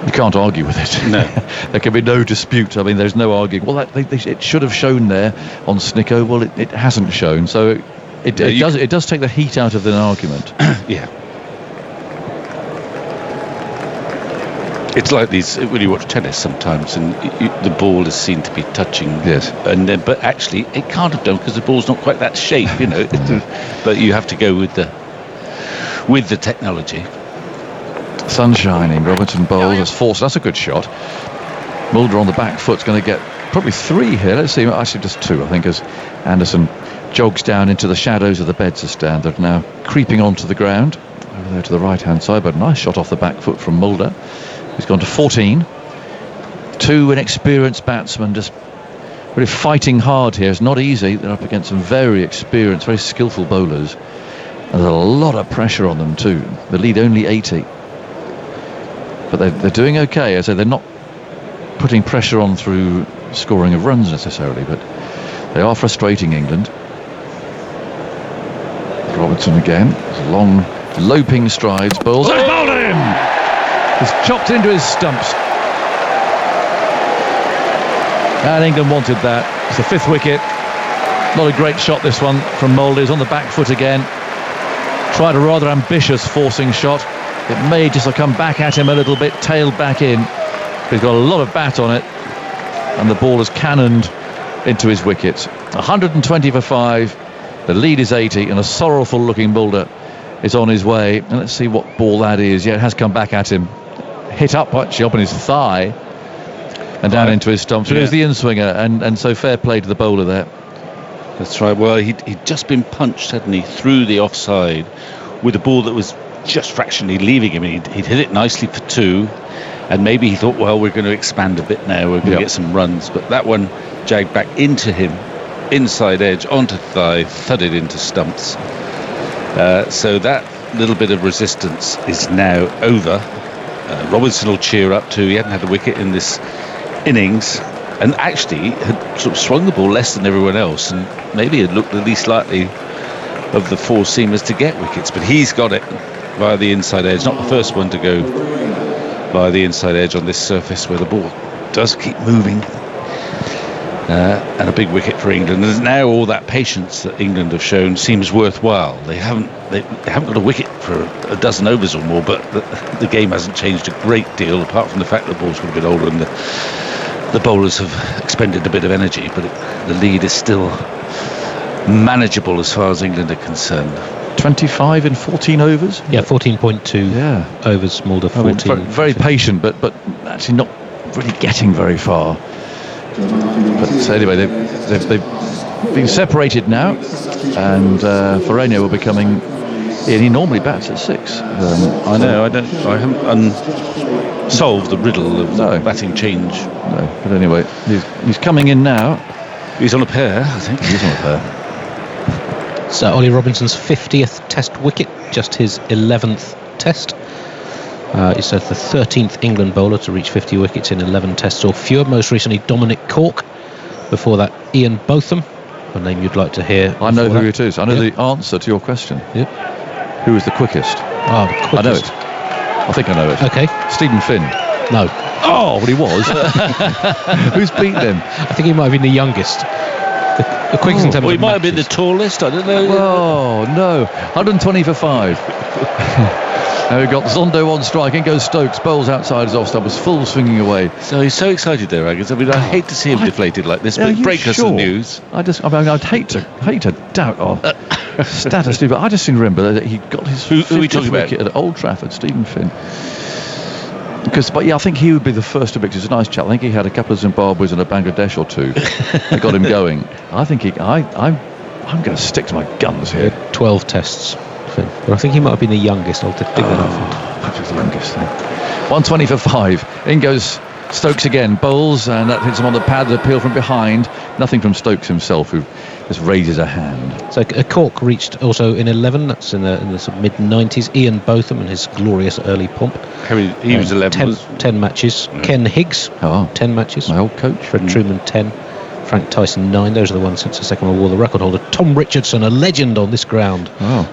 you can't argue with it. No. There can be no dispute. I mean, there's no arguing. Well, it should have shown there on Snicko. Well, it hasn't shown. So it does take the heat out of the argument. Yeah. It's like these when you watch tennis sometimes, and the ball is seen to be touching. Yes. And then, but actually, it can't have done because the ball's not quite that shape, you know. But you have to go with the technology. Sun shining. Robinson bowls. That's forced. That's a good shot. Mulder on the back foot's going to get probably 3 here. Let's see. Actually, just 2, I think, as Anderson jogs down into the shadows of the Bedser stand. They're now creeping onto the ground over there to the right-hand side. But nice shot off the back foot from Mulder. He's gone to 14. 2 inexperienced batsmen just really fighting hard here. It's not easy. They're up against some very experienced, very skillful bowlers. And there's a lot of pressure on them too. The lead only 80. But they're doing okay. As I say, they're not putting pressure on through scoring of runs necessarily, but they are frustrating England. Robinson again. Long, loping strides. Bowls. They've bowled him! He's chopped into his stumps. And England wanted that. It's the 5th wicket. Not a great shot, this one, from Mulder. He's on the back foot again. Tried a rather ambitious forcing shot. It may just have come back at him a little bit, tailed back in. He's got a lot of bat on it. And the ball has cannoned into his wicket. 120 for 5. The lead is 80, and a sorrowful looking Mulder is on his way. And let's see what ball that is. Yeah, it has come back at him. Hit up actually up on his thigh and down into his stumps. But it was the in-swinger, and so fair play to the bowler there. That's right. Well, he'd just been punched, hadn't he, through the offside with a ball that was just fractionally leaving him. He'd hit it nicely for 2, and maybe he thought, well, we're going to expand a bit now, we're going to get some runs. But that one jagged back into him, inside edge, onto thigh, thudded into stumps. So that little bit of resistance is now over. Robinson will cheer up too. He hadn't had a wicket in this innings, and actually had sort of swung the ball less than everyone else, and maybe had looked the least likely of the 4 seamers to get wickets. But he's got it via the inside edge. Not the first one to go via the inside edge on this surface where the ball does keep moving. And a big wicket for England. And now all that patience that England have shown seems worthwhile. They haven't got a wicket for a dozen overs or more, but the game hasn't changed a great deal, apart from the fact that the ball's got a bit older and the bowlers have expended a bit of energy. But the lead is still manageable as far as England are concerned. 25 in 14 overs? Yeah, 14.2 overs, Mulder 14. I mean, very patient, but actually not really getting very far. But anyway, they've been separated now, and Ferreño will be coming in. He normally bats at 6. I haven't solved the riddle of the batting change. No, but anyway, he's coming in now. He's on a pair, I think. He's on a pair. So Ollie Robinson's 50th Test wicket, just his 11th Test. He's the 13th England bowler to reach 50 wickets in 11 Tests or fewer. Most recently Dominic Cork. Before that, Ian Botham, a name you'd like to hear. I know who it is. I know the answer to your question. Yep. Who is the quickest? The quickest. I know it. I think I know it. Okay. Stephen Finn. No. Oh, well, he was. Who's beaten him? I think he might have been the youngest. quickest in terms Well, he of might have been the matches. tallest, I don't know. Oh, no. 120 for 5. Now we've got Zondo on strike. In goes Stokes. Bowls outside his off stump. Was full swinging away. So he's so excited there, Agus. I mean, I hate to see him deflated like this, Are but you break us sure? the news. I'd hate to doubt our status, but I just seem to remember that he got his Who are we 50th talking about? wicket at Old Trafford, Stephen Finn. But I think he would be the first to pick. He's a nice chap. I think he had a couple of Zimbabwe's and a Bangladesh or two that got him going. I think I'm going to stick to my guns He here. had 12 tests. But I think he might have been the youngest. I'll dig that up. That was the youngest thing. 120 for 5. In goes Stokes again. Bowls, and that hits him on the pad. The appeal from behind. Nothing from Stokes himself, who just raises a hand. So Cork reached also in 11. That's in the sort of mid-90s. Ian Botham and his glorious early pomp. He was 11. 10 matches. Ken Higgs, 10 matches. My old coach. Fred Truman, 10. Frank Tyson, 9. Those are the ones since the Second World War. The record holder, Tom Richardson, a legend on this ground.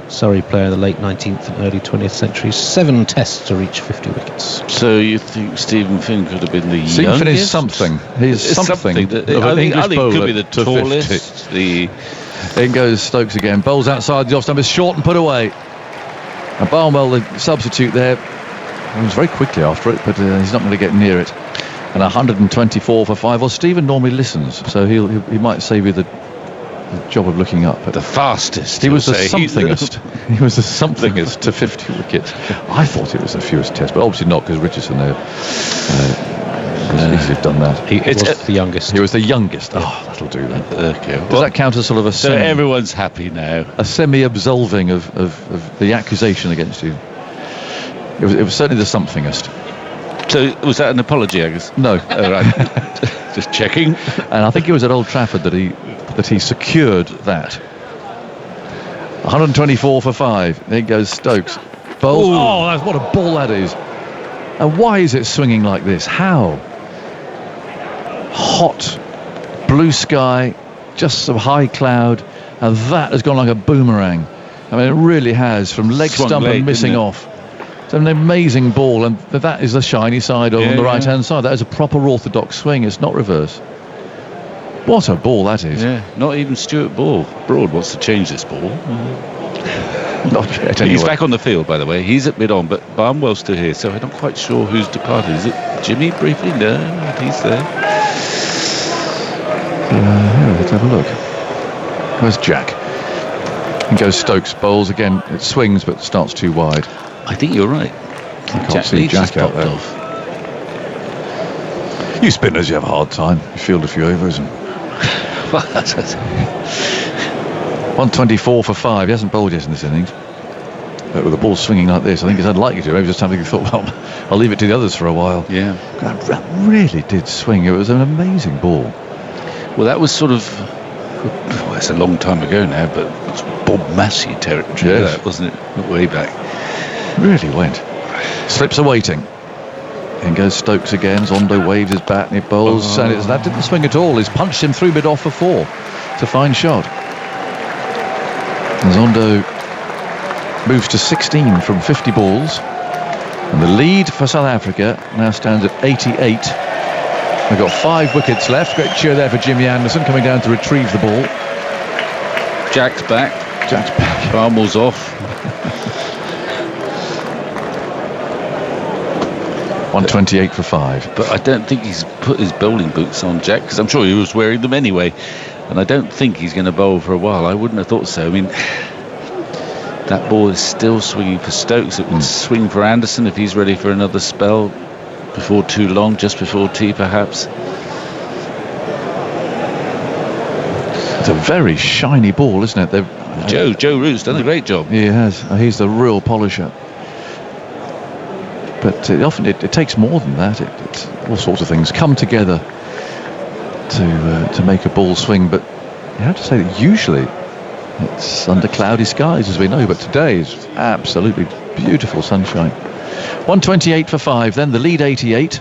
Surrey player in the late 19th and early 20th centuries. 7 tests to reach 50 wickets. So you think Stephen Finn could have been the youngest? Stephen Finn is something. He's something. I think could be the tallest. In goes Stokes again. Bowls outside the off stump. Is short and put away. And Barnwell, the substitute there, he was very quickly after it, but he's not going to get near it. And 124 for 5. Well, Stephen normally listens, so he might save you the job of looking up. But the fastest. He was the somethingest. He was the somethingest to 50 wickets. I thought it was the fewest test, but obviously not, because Richardson there easily have done that. He was the youngest. He was the youngest. Oh, that'll do that. Okay. Does that count as sort of a so everyone's happy now? A semi-absolving of the accusation against you? It was certainly the somethingest. So was that an apology, I guess? No. Oh, right. Just checking. And I think it was at Old Trafford that he secured that. 124 for 5. There goes Stokes. Bowls. Oh, what a ball that is. And why is it swinging like this? How? Hot blue sky, just some high cloud, and that has gone like a boomerang. I mean, it really has, from leg stump and missing off. It's an amazing ball, and that is the shiny side on the right-hand side. That is a proper orthodox swing. It's not reverse. What a ball that is. Yeah, not even Stuart Broad wants to change this ball. Not yet, anyway. He's back on the field, by the way. He's at mid-on, but Barnwell's still here, so I'm not quite sure who's departed. Is it Jimmy briefly? No, he's there. Let's have a look. Where's Jack? And goes Stokes. Bowls again. It swings, but starts too wide. I think you're right. I can't see Jack out there. You spinners, you have a hard time. You field a few overs. 124 for 5. He hasn't bowled yet in this innings. But with the ball swinging like this, I think he's unlikely to. Maybe just having thought, well, I'll leave it to the others for a while. Yeah. That really did swing. It was an amazing ball. Well, that was sort of... Well, it's a long time ago now, but it's Bob Massey territory, that, wasn't it? Not way back. Really went. Slips awaiting. In goes Stokes again. Zondo waves his bat and he bowls. And that didn't swing at all. He's punched him through mid-off for 4. It's a fine shot. And Zondo moves to 16 from 50 balls. And the lead for South Africa now stands at 88. They've got 5 wickets left. Great cheer there for Jimmy Anderson coming down to retrieve the ball. Jack's back. Barnwell's off. 128 for 5. But I don't think he's put his bowling boots on, Jack, because I'm sure he was wearing them anyway. And I don't think he's going to bowl for a while. I wouldn't have thought so. I mean, that ball is still swinging for Stokes. It would swing for Anderson if he's ready for another spell before too long, just before tea perhaps. It's a very shiny ball, isn't it? Joe Root's done a great job. He has. He's the real polisher. But often it takes more than that. It's all sorts of things come together to make a ball swing. But you have to say that usually it's under cloudy skies, as we know. But today is absolutely beautiful sunshine. 128 for 5. Then the lead 88.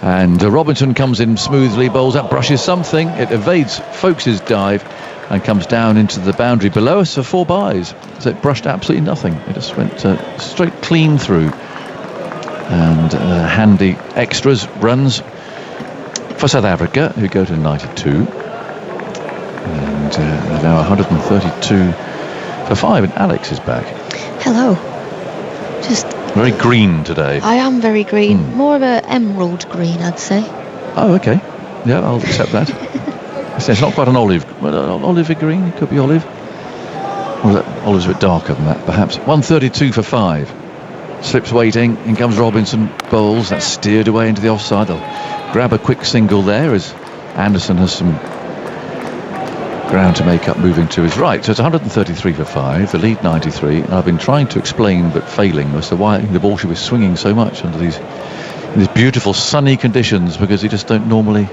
And Robinson comes in smoothly, bowls up, brushes something. It evades Folkes' dive and comes down into the boundary below us for 4 byes. So it brushed absolutely nothing. It just went straight clean through. And handy extras runs for South Africa, who go to 92. And they're now 132 for 5, and Alex is back. Hello. Just very green today. I am very green. More of a emerald green, I'd say. Oh, okay. Yeah, I'll accept that. It's not quite an olive. Well, olive green. It could be olive. Or olive's a bit darker than that, perhaps. 132 for 5. Slips waiting. In comes Robinson. Bowls. That's steered away into the offside. They'll grab a quick single there as Anderson has some ground to make up, moving to his right. So it's 133 for 5. The lead 93. And I've been trying to explain, but failing, as to why the ball should be swinging so much under these beautiful sunny conditions, because you just don't normally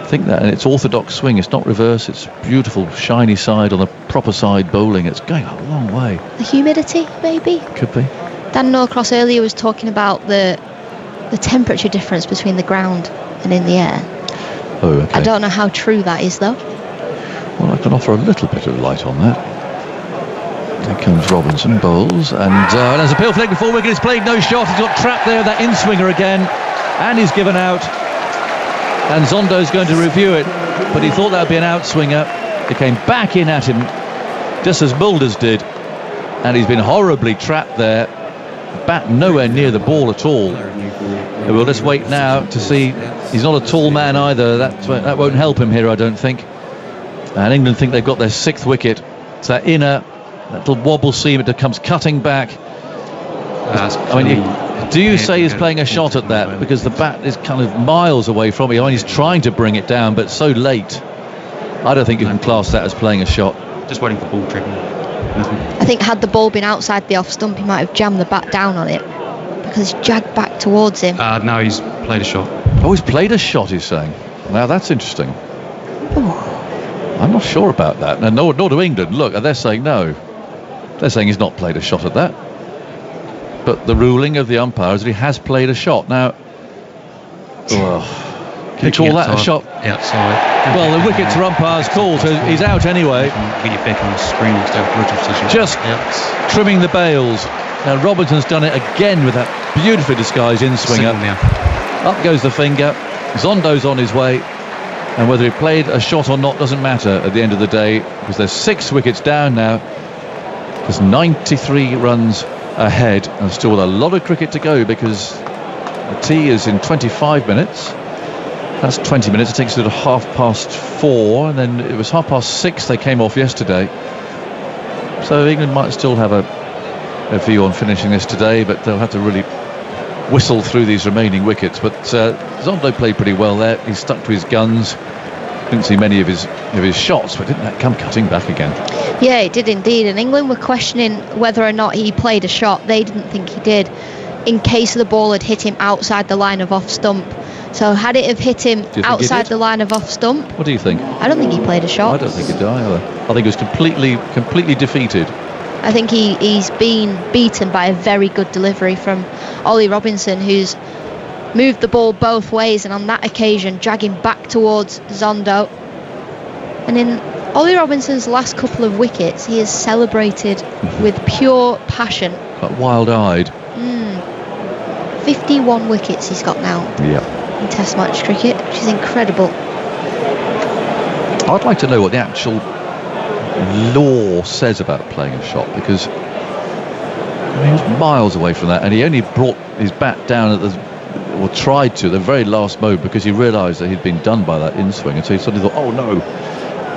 think that. And it's orthodox swing. It's not reverse. It's beautiful shiny side on the proper side bowling. It's going a long way. The humidity, maybe? Could be. Dan Norcross earlier was talking about the temperature difference between the ground and in the air. Oh, okay. I don't know how true that is, though. Well, I can offer a little bit of light on that. There comes Robinson, bowls, and there's a peel flick before wicket is played, no shot. He's got trapped there, that in-swinger again, and he's given out. And Zondo's going to review it, but he thought that would be an outswinger. It came back in at him, just as Mulders did, and he's been horribly trapped there. Bat nowhere near the ball at all. And we'll just wait now to see. He's not a tall man either. That won't help him here, I don't think. And England think they've got their 6th wicket. It's that inner, that little wobble seam that comes cutting back. I mean, do you say he's playing a shot at that? Because the bat is kind of miles away from him. I mean, he's trying to bring it down, but so late. I don't think you can class that as playing a shot. Just waiting for ball tricking. I think had the ball been outside the off stump, he might have jammed the bat down on it, because he's jagged back towards him. No, he's played a shot. Oh, he's played a shot, he's saying. Now, that's interesting. Ooh. I'm not sure about that. And nor do England. Look, they're saying no. They're saying he's not played a shot at that. But the ruling of the umpire is that he has played a shot. Now, can you call that a shot? Outside. Well, the wicket to umpire's call, so he's out anyway. Get you back on the screen instead of position. Just trimming the bails. Now, Robinson's done it again with that beautifully disguised in-swinger. Up goes the finger. Zondo's on his way. And whether he played a shot or not doesn't matter at the end of the day, because there's 6 wickets down now. There's 93 runs ahead, and still with a lot of cricket to go, because the tea is in 25 minutes. That's 20 minutes. It takes it to 4:30, and then it was 6:30 they came off yesterday. So England might still have a view on finishing this today, but they'll have to really whistle through these remaining wickets. But Zondo played pretty well there. He stuck to his guns. Didn't see many of his shots, but didn't that come cutting back again? Yeah, it did indeed. And England were questioning whether or not he played a shot. They didn't think he did, in case the ball had hit him outside the line of off stump. So had it have hit him outside the line of off stump? What do you think? I don't think he played a shot. I don't think he did either. I think he was completely defeated. I think he's been beaten by a very good delivery from Ollie Robinson, who's moved the ball both ways, and on that occasion dragging back towards Zondo. And in Ollie Robinson's last couple of wickets, he has celebrated with pure passion. Like wild-eyed. 51 wickets he's got now in Test match cricket, which is incredible. I'd like to know what the actual law says about playing a shot, because he was miles away from that, and he only brought his bat down at or tried to the very last moment, because he realised that he'd been done by that in-swing, and so he suddenly thought, oh no,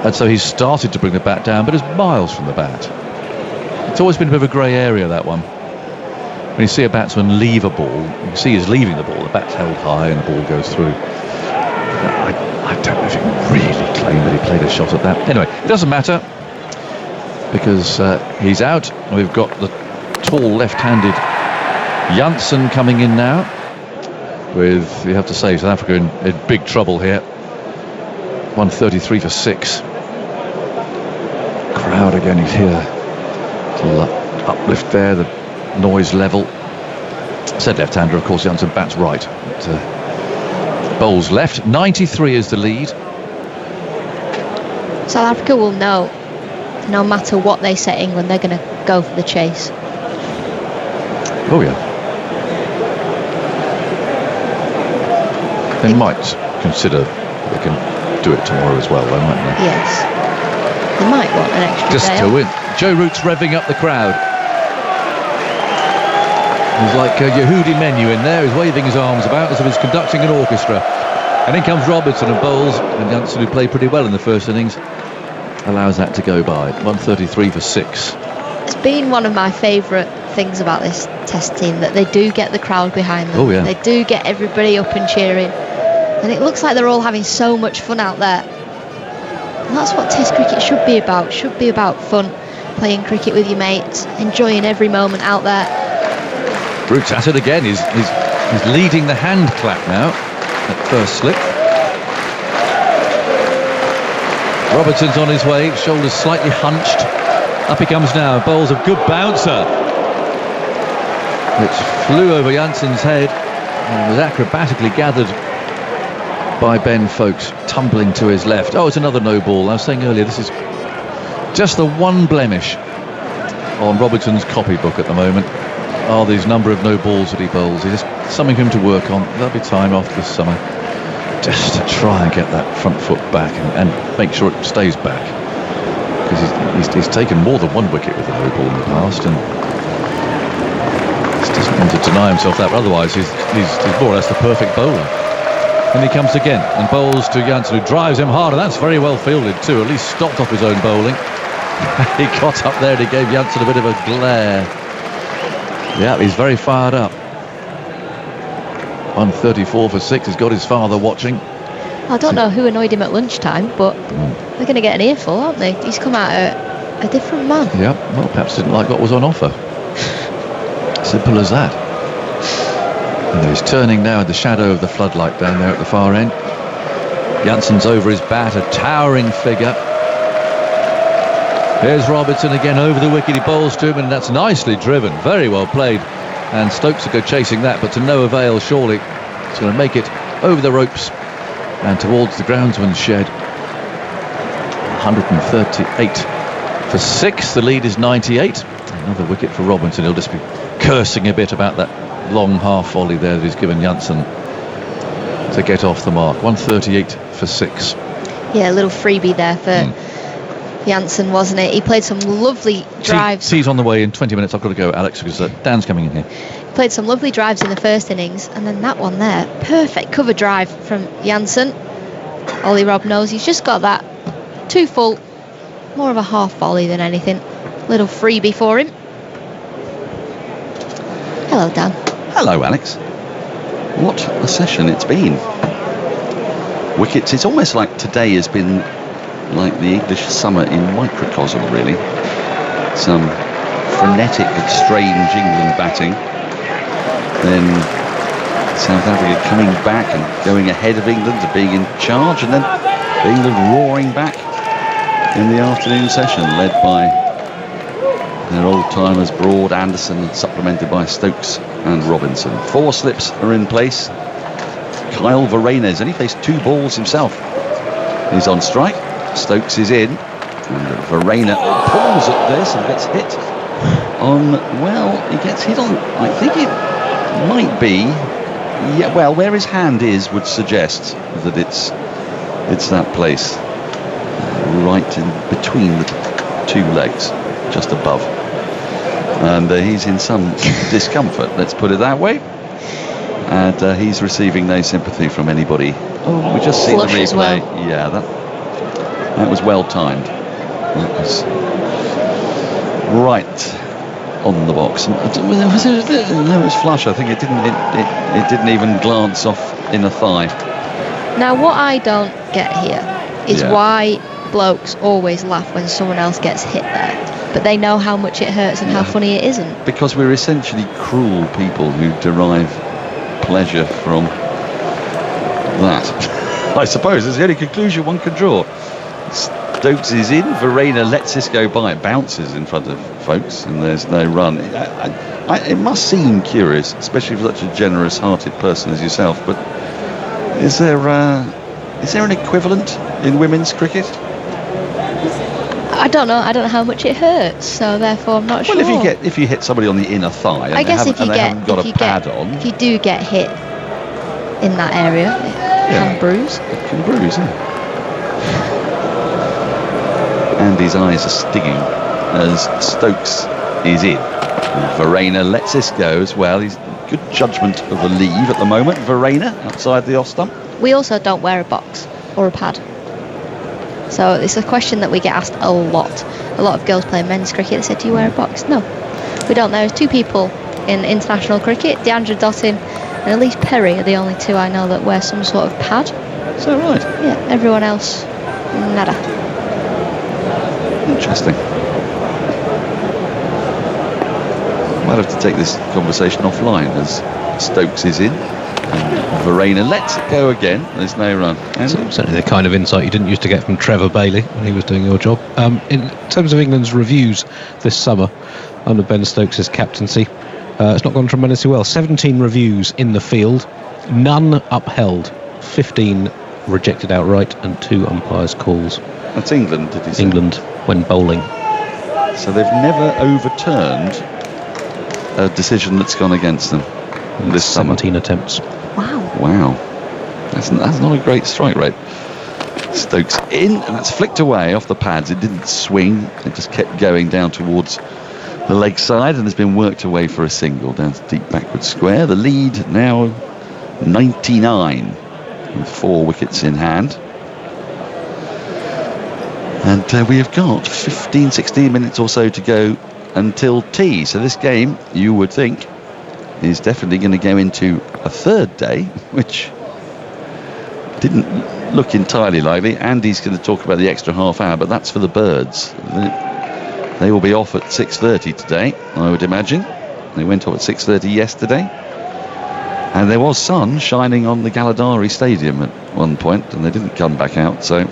and so he started to bring the bat down, but it's miles from the bat. It's always been a bit of a grey area, that one. When you see a batsman leave a ball, you can see he's leaving the ball, the bat's held high and the ball goes through. I don't know if you can really claim that he played a shot at that. Anyway, it doesn't matter, because he's out, and we've got the tall left-handed Janssen coming in now, with, you have to say, South Africa in big trouble here. 133 for 6. Crowd again, he's here. Little uplift there, the noise level. Said left-hander, of course. Janssen bats right, but bowls left. 93 is the lead. South Africa will know, no matter what they set England, they're going to go for the chase. Oh yeah. They might consider they can do it tomorrow as well, though, mightn't they? Yes. they might want an extra Just day to off. win. Joe Root's revving up the crowd. He's like a Yehudi menu in there. He's waving his arms about as if he's conducting an orchestra. And in comes Robinson and bowls. And Janssen, who played pretty well in the first innings, allows that to go by. 133 for 6. It's been one of my favourite things about this Test team, that they do get the crowd behind them. Oh, yeah. They do get everybody up and cheering. And it looks like they're all having so much fun out there. And that's what Test cricket should be about. Should be about fun, playing cricket with your mates, enjoying every moment out there. Root's at it again. He's leading the hand clap now at first slip. Robinson's on his way, shoulders slightly hunched. Up he comes now, bowls a good bouncer, which flew over Janssen's head and was acrobatically gathered by Ben Folkes, tumbling to his left. Oh, it's another no ball. I was saying earlier, this is just the one blemish on Robinson's copybook at the moment. Oh, these number of no balls that he bowls. It's just something for him to work on. There'll be time after the summer just to try and get that front foot back and make sure it stays back. Because he's taken more than one wicket with a no ball in the past, and he doesn't want to deny himself that, but otherwise he's more or less the perfect bowler. And he comes again and bowls to Janssen, who drives him hard, and that's very well fielded too. At least stopped off his own bowling. He got up there and he gave Janssen a bit of a glare. Yeah, he's very fired up. 134 for 6. He's got his father watching. I don't know who annoyed him at lunchtime, but they're going to get an earful, aren't they? He's come out a different man. Yeah, well, perhaps didn't like what was on offer. Simple as that. And he's turning now in the shadow of the floodlight down there at the far end. Janssen's over his bat, a towering figure. Here's Robinson again over the wicket. He bowls to him, and that's nicely driven. Very well played. And Stokes will go chasing that, but to no avail, surely. He's going to make it over the ropes and towards the groundsman's shed. 138 for 6. The lead is 98. Another wicket for Robinson. He'll just be cursing a bit about that long half volley there that he's given Janssen to get off the mark. 138 for 6. Yeah, a little freebie there for Janssen, wasn't it? He played some lovely drives. Tea's on the way in 20 minutes. I've got to go, Alex, because Dan's coming in here. Played some lovely drives in the first innings, and then that one there, perfect cover drive from Janssen. Ollie Rob knows he's just got that too full, more of a half volley than anything. Little freebie for him. Hello, Dan. Hello, Alex. What a session it's been. Wickets, it's almost like today has been like the English summer in microcosm, really. Some frenetic but strange England batting. Then South Africa coming back and going ahead of England to being in charge, and then England roaring back in the afternoon session, led by their old-timers Broad, Anderson, supplemented by Stokes and Robinson. 4 slips are in place. Kyle Varena's only faced 2 balls himself. He's on strike. Stokes is in, and Varena pulls at this and gets hit on, well, he gets hit on, I think it might be, yeah, well, where his hand is would suggest that it's that place, right in between the 2 legs, just above, and he's in some discomfort, let's put it that way, and he's receiving no sympathy from anybody. Oh, we just see the replay. As well. Yeah, that was well timed. That was right on the box. It was flush. I think it didn't even glance off in a thigh. Now, what I don't get here is why blokes always laugh when someone else gets hit there, but they know how much it hurts and how funny it isn't. Because we're essentially cruel people who derive pleasure from that. I suppose it's the only conclusion one can draw. Stokes is in, Varena lets this go by, it bounces in front of Folkes, and there's no run. It must seem curious, especially for such a generous-hearted person as yourself, but is there an equivalent in women's cricket? I don't know how much it hurts, so therefore I'm not sure. Well, if you hit somebody on the inner thigh and they haven't got a pad on, if you do get hit in that area, it can bruise. It can bruise, Andy's eyes are stinging as Stokes is in. Verreynne lets this go as well. He's good judgment of a leave at the moment. Verreynne outside the off stump. We also don't wear a box or a pad. So it's a question that we get asked a lot. A lot of girls playing men's cricket, they say, do you wear a box? No, we don't. There's 2 people in international cricket, Deandra Dottin and Elise Perry are the only 2 I know that wear some sort of pad. Is that right? Yeah, everyone else, nada. Interesting. Might have to take this conversation offline as Stokes is in. And Verreynne lets it go again. There's no run. Certainly the kind of insight you didn't used to get from Trevor Bailey when he was doing your job. In terms of England's reviews this summer under Ben Stokes' captaincy, it's not gone tremendously well. 17 reviews in the field, none upheld, 15 rejected outright, and 2 umpires' calls. That's England, did you say? England when bowling. So they've never overturned a decision that's gone against them this 17 summer. attempts. Wow. That's not a great strike rate. Stokes in, and that's flicked away off the pads. It didn't swing. It just kept going down towards the leg side and has been worked away for a single down to deep backward square. The lead now 99 with 4 wickets in hand. And we have got 16 minutes or so to go until tea. So this game, you would think, is definitely going to go into a third day, which didn't look entirely likely. Andy's going to talk about the extra half hour, but that's for the birds. They will be off at 6:30 today, I would imagine. They went off at 6:30 yesterday. And there was sun shining on the Galladari Stadium at one point, and they didn't come back out. So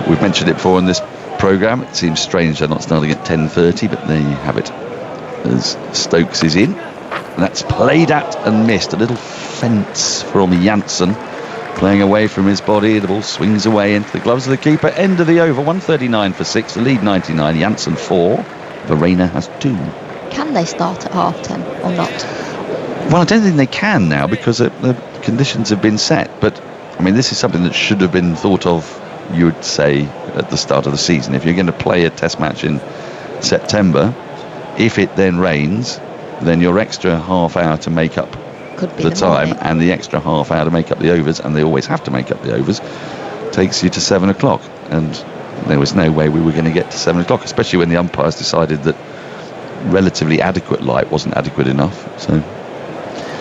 we've mentioned it before in this programme. It seems strange they're not starting at 10:30, but there you have it. As Stokes is in, that's played at and missed. A little fence from Janssen, playing away from his body. The ball swings away into the gloves of the keeper. End of the over, 139 for 6. The lead 99. Janssen 4. Verreynne has 2. Can they start at 10:30 or not? Well, I don't think they can now because the conditions have been set. But I mean, this is something that should have been thought of, you would say, at the start of the season. If you're going to play a test match in September, if it then rains, then your extra half hour to make up Could be the time morning. and the extra half hour to make up the overs, and they always have to make up the overs, takes you to 7 o'clock. And there was no way we were going to get to 7 o'clock, especially when the umpires decided that relatively adequate light wasn't adequate enough. So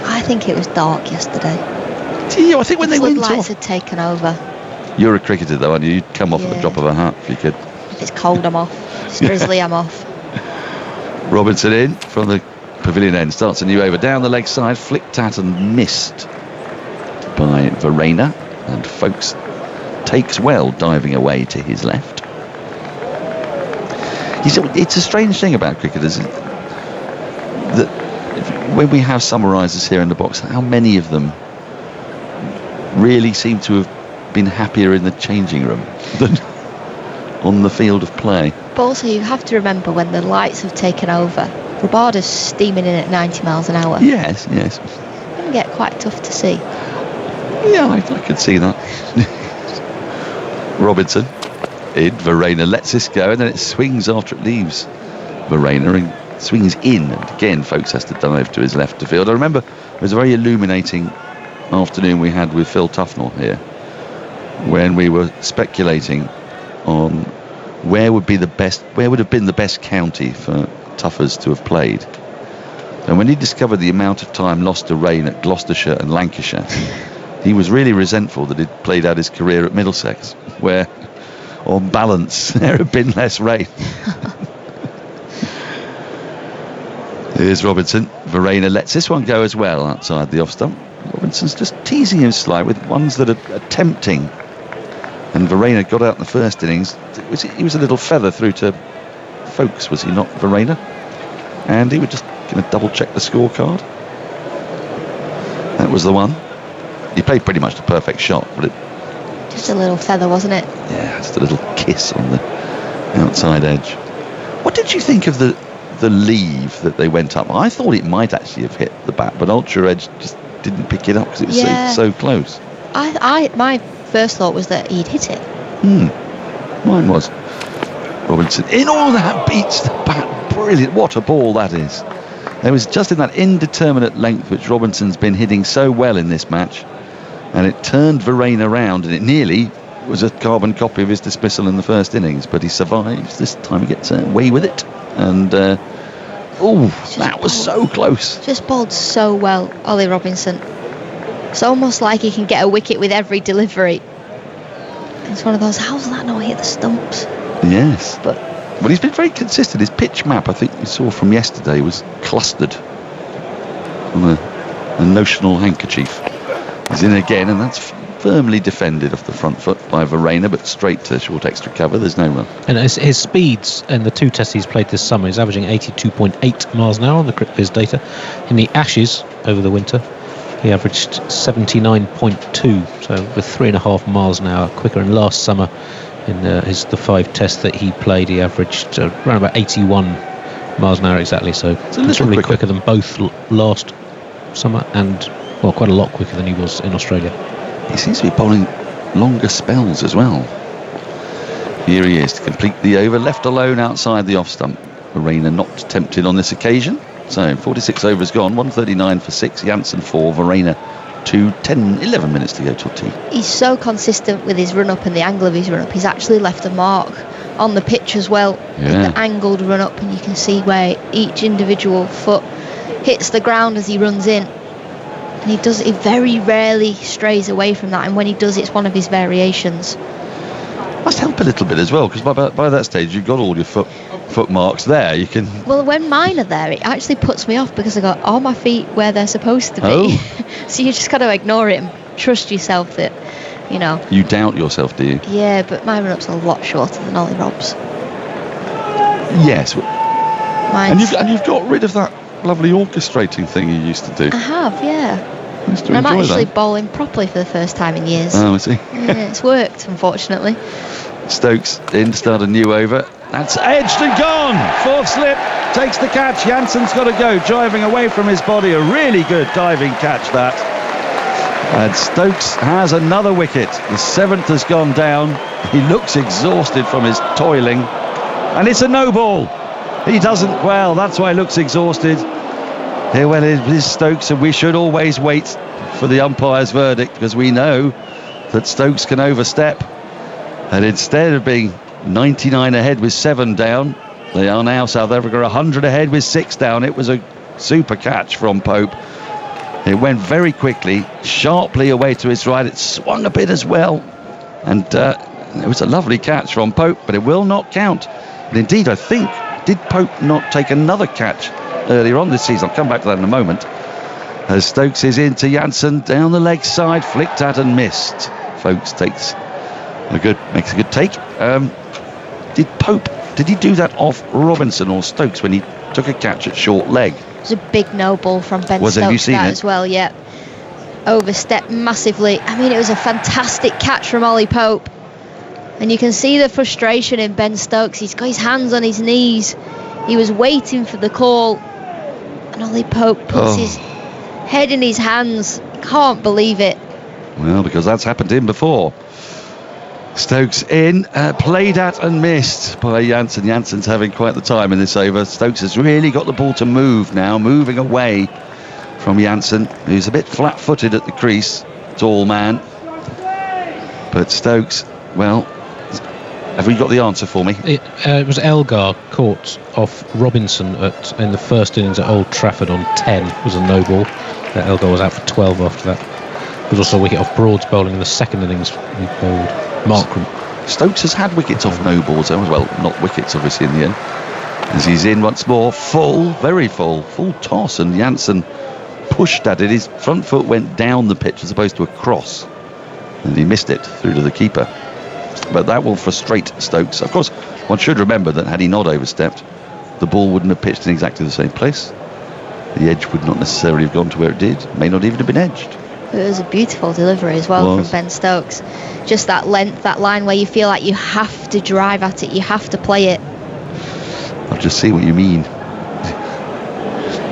I think it was dark yesterday. I think when they went Floodlights off. had taken over. You're a cricketer though, aren't you? You'd come off at the Yeah. drop of a hat if you could. If it's cold, I'm off. If it's drizzly, I'm off. Robinson in from the pavilion end, starts a new over down the leg side, flicked at and missed by Verreynne, and Folkes takes well, diving away to his left. It's a strange thing about cricketers that when we have summarisers here in the box, how many of them really seem to have been happier in the changing room than on the field of play. But also, you have to remember when the lights have taken over, Rabada's steaming in at 90 miles an hour. Yes. It can get quite tough to see. Yeah, I could see that. Robinson in, Verreynne lets this go, and then it swings after it leaves Verreynne and swings in, and again Folkes has to dive to his left to field. I remember it was a very illuminating afternoon we had with Phil Tufnell here when we were speculating on where would have been the best county for Tuffers to have played. And when he discovered the amount of time lost to rain at Gloucestershire and Lancashire, he was really resentful that he'd played out his career at Middlesex, where on balance there had been less rain. Here's Robinson. Verreynne lets this one go as well outside the off stump. Robinson's just teasing him slightly with ones that are tempting. And Verreynne got out in the first innings. He was a little feather through to Folkes, was he not, Verreynne? And he was just going to double check the scorecard. That was the one. He played pretty much the perfect shot, but Just a little feather, wasn't it? yeah, just a little kiss on the outside edge. What did you think of the leave that they went up? I thought it might actually have hit the bat, but Ultra Edge just didn't pick it up because it was Yeah. so close. My first thought was that he'd hit it. Mine was. Robinson in, that beats the bat. Brilliant. What a ball that is. It was just in that indeterminate length which Robinson's been hitting so well in this match, and it turned Varane around, and it nearly was a carbon copy of his dismissal in the first innings, but he survives. This time he gets away with it, and that was so close. Just bowled so well, Ollie Robinson. It's almost like he can get a wicket with every delivery. It's one of those, how's that not hit the stumps? Yes. But he's been very consistent. His pitch map, I think you saw from yesterday, was clustered on a notional handkerchief. He's in again, and that's firmly defended off the front foot by Varane, but straight to short extra cover. There's no run. And his speeds in the 2 tests he's played this summer, he's averaging 82.8 miles an hour on the CricViz data. In the Ashes over the winter, he averaged 79.2, so with 3.5 miles an hour quicker. And last summer, in the 5 tests that he played, he averaged around about 81 miles an hour exactly. So considerably quicker than both last summer, and quite a lot quicker than he was in Australia. He seems to be bowling longer spells as well. Here he is to complete the over, left alone outside the off stump. Varane not tempted on this occasion. So 46 overs gone, 139 for 6, Jansen 4, Varane 2, 10, 11 minutes to go till tea. He's so consistent with his run-up and the angle of his run-up. He's actually left a mark on the pitch as well, with the angled run-up, and you can see where each individual foot hits the ground as he runs in. And he very rarely strays away from that, and when he does, it's one of his variations. Must help a little bit as well, because by that stage you've got all your foot marks there. You can. Well, when mine are there, it actually puts me off because I got all my feet where they're supposed to be. So you just got to ignore it and trust yourself that, you know. You doubt yourself, do you? Yeah, but my run-up's a lot shorter than Ollie Rob's. Yes. And you've got rid of that lovely orchestrating thing you used to do. I have, yeah. I'm actually bowling properly for the first time in years. Oh, I see. Yeah, it's worked, unfortunately. Stokes in to start a new over. That's edged and gone. Fourth slip takes the catch. Jansen's got to go, driving away from his body. A really good diving catch, that. And Stokes has another wicket. The 7th has gone down. He looks exhausted from his toiling. And it's a no ball. He doesn't, that's why he looks exhausted. Here, well, it is Stokes, and we should always wait for the umpire's verdict, because we know that Stokes can overstep. And instead of being 99 ahead with 7 down, they are now, South Africa, 100 ahead with 6 down. It was a super catch from Pope. It went very quickly, sharply away to his right. It swung a bit as well. And it was a lovely catch from Pope, but it will not count. And indeed, I think, did Pope not take another catch earlier on this season? I'll come back to that in a moment. As Stokes is into Jansen, down the leg side, flicked at and missed. Folks makes a good take. Did he do that off Robinson or Stokes when he took a catch at short leg? It was a big no ball from Ben Stokes. Have you seen it? As well, yeah. Overstepped massively. I mean, it was a fantastic catch from Ollie Pope. And you can see the frustration in Ben Stokes. He's got his hands on his knees. He was waiting for the call. And Ollie Pope puts his head in his hands. Can't believe it. Well, because that's happened to him before. Stokes in, played at and missed by Jansen. Jansen's having quite the time in this over. Stokes has really got the ball to move now, moving away from Jansen, who's a bit flat-footed at the crease, tall man. But Stokes, have we got the answer for me? It was Elgar caught off Robinson in the first innings at Old Trafford on 10. It was a no ball. Elgar was out for 12 after that. There was also a wicket off Broad's bowling in the second innings. He bowled Markram. Stokes has had wickets off no balls as well. Not wickets, obviously, in the end. As he's in once more, very full toss, and Jansen pushed at it. His front foot went down the pitch as opposed to across, and he missed it through to the keeper. But that will frustrate Stokes. Of course, one should remember that had he not overstepped, the ball wouldn't have pitched in exactly the same place. The edge would not necessarily have gone to where it did. May not even have been edged. It was a beautiful delivery as well from Ben Stokes. Just that length, that line where you feel like you have to drive at it, you have to play it. I just see what you mean.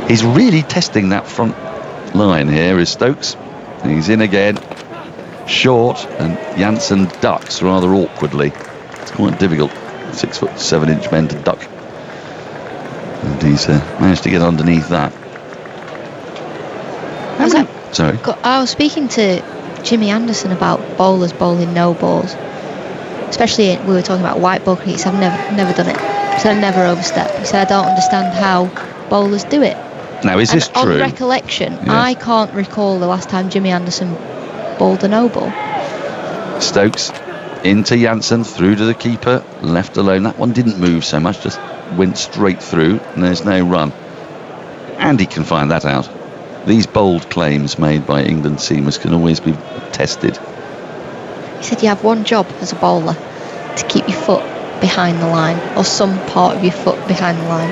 He's really testing that front line here, is Stokes. He's in again. short, and Janssen ducks rather awkwardly. It's quite difficult, 6'7" men to duck. And he's managed to get underneath that. Sorry. I was speaking to Jimmy Anderson about bowlers bowling no balls. Especially, we were talking about white ball cricket. I've never done it. He said I never overstep. He said I don't understand how bowlers do it. Now, is this true? On recollection, I can't recall the last time Jimmy Anderson bowled a no ball. Stokes into Janssen, through to the keeper, left alone. That one didn't move so much, just went straight through, and there's no run. And he can find that out. These bold claims made by England seamers can always be tested. He said you have one job as a bowler, to keep your foot behind the line, or some part of your foot behind the line.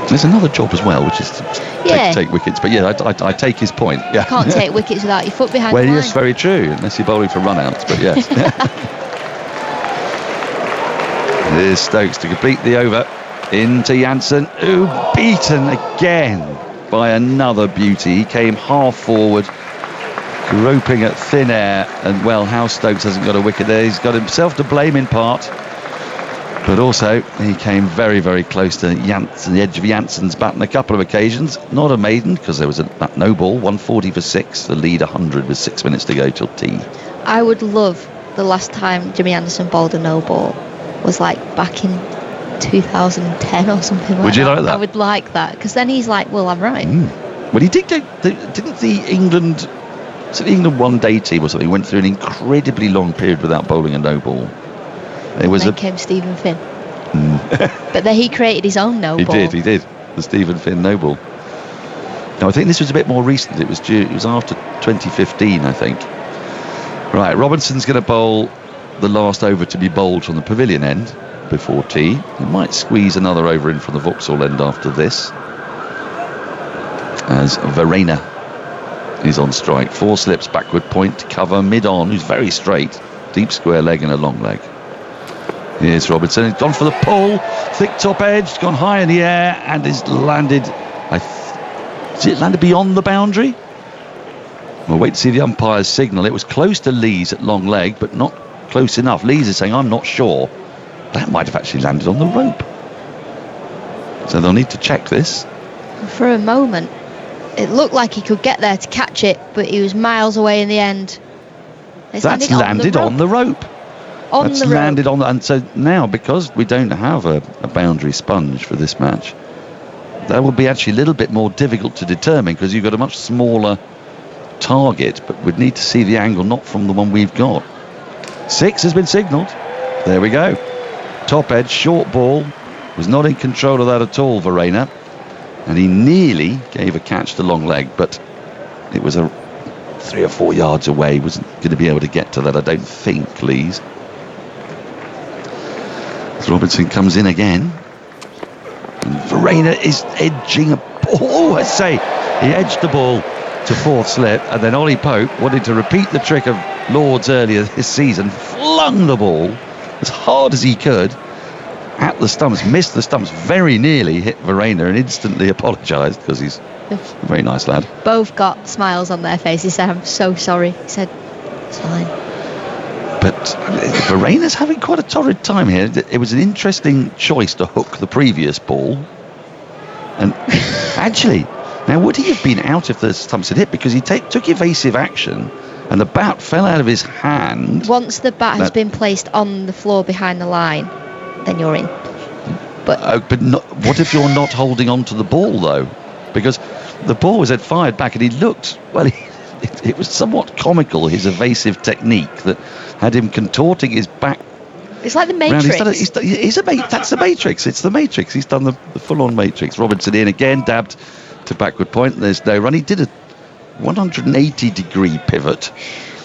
There's another job as well, which is to take wickets. But yeah, I take his point. Yeah. You can't take wickets without your foot behind the line. Well, yes, very true, unless you're bowling for run-outs, but yes. There's Stokes to complete the over. Into Janssen, who beaten again by another beauty. He came half forward, groping at thin air, and well, how Stokes hasn't got a wicket there. He's got himself to blame in part, but also he came very, very close to Janssen, the edge of Janssen's bat on a couple of occasions. Not a maiden, because there was that no ball. 140 for 6, the lead 100 with 6 minutes to go till tea. I would love the last time Jimmy Anderson bowled a no ball was like back in 2010 or something like that. Would you like that? I would like that, because then he's like, well, I'm right. Well, he did didn't the England one-day team or something went through an incredibly long period without bowling a no ball. Then came Stephen Finn. But then he created his own no ball. He did the Stephen Finn no ball. No, I think this was a bit more recent. It was after 2015, I think. Right, Robinson's going to bowl the last over to be bowled from the pavilion end before tea. He might squeeze another over in from the Vauxhall end after this, as Verena is on strike. 4 slips, backward point, cover, mid-on, who's very straight, deep square leg and a long leg. Here's Robinson, he's gone for the pull, thick top edge, gone high in the air, and is landed, is it landed beyond the boundary? We'll wait to see the umpire's signal. It was close to Lee's at long leg, but not close enough. Lee's is saying, I'm not sure. That might have actually landed on the rope. So they'll need to check this. For a moment, it looked like he could get there to catch it, but he was miles away in the end. That's landed on the rope. And so now, because we don't have a boundary sponge for this match, that will be actually a little bit more difficult to determine, because you've got a much smaller target, but we'd need to see the angle, not from the one we've got. 6 has been signalled. There we go. Top edge, short ball. Was not in control of that at all, Verena. And he nearly gave a catch to long leg, but it was 3 or 4 yards away. Wasn't going to be able to get to that, I don't think, Lees. As Robinson comes in again. And Verena is edging a ball. Oh, I say, he edged the ball to 4th slip, and then Ollie Pope wanted to repeat the trick of Lord's earlier this season, flung the ball as hard as he could at the stumps, missed the stumps, very nearly hit Verena, and instantly apologised, because he's a very nice lad. Both got smiles on their faces. He said, I'm so sorry. He said, it's fine. But Verena's having quite a torrid time here. It was an interesting choice to hook the previous ball, and actually, now would he have been out if the stumps had hit, because he took evasive action and the bat fell out of his hand. Once the bat has been placed on the floor behind the line, then you're in. But what if you're not holding on to the ball, though? Because the ball was fired back, and he looked, well, it was somewhat comical, his evasive technique that had him contorting his back. It's like the Matrix. That's the Matrix. It's the Matrix. He's done the full-on Matrix. Robinson in again, dabbed to backward point. There's no run. He did a 180-degree pivot,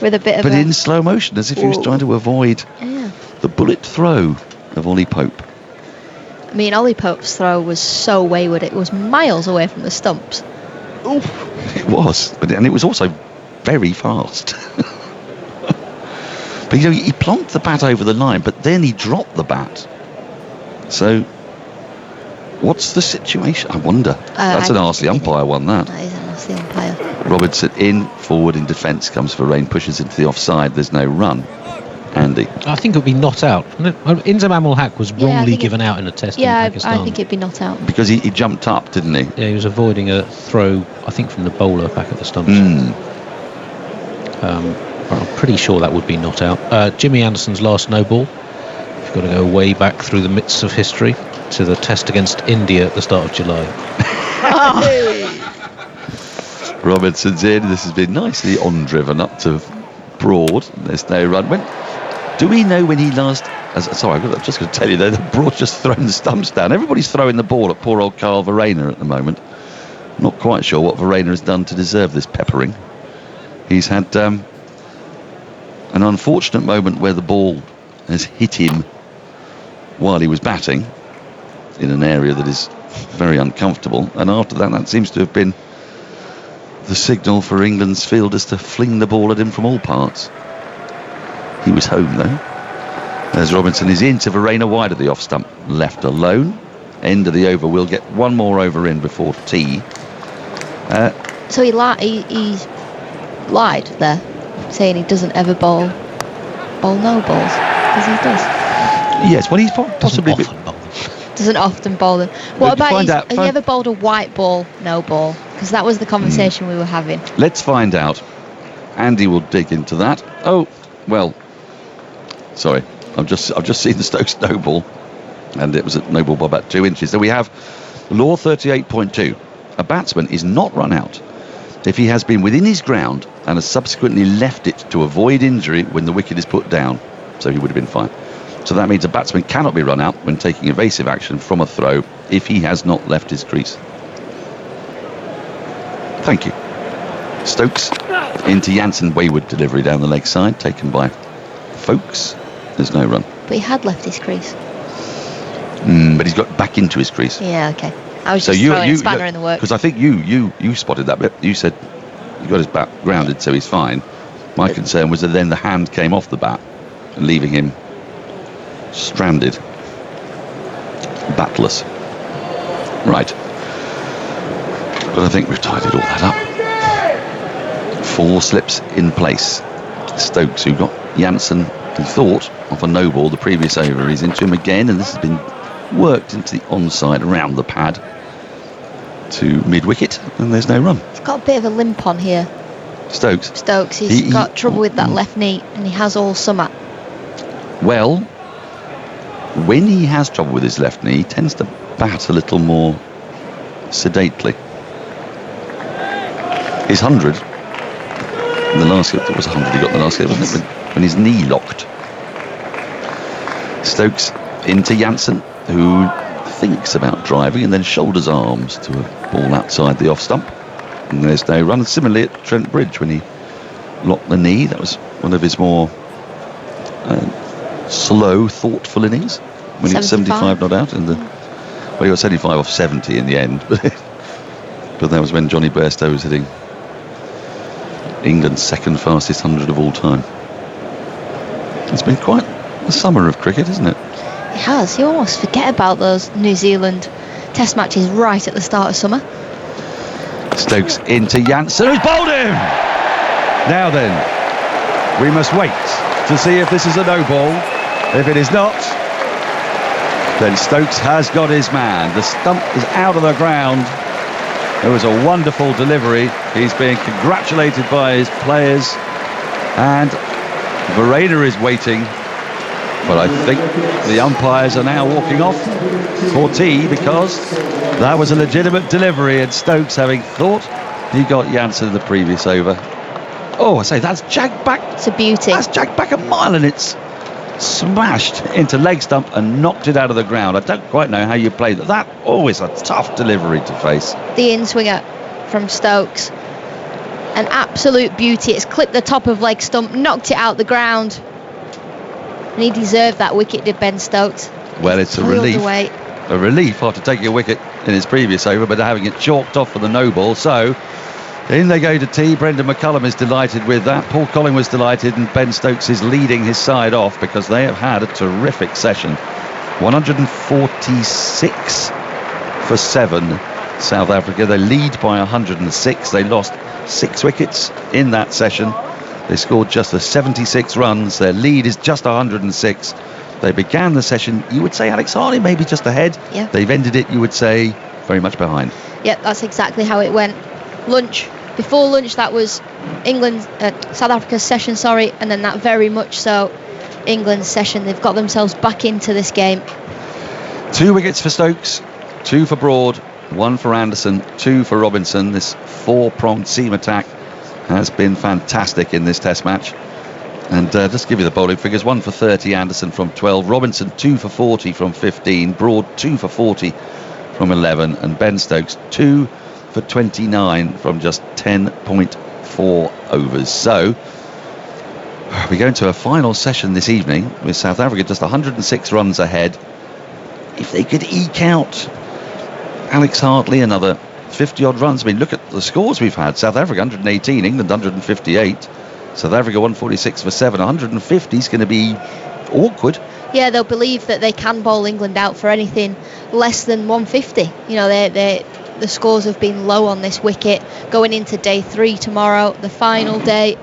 with a bit of in slow motion, as if he was trying to avoid the bullet throw of Ollie Pope. I mean, Ollie Pope's throw was so wayward, it was miles away from the stumps. It was, and it was also very fast. But he plonked the bat over the line, but then he dropped the bat. So what's the situation? I wonder. That's an ask the umpire one, that. That is an ask the umpire. Robinson in, forward in defence, comes for rain, pushes into the offside. There's no run. Andy. I think it would be not out. Inzamam ul Haq was wrongly given out in a test in Pakistan. I think it'd be not out. Because he jumped up, didn't he? Yeah, he was avoiding a throw, I think, from the bowler back at the stumps. I'm pretty sure that would be not out. Jimmy Anderson's last no ball. You've got to go way back through the midst of history to the test against India at the start of July. Robinson's in. This has been nicely on-driven up to Broad. There's no run. Do we know when he last... Sorry, I'm just going to tell you though, that Broad's just thrown the stumps down. Everybody's throwing the ball at poor old Carl Verreynne at the moment. Not quite sure what Verreynne has done to deserve this peppering. He's had an unfortunate moment where the ball has hit him while he was batting in an area that is very uncomfortable, and after that seems to have been the signal for England's fielders to fling the ball at him from all parts. He was home though. As Robinson is into Verreynne wide of the off stump, left alone. End of the over. We'll get one more over in before tea. So he lied there, saying he doesn't ever bowl no balls, because he does. Yes, well, he's possibly doesn't often bowl them. What about has he ever bowled a white ball, no ball? Because that was the conversation we were having. Let's find out. Andy will dig into that. Oh, well, sorry, I've just seen the Stokes no ball, and it was a no ball by about 2 inches. So we have law 38.2. A batsman is not run out if he has been within his ground and has subsequently left it to avoid injury when the wicket is put down. So he would have been fine. So that means a batsman cannot be run out when taking evasive action from a throw if he has not left his crease. Thank you. Stokes into Jansen, wayward delivery down the leg side, taken by Folkes. There's no run. But he had left his crease. But he's got back into his crease. Yeah, okay. I was just throwing a spanner in the works. Because I think you spotted that bit. You said he got his bat grounded, so he's fine. My concern was that then the hand came off the bat, leaving him stranded, batless. Right. But I think we've tidied all that up. 4 slips in place. Stokes, who got Jansen, who thought of a no ball the previous over, he's into him again, and this has been worked into the onside around the pad to mid-wicket, and there's no run. He's got a bit of a limp on here. Stokes, he's got trouble with that left knee, and he has all summer. Well, when he has trouble with his left knee, he tends to bat a little more sedately. His 100, the last hit, it was 100 he got in the last hit, wasn't it? When his knee locked. Stokes into Jansen, who thinks about driving and then shoulders arms to a ball outside the off stump. And there's no run. Similarly at Trent Bridge, when he locked the knee, that was one of his more slow, thoughtful innings. When he was 75 not out. Well, he was 75 off 70 in the end. But that was when Johnny Bairstow was hitting England's second fastest 100 of all time. It's been quite a summer of cricket, isn't it? It has. You almost forget about those New Zealand test matches right at the start of summer. Stokes into Jansen, who's bowled him! Now then, we must wait to see if this is a no ball. If it is not, then Stokes has got his man. The stump is out of the ground. It was a wonderful delivery. He's being congratulated by his players, and Verreynne is waiting. But I think the umpires are now walking off for tea, because that was a legitimate delivery, and Stokes, having thought he got Jansen in the previous over. Oh, I say, that's jagged back. It's a beauty. That's jagged back a mile, and it's smashed into leg stump and knocked it out of the ground. I don't quite know how you play that. That always a tough delivery to face. The in-swinger from Stokes. An absolute beauty. It's clipped the top of leg stump, knocked it out the ground. And he deserved that wicket, did Ben Stokes. Well, it's a relief. A relief after taking a wicket in his previous over, but having it chalked off for the no ball. So in they go to tea. Brendan McCullum is delighted with that. Paul Colling was delighted, and Ben Stokes is leading his side off, because they have had a terrific session. 146 for 7 South Africa. They lead by 106. They lost 6 wickets in that session. They scored just the 76 runs. Their lead is just 106. They began the session, you would say, Alex Hartley, maybe just ahead. Yeah. They've ended it, you would say, very much behind. Yep, that's exactly how it went. Before lunch, that was South Africa's session, and then that very much so England's session. They've got themselves back into this game. 2 wickets for Stokes, 2 for Broad, 1 for Anderson, 2 for Robinson. This 4-pronged seam attack has been fantastic in this test match. And just give you the bowling figures: 1 for 30 Anderson from 12, Robinson 2 for 40 from 15, Broad 2 for 40 from 11, and Ben Stokes 2 for 29 from just 10.4 overs. So we go into a final session this evening with South Africa just 106 runs ahead. If they could eke out, Alex Hartley, another 50 odd runs. I mean, look at the scores we've had. South Africa 118, England 158. South Africa 146 for 7. 150 is going to be awkward. Yeah, they'll believe that they can bowl England out for anything less than 150. You know, the scores have been low on this wicket going into day 3 tomorrow, the final day.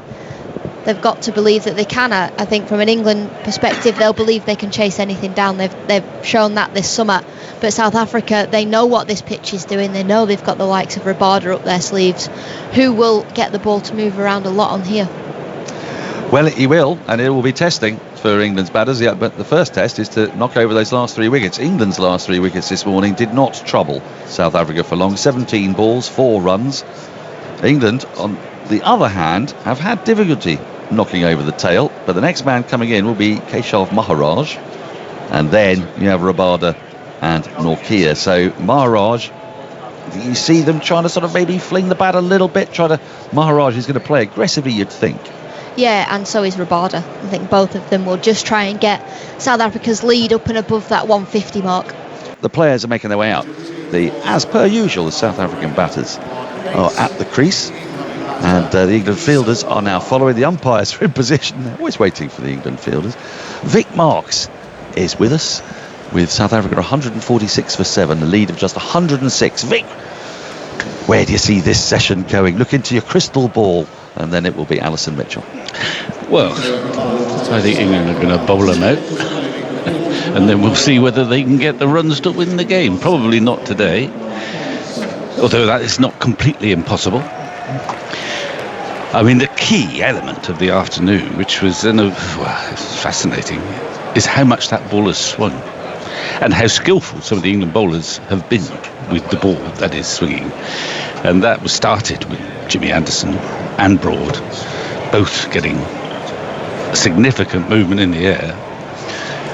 They've got to believe that they can. I think from an England perspective, they'll believe they can chase anything down. They've shown that this summer. But South Africa, they know what this pitch is doing. They know they've got the likes of Rabada up their sleeves, who will get the ball to move around a lot on here. Well, he will, and it will be testing for England's batters. Yeah, but the first test is to knock over those last 3 wickets. England's last 3 wickets this morning did not trouble South Africa for long. 17 balls, 4 runs. England, on the other hand, have had difficulty knocking over the tail, but the next man coming in will be Keshav Maharaj, and then you have Rabada and Nortje. So Maharaj, you see them trying to sort of maybe fling the bat a little bit. Maharaj is going to play aggressively, you'd think. Yeah, and so is Rabada. I think both of them will just try and get South Africa's lead up and above that 150 mark. The players are making their way out. As per usual, the South African batters are at the crease, and the England fielders are now following. The umpires are in position. They're always waiting for the England fielders. Vic Marks is with us, with South Africa 146 for 7, a lead of just 106. Vic, where do you see this session going? Look into your crystal ball, and then it will be Alison Mitchell. Well, I think England are going to bowl them out, and then we'll see whether they can get the runs to win the game. Probably not today, although that is not completely impossible. I mean, the key element of the afternoon, which was fascinating, is how much that ball has swung and how skillful some of the England bowlers have been with the ball that is swinging. And that was started with Jimmy Anderson and Broad both getting significant movement in the air,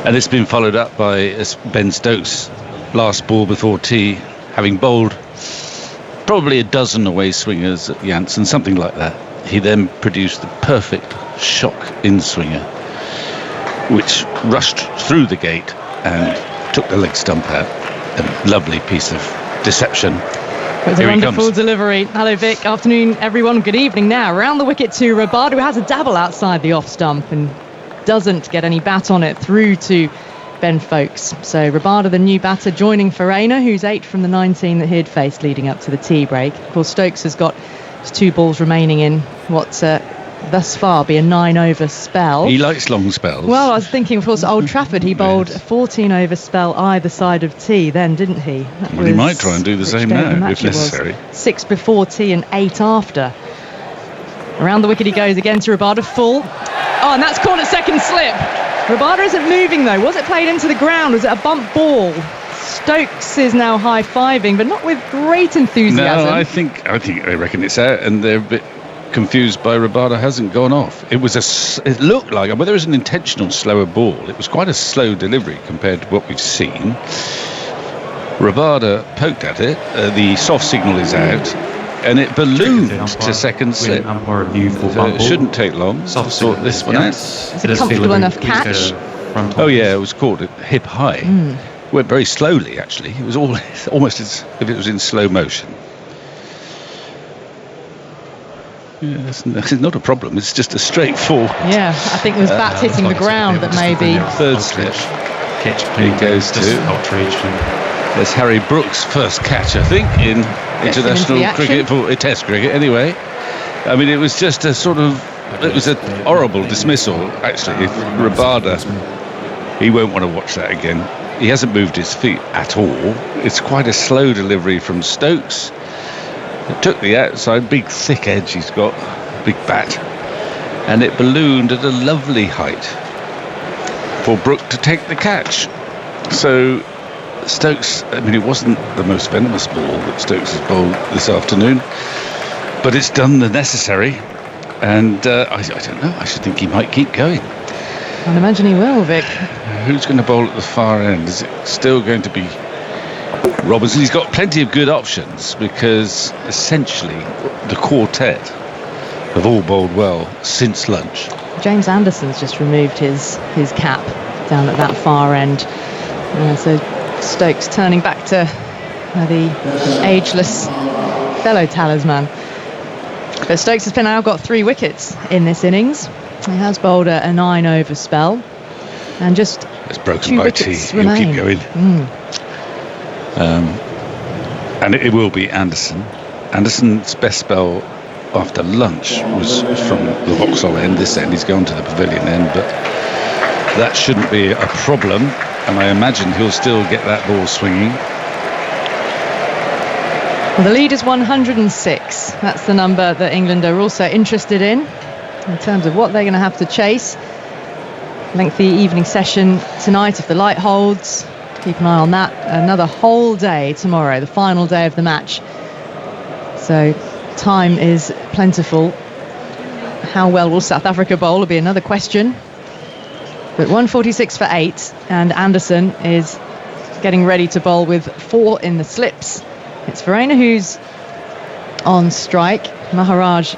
and it's been followed up by Ben Stokes, last ball before tea, having bowled probably a dozen away swingers at Janssen, something like that. He then produced the perfect shock in swinger, which rushed through the gate and took the leg stump out. A lovely piece of deception. It was a wonderful delivery. Hello, Vic. Afternoon, everyone. Good evening now. Around the wicket to Rabada, who has a dabble outside the off stump and doesn't get any bat on it, through to Ben Folkes. So Rabada, the new batter, joining Farina, who's 8 from the 19 that he'd faced leading up to the tea break. Of course, Stokes has got his 2 balls remaining in what thus far be a 9-over spell. He likes long spells. Well, I was thinking, of course, Old Trafford, he bowled a 14-over spell either side of tea then, didn't he? Well, he might try and do the same now, if necessary. 6 before tea and 8 after. Around the wicket he goes again to Rabada, full. Oh, and that's caught at second slip. Rabada isn't moving, though. Was it played into the ground? Was it a bump ball? Stokes is now high-fiving, but not with great enthusiasm. No, I reckon it's out, and they're a bit confused by Rabada hasn't gone off. It looked like, whether it was an intentional slower ball, it was quite a slow delivery compared to what we've seen. Rabada poked at it, the soft signal is out, and it ballooned to second slip. It shouldn't take long to sort this one out. Is it a comfortable enough catch? Oh yeah, it was caught at hip high. Went very slowly, actually. It was almost as if it was in slow motion. Yeah, it's not a problem. It's just a straightforward. Yeah, I think it was bat hitting the ground that maybe. Third slip. He goes to. There's Harry Brooks' first catch, I think, in international cricket, for Test cricket anyway. I mean, it was just a sort of, it was a horrible dismissal, actually. If Rabada, he won't want to watch that again. He hasn't moved his feet at all. It's quite a slow delivery from Stokes. It took the outside, big thick edge he's got, big bat, and it ballooned at a lovely height for Brook to take the catch. So Stokes, I mean, it wasn't the most venomous ball that Stokes has bowled this afternoon, but it's done the necessary, and I don't know, I should think he might keep going. I'd imagine he will, Vic. Who's going to bowl at the far end? Is it still going to be Robinson? He's got plenty of good options, because essentially the quartet have all bowled well since lunch. James Anderson's just removed his cap down at that far end. So Stokes turning back to the ageless fellow talisman. But Stokes has now got 3 wickets in this innings. He has bowled a 9-over spell, and just it's broken 2 by wickets T. remain. He'll keep going. And it will be Anderson. Anderson's best spell after lunch was from the Vauxhall end. This end, he's gone to the Pavilion end, but that shouldn't be a problem, and I imagine he'll still get that ball swinging. Well, the lead is 106. That's the number that England are also interested in terms of what they're going to have to chase. Lengthy evening session tonight if the light holds. Keep an eye on that. Another whole day tomorrow, the final day of the match. So time is plentiful. How well will South Africa bowl will be another question. But 146 for 8, and Anderson is getting ready to bowl with 4 in the slips. It's Verreynne who's on strike. Maharaj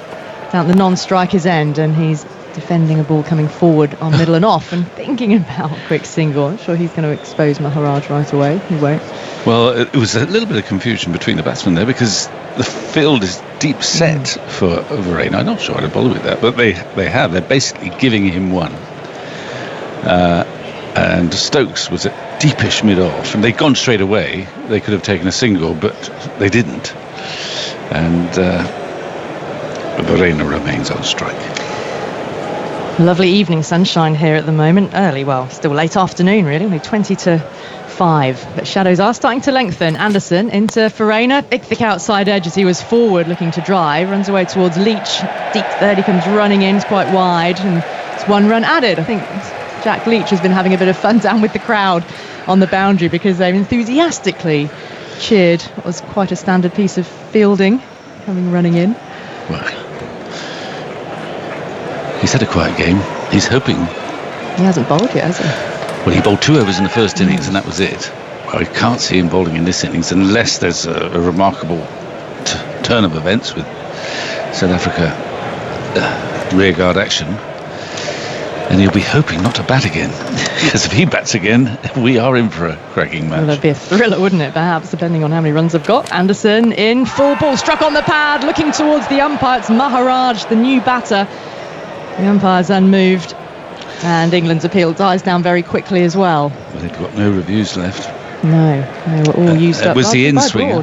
down the non-striker's end, and he's defending a ball coming forward on middle and off and thinking about a quick single. I'm sure he's going to expose Maharaj right away. He won't. Well, it was a little bit of confusion between the batsmen there, because the field is deep set for Verreynne. I'm not sure how to bother with that, but they're basically giving him one. And Stokes was at deepish mid-off, and they'd gone straight away. They could have taken a single, but they didn't. And Verreynne remains on strike. Lovely evening sunshine here at the moment. Early, well, still late afternoon really, only 20 to 5. But shadows are starting to lengthen. Anderson into Verreynne, big thick outside edge as he was forward looking to drive. Runs away towards Leach. Deep third, he comes running in, it's quite wide, and it's 1 run added. I think Jack Leach has been having a bit of fun down with the crowd on the boundary, because they've enthusiastically cheered what was quite a standard piece of fielding coming running in. Well, he's had a quiet game. He's hoping. He hasn't bowled yet, has he? Well, he bowled 2 overs in the first innings, and that was it. Well, I can't see him bowling in this innings unless there's a remarkable turn of events with South Africa rearguard action. And he'll be hoping not to bat again, because if he bats again, we are in for a cracking match. Well, that'd be a thriller, wouldn't it? Perhaps, depending on how many runs they've got. Anderson in, full ball, struck on the pad, looking towards the umpire. It's Maharaj, the new batter. The umpire's unmoved, and England's appeal dies down very quickly as well. Well, they've got no reviews left. No, they were all used up. Was the in swinger.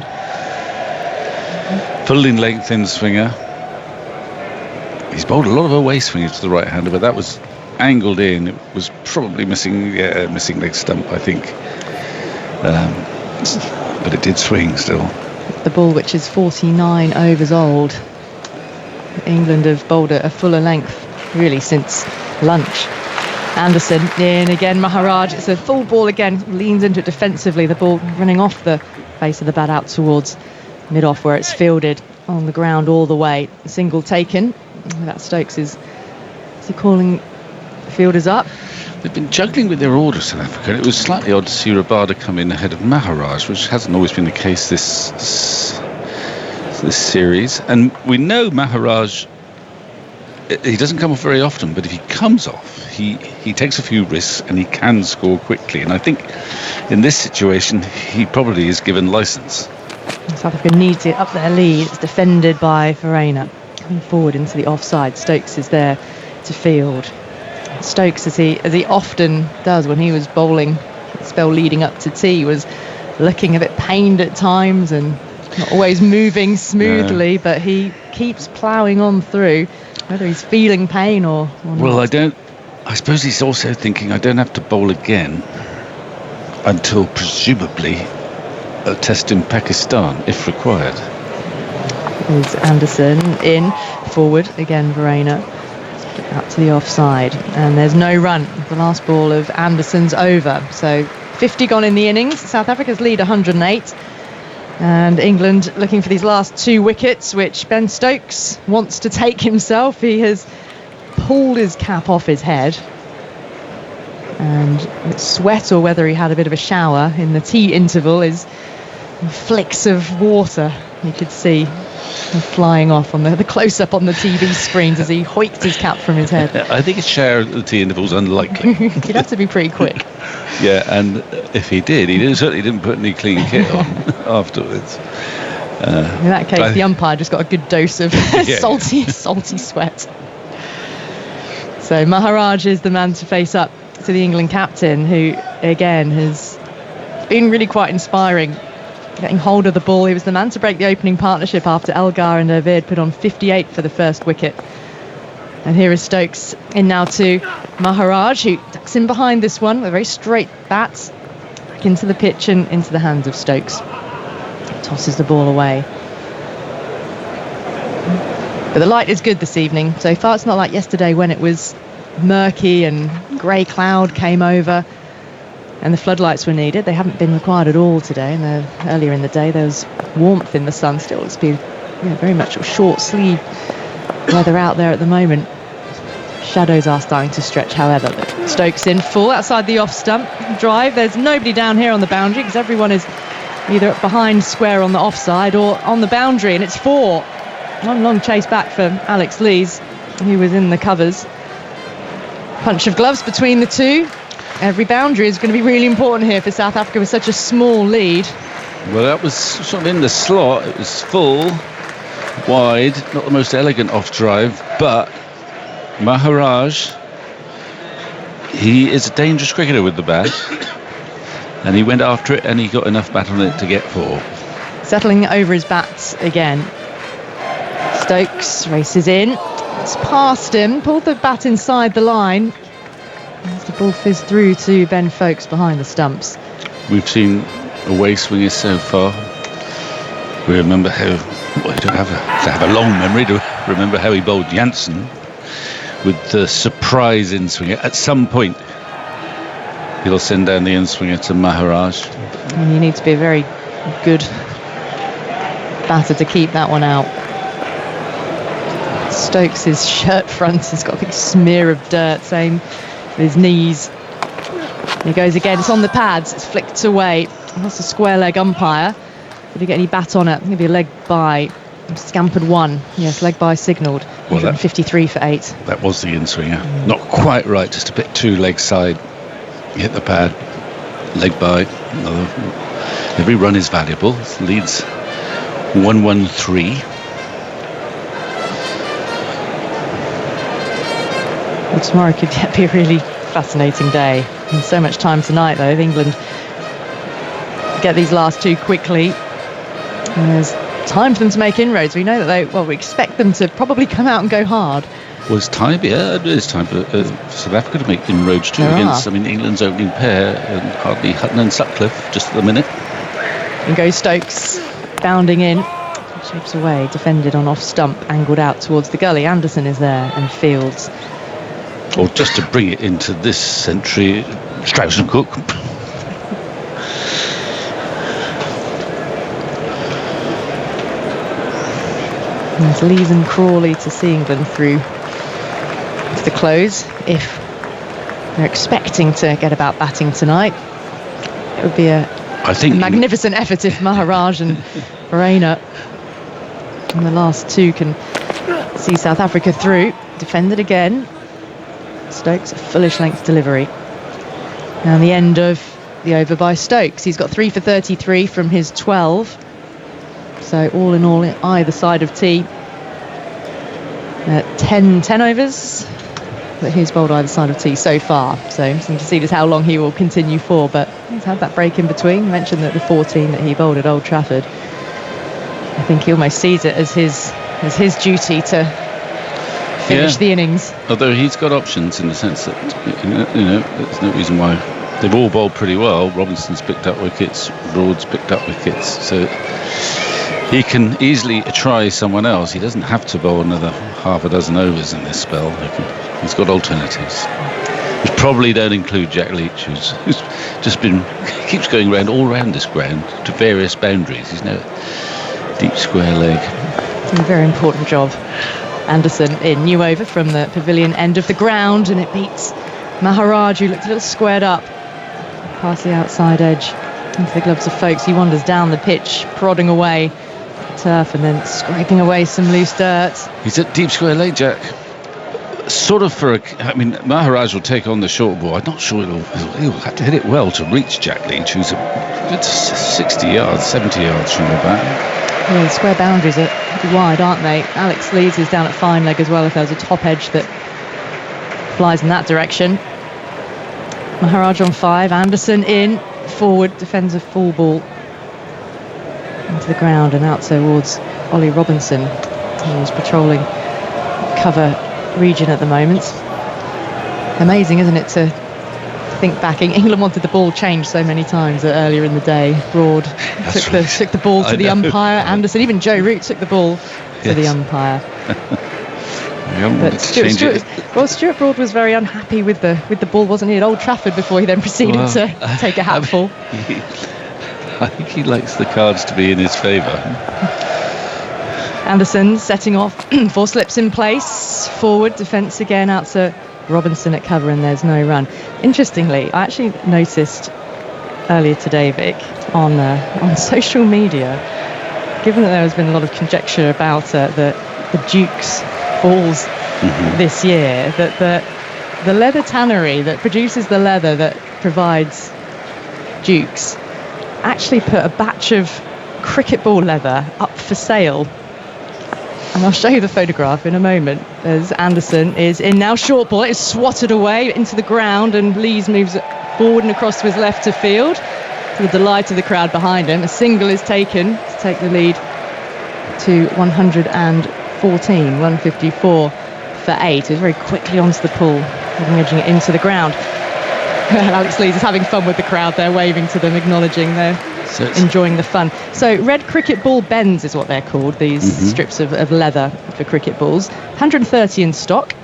Full in length in swinger. He's bowled a lot of away swingers to the right hander, but that was angled in. It was probably missing leg stump, I think. But it did swing still. The ball, which is 49 overs old. England have bowled a fuller length really since lunch. Anderson in again. Maharaj, it's a full ball again, leans into it defensively. The ball running off the face of the bat out towards mid-off, where it's fielded on the ground all the way. A single taken. That Stokes is he calling fielders up. They've been juggling with their orders, South Africa. It was slightly odd to see Rabada come in ahead of Maharaj, which hasn't always been the case this series. And we know Maharaj, he doesn't come off very often, but if he comes off, he takes a few risks and he can score quickly. And I think in this situation, he probably is given licence. South Africa needs it up their lead. It's defended by Verreynne. Coming forward into the offside. Stokes is there to field. Stokes, as he often does when he was bowling, the spell leading up to tea, was looking a bit pained at times and not always moving smoothly, but he keeps ploughing on through, whether he's feeling pain or Well, not. I suppose he's also thinking I don't have to bowl again until presumably a test in Pakistan, if required. Is Anderson in, forward again, Verena out to the offside, and there's no run. The last ball of Anderson's over, so 50 gone in the innings. South Africa's lead 108, and England looking for these last 2 wickets, which Ben Stokes wants to take himself. He has pulled his cap off his head, and it's sweat or whether he had a bit of a shower in the tea interval is flicks of water you could see flying off on the close-up on the TV screens as he hoiked his cap from his head. I think a shower at the tea interval's unlikely. You'd have to be pretty quick. Yeah, and if he did, certainly didn't put any clean kit on afterwards. In that case, the umpire just got a good dose of salty sweat. So Maharaj is the man to face up to the England captain, who again has been really quite inspiring, getting hold of the ball. He was the man to break the opening partnership after Elgar and Ovid put on 58 for the first wicket. And here is Stokes in now to Maharaj, who ducks in behind this one with a very straight bat back into the pitch and into the hands of Stokes. Tosses the ball away. But the light is good this evening. So far it's not like yesterday when it was murky and grey cloud came over and the floodlights were needed. They haven't been required at all today, and earlier in the day there was warmth in the sun still. It's been very much a short sleeve weather out there at the moment. Shadows are starting to stretch, however. Stokes in full outside the off stump drive. There's nobody down here on the boundary because everyone is either behind square on the offside or on the boundary, and it's 4. Long chase back for Alex Lees, who was in the covers. Punch of gloves between the two. Every boundary is going to be really important here for South Africa with such a small lead. Well, that was sort of in the slot. It was full, wide, not the most elegant off drive, but Maharaj, he is a dangerous cricketer with the bat, and he went after it and he got enough bat on it to get 4. Settling over his bat again. Stokes races in. It's past him, pulled the bat inside the line. As the ball fizzed through to Ben Foakes behind the stumps. We've seen away swingers so far. We remember how, well, you don't have to have a long memory to remember how he bowled Janssen with the surprise in-swinger. At some point, he'll send down the in-swinger to Maharaj. And you need to be a very good batter to keep that one out. Stokes' shirt front has got a big smear of dirt, same with his knees. He goes again, it's on the pads, it's flicked away. That's a square leg umpire. Did he get any bat on it? Maybe a leg by. Scampered 1. Yes, leg by signalled. 153 for 8. That was the in-swinger. Not quite right, just a bit too leg side. Hit the pad. Leg by. Every run is valuable. Leads 113. Well, tomorrow could be a really fascinating day. And so much time tonight, though. If England get these last 2 quickly, and there's time for them to make inroads. We know that we expect them to probably come out and go hard. Well, it's time, it's time for South Africa to make inroads too against, England's opening pair, and hardly Hutton and Sutcliffe just at the minute. And goes Stokes, bounding in. Shapes away, defended on off stump, angled out towards the gully. Anderson is there, and Fields. Or just to bring it into this century, Strauss and Cook. And Lees and Crawley to see England through to the close. If they're expecting to get about batting tonight, it would be a magnificent effort if Maharaj and Verena and the last 2 can see South Africa through. Defended again. Stokes, a fullish length delivery. And the end of the over by Stokes. He's got 3 for 33 from his 12. So all in all, either side of tee, 10 overs that he's bowled either side of tee so far. So interesting to see just how long he will continue for. But He's had that break in between. Mentioned that the 14 that he bowled at Old Trafford. I think he almost sees it as his duty to finish the innings. Although he's got options in the sense that there's no reason why. They've all bowled pretty well. Robinson's picked up wickets, Broad's picked up wickets, so he can easily try someone else. He doesn't have to bowl another half a dozen overs in this spell. He's got alternatives, which probably don't include Jack Leach, who's just keeps going around all around this ground to various boundaries. He's now deep square leg. A very important job. Anderson in, new over from the pavilion end of the ground, and it beats Maharaj, who looked a little squared up past the outside edge into the gloves of Folkes. He wanders down the pitch, prodding away the turf and then scraping away some loose dirt. He's at deep square leg, Jack. Sort of Maharaj will take on the short ball. I'm not sure he'll have to hit it well to reach Jack Leach, who's a good 60 yards, 70 yards from the bat. Yeah, the square boundaries are wide, aren't they? Alex Leeds is down at fine leg as well if there's a top edge that flies in that direction. Maharaj on 5, Anderson in, forward, defends a full ball into the ground and out towards Ollie Robinson, who's patrolling cover region at the moment. Amazing, isn't it, to think back. England wanted the ball changed so many times earlier in the day. Broad took the ball to the umpire. Anderson, even Joe Root took the ball to the umpire. But Stuart Broad was very unhappy with the ball, wasn't he, at Old Trafford before he then proceeded to take a hatful. I think he likes the cards to be in his favour. Anderson setting off, 4 slips in place, forward defence again, out to Robinson at cover, and there's no run. Interestingly, I actually noticed earlier today, Vic, on social media, given that there has been a lot of conjecture about the Duke's balls this year, that the leather tannery that produces the leather that provides Duke's actually put a batch of cricket ball leather up for sale. And I'll show you the photograph in a moment, as Anderson is in now. Short ball, it is swatted away into the ground, and Lees moves forward and across to his left to field, to the delight of the crowd behind him. A single is taken to take the lead to 114, 154 for 8. He's very quickly onto the pull, edging it into the ground. Alex Lees is having fun with the crowd there, waving to them, acknowledging they're enjoying the fun. So red cricket ball bends is what they're called, these strips of leather for cricket balls. 130 in stock,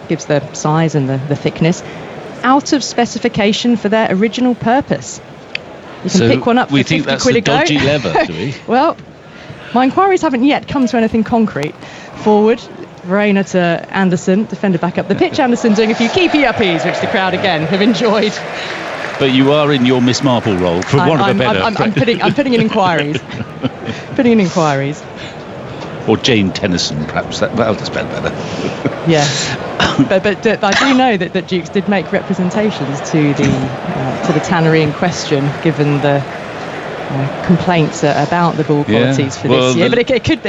gives the size and the thickness. Out of specification for their original purpose. You can pick one up for 50 quid a go. We think that's a dodgy leather, do we? Well, my inquiries haven't yet come to anything concrete. Forward, Verena to Anderson, defender back up the pitch. Anderson doing a few keepy uppies, which the crowd again have enjoyed. But you are in your Miss Marple role, for want of a better. I'm putting in inquiries. Putting in inquiries. Or Jane Tennyson, perhaps. That'll spell better. Yeah. but I do know that Dukes did make representations to the tannery in question, given the complaints about the ball qualities for this year. But it could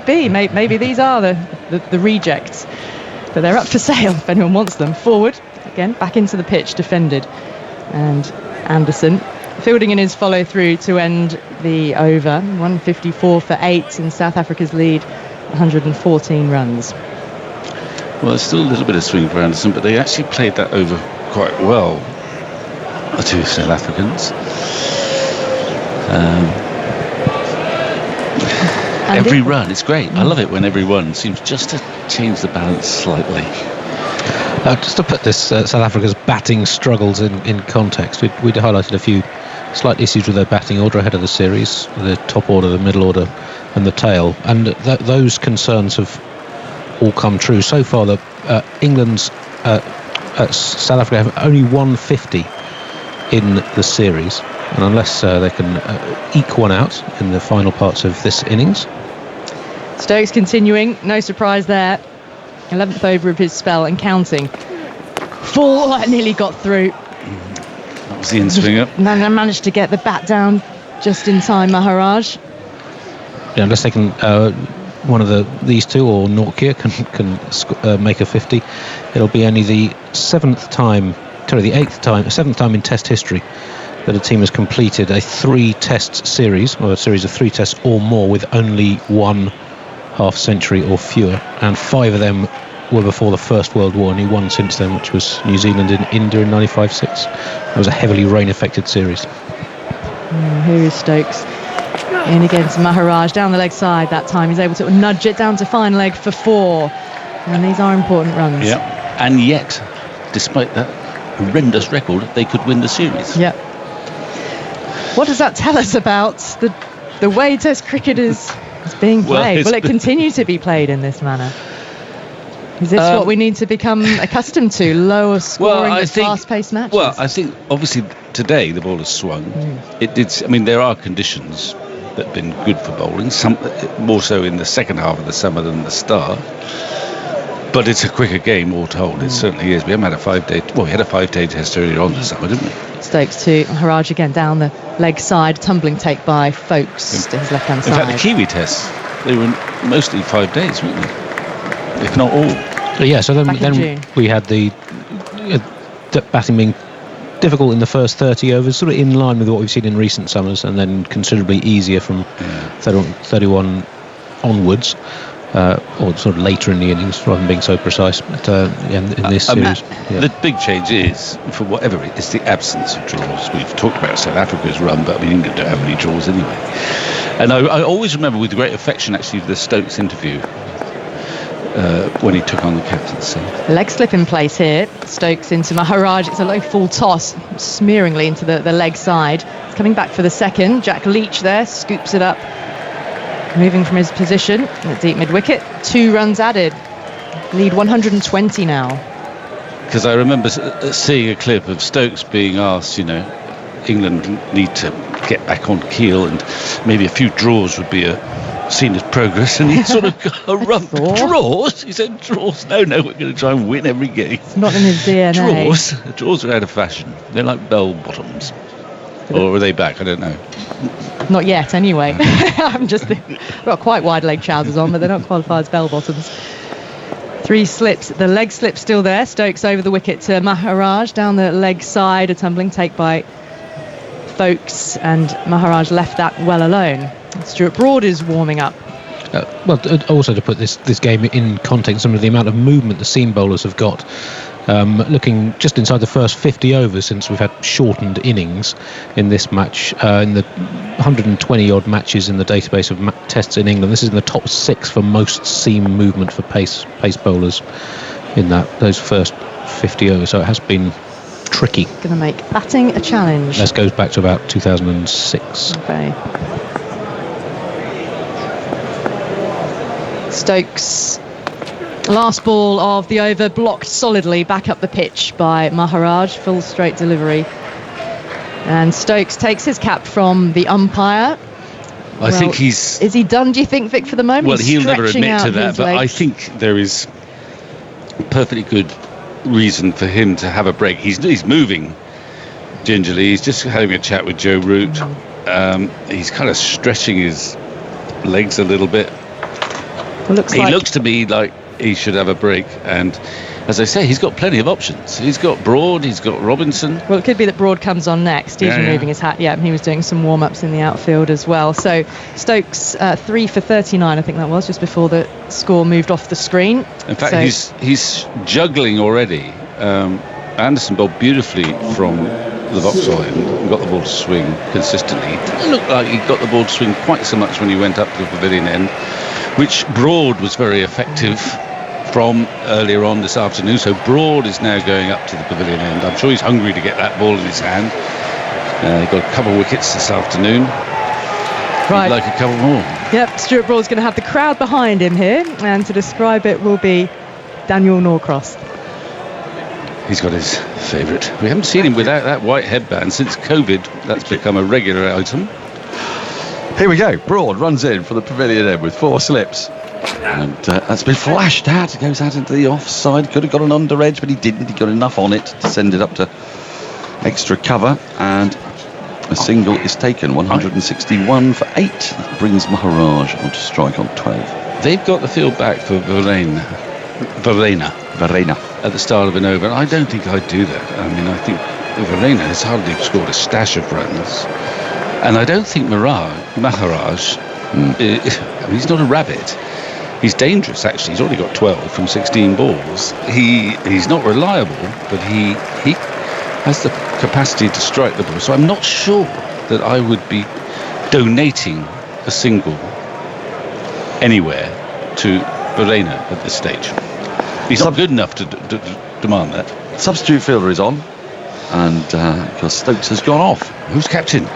be. Maybe these are the rejects. But they're up for sale if anyone wants them. Forward, again, back into the pitch, defended. And Anderson fielding in his follow through to end the over. 154 for 8 in South Africa's lead, 114 runs. Well, there's still a little bit of swing for Anderson, but they actually played that over quite well, the two South Africans. Every run, it's great. I love it when every run seems just to change the balance slightly. Just to put this South Africa's batting struggles in context, we'd highlighted a few slight issues with their batting order ahead of the series, the top order, the middle order and the tail, and those concerns have all come true. So far, England's South Africa have only 150 in the series, and unless they can eke one out in the final parts of this innings. Stokes continuing, no surprise there. 11th over of his spell and counting. Full, nearly got through. That was the in-swinger. Managed to get the bat down just in time, Maharaj. Yeah, unless they can, one of these two or Nortje can make a 50, it'll be only the 7th time in Test history that a team has completed a 3-test series, or a series of 3 tests or more, with only 1 half-century or fewer, and 5 of them were before the First World War, only 1 since then, which was New Zealand in India in 95-6. That was a heavily rain-affected series. Here is Stokes in against Maharaj down the leg side. That time he's able to nudge it down to fine leg for 4, and these are important runs. Yeah, and yet, despite that horrendous record, they could win the series. Yeah. What does that tell us about the way Test cricket is being played? Will it continue to be played in this manner? Is this what we need to become accustomed to? Lower scoring, fast-paced matches? Well, I think obviously today the ball has swung. It did. I mean, there are conditions that have been good for bowling. Some more so in the second half of the summer than the start. But it's a quicker game, all told. It certainly is. We haven't had a 5-day. Well, we had a 5-day test earlier on this summer, didn't we? Stokes to Maharaj again down the leg side. Tumbling take by Folkes to his left-hand side. In fact, the Kiwi tests, they were mostly 5 days, weren't they? If not all. Yeah, so then we had the batting being difficult in the first 30 overs, sort of in line with what we've seen in recent summers, and then considerably easier from 31 onwards, or sort of later in the innings, rather than being so precise. But in this series, the big change is, for whatever it's the absence of draws. We've talked about South Africa's run, but I mean, England don't have any draws anyway. And I always remember with great affection, actually, the Stokes interview. When he took on the captaincy. Leg slip in place here. Stokes into Maharaj. It's a low full toss, smearingly into the leg side. He's coming back for the second. Jack Leach there, scoops it up. Moving from his position at deep mid-wicket. 2 runs added. Lead 120 now. Because I remember seeing a clip of Stokes being asked, England need to get back on keel and maybe a few draws would be seen as progress, and he sort of got a rump. Draws? He said draws? No, we're going to try and win every game. It's not in his DNA. Draws are out of fashion. They're like bell bottoms. Or are they back? I don't know. Not yet, anyway. I've got quite wide leg trousers on, but they're not qualified as bell bottoms. 3 slips. The leg slip still there. Stokes over the wicket to Maharaj down the leg side. A tumbling take by Folkes, and Maharaj left that well alone. Stuart Broad is warming up. Also to put this game in context, some of the amount of movement the seam bowlers have got, looking just inside the first 50 overs since we've had shortened innings in this match, in the 120 odd matches in the database of tests in England. This is in the top 6 for most seam movement for pace bowlers in those first 50 overs, so it has been tricky. Going to make batting a challenge. This goes back to about 2006. Okay. Stokes, last ball of the over, blocked solidly back up the pitch by Maharaj. Full straight delivery. And Stokes takes his cap from the umpire. I think he's... Is he done, do you think, Vic, for the moment? Well, he'll never admit to that, but I think there is a perfectly good reason for him to have a break. He's moving gingerly. He's just having a chat with Joe Root. He's kind of stretching his legs a little bit. He looks to me like he should have a break, and as I say, he's got plenty of options. He's got Broad, he's got Robinson. Well, it could be that Broad comes on next. He's removing his hat. Yeah, he was doing some warm-ups in the outfield as well. So Stokes 3 for 39, I think that was, just before the score moved off the screen. In fact, he's juggling already. Anderson bowled beautifully from the box line and got the ball to swing consistently. It didn't look like he got the ball to swing quite so much when he went up to the pavilion end, which Broad was very effective from earlier on this afternoon. So Broad is now going up to the pavilion end. I'm sure he's hungry to get that ball in his hand. He got a couple of wickets this afternoon. Right. He'd like a couple more. Yep, Stuart Broad's going to have the crowd behind him here, and to describe it will be Daniel Norcross. He's got his favourite. We haven't seen him without that white headband since COVID. That's become a regular item. Here we go. Broad runs in for the pavilion end with 4 slips. And that's been flashed out. It goes out into the offside. Could have got an under edge, but he didn't. He got enough on it to send it up to extra cover. And a single is taken. 161 for 8. That brings Maharaj onto strike on 12. They've got the field back for Verena at the start of an over. I don't think I'd do that. I mean, I think Verena has hardly scored a stash of runs, and I don't think Maharaj. I mean, he's not a rabbit. He's dangerous, actually. He's already got 12 from 16 balls. He's not reliable, but he has the capacity to strike the ball. So I'm not sure that I would be donating a single anywhere to Verena at this stage. He's not good enough to demand that. Substitute fielder is on, and because Stokes has gone off. Who's captain?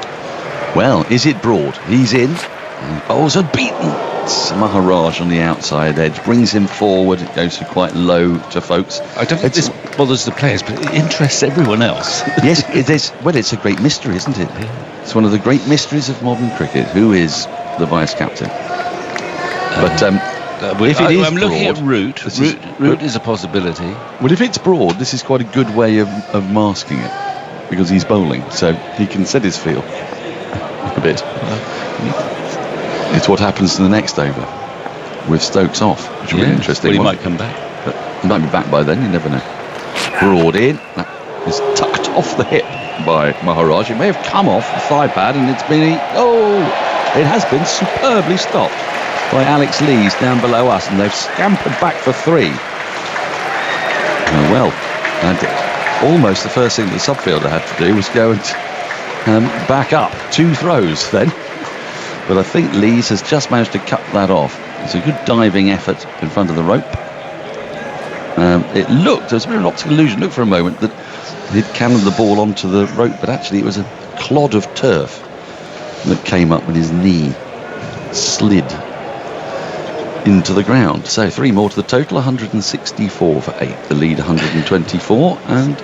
Well, is it Broad? He's in. And bowls are beaten. It's Maharaj on the outside edge, brings him forward. It goes quite low to folks. I don't think this bothers the players, but it interests everyone else. Yes, it is. Well, it's a great mystery, isn't it? It's one of the great mysteries of modern cricket. Who is the vice captain? But if it is I'm looking at Broad, Root is a possibility. Well, if it's Broad, this is quite a good way of masking it, because he's bowling, so he can set his feel a bit. It's what happens to the next over with Stokes off, which will be interesting. Well, he might come back. But he might be back by then, you never know. Broad in. That is tucked off the hip by Maharaj. It may have come off the thigh pad, and it's been... it has been superbly stopped by Alex Lees down below us, and they've scampered back for 3. And almost the first thing the subfielder had to do was go and back up 2 throws then. But I think Lees has just managed to cut that off. It's a good diving effort in front of the rope. There was a bit of an optical illusion. Looked for a moment that he'd cannoned the ball onto the rope, but actually it was a clod of turf that came up when his knee slid into the ground. So 3 more to the total, 164 for 8. The lead 124, and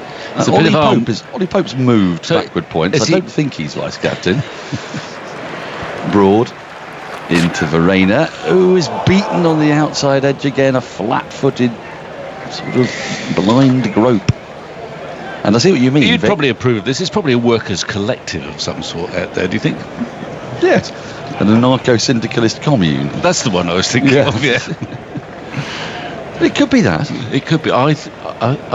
Ollie Pope's moved backward points. I don't think he's vice captain. Broad into Verena, who is beaten on the outside edge again, a flat-footed sort of blind grope. And I see what you mean. You'd Vic. probably approve of this. It's probably a workers' collective of some sort out there, do you think? Yes. An anarcho-syndicalist commune. That's the one I was thinking of, yeah. It could be that. It could be. I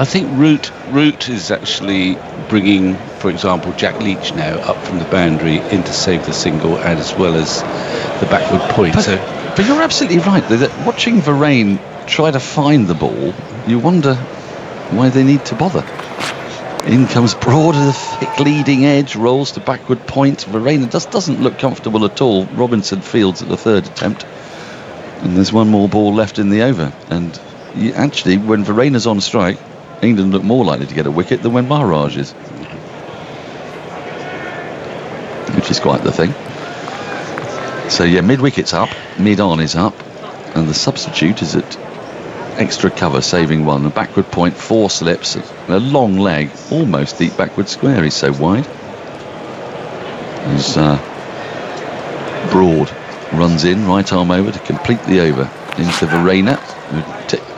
think Root is actually bringing, for example, Jack Leach now up from the boundary in to save the single, as well as the backward point. But you're absolutely right. That watching Verena try to find the ball, you wonder why they need to bother. In comes Broad at a thick leading edge, rolls to backward point. Verena just doesn't look comfortable at all. Robinson fields at the 3rd attempt. And there's 1 more ball left in the over. And actually, when Verena's on strike, England look more likely to get a wicket than when Maharaj is. Which is quite the thing. So yeah, mid-wicket's up, mid-on is up, and the substitute is at extra cover, saving 1. A backward point, 4 slips, a long leg, almost deep backward square. He's so wide. There's Broad runs in, right arm over to complete the over into Verena, who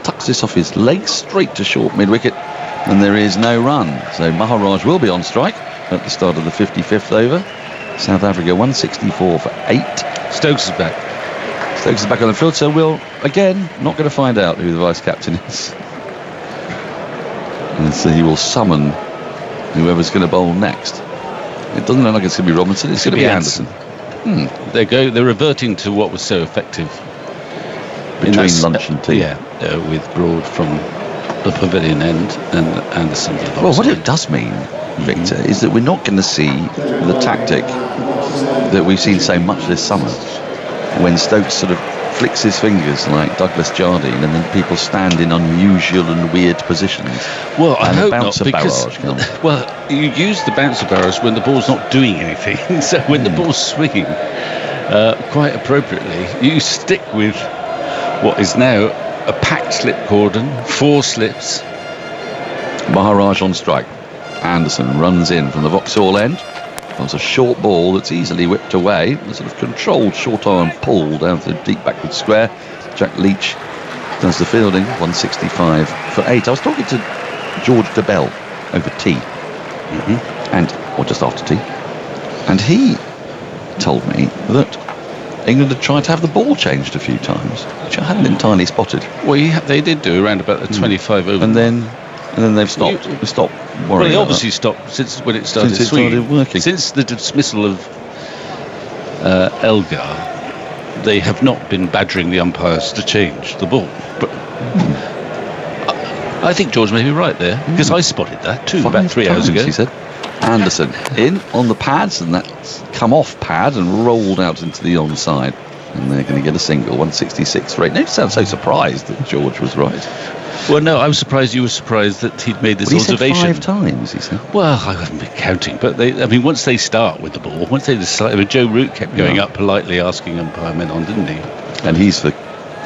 tucks this off his leg straight to short mid-wicket, and there is no run. So Maharaj will be on strike at the start of the 55th over. South Africa 164 for 8. Stokes is back. Stokes is back on the field, so we'll, again, not going to find out who the vice-captain is. And so he will summon whoever's going to bowl next. It doesn't look like it's going to be Robinson, it's going to be Anderson. They're reverting to what was so effective between lunch and tea. With Broad from the pavilion end and Anderson. Well, what it does mean, Victor, is that we're not going to see the tactic that we've seen so much this summer, when Stokes sort of flicks his fingers like Douglas Jardine, and then people stand in unusual and weird positions. Well, I hope not, because you use the bouncer barrage when the ball's not doing anything. So when the ball's swinging, quite appropriately, you stick with what is now a packed slip cordon, 4 slips. Maharaj on strike. Anderson runs in from the Vauxhall end. There's a short ball that's easily whipped away. A sort of controlled short arm pull down to the deep backward square. Jack Leach does the fielding, 165 for 8. I was talking to George DeBell over tea, or just after tea, and he told me that England had tried to have the ball changed a few times, which I hadn't entirely spotted. Well, they did do around about the 25 over. And then they've stopped. They stopped worrying Well, they about obviously stopped since when it started Since it swinging. started working. Since the dismissal of Elgar, they have not been badgering the umpires to change the ball. But I think George may be right there, because I spotted that too about 3 hours ago. He said. Anderson in on the pads, and that's come off pad and rolled out into the onside. And they're going to get a single, 166 for 8. Don't sound so surprised that George was right. Well, no, I was surprised you were surprised that he'd made this Well, he said observation. 5 times, he said. Well, I haven't been counting, but once they start with the ball, once they decide, Joe Root kept going up politely asking umpire men on, didn't he? And he's the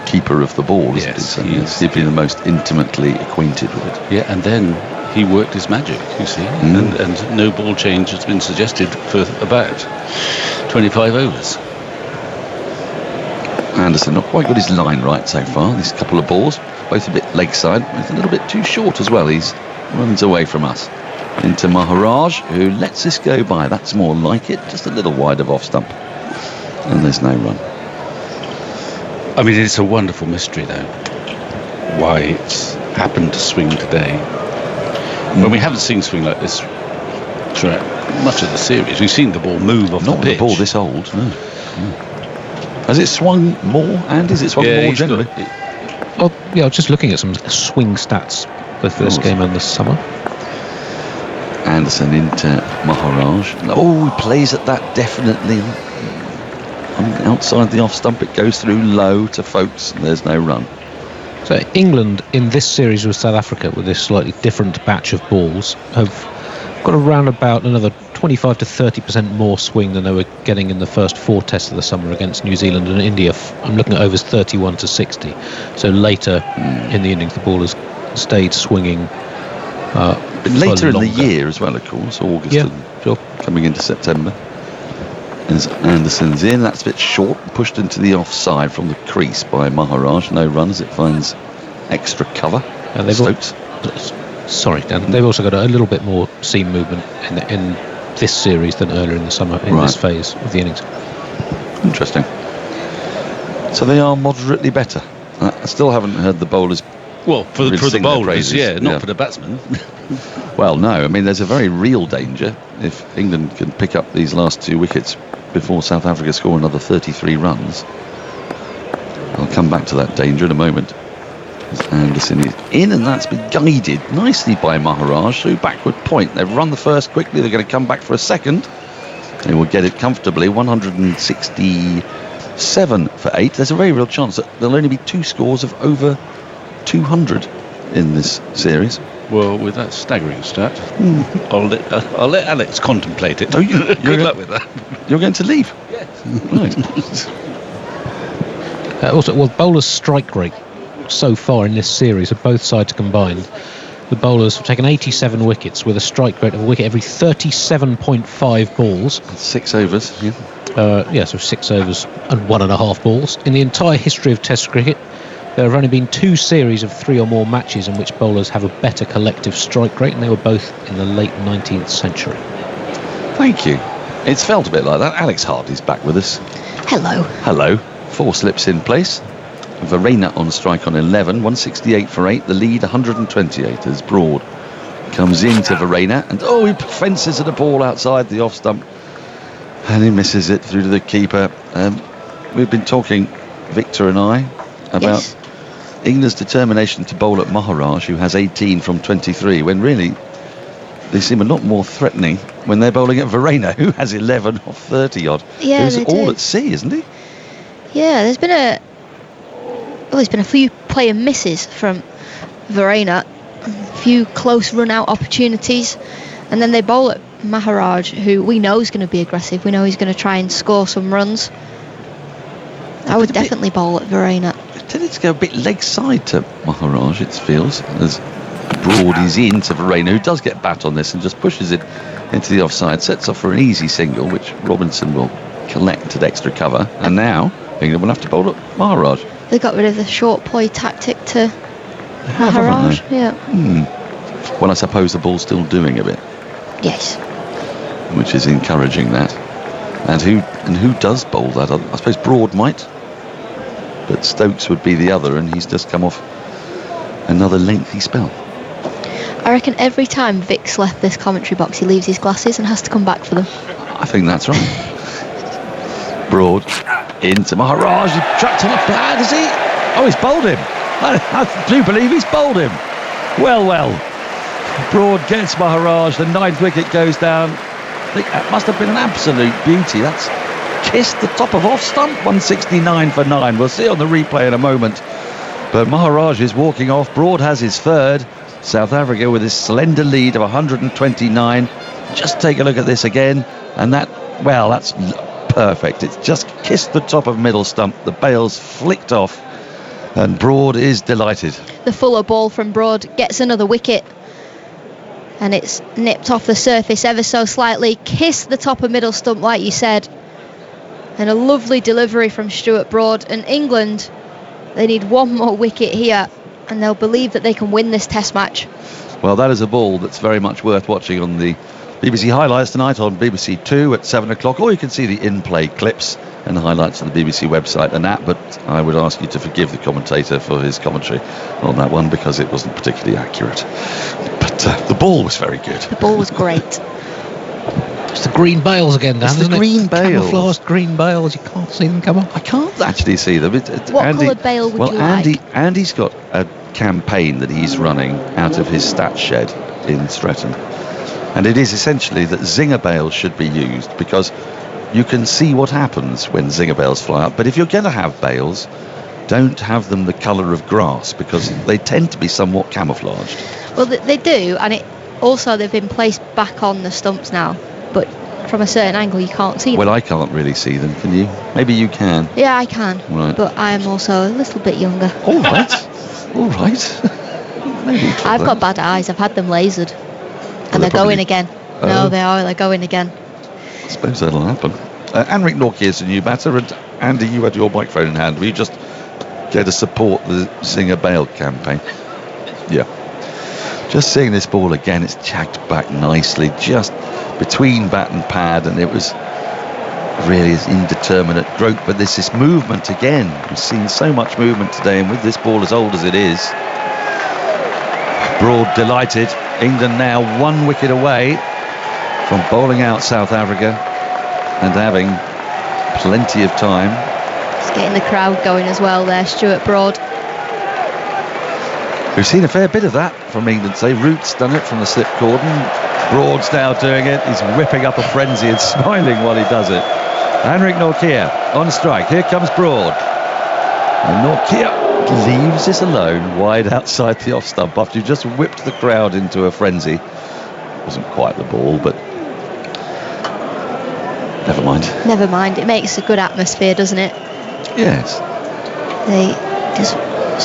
keeper of the ball, isn't Yes, he? So he is. he'd be the most intimately acquainted with it. Yeah, and then he worked his magic, you see, and no ball change has been suggested for about 25 overs. Anderson not quite got his line right so far. These couple of balls, both a bit leg side. He's a little bit too short as well. He's runs away from us. Into Maharaj, who lets this go by. That's more like it. Just a little wide of off stump. And there's no run. I mean, it's a wonderful mystery, though, why it's happened to swing today. When we haven't seen swing like this throughout much of the series. We've seen the ball move off Not the pitch. the ball this old, no. Has it swung more, and is it swung more generally? Oh, yeah, I was just looking at some swing stats both for this game and the summer. Anderson into Maharaj. Oh, he plays at that definitely. Outside the off stump, it goes through low to Folkes, and there's no run. So England in this series with South Africa, with this slightly different batch of balls, have got around about another 25 to 30% more swing than they were getting in the first 4 tests of the summer against New Zealand and India. I'm looking at overs 31 to 60. So later in the innings, the ball has stayed swinging. But later in the year as well, of course, August and coming into September. As Anderson's in, that's a bit short, pushed into the offside from the crease by Maharaj. No run as it finds extra cover. Stokes. Sorry, Dan. They've also got a little bit more seam movement in this series than earlier in the summer in this phase of the innings. Interesting. So they are moderately better. I still haven't heard the bowlers. Well, for the bowlers, not for the batsmen. Well, no. I mean, there's a very real danger if England can pick up these last 2 wickets before South Africa score another 33 runs. I'll come back to that danger in a moment. As Anderson is in, and that's been guided nicely by Maharaj through backward point. They've run the first quickly. They're going to come back for a second. They will get it comfortably. 167 for 8. There's a very real chance that there'll only be 2 scores of over 200 in this series. Well, with that staggering stat, I'll let Alex contemplate it. Oh, Good luck with that. You're going to leave? Yes. Right. Also, bowlers' strike rate so far in this series of both sides combined, the bowlers have taken 87 wickets with a strike rate of a wicket every 37.5 balls. 6 overs. So 6 overs and 1.5 balls. In the entire history of Test cricket, there have only been 2 series of 3 or more matches in which bowlers have a better collective strike rate, and they were both in the late 19th century. Thank you. It's felt a bit like that. Alex Hardy's back with us. Hello. Hello. 4 slips in place. Verena on strike on 11, 168 for 8. The lead 128 as Broad comes into Verena, and he fences at a ball outside the off stump, and he misses it through to the keeper. We've been talking, Victor and I, about England's determination to bowl at Maharaj, who has 18 from 23, when really they seem a lot more threatening when they're bowling at Verena, who has 11 off 30 odd. Yeah, He's all at sea, isn't he? Yeah, there's been a few player misses from Verena, a few close run-out opportunities, and then they bowl at Maharaj, who we know is going to be aggressive. We know he's going to try and score some runs. I would definitely bowl at Verena. It tended to go a bit leg side to Maharaj, it feels, as Broad is into Verena, who does get bat on this and just pushes it into the offside, sets off for an easy single, which Robinson will collect at extra cover, and now England will have to bowl at Maharaj. They got rid of the short play tactic to Maharaj. Well, I suppose the ball's still doing a bit. Yes. Which is encouraging that. And who does bowl that? I suppose Broad might, but Stokes would be the other, and he's just come off another lengthy spell. I reckon every time Vic's left this commentary box, he leaves his glasses and has to come back for them. I think that's right. Broad into Maharaj. He trapped on a pad, is he? Oh, he's bowled him. I do believe he's bowled him. Well. Broad gets Maharaj. The 9th wicket goes down. I think that must have been an absolute beauty. That's kissed the top of off stump. 169 for 9. We'll see on the replay in a moment. But Maharaj is walking off. Broad has his 3rd. South Africa with his slender lead of 129. Just take a look at this again. And that's perfect. It's just kissed the top of middle stump. The bail's flicked off. And Broad is delighted. The fuller ball from Broad gets another wicket. And it's nipped off the surface ever so slightly. Kissed the top of middle stump, like you said. And a lovely delivery from Stuart Broad. And England, they need one more wicket here. And they'll believe that they can win this test match. Well, that is a ball that's very much worth watching on the BBC highlights tonight on BBC 2 at 7 o'clock, or you can see the in-play clips and the highlights on the BBC website and that, but I would ask you to forgive the commentator for his commentary on that one because it wasn't particularly accurate. But the ball was very good. The ball was great. It's the green bales again, Dan, it's isn't the green bales. Camouflaged green bales. You can't see them come on. I can't actually see them. What coloured bale would you like? Andy's got a campaign that he's running out of his stats shed in Streatham. And it is essentially that zinger bales should be used because you can see what happens when zinger bales fly up. But if you're going to have bales, don't have them the colour of grass because they tend to be somewhat camouflaged. Well, they do, and they've been placed back on the stumps now. But from a certain angle, you can't see them. Well, I can't really see them, can you? Maybe you can. Yeah, I can. Right. But I am also a little bit younger. All right. I've got bad eyes. I've had them lasered. And they're going again. No, they're going again. I suppose that'll happen. Anric Norkie is the new batter, and Andy, you had your microphone in hand. Will you just go to support the Zinger Bale campaign? Yeah. Just seeing this ball again, it's jagged back nicely, just between bat and pad, and it was really an indeterminate growth. But there's this movement again. We've seen so much movement today, and with this ball as old as it is, Broad delighted. England now 1 wicket away from bowling out South Africa and having plenty of time. It's getting the crowd going as well there, Stuart Broad. We've seen a fair bit of that from England today. Root's done it from the slip cordon. Broad's now doing it. He's whipping up a frenzy and smiling while he does it. Anric Norkie on strike. Here comes Broad. And Norkie leaves this alone wide outside the off stump after you just whipped the crowd into a frenzy. Wasn't quite the ball, but never mind. Never mind. It makes a good atmosphere, doesn't it? Yes. They just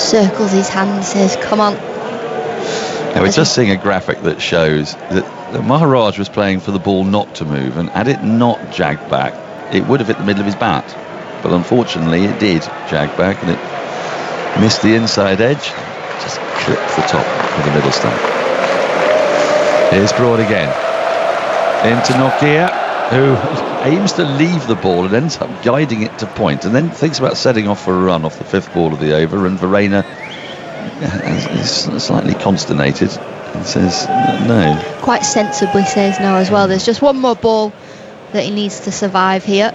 circles his hand and says, come on. Now we're just seeing a graphic that shows that Maharaj was playing for the ball not to move, and had it not jagged back, it would have hit the middle of his bat. But unfortunately it did jag back and it missed the inside edge, just clipped the top of the middle stump. Here's Broad again. Into Norkie, who aims to leave the ball and ends up guiding it to point, and then thinks about setting off for a run off the 5th ball of the over, and Verena is slightly consternated and says no. Quite sensibly says no as well. There's just one more ball that he needs to survive here.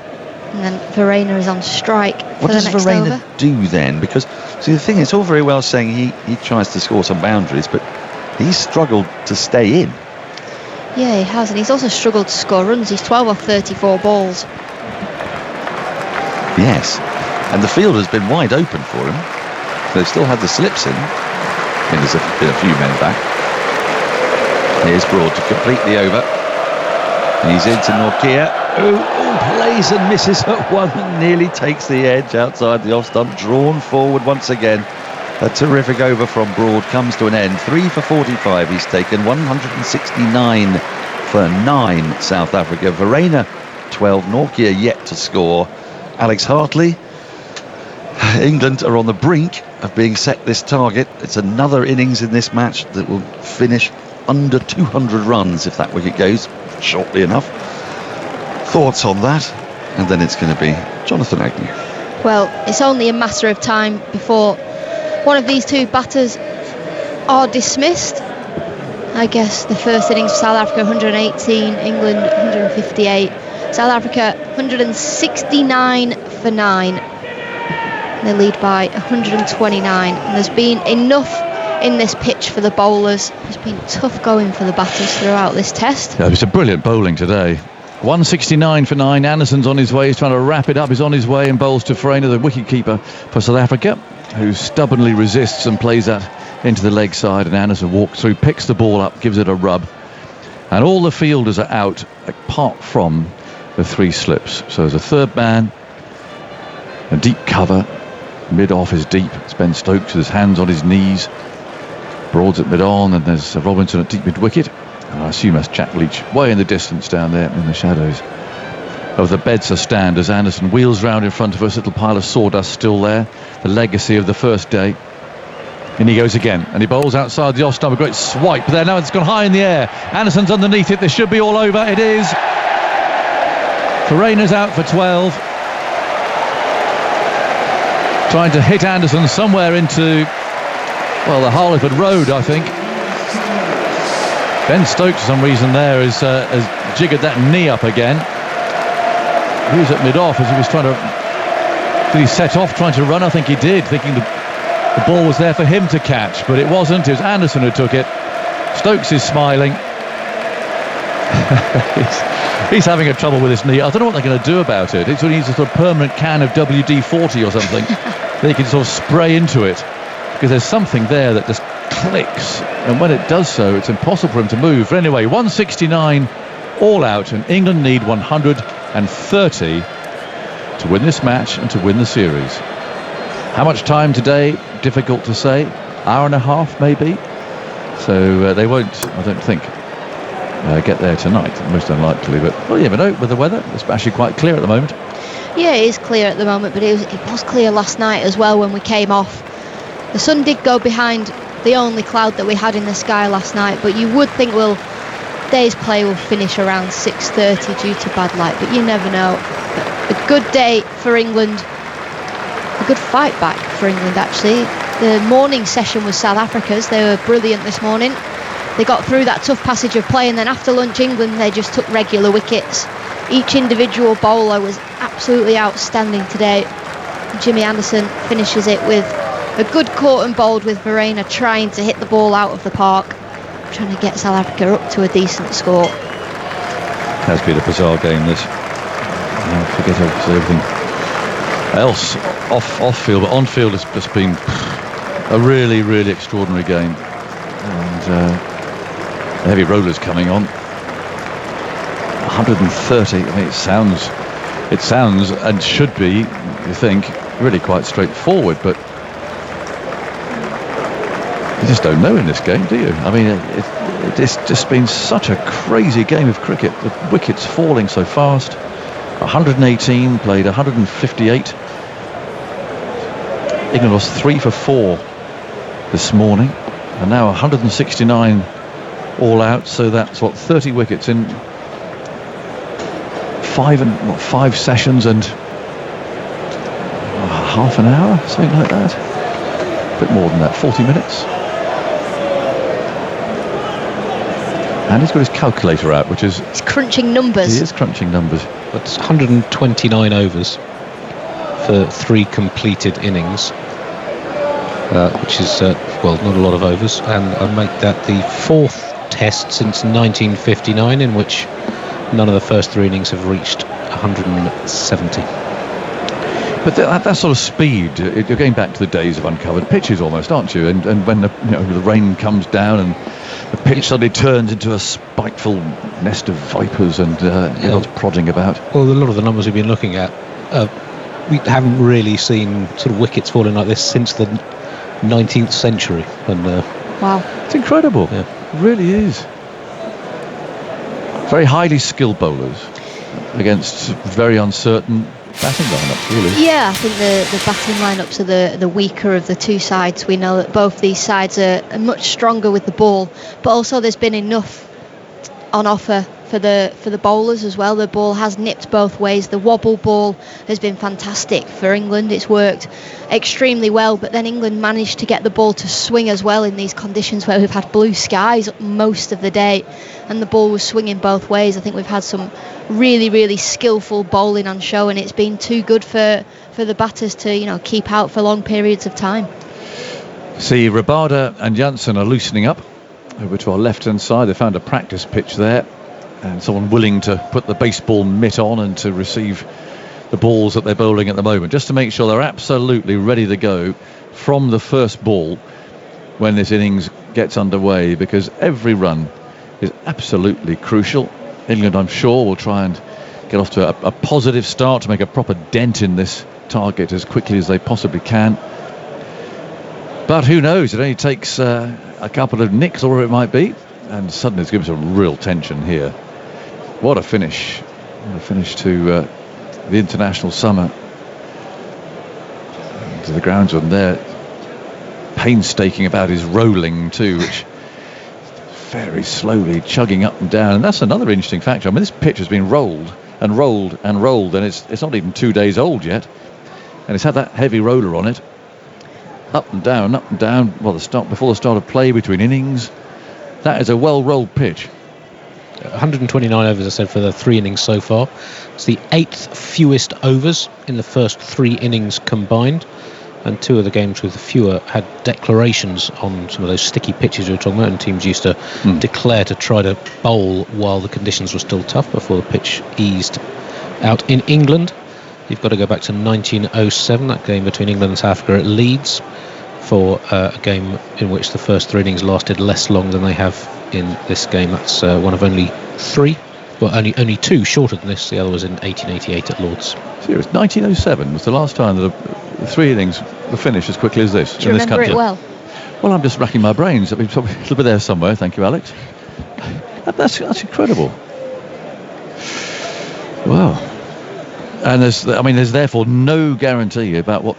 And then Verena is on strike for the next over. What does Verena do then? Because, see, the thing is, it's all very well saying he tries to score some boundaries, but he's struggled to stay in. Yeah, he has, and he's also struggled to score runs. He's 12 off 34 balls. Yes, and the field has been wide open for him. They've still had the slips in. I think there's been a few men back. Here's Broad to complete the over. He's into Norkie, who plays and misses at one and nearly takes the edge outside the off stump. Drawn forward once again. A terrific over from Broad comes to an end. 3 for 45 he's taken. 169 for 9 South Africa. Verena 12. Norkie yet to score. Alex Hartley. England are on the brink of being set this target. It's another innings in this match that will finish under 200 runs if that wicket goes shortly enough. Thoughts on that? And then it's going to be Jonathan Agnew. Well, it's only a matter of time before one of these two batters are dismissed, I guess the first innings for South Africa 118, England 158. South Africa 169 for 9. They lead by 129. And there's been enough in this pitch for the bowlers. It's been tough going for the batters throughout this test. Yeah, it's a brilliant bowling today. 169 for 9. Anderson's on his way. He's trying to wrap it up. He's on his way and bowls to Verreynne, the wicket-keeper for South Africa, who stubbornly resists and plays that into the leg side. And Anderson walks through, picks the ball up, gives it a rub. And all the fielders are out apart from the 3 slips. So there's a third man, a deep cover. Mid-off is deep. It's Ben Stokes with his hands on his knees. Broads at mid-on, and there's Robinson at deep mid-wicket. And I assume that's Jack Leach way in the distance down there in the shadows of the Bedser stand as Anderson wheels round in front of us. Little pile of sawdust still there, the legacy of the first day. And he goes again, and he bowls outside the off stump. A great swipe there. Now it's gone high in the air. Anderson's underneath it. This should be all over. It is. Verreynne's out for 12. Trying to hit Anderson somewhere into, well, the Harleford Road, I think. Ben Stokes, for some reason, there has jiggered that knee up again. He was at mid-off as he was trying to... Did he set off trying to run? I think he did, thinking the ball was there for him to catch, but it wasn't. It was Anderson who took it. Stokes is smiling. he's having a trouble with his knee. I don't know what they're going to do about it. He needs a sort of permanent can of WD-40 or something. They can sort of spray into it, because there's something there that just clicks, and when it does so, it's impossible for him to move. But anyway, 169 all out, and England need 130 to win this match and to win the series. How much time today? Difficult to say. Hour and a half maybe. So they won't, I don't think, get there tonight, most unlikely. But well, you never know with the weather. It's actually quite clear at the moment. Yeah, it is clear at the moment, but it was clear last night as well when we came off. The sun did go behind the only cloud that we had in the sky last night, but you would think, well, day's play will finish around 6:30 due to bad light, but you never know. A good day for England, a good fight back for England actually. The morning session was South Africa's. They were brilliant this morning. They got through that tough passage of play, and then after lunch England, they just took regular wickets. Each individual bowler was absolutely outstanding today. Jimmy Anderson finishes it with a good caught and bowled with Verreynne trying to hit the ball out of the park, trying to get South Africa up to a decent score. Has been a bizarre game, this. Forget everything else off field, but on field it's just been a really, really extraordinary game. And the heavy rollers coming on. 130. I mean, it sounds and should be, you think, really quite straightforward, but you just don't know in this game, do you? I mean, it's just been such a crazy game of cricket. The wickets falling so fast. 118 played 158. England was 3 for 4 this morning, and now 169 all out. So that's 30 wickets in 5 sessions and half an hour, something like that. A bit more than that, 40 minutes. And he's got his calculator out, which is... He's crunching numbers. He is crunching numbers. That's 129 overs for 3 completed innings, which is, well, not a lot of overs. And I make that the 4th test since 1959 in which none of the first 3 innings have reached 170. But that sort of speed, you're going back to the days of uncovered pitches almost, aren't you? And when the rain comes down and the pitch suddenly turns into a spiteful nest of vipers and everyone's prodding about. Well, a lot of the numbers we've been looking at, we haven't really seen sort of wickets falling like this since the 19th century. And wow, it's incredible. Yeah. It really is. Very highly skilled bowlers against very uncertain batting lineups, really. Yeah, I think the batting lineups are the weaker of the two sides. We know that both these sides are much stronger with the ball, but also there's been enough on offer for the bowlers as well. The ball has nipped both ways. The wobble ball has been fantastic for England. It's worked extremely well, but then England managed to get the ball to swing as well in these conditions where we've had blue skies most of the day, and the ball was swinging both ways. I think we've had some really, really skillful bowling on show, and it's been too good for the batters to keep out for long periods of time. See, Rabada and Janssen are loosening up over to our left-hand side. They found a practice pitch there, and someone willing to put the baseball mitt on and to receive the balls that they're bowling at the moment, just to make sure they're absolutely ready to go from the first ball when this innings gets underway, because every run is absolutely crucial. England, I'm sure, will try and get off to a positive start to make a proper dent in this target as quickly as they possibly can. But who knows, it only takes a couple of nicks or whatever it might be, and suddenly it's given some real tension here. What a finish. What a finish to the international summer. And to the groundsman there, painstaking about his rolling too, which very slowly chugging up and down. And that's another interesting factor. I mean, this pitch has been rolled and rolled and rolled, and it's not even 2 days old yet, and it's had that heavy roller on it. Up and down, well, before the start of play between innings. That is a well-rolled pitch. 129 overs, I said, for the 3 innings so far. It's the 8th fewest overs in the first 3 innings combined, and 2 of the games with fewer had declarations on some of those sticky pitches we were talking about, and teams used to declare to try to bowl while the conditions were still tough before the pitch eased out. In England, you've got to go back to 1907, that game between England and South Africa at Leeds, for a game in which the first 3 innings lasted less long than they have in this game. That's one of only 3, well, only 2 shorter than this. The other was in 1888 at Lord's. Serious, 1907 was the last time that the 3 innings were finished as quickly as this. Do you remember it well? Well, I'm just racking my brains. It'll be there somewhere. Thank you, Alex. That's incredible. Wow. And there's therefore no guarantee about what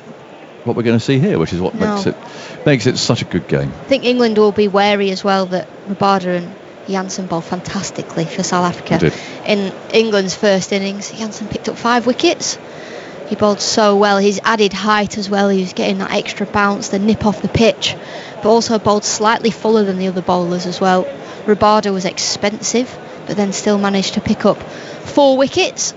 we're going to see here, which is what makes it such a good game. I think England will be wary as well that Rabada and Janssen bowled fantastically for South Africa. In England's first innings, Janssen picked up 5 wickets. He bowled so well. He's added height as well. He was getting that extra bounce, the nip off the pitch, but also bowled slightly fuller than the other bowlers as well. Rabada was expensive, but then still managed to pick up 4 wickets.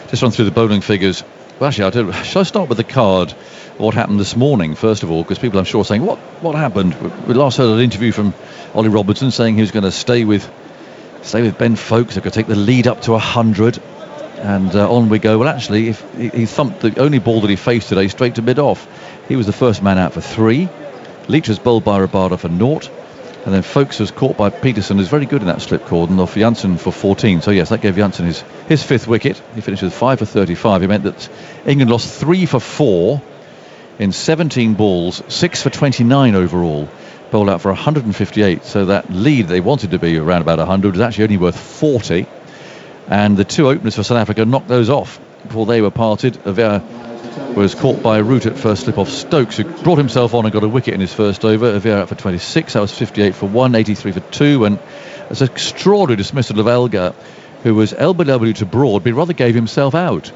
Just run through the bowling figures. Well, actually, shall I start with the card of what happened this morning, first of all, because people, I'm sure, are saying, what happened? We last heard an interview from Ollie Robinson saying he was going to stay with Ben Foakes. They could take the lead up to 100, and on we go. Well, actually, if he thumped the only ball that he faced today straight to mid-off. He was the first man out for 3. Leach was bowled by Rabada for 0. And then Foakes was caught by Peterson, who's very good in that slip cordon, off Janssen for 14. So yes, that gave Janssen his 5th wicket. He finished with 5 for 35. It meant that England lost 3 for 4 in 17 balls, 6 for 29 overall, bowled out for 158. So that lead they wanted to be around about 100 was actually only worth 40. And the 2 openers for South Africa knocked those off before they were parted. Elgar was caught by Root at first slip off Stokes, who brought himself on and got a wicket in his first over. Elgar out for 26. That was 58 for 1, 83 for 2. And it's an extraordinary dismissal of Elgar, who was LBW to Broad, but he rather gave himself out.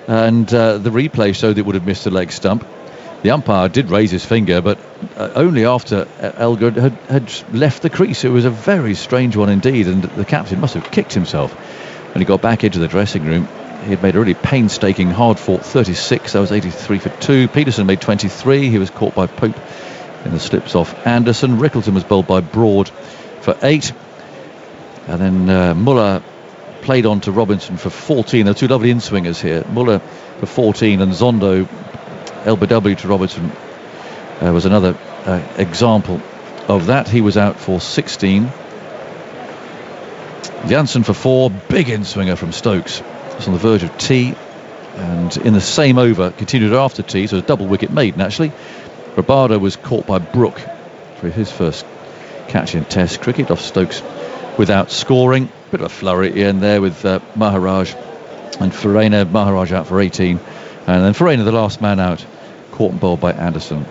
And the replay showed it would have missed the leg stump. The umpire did raise his finger, but only after Elgar had left the crease. It was a very strange one indeed, and the captain must have kicked himself when he got back into the dressing room. He had made a really painstaking, hard-fought 36. That was 83 for 2. Peterson made 23. He was caught by Pope in the slips off Anderson. Rickleton was bowled by Broad for 8. And then Muller played on to Robinson for 14. There were 2 lovely in-swingers here. Muller for 14 and Zondo, LBW to Robinson, was another example of that. He was out for 16. Janssen for 4. Big in-swinger from Stokes. Was on the verge of tea, and in the same over continued after tea, so it was a double wicket maiden actually. Rabada was caught by Brook for his first catch in Test cricket off Stokes without scoring. Bit of a flurry at the end there with Maharaj and Farina. Maharaj out for 18, and then Farina, the last man out, caught and bowled by Anderson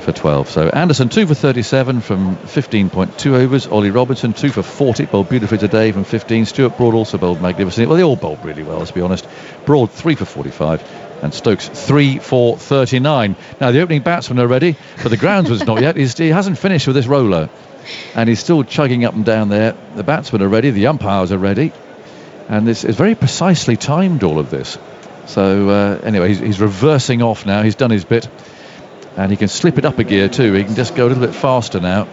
for 12. So Anderson 2 for 37 from 15.2 overs. Ollie Robinson 2 for 40, bowled beautifully today from 15. Stuart Broad also bowled magnificently. Well, they all bowled really well, let's be honest. Broad 3 for 45 and Stokes 3 for 39. Now the opening batsmen are ready, but the groundsman's not yet. He hasn't finished with this roller and he's still chugging up and down there. The batsmen are ready, the umpires are ready, and this is very precisely timed, all of this. So anyway, he's reversing off now. He's done his bit. And he can slip it up a gear too. He can just go a little bit faster now.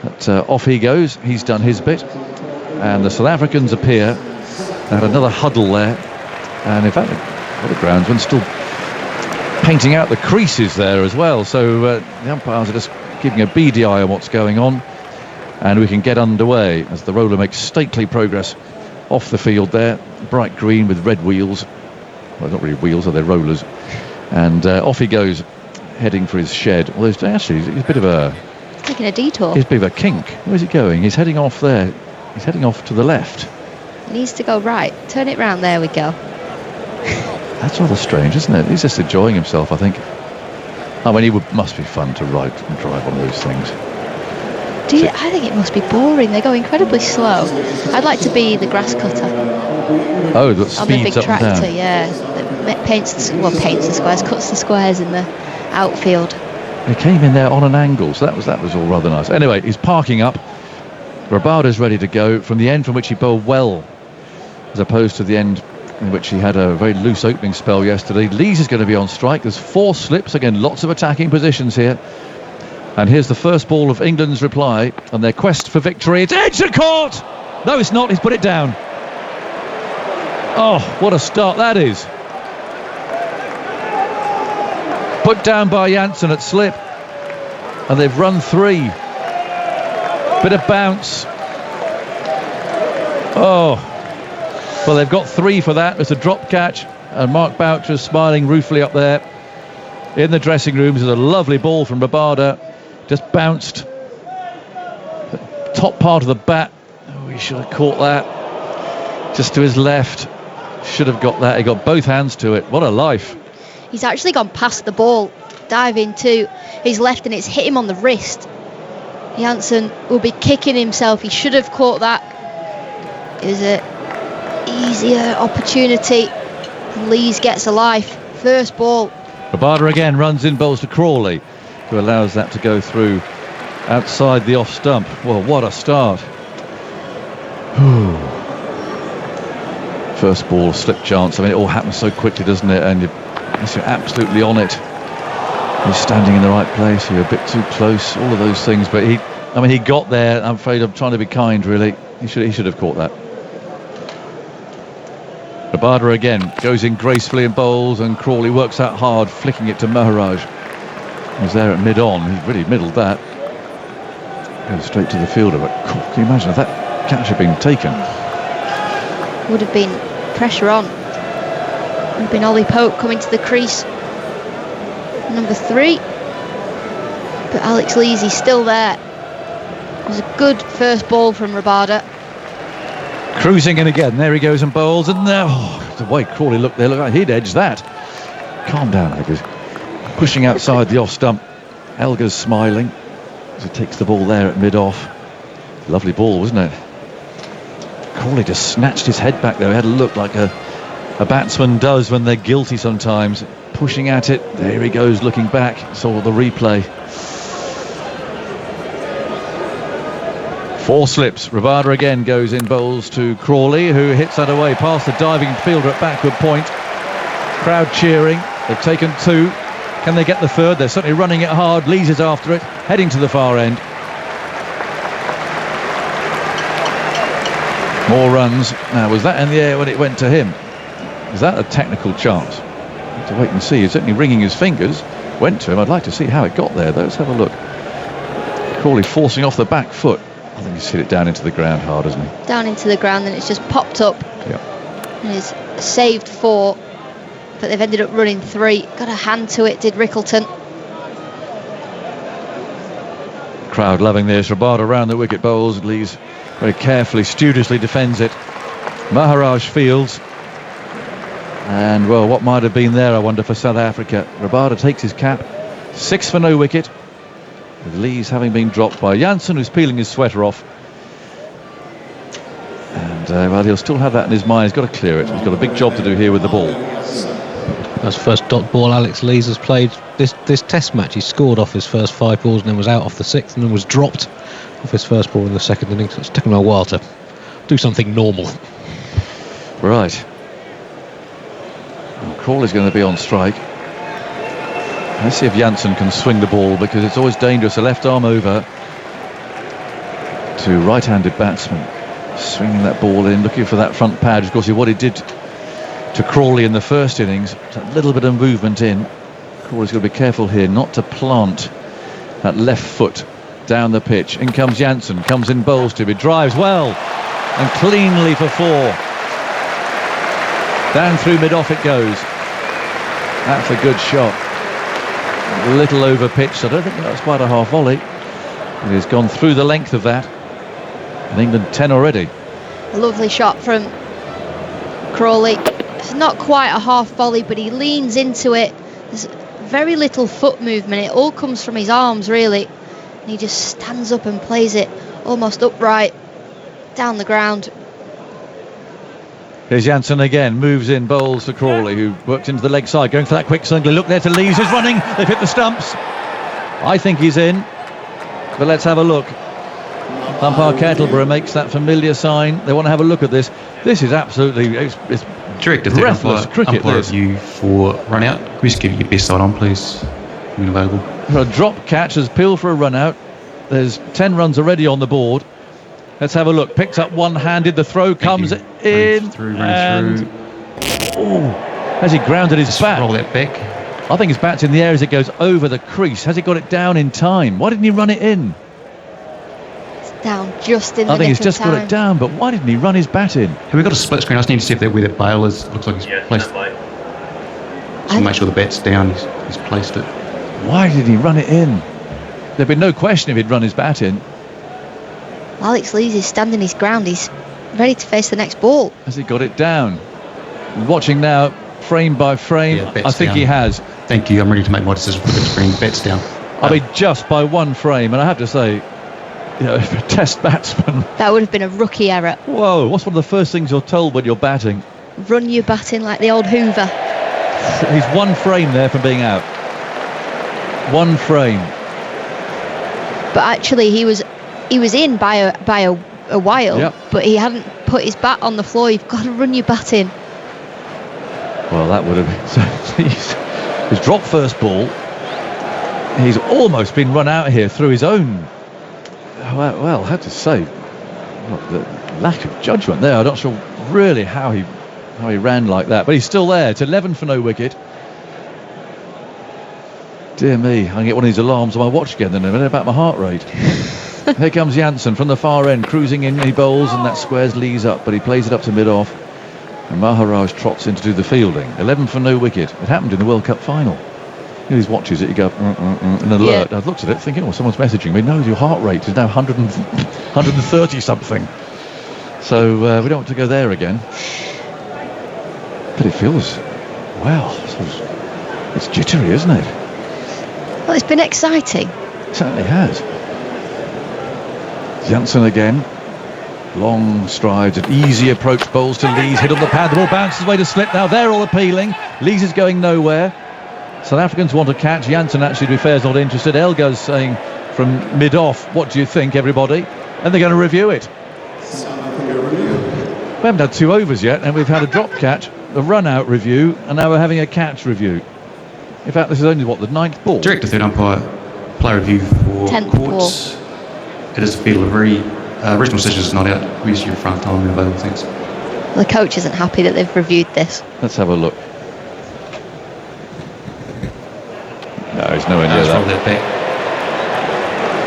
But off he goes. He's done his bit. And the South Africans appear. They had another huddle there. And in fact, the groundsman still painting out the creases there as well. So the umpires are just keeping a beady eye on what's going on. And we can get underway as the roller makes stately progress off the field there. Bright green with red wheels. Well, not really wheels, are they rollers? And off he goes, heading for his shed. Well, actually, he's a bit of a... taking a detour. He's a bit of a kink. Where's he going? He's heading off there. He's heading off to the left. He needs to go right. Turn it round. There we go. That's rather strange, isn't it? He's just enjoying himself, I think. I mean, must be fun to ride and drive on those things. I think it must be boring. They go incredibly slow. I'd like to be the grass cutter. Oh, that speeds on the big up tractor, and down. yeah. That paints the squares, cuts the squares in the outfield. He came in there on an angle, so that was all rather nice. Anyway, he's parking up. Rabada's ready to go from the end from which he bowled well, as opposed to the end in which he had a very loose opening spell yesterday. Leach is going to be on strike. There's 4 slips. Again, lots of attacking positions here. And here's the first ball of England's reply on their quest for victory. It's edged and caught! No, it's not. He's put it down. Oh, what a start that is. Put down by Janssen at slip. And they've run 3. Bit of bounce. Oh. Well, they've got 3 for that. It's a drop catch. And Mark Boucher's smiling ruefully up there. In the dressing rooms, there's a lovely ball from Rabada. Just bounced. Top part of the bat. Oh, he should have caught that. Just to his left. Should have got that. He got both hands to it. What a life. He's actually gone past the ball, diving to his left, and it's hit him on the wrist. Janssen will be kicking himself. He should have caught that. It was an easier opportunity. Lees gets a life. First ball. Rabada again runs in, bowls to Crawley, who allows that to go through outside the off stump. Well, what a start. First ball, slip chance. I mean, it all happens so quickly, doesn't it? And you're absolutely on it. You're standing in the right place. You're a bit too close. All of those things. But he got there. I'm afraid I'm trying to be kind, really. He should have caught that. Rabada again goes in gracefully and bowls, and Crawley works out hard, flicking it to Maharaj. He's there at mid-on. He's really middled that. Goes straight to the fielder. But can you imagine if that catch had been taken? Would have been pressure on. Would have been Ollie Pope coming to the crease. Number 3. But Alex Lees, he's still there. It was a good first ball from Rabada. Cruising in again. There he goes and bowls. And the way Crawley looked there, looked like he'd edged that. Calm down, Elgar. Pushing outside the off stump. Elgar's smiling as he takes the ball there at mid-off. Lovely ball, wasn't it? Crawley just snatched his head back there. He had a look like a batsman does when they're guilty sometimes. Pushing at it. There he goes, looking back. Saw the replay. 4 slips. Rabada again goes in, bowls to Crawley, who hits that away past the diving fielder at backward point. Crowd cheering. They've taken 2. Can they get the 3rd? They're certainly running it hard. Lees is after it, heading to the far end. More runs. Now, was that in the air when it went to him? Is that a technical chance? Have to wait and see. He's certainly wringing his fingers. Went to him. I'd like to see how it got there, though. Let's have a look. Crawley forcing off the back foot. I think he's hit it down into the ground hard, hasn't he? Down into the ground, and it's just popped up. Yeah. And he's saved 4, but they've ended up running 3. Got a hand to it, did Rickleton. Crowd loving this. Rabada around the wicket, bowls. Lees very carefully, studiously defends it. Maharaj fields. And, well, what might have been there, I wonder, for South Africa. Rabada takes his cap, 6 for no wicket, with Lees having been dropped by Jansen, who's peeling his sweater off. And well, he'll still have that in his mind. He's got to clear it. He's got a big job to do here with the ball. That's the first dot ball Alex Lees has played this test match. He scored off his first 5 balls and then was out off the 6th and then was dropped off his first ball in the 2nd innings. So it's taken him a while to do something normal. Right. Well, Crawley's going to be on strike. Let's see if Jansen can swing the ball, because it's always dangerous. A left arm over to right-handed batsman. Swinging that ball in, looking for that front pad. Of course, what he did to Crawley in the first innings, a little bit of movement in. Crawley's got to be careful here not to plant that left foot down the pitch. In comes Jansen, comes in bowls to him. He drives well and cleanly for 4. Down through mid-off it goes. That's a good shot. A little over pitch, so I don't think that's quite a half volley. It has gone through the length of that. And England 10 already. A lovely shot from Crawley. It's not quite a half volley, but he leans into it. There's very little foot movement. It all comes from his arms, really. And he just stands up and plays it almost upright down the ground. Here's Jansen again, moves in, bowls for Crawley, who worked into the leg side, going for that quick single. Look there to Lees, who's running. They've hit the stumps. I think he's in, but let's have a look. Umpire Kettleborough makes that familiar sign. They want to have a look at this. This is absolutely it's breathless cricket. Umpire review for run out. Can we just give you your best side on, please? When available. A drop catch has peeled for a run out. There's 10 runs already on the board. Let's have a look. Picks up one-handed. The throw comes in. Running through. Oh, has he grounded his bat? Roll that back. I think his bat's in the air as it goes over the crease. Has he got it down in time? Why didn't he run it in? It's down just in the I think he's just time. got it down, but why didn't he run his bat in? Have we got a split screen? I just need to see if where the bail is. Looks like he's placed. Just make sure the bat's down. He's placed it. Why did he run it in? There'd be no question if he'd run his bat in. Alex Lees is standing his ground. He's ready to face the next ball. Has he got it down? Watching now, frame by frame, I think he has. Thank you. I'm ready to make my decision to bring bets down. I mean, just by one frame, and I have to say, you know, if a test batsman... That would have been a rookie error. Whoa, what's one of the first things you're told when you're batting? Run your bat in like the old Hoover. He's one frame there from being out. One frame. But actually, he was in by a while, yep. But he hadn't put his bat on the floor. You've got to run your bat in. Well, that would have been... He's dropped first ball. He's almost been run out here through his own... Well, I have to say, the lack of judgment there. I'm not sure really how he ran like that. But he's still there. It's 11 for no wicket. Dear me, I can get one of these alarms on my watch again in a minute about my heart rate. Here comes Jansen from the far end, cruising in. He bowls, and that squares Lees up, but he plays it up to mid-off. And Maharaj trots in to do the fielding. 11 for no wicket. It happened in the World Cup final. You know, he watches it, you go, an alert. Yeah. I looked at it thinking, oh, someone's messaging me. No, your heart rate is now 130 something. So we don't want to go there again. But it feels, well, it's jittery, isn't it? Well, it's been exciting. It certainly has. Jansen again. Long strides, an easy approach, bowls to Lees, hit on the pad, the ball bounces away to slip. Now they're all appealing. Lees is going nowhere. South Africans want to catch. Jansen, actually, to be fair, is not interested. Elgar's saying from mid-off, what do you think, everybody? And they're going to review it. We haven't had 2 overs yet, and we've had a drop catch, a run-out review, and now we're having a catch review. In fact, this is only, the 9th ball? Director third umpire, play review for 10th courts. ball. It is a field delivery. Original decision is not out. Where's your front time available? Thanks. The coach isn't happy that they've reviewed this. Let's have a look. No, he's nowhere near that. Back.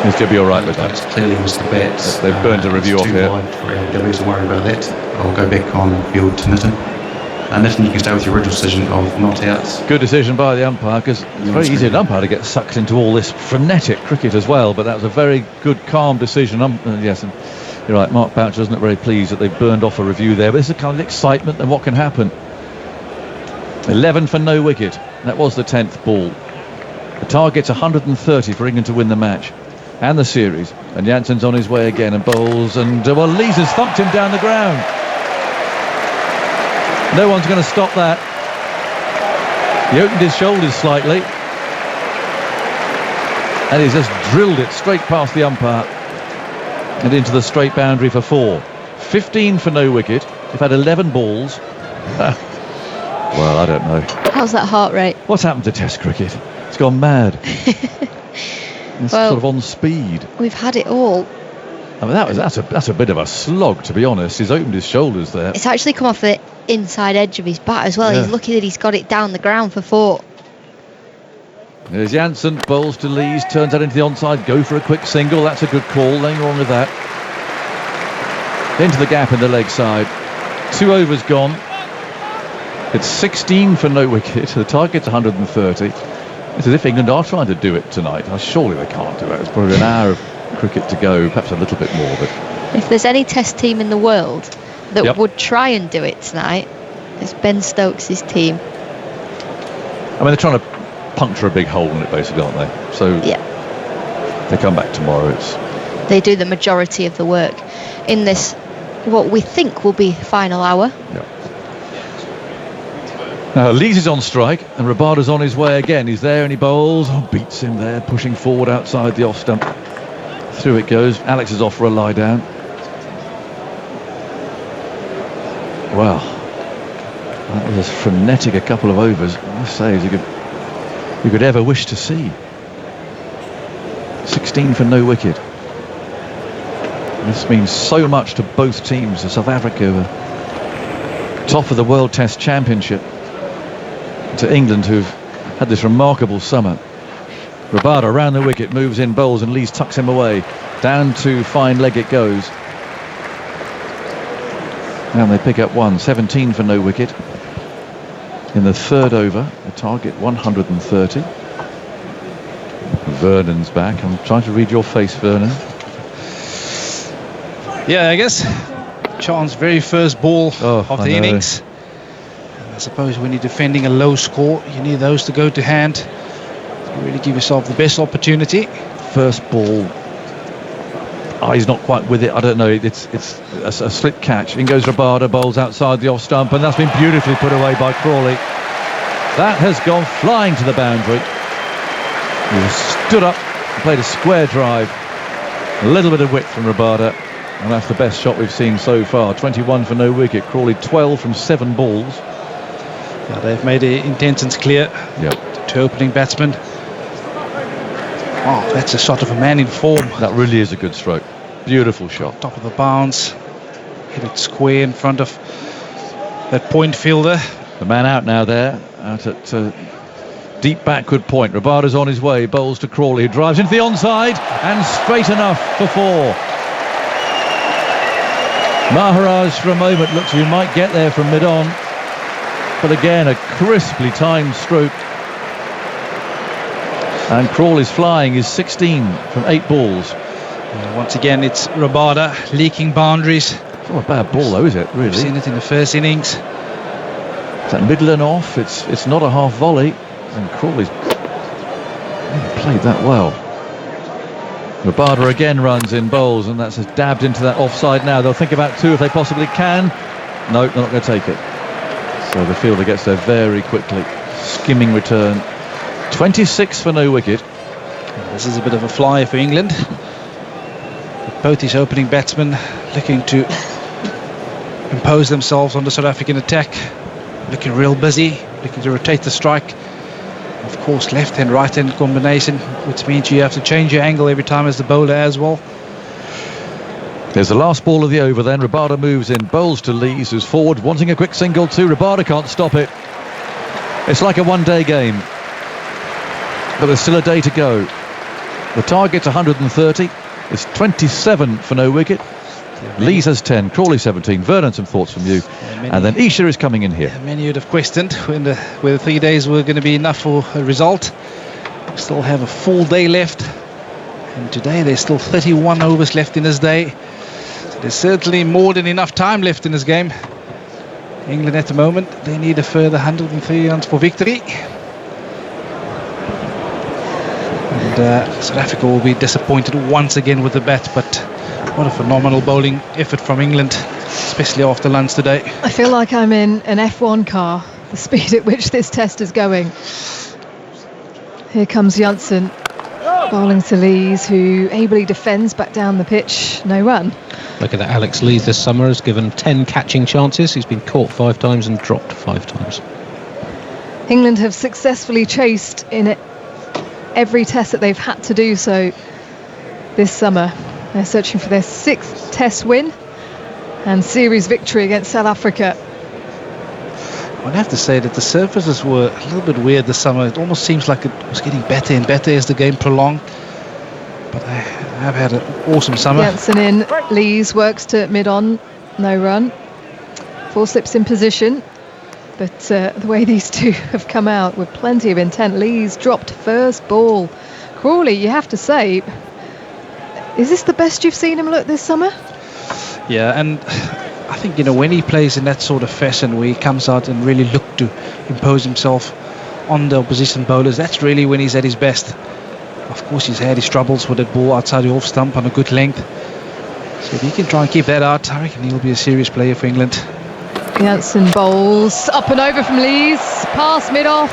He's going to be all right with that. It's clearly missed the bat. They've burned a review off here. Wide for LW to worry about that. I'll go back on field to Nitin. Nitin, you can stay with your original decision of not out. Good decision by the umpire, because it's very easy an umpire to get sucked into all this frenetic cricket as well, but that was a very good, calm decision. Yes, and you're right, Mark Boucher isn't very pleased that they've burned off a review there, but this is kind of excitement and what can happen. 11 for no wicket. That was the 10th ball. The target's 130 for England to win the match and the series. And Jansen's on his way again and bowls, and well, Leach has thumped him down the ground. No one's going to stop that. He opened his shoulders slightly, and he's just drilled it straight past the umpire and into the straight boundary for 4. 15 for no wicket. They've had 11 balls. Well, I don't know. How's that heart rate? What's happened to Test cricket? It's gone mad. It's Well, sort of on speed. We've had it all. I mean, that's a bit of a slog, to be honest. He's opened his shoulders there. It's actually come off the inside edge of his bat as well. Yeah. He's lucky that he's got it down the ground for 4. There's Jansen, bowls to Leach, turns that into the onside, go for a quick single. That's a good call, nothing wrong with that. Into the gap in the leg side. 2 overs gone. It's 16 for no wicket. The target's 130. It's as if England are trying to do it tonight. Surely they can't do it. It's probably an hour of cricket to go, perhaps a little bit more. But If there's any Test team in the world that Yep. would try and do it tonight, it's Ben Stokes' team. I mean, they're trying to puncture a big hole in it, basically, aren't they? So Yeah. they come back tomorrow. They do the majority of the work in this, what we think will be final hour. Now, Leach is on strike, and Rabada's on his way again. He's there and he bowls. Oh, beats him there, pushing forward outside the off stump. Through it goes. Alex is off for a lie down. Well, that was as frenetic a couple of overs, I must say, as you could ever wish to see. 16 for no wicket. This means so much to both teams. South Africa were top of the World Test Championship, to England, who've had this remarkable summer. Rabada around the wicket, moves in, bowls, and Leach tucks him away. Down to fine leg it goes. And they pick up 1. 17 for no wicket. In the 3rd over, the target 130. Vernon's back. I'm trying to read your face, Vernon. Yeah, I guess Chan's very first ball of I the know. innings. I suppose when you're defending a low score, you need those to go to hand to really give yourself the best opportunity. First ball. He's not quite with it. I don't know. It's a slip catch. In goes Rabada, bowls outside the off stump, and that's been beautifully put away by Crawley. That has gone flying to the boundary. He stood up and played a square drive. A little bit of width from Rabada, and that's the best shot we've seen so far. 21 for no wicket. Crawley 12 from 7 balls. Yeah, they've made the intentions clear. Yep. The 2 opening batsmen. Wow, that's a shot of a man in form. That really is a good stroke. Beautiful shot. Top of the bounce. Hit it square in front of that point fielder. The man out now there, out at deep backward point. Rabada's on his way, bowls to Crawley, who drives into the onside, and straight enough for 4. Maharaj for a moment looks as he might get there from mid-on, but again a crisply timed stroke. And Crawley's flying is 16 from 8 balls. Once again, it's Rabada leaking boundaries. It's not a bad ball though, is it, really? We've seen it in the first innings. It's that middle and off, it's not a half volley, and Crawley's played that well. Rabada again runs in bowls, and that's dabbed into that offside now. They'll think about 2 if they possibly can. No, they're not going to take it. So the fielder gets there very quickly. Skimming return. 26 for no wicket. This is a bit of a flyer for England. Both these opening batsmen looking to impose themselves on the South African attack. Looking real busy, looking to rotate the strike. Of course, left-hand, right-hand combination, which means you have to change your angle every time as the bowler as well. There's the last ball of the over then. Rabada moves in, bowls to Leach, who's forward, wanting a quick single too. Rabada can't stop it. It's like a one-day game, but there's still a day to go. The target's 130. It's 27 for no wicket. Leach has 10, Crawley 17. Vernon, some thoughts from you. And then Isha is coming in here. Many would have questioned whether 3 days were going to be enough for a result. We still have a full day left. And today there's still 31 overs left in this day. So there's certainly more than enough time left in this game. England at the moment, they need a further 103 runs for victory. And South Africa will be disappointed once again with the bat, but what a phenomenal bowling effort from England, especially after lunch today. I feel like I'm in an F1 car, the speed at which this test is going. Here comes Janssen, bowling to Lees, who ably defends back down the pitch. No run. Look at that. Alex Lees this summer has given 10 catching chances. He's been caught 5 times and dropped 5 times. England have successfully chased in every test that they've had to do so this summer. They're searching for their 6th test win and series victory against South Africa. I have to say that the surfaces were a little bit weird this summer. It almost seems like it was getting better and better as the game prolonged. But I have had an awesome summer. Janssen in, Lees works to mid-on, no run. 4 slips in position. But the way these two have come out with plenty of intent. Lees dropped first ball. Crawley, you have to say, is this the best you've seen him look this summer? Yeah, and I think, when he plays in that sort of fashion where he comes out and really look to impose himself on the opposition bowlers, that's really when he's at his best. Of course, he's had his troubles with that ball outside the off stump on a good length. So if he can try and keep that out, I reckon he'll be a serious player for England. Janssen bowls up and over from Lees, pass mid-off.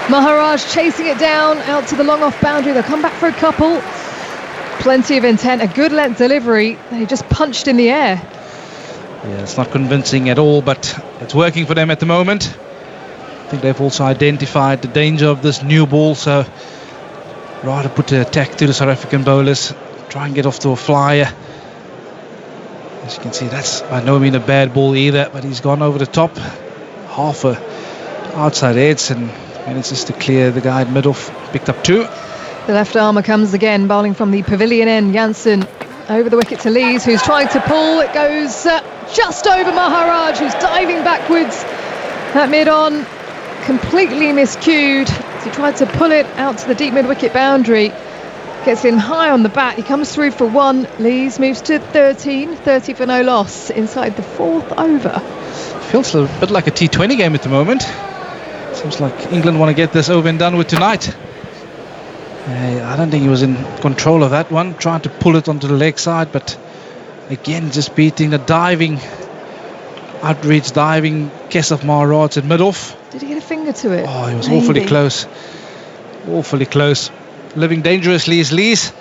Maharaj chasing it down out to the long off boundary. They'll come back for a couple. Plenty of intent, a good length delivery. They just punched in the air. Yeah, it's not convincing at all, but it's working for them at the moment. I think they've also identified the danger of this new ball, so rather put the attack to the South African bowlers, try and get off to a flyer. As you can see, that's by no means a bad ball either, but he's gone over the top, half a outside edge, and manages to clear the guy at mid-off, picked up 2. The left armour comes again, bowling from the pavilion end. Janssen over the wicket to Lees, who's trying to pull. It goes just over Maharaj, who's diving backwards at mid-on, completely miscued. He tried to pull it out to the deep mid-wicket boundary. Gets in high on the bat. He comes through for 1. Lees moves to 13, 30 for no loss inside the 4th over. Feels a bit like a T20 game at the moment. Seems like England want to get this over and done with tonight. I don't think he was in control of that one, trying to pull it onto the leg side, but again just beating the diving, outreach diving Keshav Maharaj at mid-off. Did he get a finger to it? Oh, he was Maybe. awfully close. Living dangerously is Lees.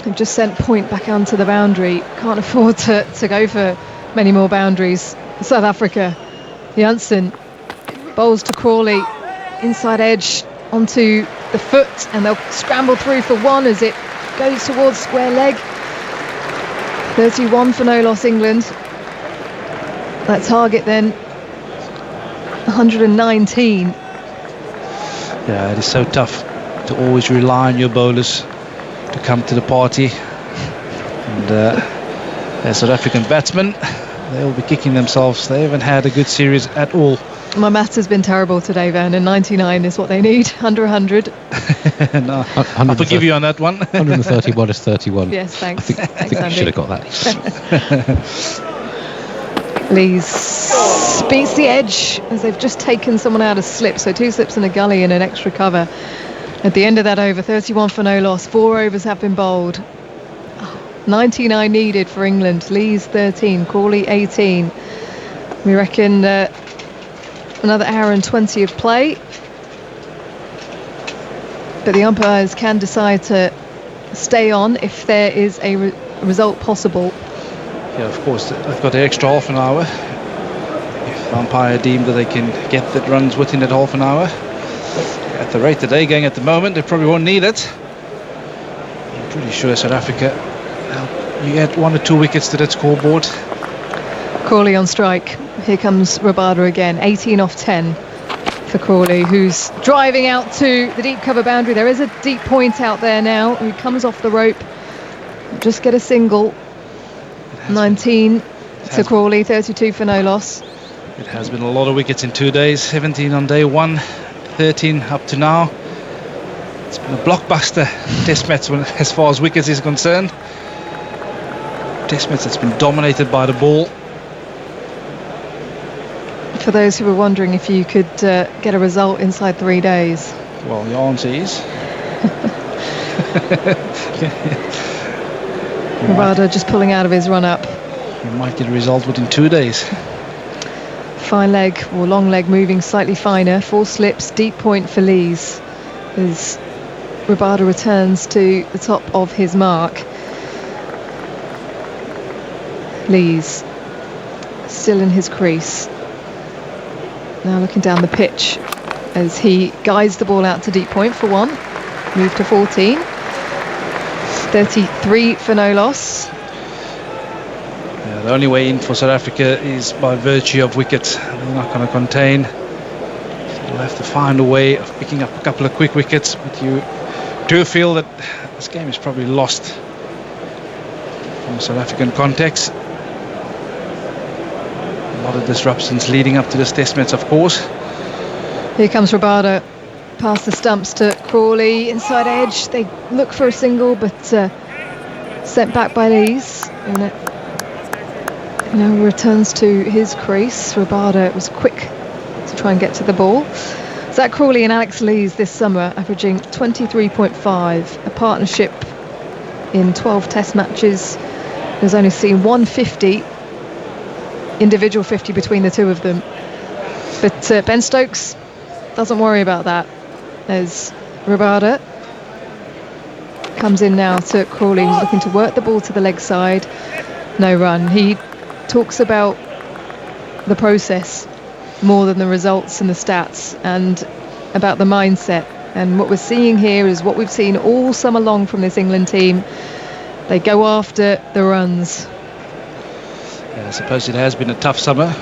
They've just sent point back onto the boundary. Can't afford to go for many more boundaries. South Africa. Janssen bowls to Crawley, inside edge onto the foot, and they'll scramble through for 1 as it goes towards square leg. 31 for no loss, England. That target then 119. Yeah, it is so tough to always rely on your bowlers to come to the party. And as South African batsmen, they will be kicking themselves. They haven't had a good series at all. My maths has been terrible today, Van, and 99 is what they need. Under 100. No, I'll forgive you on that one. 131 is 31. Yes, thanks. I think you should have got that. Lees beats the edge as they've just taken someone out of slip. So 2 slips in a gully and an extra cover. At the end of that over, 31 for no loss. 4 overs have been bowled. 99 needed for England. Lees 13, Crawley 18. We reckon another hour and 20 of play. But the umpires can decide to stay on if there is a result possible. Yeah, of course, they've got the extra half an hour. If the umpire deemed that they can get the runs within that half an hour. At the rate that they're going at the moment, they probably won't need it. I'm pretty sure South Africa, you add 1 or 2 wickets to that scoreboard. Crawley on strike. Here comes Rabada again. 18 off 10 for Crawley, who's driving out to the deep cover boundary. There is a deep point out there now, who comes off the rope. Just get a single. 19 to Crawley, 32 for no loss. It has been a lot of wickets in 2 days. 17 on day 1, 13 up to now. It's been a blockbuster test match as far as wickets is concerned. Test match that's been dominated by the ball. For those who were wondering if you could get a result inside 3 days. Well, the answer is Rabada just pulling out of his run-up. You might get a result within 2 days. Fine leg or long leg moving slightly finer. 4 slips, deep point for Lees as Rabada returns to the top of his mark. Lees still in his crease. Now looking down the pitch as he guides the ball out to deep point for 1. Move to 14. 33 for no loss. Yeah, the only way in for South Africa is by virtue of wickets. They're not going to contain. So they'll have to find a way of picking up a couple of quick wickets. But you do feel that this game is probably lost from a South African context. A lot of disruptions leading up to this test match, of course. Here comes Rabada past the stumps to Crawley, inside edge. They look for a single, but sent back by Lees. And it now returns to his crease. Rabada was quick to try and get to the ball. Zach Crawley and Alex Lees this summer averaging 23.5, a partnership in 12 test matches. There's only seen 150, individual 50 between the two of them. But Ben Stokes doesn't worry about that as Rabada comes in now to Crawley, who's looking to work the ball to the leg side. No run. He talks about the process more than the results and the stats, and about the mindset. And what we're seeing here is what we've seen all summer long from this England team. They go after the runs. Yeah, I suppose it has been a tough summer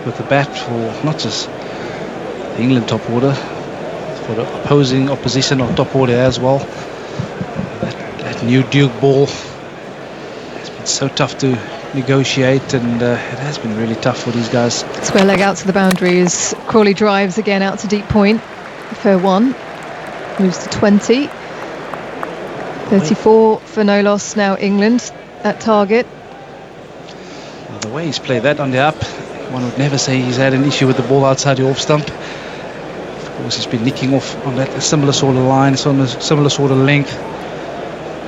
with the bat for not just the England top order, for the opposition of top order as well. That new Duke ball has been so tough to negotiate, and it has been really tough for these guys. Square leg out to the boundary as Crawley drives again out to deep point for 1. Moves to 20. 34 for no loss now England at target. Well, the way he's played that on the up, one would never say he's had an issue with the ball outside the off stump. Of course, he's been nicking off on that similar sort of line, similar sort of length.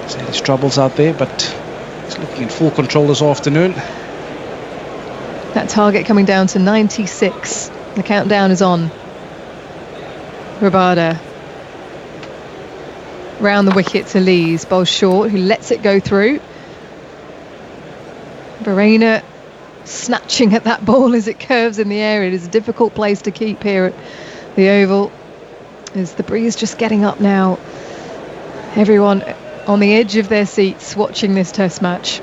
He's had his troubles out there, but he's looking in full control this afternoon. That target coming down to 96. The countdown is on. Rabada round the wicket to Lees, bowls short, who lets it go through. Verena snatching at that ball as it curves in the air. It is a difficult place to keep here at the Oval. Is the breeze just getting up now? Everyone on the edge of their seats watching this test match.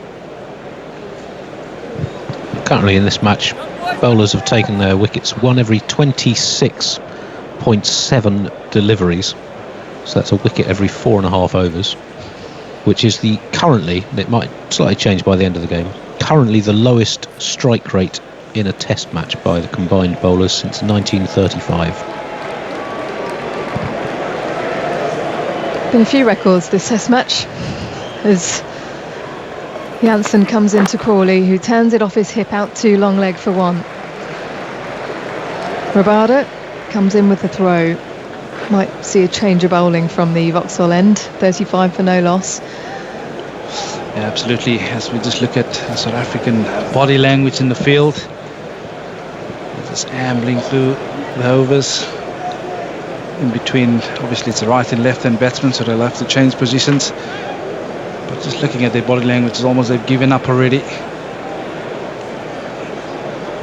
Currently in this match, bowlers have taken their wickets 1 every 26.7 deliveries. So that's a wicket every 4.5 overs, which is the currently, it might slightly change by the end of the game, currently the lowest strike rate in a test match by the combined bowlers since 1935. Been a few records this test match as Jansen comes into Crawley, who turns it off his hip out to long leg for 1. Rabada comes in with the throw. Might see a change of bowling from the Vauxhall end. 35 for no loss. Yeah, absolutely. As we just look at South African body language in the field, just ambling through the overs. In between, obviously it's a right and left hand batsman, so they'll have to change positions. But just looking at their body language, it's almost they've given up already.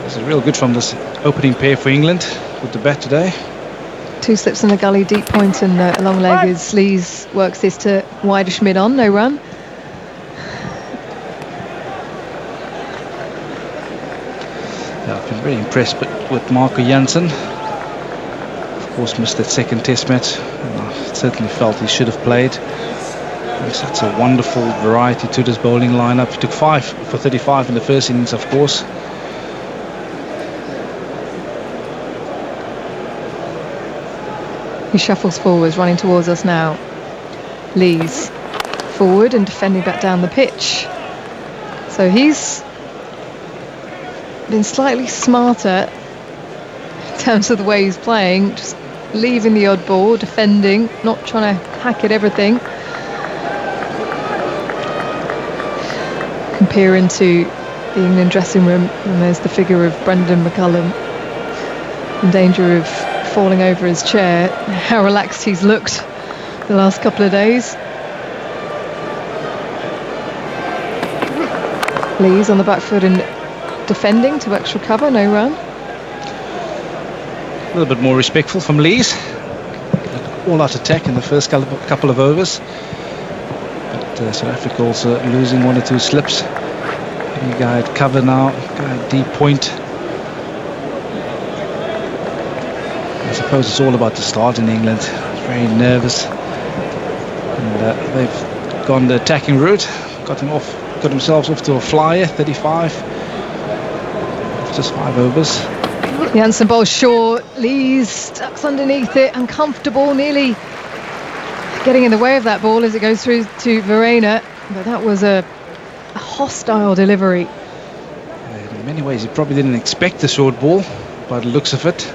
This is real good from this opening pair for England with the bat today. 2 slips in the gully, deep point, and a long leg as Lees works this to wideish mid on, no run. Yeah, I've been very impressed with Marco Jansen. Of course, missed that second test match. I certainly felt he should have played. There's such a wonderful variety to this bowling lineup. He took 5 for 35 in the first innings, of course. He shuffles forwards, running towards us now. Lees forward and defending back down the pitch. So he's been slightly smarter in terms of the way he's playing, just leaving the odd ball, defending, not trying to hack at everything. peer into the England dressing room, and there's the figure of Brendan McCullum in danger of falling over his chair. How relaxed he's looked the last couple of days. Lee's on the back foot and defending to extra cover, no run. A little bit more respectful from Lees. All out attack in the first couple of overs. But South Africa also losing 1 or 2 slips. You guy at cover now, guy at deep point. I suppose it's all about the start in England. Very nervous. And they've gone the attacking route. Got themselves off to a flyer, 35. Just 5 overs. Jansen bowls short. Lees ducks underneath it, uncomfortable, nearly getting in the way of that ball as it goes through to Verena. But that was a hostile delivery. In many ways, he probably didn't expect the short ball by the looks of it.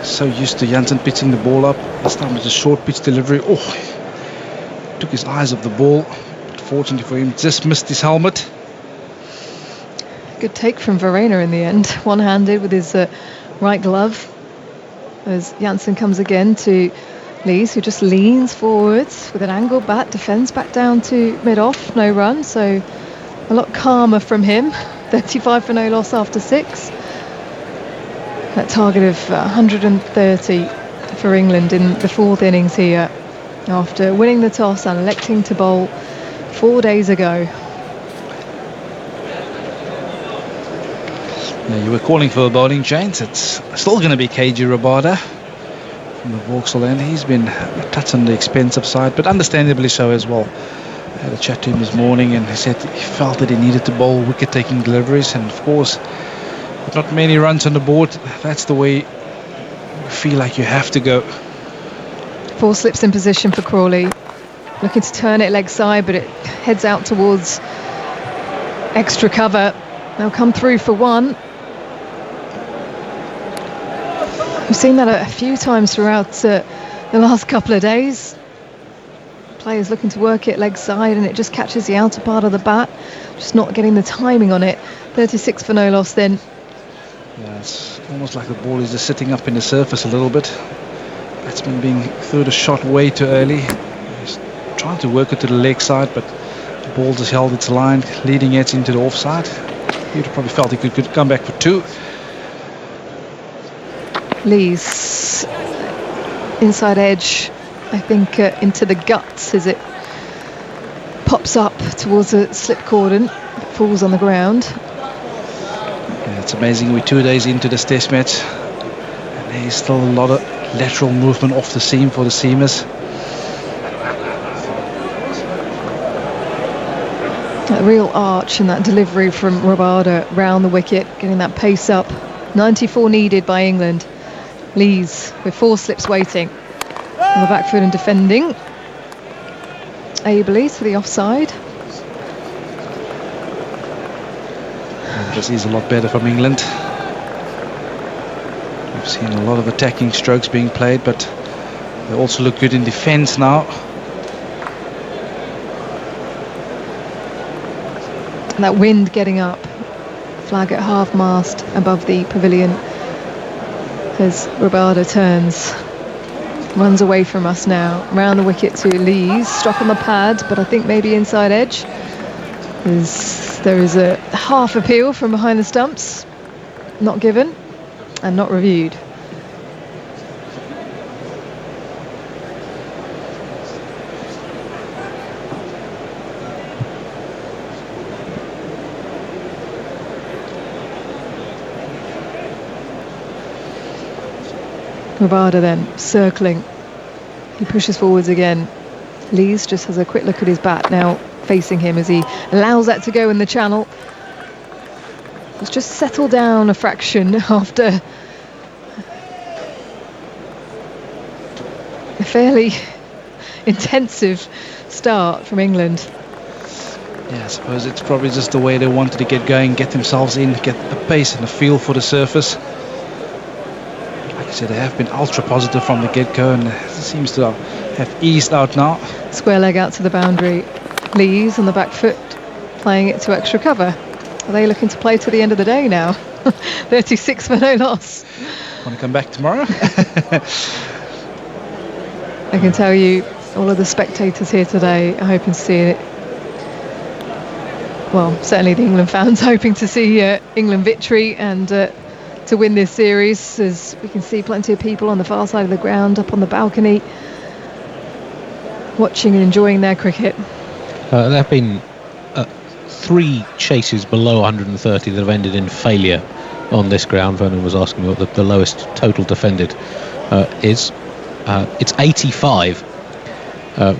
So used to Jansen pitching the ball up. This time it's a short pitch delivery. Oh, took his eyes off the ball. But fortunately for him, just missed his helmet. Good take from Verena in the end, one-handed with his right glove. As Jansen comes again to Lees, who just leans forwards with an angled bat, defends back down to mid-off, no run, so a lot calmer from him. 35 for no loss after 6. That target of 130 for England in the 4th innings here, after winning the toss and electing to bowl 4 days ago. You were calling for a bowling change. It's still going to be KG Rabada from the Vauxhall end. He's been a touch on the expensive side, but understandably so as well. I had a chat to him this morning and he said he felt that he needed to bowl wicket-taking deliveries, and of course with not many runs on the board, that's the way you feel like you have to go. 4 slips in position for Crawley, looking to turn it leg side, but it heads out towards extra cover. They'll come through for 1. We've seen that a few times throughout the last couple of days. Players looking to work it leg side and it just catches the outer part of the bat, just not getting the timing on it. 36 for no loss then. Yeah, it's almost like the ball is just sitting up in the surface a little bit. Batsman being threw the shot way too early. He's trying to work it to the leg side, but the ball just held its line, leading it into the offside. You'd probably felt he could come back for 2. Lees inside edge, I think, into the guts as it pops up towards the slip cordon, falls on the ground. Yeah, it's amazing. We're 2 days into this test match and there's still a lot of lateral movement off the seam for the seamers. That real arch and that delivery from Rabada round the wicket, getting that pace up. 94 needed by England. Lees with 4 slips waiting on the back foot and defending ably to the offside. And this is a lot better from England. We've seen a lot of attacking strokes being played, but they also look good in defence now. And that wind getting up, flag at half mast above the pavilion as Rabada turns, runs away from us now, round the wicket to Lees, struck on the pad, but I think maybe inside edge. There is a half appeal from behind the stumps, not given and not reviewed. Rabada then circling, he pushes forwards again. Lees just has a quick look at his bat now, facing him as he allows that to go in the channel. It's just settled down a fraction after a fairly intensive start from England. Yeah, I suppose it's probably just the way they wanted to get going, get themselves in, get the pace and the feel for the surface. So they have been ultra positive from the get-go, and it seems to have eased out now. Square leg out to the boundary. Lees on the back foot, playing it to extra cover. Are they looking to play to the end of the day now? 36 for no loss. Want to come back tomorrow? I can tell you, all of the spectators here today are hoping to see it. Well, certainly the England fans hoping to see England victory and to win this series, as we can see plenty of people on the far side of the ground, up on the balcony, watching and enjoying their cricket. There have been 3 chases below 130 that have ended in failure on this ground. Vernon was asking what the lowest total defended is. It's 85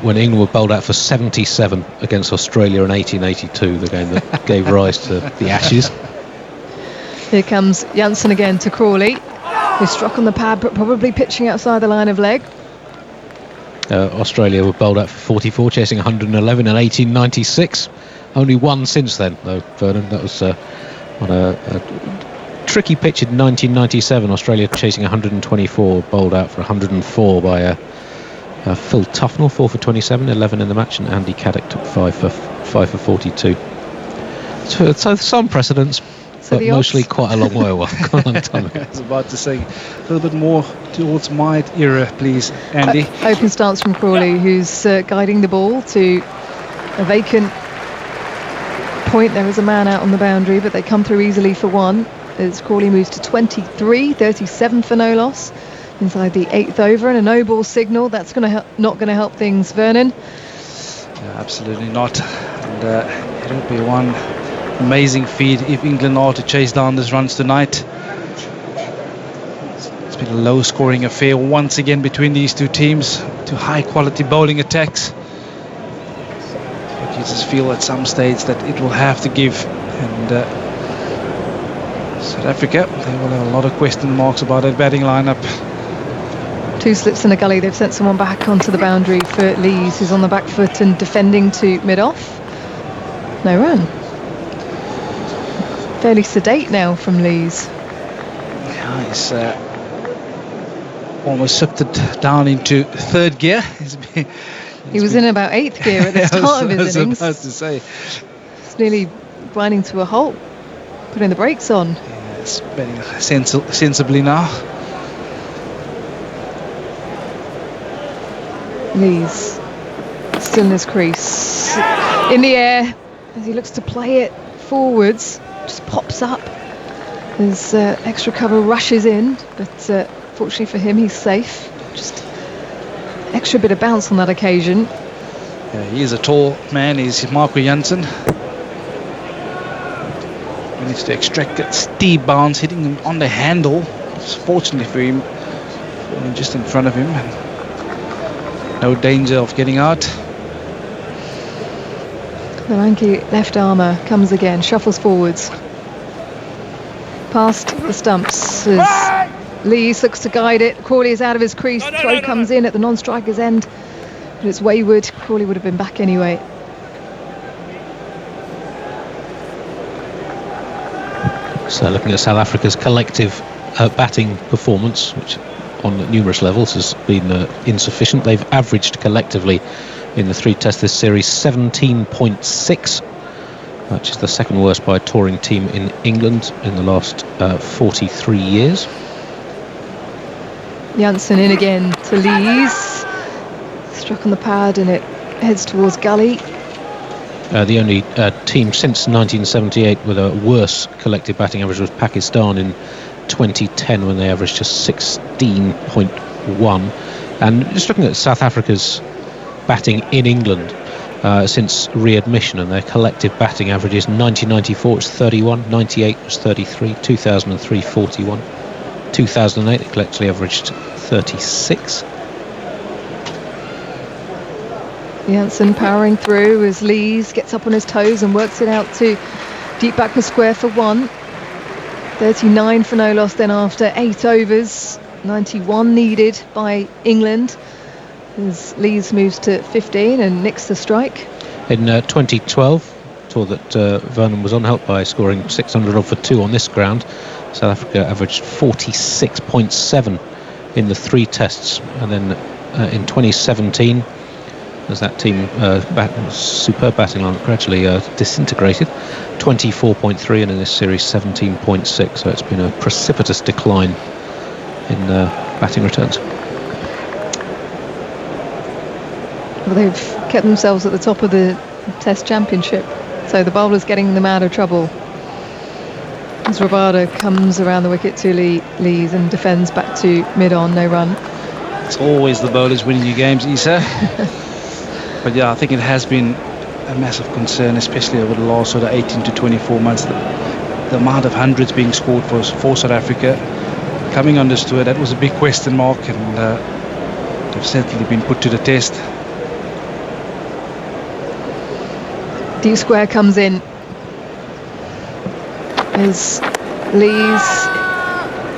when England were bowled out for 77 against Australia in 1882, the game that gave rise to the Ashes. Here comes Jansen again to Crawley, who struck on the pad but probably pitching outside the line of leg. Australia were bowled out for 44, chasing 111 in 1896. Only one since then, though, Vernon. That was on a tricky pitch in 1997. Australia chasing 124, bowled out for 104 by Phil Tufnell, 4 for 27, 11 in the match, and Andy Caddick took 5 for 42. So some precedents, but mostly quite a long way away. Quite a long time ago. I was about to say a little bit more towards my era, please, Andy. Open stance from Crawley, who's guiding the ball to a vacant point. There is a man out on the boundary, but they come through easily for 1 as Crawley moves to 23, 37 for no loss inside the 8th over, and a no ball signal. That's not going to help things, Vernon. Yeah, absolutely not. And it'll be one amazing feat if England are to chase down these runs tonight. It's been a low scoring affair once again between these two teams, 2 high quality bowling attacks. But you just feel at some stage that it will have to give, and South Africa, they will have a lot of question marks about that batting lineup. 2 slips in a gully. They've sent someone back onto the boundary for Lees, who's on the back foot and defending to mid-off. No run. Fairly sedate now from Lees. Yeah, he's almost shifted down into 3rd gear. He was in about 8th gear at the start of his innings. I was about to say. It's nearly grinding to a halt, putting the brakes on. Yeah, it's batting sensibly now. Lees still in his crease, in the air as he looks to play it forwards, just pops up as extra cover rushes in, but fortunately for him he's safe. Just extra bit of bounce on that occasion. Yeah, he is a tall man. He's Marco Jansen. Managed to extract that steep bounce, hitting him on the handle. Fortunately for him, just in front of him. No danger of getting out. The lanky left armour comes again, shuffles forwards. Past the stumps as Lees looks to guide it. Crawley is out of his crease. Throw comes in at the non-striker's end. But it's wayward. Crawley would have been back anyway. So looking at South Africa's collective batting performance, which on numerous levels has been insufficient. They've averaged collectively in the 3 tests this series 17.6, which is the 2nd worst by a touring team in England in the last 43 years. Jansen in again to Lees. Struck on the pad and it heads towards gully. The only team since 1978 with a worse collective batting average was Pakistan in 2010, when they averaged just 16.1. And just looking at South Africa's batting in England since readmission, and their collective batting average is 1994 it's 31, 98 was 33, 2003 41, 2008 it collectively averaged 36. Jansen powering through as Lees gets up on his toes and works it out to deep backward square for 1. 39 for no loss then after 8 overs. 91 needed by England as Lees moves to 15 and nicks the strike. In 2012, tour that Vernon was on, helped by scoring 600 odd for 2 on this ground, South Africa averaged 46.7 in the 3 tests, and then in 2017 as that team, superb batting line, gradually disintegrated. 24.3, and in this series 17.6. So it's been a precipitous decline in batting returns. Well, they've kept themselves at the top of the Test Championship, so the bowler's getting them out of trouble. As Rabada comes around the wicket to Lees and defends back to mid-on, no run. It's always the bowlers winning your games, Isa. But yeah, I think it has been a massive concern, especially over the last sort of 18 to 24 months. The amount of hundreds being scored for South Africa. Coming on this tour, that was a big question mark, and they've certainly been put to the test. Deep square comes in. As Lees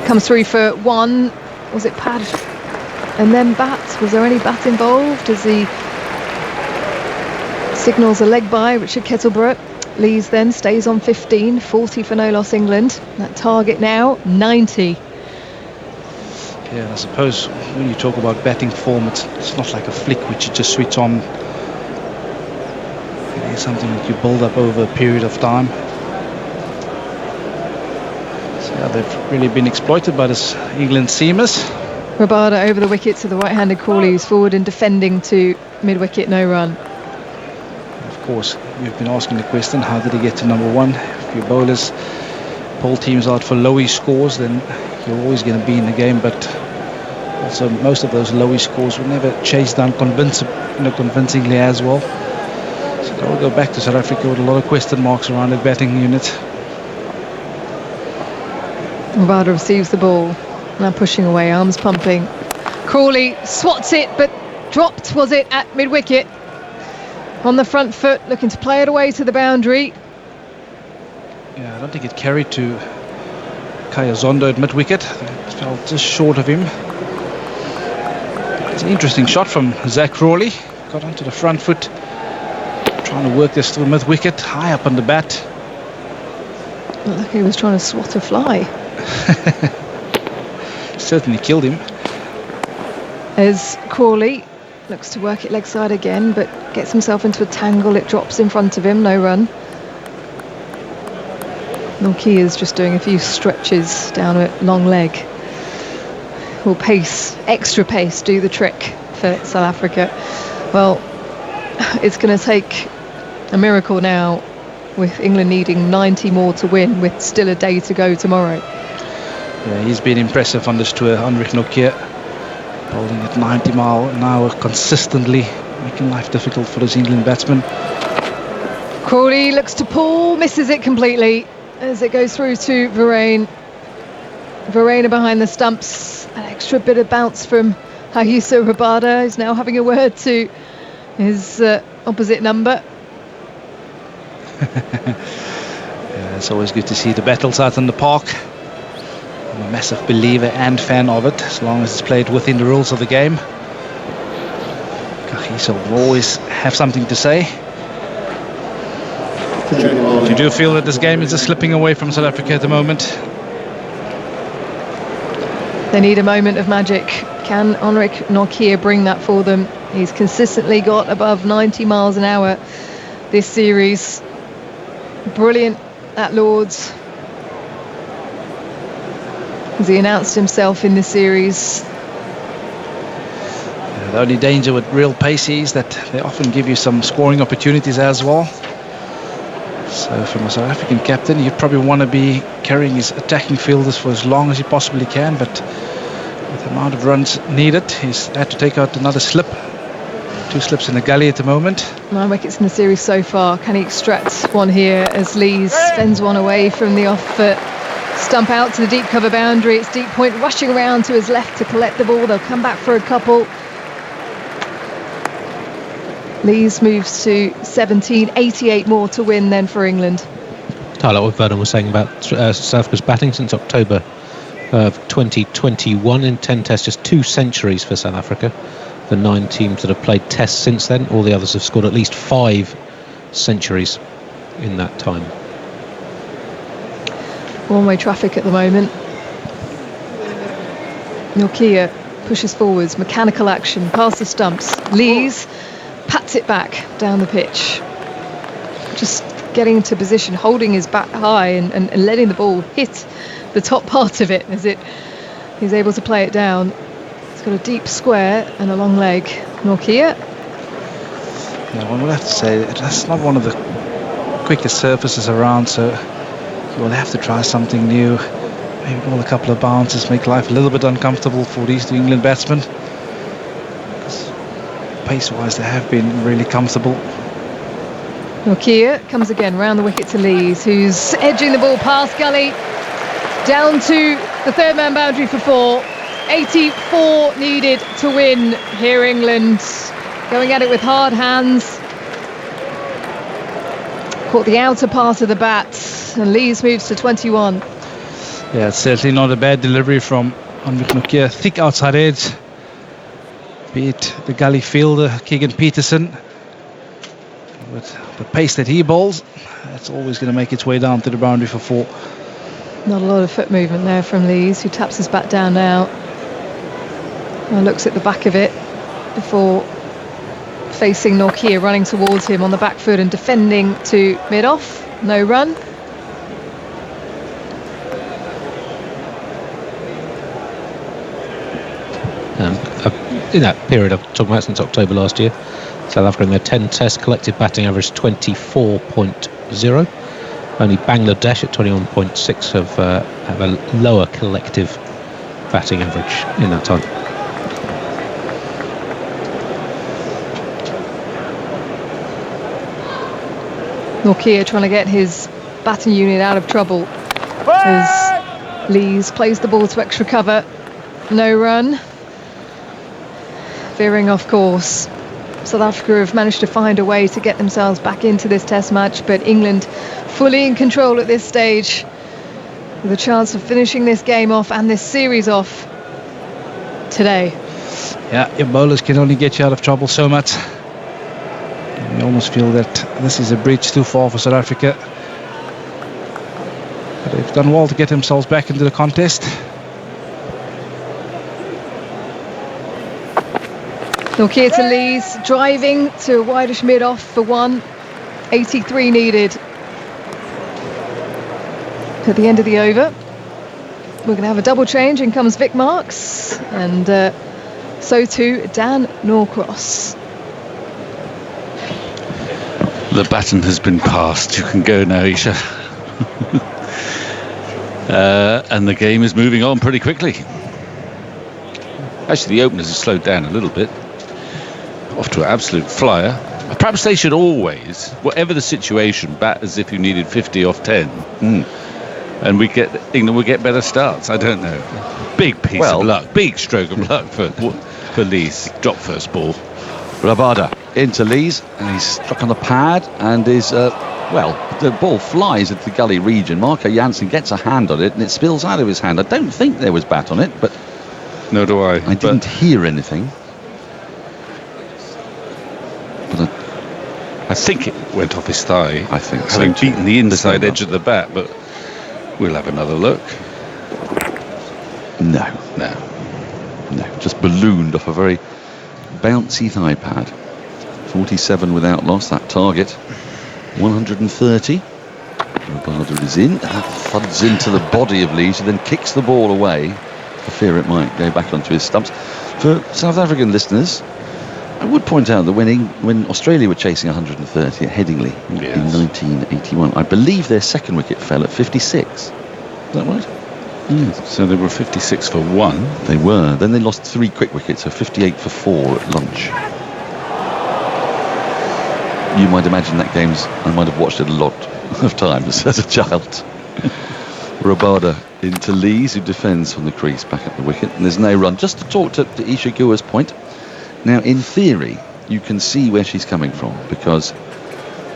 comes through for one. Was it pad and then bat? Was there any bat involved as he signals a leg by Richard Kettleborough? Lees then stays on 15, 40 for no loss England. That target now 90. Yeah, I suppose when you talk about batting form, it's not like a flick which you just switch on. It is something that you build up over a period of time. So yeah, they've really been exploited by this England seamers. Rabada over the wicket to the right-handed Crawley, who's forward and defending to mid-wicket, no run. Of course, you've been asking the question, how did he get to number one? If your bowlers pull teams out for lowish scores, then you're always going to be in the game, but also most of those lowish scores were never chased down convincingly as well. So they'll go back to South Africa with a lot of question marks around the batting unit. Rabada receives the ball, now pushing away, arms pumping. Crawley swats it, but dropped, was it, at mid-wicket? On the front foot, looking to play it away to the boundary. Yeah, I don't think it carried to Kaya Zondo at mid-wicket. It fell just short of him. It's an interesting shot from Zach Crawley. Got onto the front foot, trying to work this through mid-wicket, high up on the bat. Looked like he was trying to swat a fly. Certainly killed him. As Crawley looks to work it leg side again, but gets himself into a tangle. It drops in front of him, no run. Nortje just doing a few stretches down a long leg. Will pace, extra pace, do the trick for South Africa. Well, it's going to take a miracle now, with England needing 90 more to win, with still a day to go tomorrow. Yeah, he's been impressive on this tour, Henrik Nortje, bowling at 90 miles an hour consistently, making life difficult for this England batsman. Crawley looks to pull, misses it completely as it goes through to Verreynne. Verreynne behind the stumps. An extra bit of bounce from Hayusa Rabada, who's now having a word to his opposite number. Yeah, it's always good to see the battles out in the park. I'm a massive believer and fan of it, as long as it's played within the rules of the game. Kagiso will always have something to say. You do feel that this game is just slipping away from South Africa at the moment? They need a moment of magic. Can Henrik Nortje bring that for them? He's consistently got above 90 miles an hour this series. Brilliant at Lord's, as he announced himself in the series. Yeah, the only danger with real pace is that they often give you some scoring opportunities as well. So from a South African captain, you'd probably want to be carrying his attacking fielders for as long as he possibly can, but with the amount of runs needed, he's had to take out another slip. 2 slips in the gully at the moment. 9 wickets in the series so far. Can he extract one here as Lees fends one away from the off foot? Stump out to the deep cover boundary. It's Deep Point rushing around to his left to collect the ball. They'll come back for a couple. Lees moves to 17, 88 more to win then for England. Tyler, what Vernon was saying about South Africa's batting since October of 2021 in 10 tests, just 2 centuries for South Africa. The 9 teams that have played tests since then, all the others have scored at least 5 centuries in that time. One-way traffic at the moment. Nortje pushes forwards, mechanical action, past the stumps. Lees bats it back down the pitch. Just getting into position, holding his bat high and letting the ball hit the top part of it as he's able to play it down. He's got a deep square and a long leg. Nortje. Yeah, one would have to say that's not one of the quickest surfaces around, so you will have to try something new. Maybe ball a couple of bounces, make life a little bit uncomfortable for these New England batsmen. Pace-wise, they have been really comfortable. Nortje comes again round the wicket to Lees, who's edging the ball past Gully, down to the third man boundary for 4. 84 needed to win here, England. Going at it with hard hands. Caught the outer part of the bat, and Lees moves to 21. Yeah, it's certainly not a bad delivery from Anvik Nortje. Thick outside edge. Be it the gully fielder, Keegan Peterson. With the pace that he bowls, that's always going to make its way down to the boundary for 4. Not a lot of foot movement there from Lees, who taps his bat down now. And looks at the back of it before facing Nortje, running towards him on the back foot and defending to mid-off. No run. In that period I'm talking about since October last year, South Africa in their 10 test collective batting average 24.0. Only Bangladesh at 21.6 have a lower collective batting average in that time. Nortje trying to get his batting unit out of trouble as Lees plays the ball to extra cover. No run. Veering off course. South Africa have managed to find a way to get themselves back into this test match, but England fully in control at this stage, with a chance of finishing this game off and this series off today. Yeah, your bowlers can only get you out of trouble so much. You almost feel that this is a bridge too far for South Africa. But they've done well to get themselves back into the contest. Nortje to Lees, driving to a wideish mid-off for 1. 83 needed at the end of the over. We're going to have a double change. In comes Vic Marks, and so too Dan Norcross. The baton has been passed. You can go now, Isha. And the game is moving on pretty quickly. Actually, the openers have slowed down a little bit. Off to an absolute flyer. Perhaps they should always, whatever the situation, bat as if you needed 50 off 10. And England would get better starts. I don't know. Big piece of luck. Big stroke of luck for Lees. Drop first ball. Rabada into Lees, and he's struck on the pad and is, the ball flies into the gully region. Marco Jansen gets a hand on it and it spills out of his hand. I don't think there was bat on it, but no do I. I didn't hear anything. But I think it went off his thigh. I think so. Having beaten the inside edge of the bat, but we'll have another look. No. Just ballooned off a very bouncy thigh pad. 47 without loss, that target. 130. Rabada is in. That thuds into the body of Leach, and then kicks the ball away for fear it might go back onto his stumps. For South African listeners, I would point out that when Australia were chasing 130 at Headingley in 1981, I believe their second wicket fell at 56. Is that right? Yes. So they were 56 for 1. They were. Then they lost 3 quick wickets, so 58 for 4 at lunch. You might imagine that I might have watched it a lot of times as a child. Rabada into Lees, who defends from the crease back at the wicket, and there's no run. Just to talk to Isha Gua's point, now in theory you can see where she's coming from, because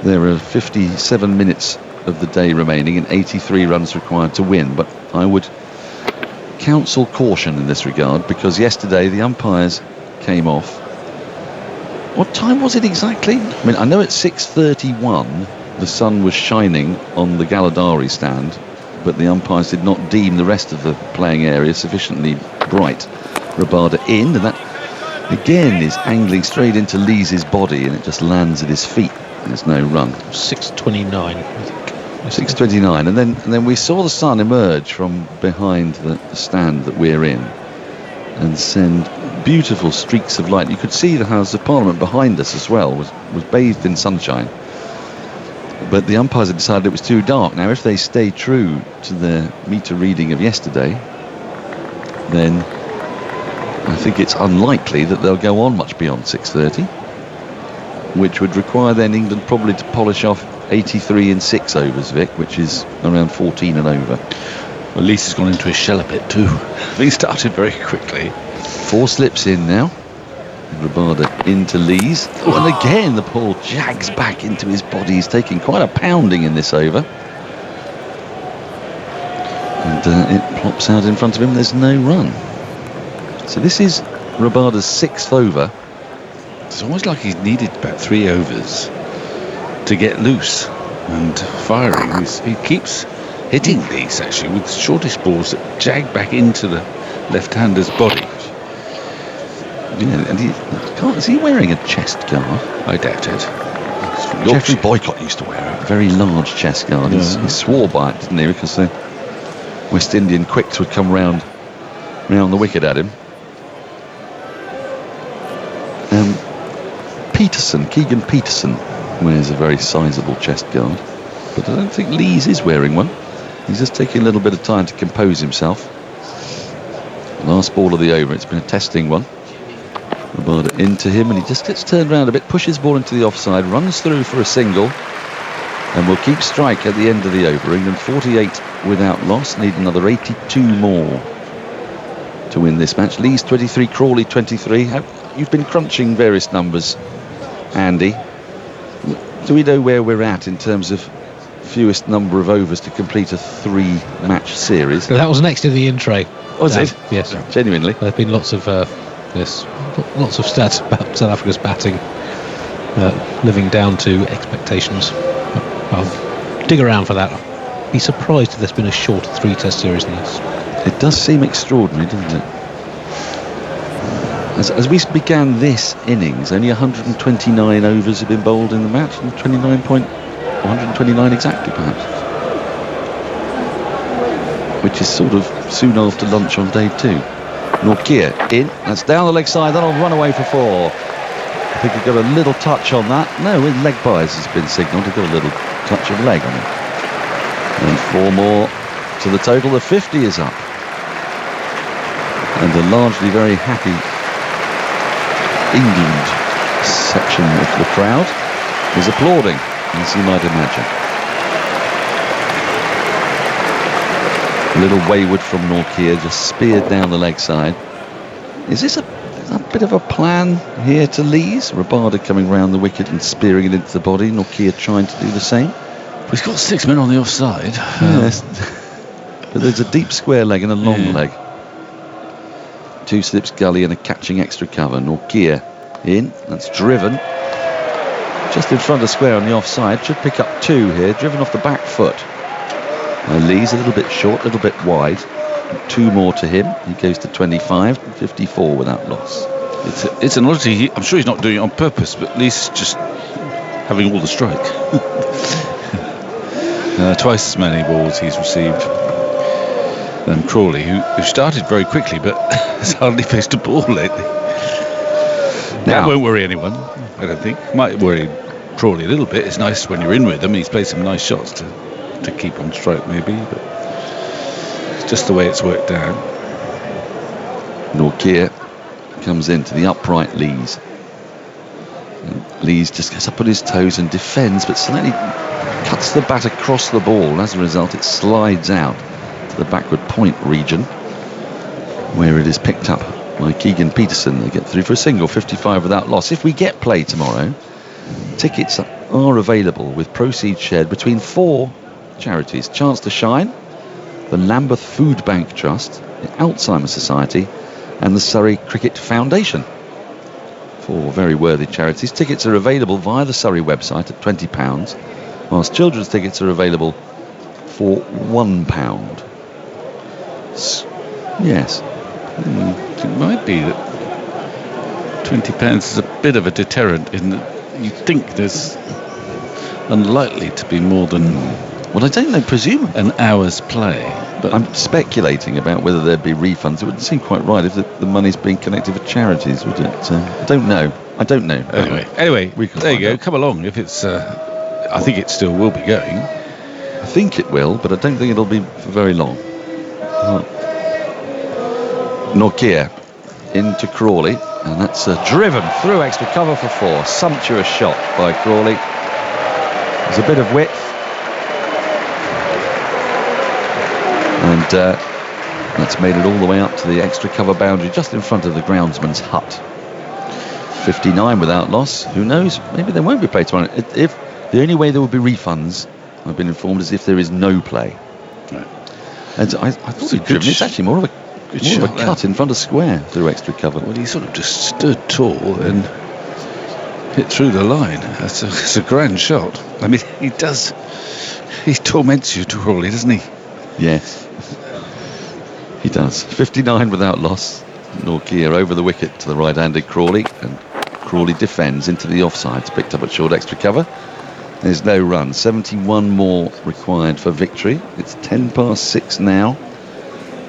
there are 57 minutes of the day remaining and 83 runs required to win, but I would counsel caution in this regard, because yesterday the umpires came off. What time was it exactly? I mean, I know at 6:31 the sun was shining on the Galladari stand, but the umpires did not deem the rest of the playing area sufficiently bright. Rabada in, and that Again is angling straight into Lees' body, and it just lands at his feet. There's no run. 6:29, I think. 6:29, and then we saw the sun emerge from behind the stand that we're in and send beautiful streaks of light. You could see the House of Parliament behind us as well was bathed in sunshine, but the umpires had decided it was too dark. Now if they stay true to their meter reading of yesterday, then I think it's unlikely that they'll go on much beyond 6:30, which would require then England probably to polish off 83 in 6 overs, Vic, which is around 14 and over. Well, Leach has gone into his shell a bit too. He started very quickly. 4 slips in now. Rabada into Lees. Oh, and again the ball jags back into his body. He's taking quite a pounding in this over. And it plops out in front of him. There's no run. So this is Rabada's 6th over. It's almost like he's needed about 3 overs to get loose and firing. He keeps hitting these actually with shortish balls that jag back into the left-hander's body. Yeah, and is he wearing a chest guard? I doubt it. Geoffrey Boycott used to wear a very large chest guard. Yeah. He swore by it, didn't he? Because the West Indian quicks would come round the wicket at him. Keegan Peterson wears a very sizable chest guard, but I don't think Lees is wearing one. He's just taking a little bit of time to compose himself. Last ball of the over. It's been a testing one. Rabada into him, and he just gets turned around a bit, pushes the ball into the offside, runs through for a single, and will keep strike at the end of the over. England 48 without loss, need another 82 more to win this match. Lees 23, Crawley 23. You've been crunching various numbers, Andy. Do we know where we're at in terms of fewest number of overs to complete a 3-match series? That was next in the intro. Was it? Yes. Genuinely? There have been lots of stats about South Africa's batting living down to expectations. I'll dig around for that. Be surprised if there's been a shorter 3-test series than this. It does seem extraordinary, doesn't it? As we began this innings, only 129 overs have been bowled in the match, and 129 exactly, perhaps. Which is sort of soon after lunch on day 2. Nortje in, that's down the leg side, that'll run away for 4. I think he got a little touch on that. No, leg bias has been signalled. He got a little touch of leg on it. And 4 more to the total. The 50 is up. And a largely very happy England section of the crowd is applauding, as you might imagine. A little wayward from Nortje, just speared down the leg side. Is this a bit of a plan here to Lees? Rabada coming round the wicket and spearing it into the body. Nortje trying to do the same. We've got 6 men on the offside. Yes. But there's a deep square leg and a long leg. 2 slips gully and a catching extra cover. Nortje in, that's driven just in front of square on the offside. Should pick up 2 here, driven off the back foot. Lee's a little bit short, a little bit wide. 2 more to him. He goes to 25, 54 without loss. It's an oddity. I'm sure he's not doing it on purpose, but Lee's just having all the strike. Twice as many balls he's received than Crawley, who started very quickly but has hardly faced a ball lately. That won't worry anyone, I don't think. Might worry Crawley a little bit. It's nice when you're in with him. He's played some nice shots to keep on strike maybe, but it's just the way it's worked out. Nortje comes into the upright Lees. And Lees just gets up on his toes and defends, but slightly cuts the bat across the ball. As a result, it slides out to the backward point region, where it is picked up by Keegan Peterson. They get through for a single, 55 without loss. If we get play tomorrow, tickets are available with proceeds shared between 4 charities: Chance to Shine, the Lambeth Food Bank Trust, the Alzheimer's Society, and the Surrey Cricket Foundation. 4 very worthy charities. Tickets are available via the Surrey website at £20, whilst children's tickets are available for £1. Yes. It might be that £20 is a bit of a deterrent in that you think there's unlikely to be more than, well, I don't know, presume an hour's play. But I'm speculating about whether there'd be refunds. It wouldn't seem quite right if the money's being connected with charities, would it? I don't know. Anyway, there you go. Come along. If it's, I think it still will be going. I think it will, but I don't think it'll be for very long. Nortje into Crawley, and that's driven through extra cover for 4. Sumptuous shot by Crawley. There's a bit of width, and that's made it all the way up to the extra cover boundary just in front of the groundsman's hut. 59 without loss. Who knows? Maybe there won't be play tomorrow. If the only way there will be refunds, I've been informed, is if there is no play. Right. And I thought it's actually more of a cut in front of square through extra cover. Well, he sort of just stood tall and hit through the line. It's a grand shot. I mean, he torments you, Crawley, doesn't he? Yes, he does. 59 without loss. Nortje over the wicket to the right-handed Crawley, and Crawley defends into the offsides, picked up at short extra cover. There's no run. 71 more required for victory. It's 6:10 now.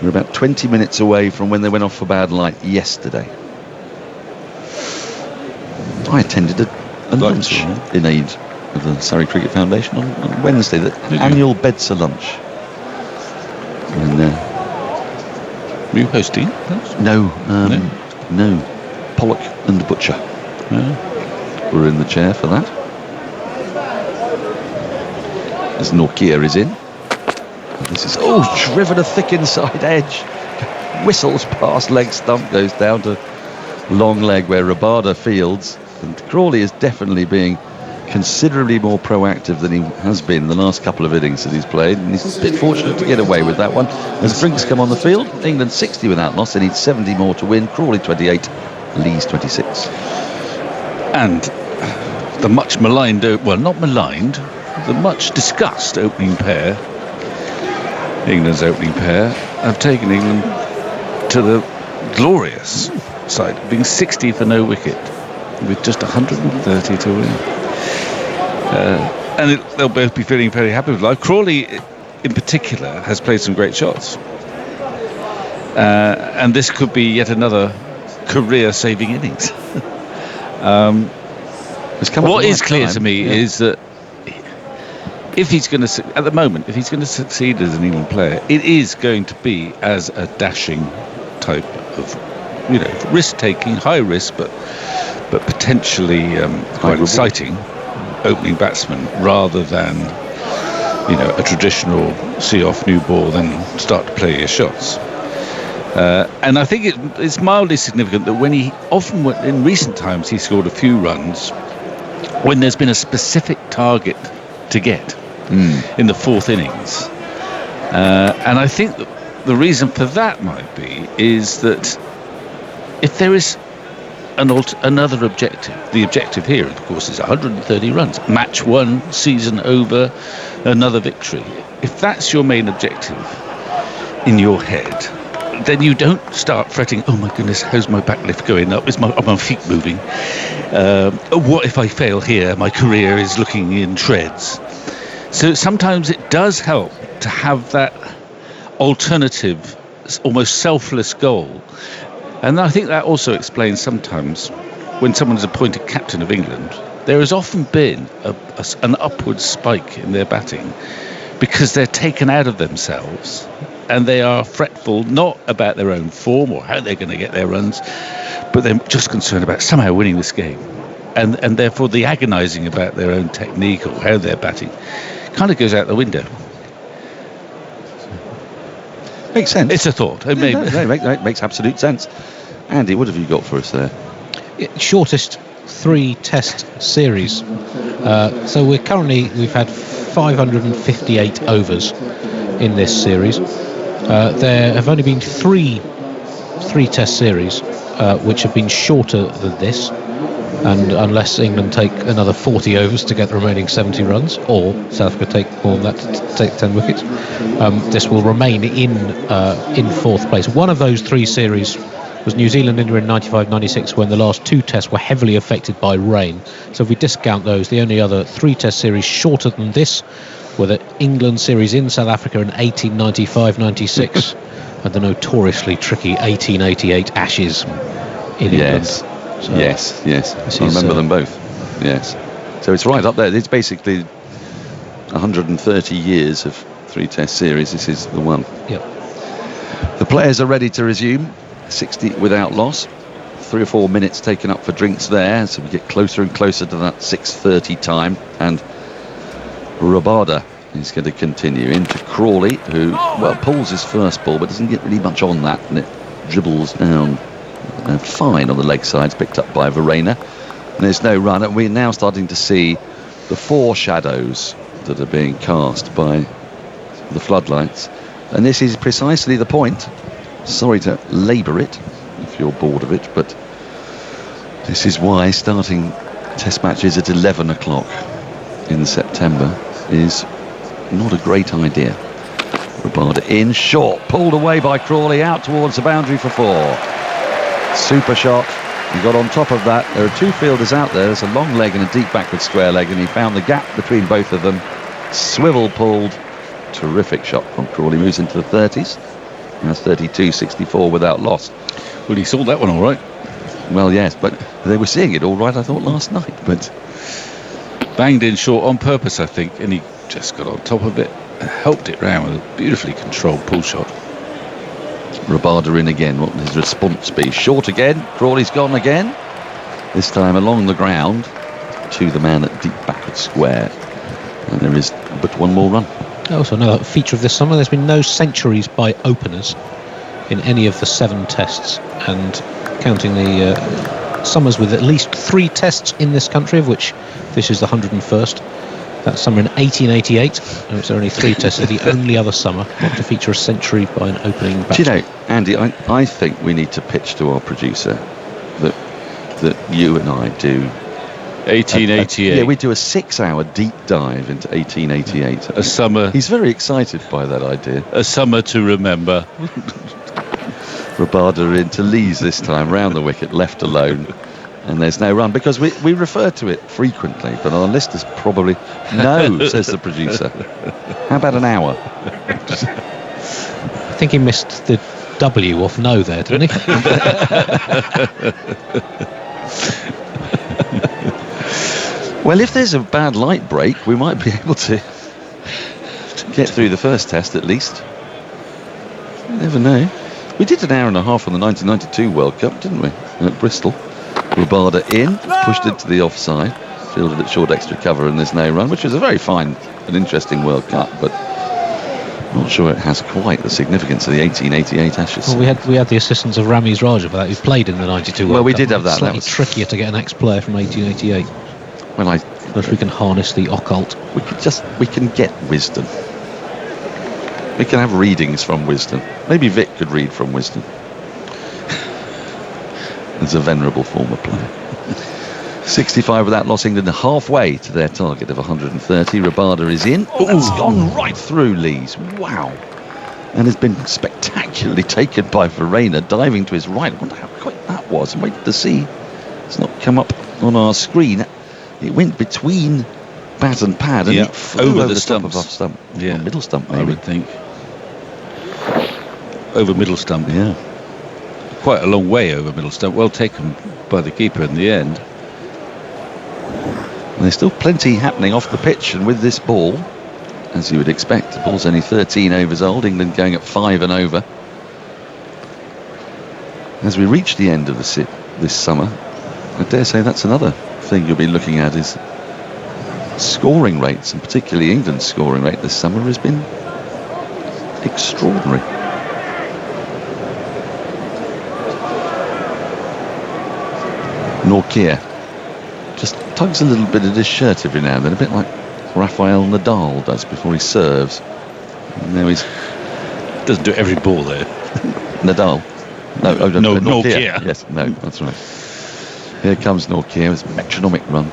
We're about 20 minutes away from when they went off for bad light yesterday. I attended a lunch in aid of the Surrey Cricket Foundation on Wednesday, the annual Bedser lunch. And, were you hosting? No. Pollock and Butcher were in the chair for that. As Nortje is in. This is driven a thick inside edge. Whistles past leg stump, goes down to long leg where Rabada fields. And Crawley is definitely being considerably more proactive than he has been the last couple of innings that he's played, and he's a bit fortunate to get away with that one. As drinks come on the field, England 60 without loss. They need 70 more to win. Crawley 28, Lee's 26. And the much maligned, well, not maligned, the much discussed opening pair, England's opening pair, have taken England to the glorious side, being 60 for no wicket with just 130 to win. And they'll both be feeling very happy with life. Crawley, in particular, has played some great shots. And this could be yet another career-saving innings. What is clear to me is that if he's going to, at the moment, if he's going to succeed as an England player, it is going to be as a dashing type of, risk-taking, high risk, but potentially quite exciting opening batsman, rather than a traditional see off new ball then start to play your shots. And I think it's mildly significant that when he often in recent times he scored a few runs when there's been a specific target to get in the fourth innings, and I think that the reason for that might be is that if there is another objective. The objective here, of course, is 130 runs. Match one, season over, another victory. If that's your main objective in your head, then you don't start fretting, oh my goodness, how's my back lift going up? Are my feet moving? What if I fail here? My career is looking in shreds. So sometimes it does help to have that alternative, almost selfless goal. And I think that also explains sometimes when someone's appointed captain of England, there has often been an upward spike in their batting because they're taken out of themselves and they are fretful, not about their own form or how they're going to get their runs, but they're just concerned about somehow winning this game. And therefore the agonising about their own technique or how they're batting kind of goes out the window. Makes sense. It's a thought. It makes absolute sense. Andy, what have you got for us there? Shortest 3 test series. So we've had 558 overs in this series. There have only been three test series which have been shorter than this, and unless England take another 40 overs to get the remaining 70 runs, or South Africa take more than that to take 10 wickets, this will remain in fourth place. One of those 3 series was New Zealand, India in 95-96, when the last 2 tests were heavily affected by rain. So if we discount those, the only other 3 test series shorter than this were the England series in South Africa in 1895-96 and the notoriously tricky 1888 Ashes in England. So yes. I remember them both. Yes. So it's right up there. It's basically 130 years of 3 test series. This is the one. Yep. The players are ready to resume. 60 without loss. 3 or 4 minutes taken up for drinks there, so we get closer and closer to that 6:30 time. And Rabada is going to continue into Crawley, who pulls his first ball but doesn't get really much on that, and it dribbles down fine on the leg sides, picked up by Verena. And there's no run, and we're now starting to see the foreshadows that are being cast by the floodlights, and this is precisely the point. Sorry to labour it if you're bored of it, but this is why starting test matches at 11 o'clock in September is not a great idea. Rabada in, short, pulled away by Crawley, out towards the boundary for 4. Super shot. He got on top of that. There are 2 fielders out there. There's a long leg and a deep backward square leg, and he found the gap between both of them. Swivel pulled. Terrific shot from Crawley. Moves into the 30s. That's 32-64 without loss. Well, he saw that one all right. Well, yes, but they were seeing it all right, I thought, last night. But Banged in short on purpose, I think, and he just got on top of it and helped it round with a beautifully controlled pull shot. Rabada in again. What will his response be? Short again. Crawley's gone again. This time along the ground to the man at deep backward square. And there is but 1 more run. Also, another feature of this summer, there's been no centuries by openers in any of the 7 tests, and counting the summers with at least 3 tests in this country, of which this is the 101st. That summer in 1888, and it's only 3 tests, is the only other summer not to feature a century by an opening batsman. Do you know, Andy, I think we need to pitch to our producer that you and I do 1888. Yeah, we do a 6-hour deep dive into 1888. A summer. He's very excited by that idea. A summer to remember. Rabada into Lees this time, round the wicket, left alone. And there's no run, because we refer to it frequently, but our listeners probably know, says the producer. How about an hour? I think he missed the W off no there, didn't he? Well, if there's a bad light break, we might be able to get through the first test at least. You never know. We did an hour and a half on the 1992 World Cup, didn't we? At Bristol. Rabada in, pushed into the offside, fielded at short extra cover, and there's no run, which was a very fine and interesting World Cup, but not sure it has quite the significance of the 1888 Ashes. Well, we had the assistance of Ramiz Raja for that, who played in the 92 World Cup. Well, we did have that. Slightly trickier to get an ex-player from 1888. Well, But we can harness the occult. We can get wisdom. We can have readings from wisdom. Maybe Vic could read from wisdom. As a venerable former player. 65 without loss. England are halfway to their target of 130. Rabada is in. That's gone right through Lees. Wow. And has been spectacularly taken by Verena, diving to his right. I wonder how quick that was. I'm waiting to see. It's not come up on our screen. It went between bat and pad, and it flew over the top of off stump. Yeah, middle stump, maybe. I would think. Over middle stump. Yeah. Quite a long way over middle stump. Well taken by the keeper in the end. And there's still plenty happening off the pitch, and with this ball, as you would expect, the ball's only 13 overs old. England going at 5 and over. As we reach the end of this summer, I dare say that's another thing you'll be looking at, is scoring rates, and particularly England's scoring rate this summer has been extraordinary. Nortje just tugs a little bit at his shirt every now and then, a bit like Rafael Nadal does before he serves. And now he's doesn't do every ball there. Nadal. No, Nortje. Yes, no, that's right. Here comes Nortje with a metronomic run.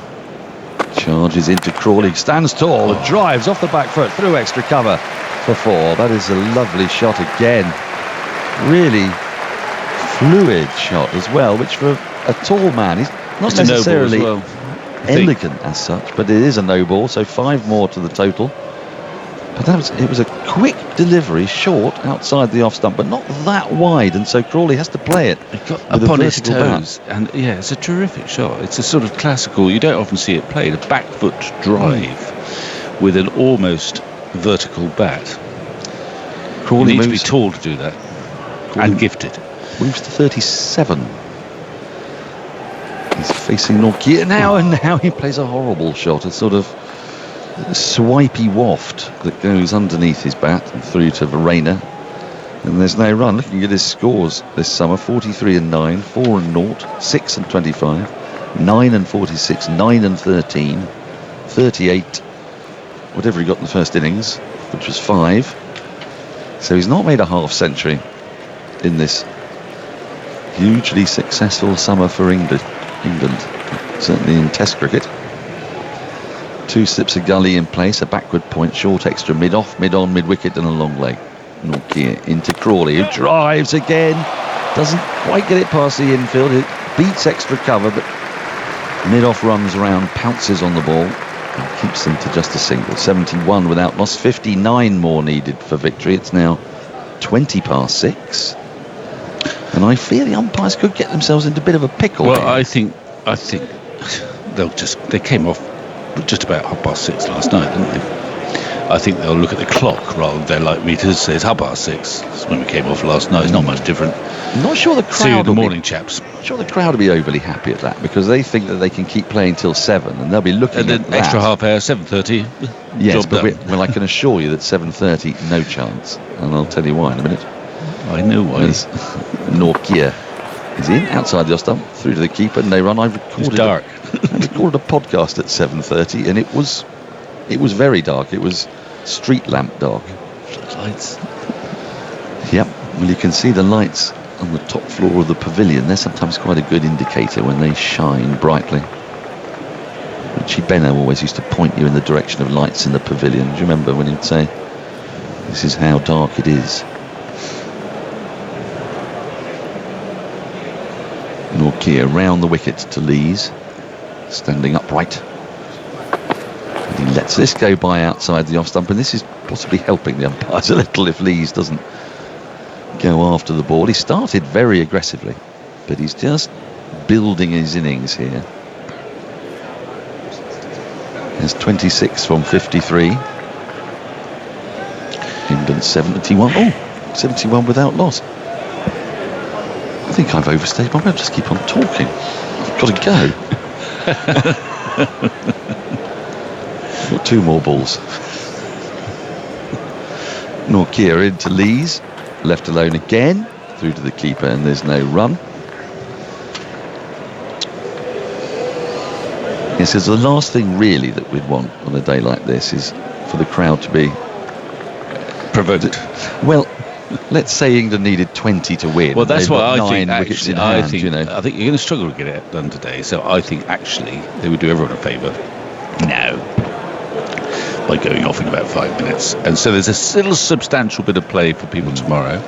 Charges into Crawley, stands tall and drives off the back foot through extra cover for 4. That is a lovely shot again. Really fluid shot as well, which for a tall man, he's not It's a no ball as necessarily well, I think. elegant as such, but it is a no ball, so 5 more to the total. But it was a quick delivery, short outside the off stump, but not that wide, and so Crawley has to play it. It got with up a on his vertical bat. toes, and yeah, it's a terrific shot. It's a sort of classical, you don't often see it played, a back foot drive with an almost vertical bat. Crawley You need to be moves, tall to do that, and gifted. moves to 37. He's facing Nortje now, and now he plays a horrible shot, a sort of swipey waft that goes underneath his bat and through to Verena, and there's no run. Looking at his scores this summer: 43 and 9, 4 and 0, 6 and 25, 9 and 46, 9 and 13, 38, whatever he got in the first innings, which was 5. So he's not made a half century in this hugely successful summer for England, certainly in Test cricket. 2 slips of gully in place, a backward point, short extra, mid-off, mid-on, mid-wicket and a long leg. Nortje into Crawley, who drives again, doesn't quite get it past the infield, it beats extra cover, but mid-off runs around, pounces on the ball and keeps them to just a single. 71 without loss, 59 more needed for victory. It's now 20 past 6, and I fear the umpires could get themselves into a bit of a pickle. Well, here. I think they came off just about 6:30 last night, didn't they? I think they'll look at the clock rather than their light meters. Say it's 6:30. That's when we came off last night. It's not much different. I'm not sure the crowd See you in the will morning, chaps. I'm sure the crowd will be overly happy at that, because they think that they can keep playing till 7, and they'll be looking And at then that. extra half hour, 7:30. Yes, job but done. well, I can assure you that 7:30, no chance, and I'll tell you why in a minute. I know why. As Nortje is in outside the off stump, through to the keeper, no run. I've It's recorded dark. I recorded a podcast at 7:30, and it was very dark. It was street lamp dark. Lights. Yep. Well, you can see the lights on the top floor of the pavilion. They're sometimes quite a good indicator when they shine brightly. Richie Benno always used to point you in the direction of lights in the pavilion. Do you remember when he'd say, "This is how dark it is"? Nortje around the wicket to Lees, standing upright. And he lets this go by outside the off stump, and this is possibly helping the umpires a little if Lees doesn't go after the ball. He started very aggressively, but he's just building his innings here. There's 26 from 53. England 71. Oh, 71 without loss. I think I've overstayed my welcome. Just keep on talking. I've got to go. Got 2 more balls. Nortje into Lees, left alone again, through to the keeper, and there's no run. Yes, because the last thing really that we'd want on a day like this is for the crowd to be Provoked. well. Let's say England needed 20 to win. Well, that's They've what got I 9 think. wickets Actually, in I hand, think you know. I think you're going to struggle to get it done today. So I think actually they would do everyone a favour now by going off in about 5 minutes, and so there's a still substantial bit of play for people tomorrow.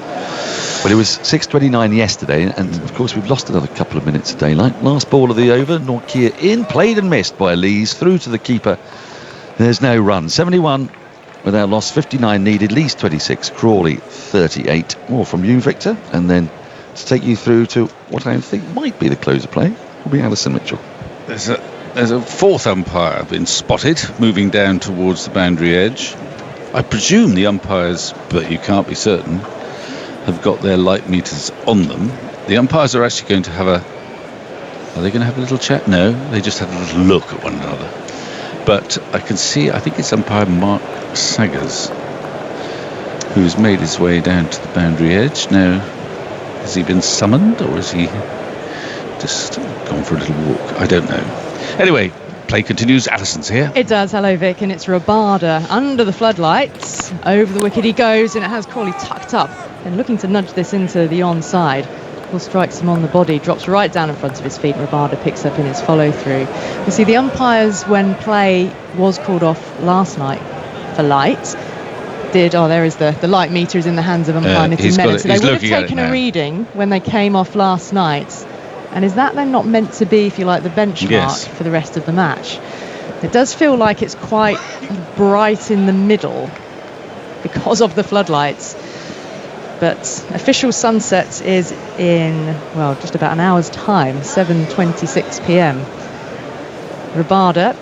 Well, it was 6:29 yesterday, and of course we've lost another couple of minutes of daylight. Last ball of the over, Nortje in, played and missed by Lees, through to the keeper. There's no run. 71 without loss, 59 needed, Lees 26, Crawley 38. More from you, Victor, and then to take you through to what I think might be the close of play will be Alison Mitchell. There's a fourth umpire been spotted moving down towards the boundary edge. I presume the umpires, but you can't be certain, have got their light meters on them. The umpires are actually going to have Are they going to have a little chat? No, they just had a little look at one another. But I can see, I think it's umpire Mark Saggers, who's made his way down to the boundary edge. Now, has he been summoned, or has he just gone for a little walk? I don't know. Anyway, play continues. Alison's here. It does. Hello, Vic, and it's Rabada under the floodlights. Over the wicket he goes, and it has Crawley tucked up and looking to nudge this into the onside. Ball strikes him on the body, drops right down in front of his feet. Rabada picks up in his follow-through. You see, the umpires, when play was called off last night for light, there is the light meter is in the hands of umpire Nitin he's got Menon. it. So they He's would have looking at it taken a now. reading when they came off last night. And is that then not meant to be, if you like, the benchmark Yes. for the rest of the match? It does feel like it's quite bright in the middle because of the floodlights. But official sunset is in, well, just about an hour's time, 7:26 p.m. Rabada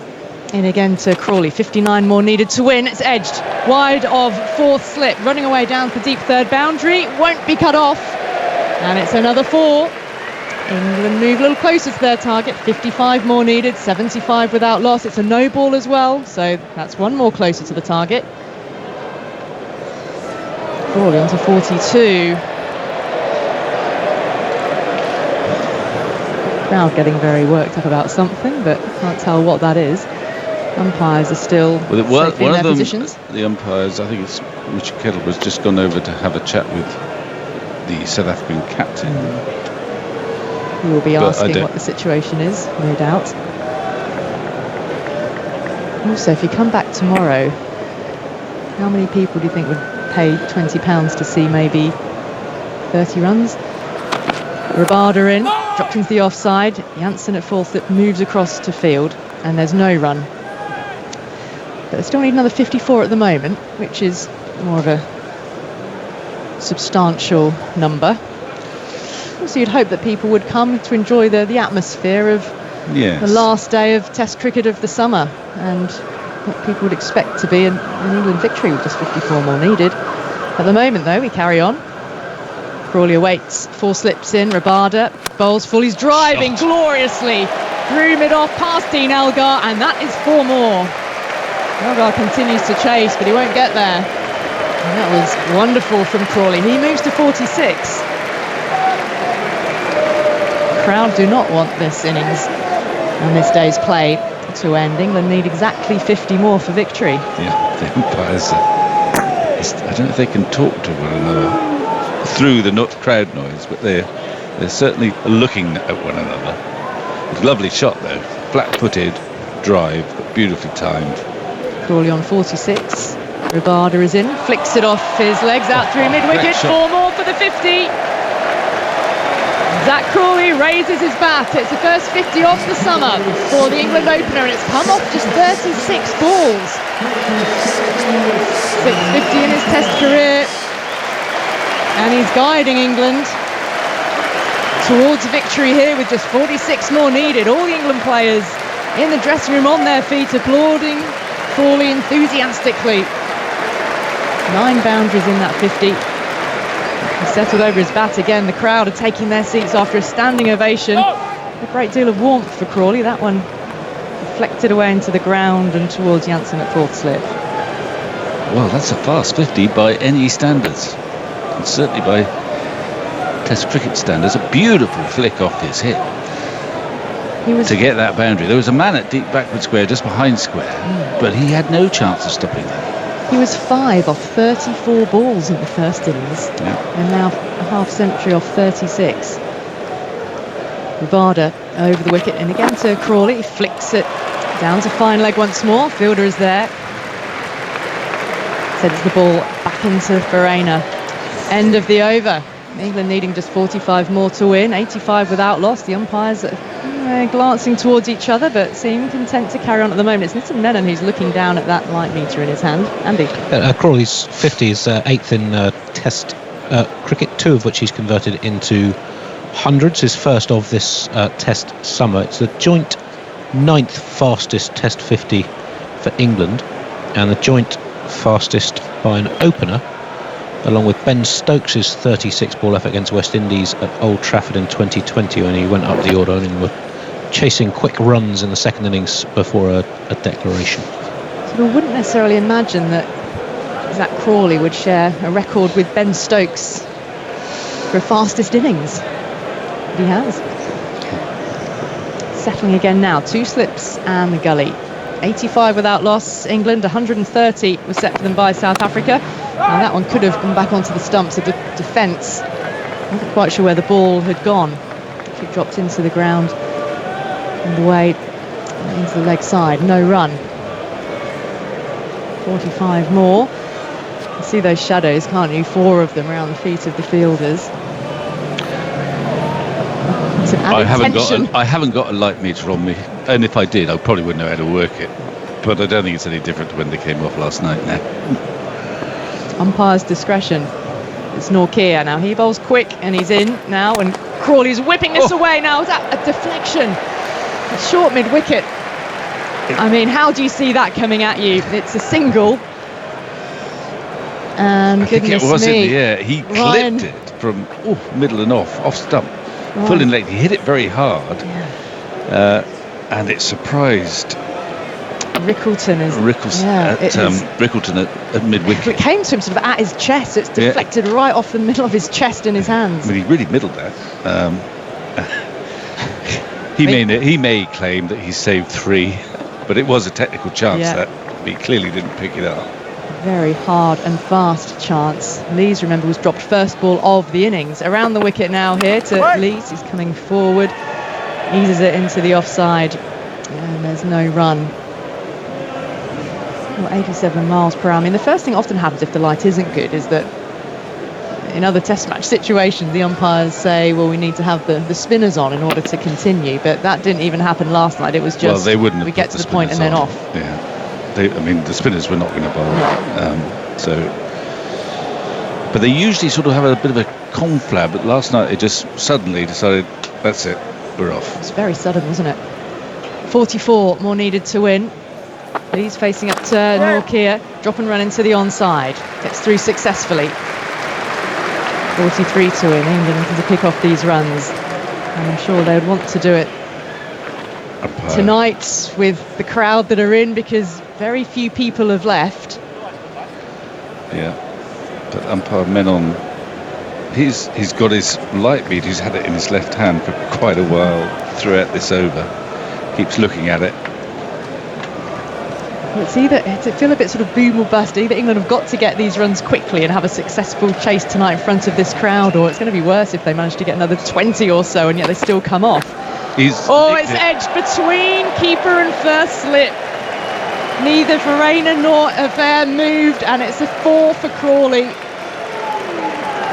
in again to Crawley. 59 more needed to win. It's edged wide of fourth slip. Running away down for deep third boundary. Won't be cut off. And it's another 4. England move a little closer to their target. 55 more needed. 75 without loss. It's a no ball as well. So that's 1 more closer to the target. Crawley on to 42. Crowd getting very worked up about something, but can't tell what that is. Umpires are still safe in their positions. The umpires, I think it's Richard Kettle, has just gone over to have a chat with the South African captain. We will be asking what the situation is, no doubt. Also, if you come back tomorrow, how many people do you think would pay £20 to see maybe 30 runs? Rabada in, dropped into the offside. Janssen at full slip moves across to field, and there's no run. But they still need another 54 at the moment, which is more of a substantial number. So you'd hope that people would come to enjoy the atmosphere of the last day of Test cricket of the summer, and what people would expect to be an England victory with just 54 more needed. At the moment, though, we carry on. Crawley awaits, 4 slips in, Rabada bowls full, he's driving gloriously through mid-off past Dean Elgar, and that is 4 more. Elgar continues to chase, but he won't get there. And that was wonderful from Crawley. He moves to 46. The crowd do not want this innings and this day's play to end. England need exactly 50 more for victory. Yeah, the umpires, I don't know if they can talk to one another through the crowd noise, but they're certainly looking at one another. It's a lovely shot though, flat-footed drive, but beautifully timed. Crawley on 46. Rabada is in, flicks it off his legs out through mid-wicket. 4 more for the 50. Zach Crawley raises his bat. It's the first 50 of the summer for the England opener, and it's come off just 36 balls. 650 in his Test career, and he's guiding England towards victory here with just 46 more needed. All the England players in the dressing room on their feet, applauding Crawley enthusiastically. 9 boundaries in that 50. He settled over his bat again. The crowd are taking their seats after a standing ovation. A great deal of warmth for Crawley. That one deflected away into the ground and towards Janssen at fourth slip. Well, that's a fast 50 by any standards, and certainly by Test cricket standards. A beautiful flick off his hip to get that boundary. There was a man at deep backward square just behind square, but he had no chance of stopping that. He was 5 off 34 balls in the first innings, and now a half century off 36. Rabada over the wicket, and again to Crawley. He flicks it down to fine leg once more. Fielder is there. Sends the ball back into Farina. End of the over. England needing just 45 more to win. 85 without loss. The umpires are glancing towards each other, but seem content to carry on at the moment. It's Nitin Menon who's looking down at that light meter in his hand. Andy. Crawley's 50 is 8th in Test cricket, 2 of which he's converted into hundreds. His first of this Test summer. It's the joint 9th fastest Test 50 for England, and the joint fastest by an opener, along with Ben Stokes' 36 ball effort against West Indies at Old Trafford in 2020, when he went up the order and were chasing quick runs in the second innings before a declaration. So we wouldn't necessarily imagine that Zach Crawley would share a record with Ben Stokes for fastest innings. But he has. Settling again now, 2 slips and the gully. 85 without loss. England 130 was set for them by South Africa. And that one could have gone back onto the stumps of the defence. I'm not quite sure where the ball had gone. It dropped into the ground and away into the leg side. No run. 45 more. You see those shadows, can't you? 4 of them around the feet of the fielders. It's an added tension. I haven't got a light meter on me, and if I did, I probably wouldn't know how to work it. But I don't think it's any different to when they came off last night now. Umpire's discretion. It's Nortje now. He bowls quick and he's in now, and Crawley's whipping this away now. Is that a deflection? It's short mid-wicket. I mean, how do you see that coming at you? It's a single. And goodness it was me. in the air. He clipped it from middle and off stump. Full in late. He hit it very hard. Yeah. And it surprised Rickleton at mid-wicket. It came to him sort of at his chest. It's deflected right off the middle of his chest in his hands. I mean, he really middled that. He may claim that he saved 3, but it was a technical chance that he clearly didn't pick it up. Very hard and fast chance. Lees, remember, was dropped first ball of the innings. Around the wicket now here to Lees. He's coming forward, eases it into the offside, and there's no run. 87 miles per hour. I mean, the first thing often happens if the light isn't good is that in other test match situations the umpires say, well, we need to have the spinners on in order to continue, but that didn't even happen last night. It was just, they wouldn't we get to the point and then off. The spinners were not going to bowl. But they usually sort of have a bit of a conflab, but last night they just suddenly decided, that's it, we're off. It's very sudden, wasn't it? 44 more needed to win. He's facing up to Nortje, drop and run into the onside, gets through successfully. 43 to win. England looking to pick off these runs, and I'm sure they would want to do it tonight with the crowd that are in, because very few people have left. But umpire Menon, he's got his light bead. He's had it in his left hand for quite a while throughout this over. Keeps looking at it. It's a feel a bit sort of boom or bust. Either England have got to get these runs quickly and have a successful chase tonight in front of this crowd, or it's going to be worse if they manage to get another 20 or so and yet they still come off. It's edged between keeper and first slip. Neither Verreynne nor Affair moved, and it's a 4 for Crawley.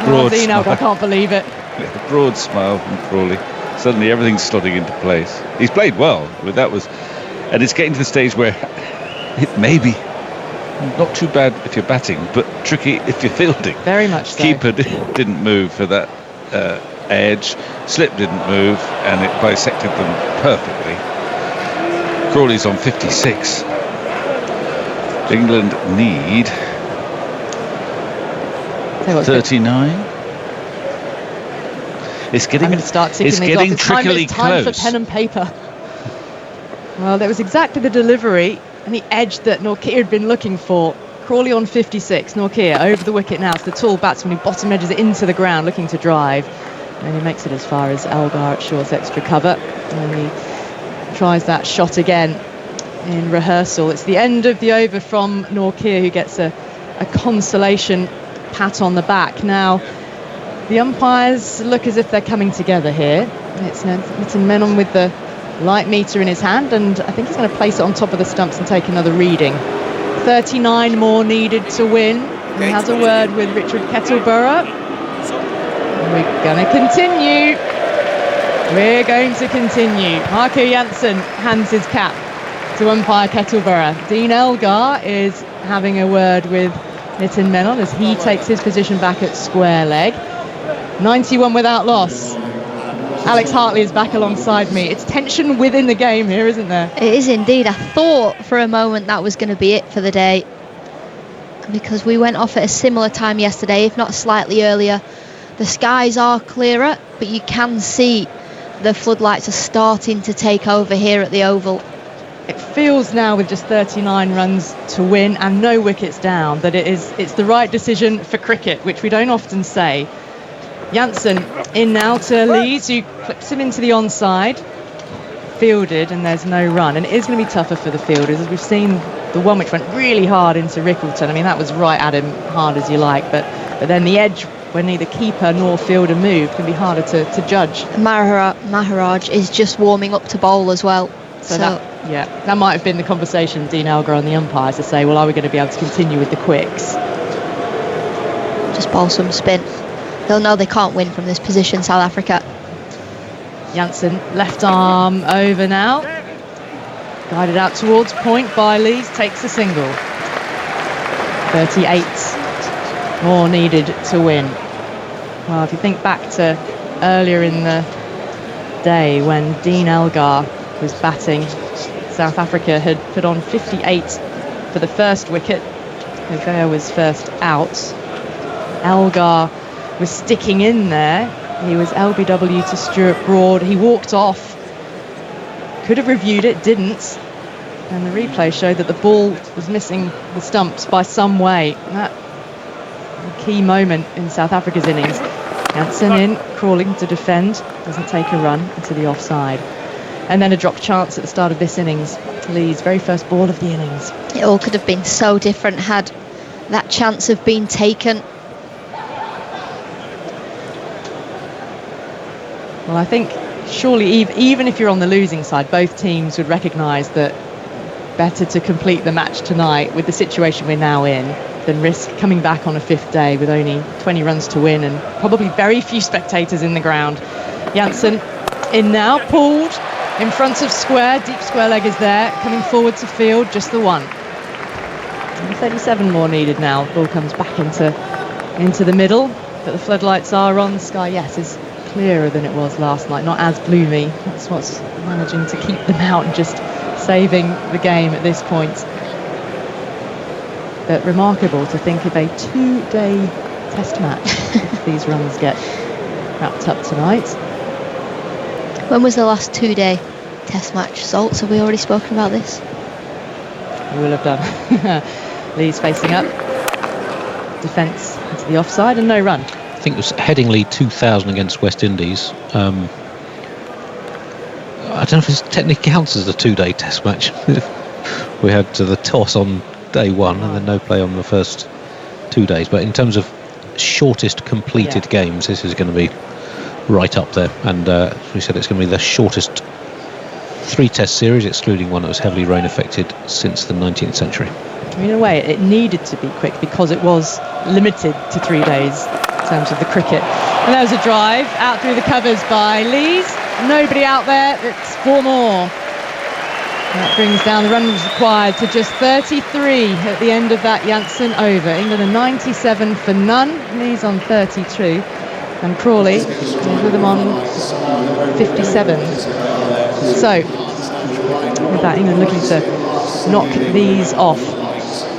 Elgar, I can't believe it. A broad smile from Crawley. Suddenly everything's slotting into place. He's played well, but and it's getting to the stage where it may be not too bad if you're batting, but tricky if you're fielding. Very much so. Keeper didn't move for that edge. Slip didn't move, and it bisected them perfectly. Crawley's on 56. England need 39. It's getting trickily time close. For pen and paper. Well, that was exactly the delivery and the edge that Nortje had been looking for. Crawley on 56, Nortje over the wicket now. It's the tall batsman who bottom edges it into the ground, looking to drive. And he makes it as far as Elgar at Shaw's extra cover. And he tries that shot again in rehearsal. It's the end of the over from Nortje, who gets a consolation pat on the back. Now, the umpires look as if they're coming together here. It's Menon with the light meter in his hand, and I think he's going to place it on top of the stumps and take another reading. 39 more needed to win. He has a word with Richard Kettleborough. We're going to continue. We're going to continue. Marco Jansen hands his cap to umpire Kettleborough. Dean Elgar is having a word with Nitin Menon as he takes his position back at square leg. 91 without loss. Alex Hartley is back alongside me. It's tension within the game here, isn't there? It is indeed. I thought for a moment that was going to be it for the day, because we went off at a similar time yesterday, if not slightly earlier. The skies are clearer, but you can see the floodlights are starting to take over here at the Oval. It feels now, with just 39 runs to win and no wickets down, that it's the right decision for cricket, which we don't often say. Jansen in now to Leach, who clips him into the onside. Fielded, and there's no run. And it is going to be tougher for the fielders, as we've seen the one which went really hard into Rickleton. I mean, that was right at him, hard as you like, but then the edge, when neither keeper nor fielder moved, can be harder to judge. Maharaj is just warming up to bowl as well. So that might have been the conversation, Dean Elgar and the umpires, to say, well, are we going to be able to continue with the quicks? just bowl some spin. They'll know they can't win from this position, South Africa. Jansen, left arm over now. Guided out towards point by Leach, takes a single. 38 more needed to win. Well, if you think back to earlier in the day when Dean Elgar was batting, South Africa had put on 58 for the first wicket. Elgar was first out. Elgar was sticking in there. He was LBW to Stuart Broad. He walked off. Could have reviewed it, didn't. And the replay showed that the ball was missing the stumps by some way. That a key moment in South Africa's innings. Jansen in, crawling to defend, doesn't take a run into the offside. And then a drop chance at the start of this innings. Lee's very first ball of the innings. It all could have been so different had that chance have been taken. Well, I think surely even if you're on the losing side, both teams would recognise that better to complete the match tonight with the situation we're now in than risk coming back on a fifth day with only 20 runs to win and probably very few spectators in the ground. Jansen in now, pulled in front of square, deep square leg is there, coming forward to field, just the one. And 37 more needed now. Ball comes back into the middle, but the floodlights are on. The sky, yes, is clearer than it was last night, not as gloomy. That's what's managing to keep them out and just saving the game at this point. But remarkable to think of a 2-day test match if these runs get wrapped up tonight. When was the last 2-day test match? Salts, have we already spoken about this? We will have done. Lee's facing up. Defence into the offside and no run. I think it was Headingley 2000 against West Indies. I don't know if it technically counts as a 2-day test match. We had the toss on day one and then no play on the first 2 days. But in terms of shortest completed games, this is going to be right up there. And as we said, it's going to be the shortest 3-test series, excluding one that was heavily rain affected since the 19th century. In a way, it needed to be quick because it was limited to 3 days in terms of the cricket. And there was a drive out through the covers by Lees. Nobody out there. It's 4 more. And that brings down the runs required to just 33 at the end of that Jansen over. England are 97 for none. Lees on 32. And Crawley is with them on 57. So, with that, England looking to knock these off.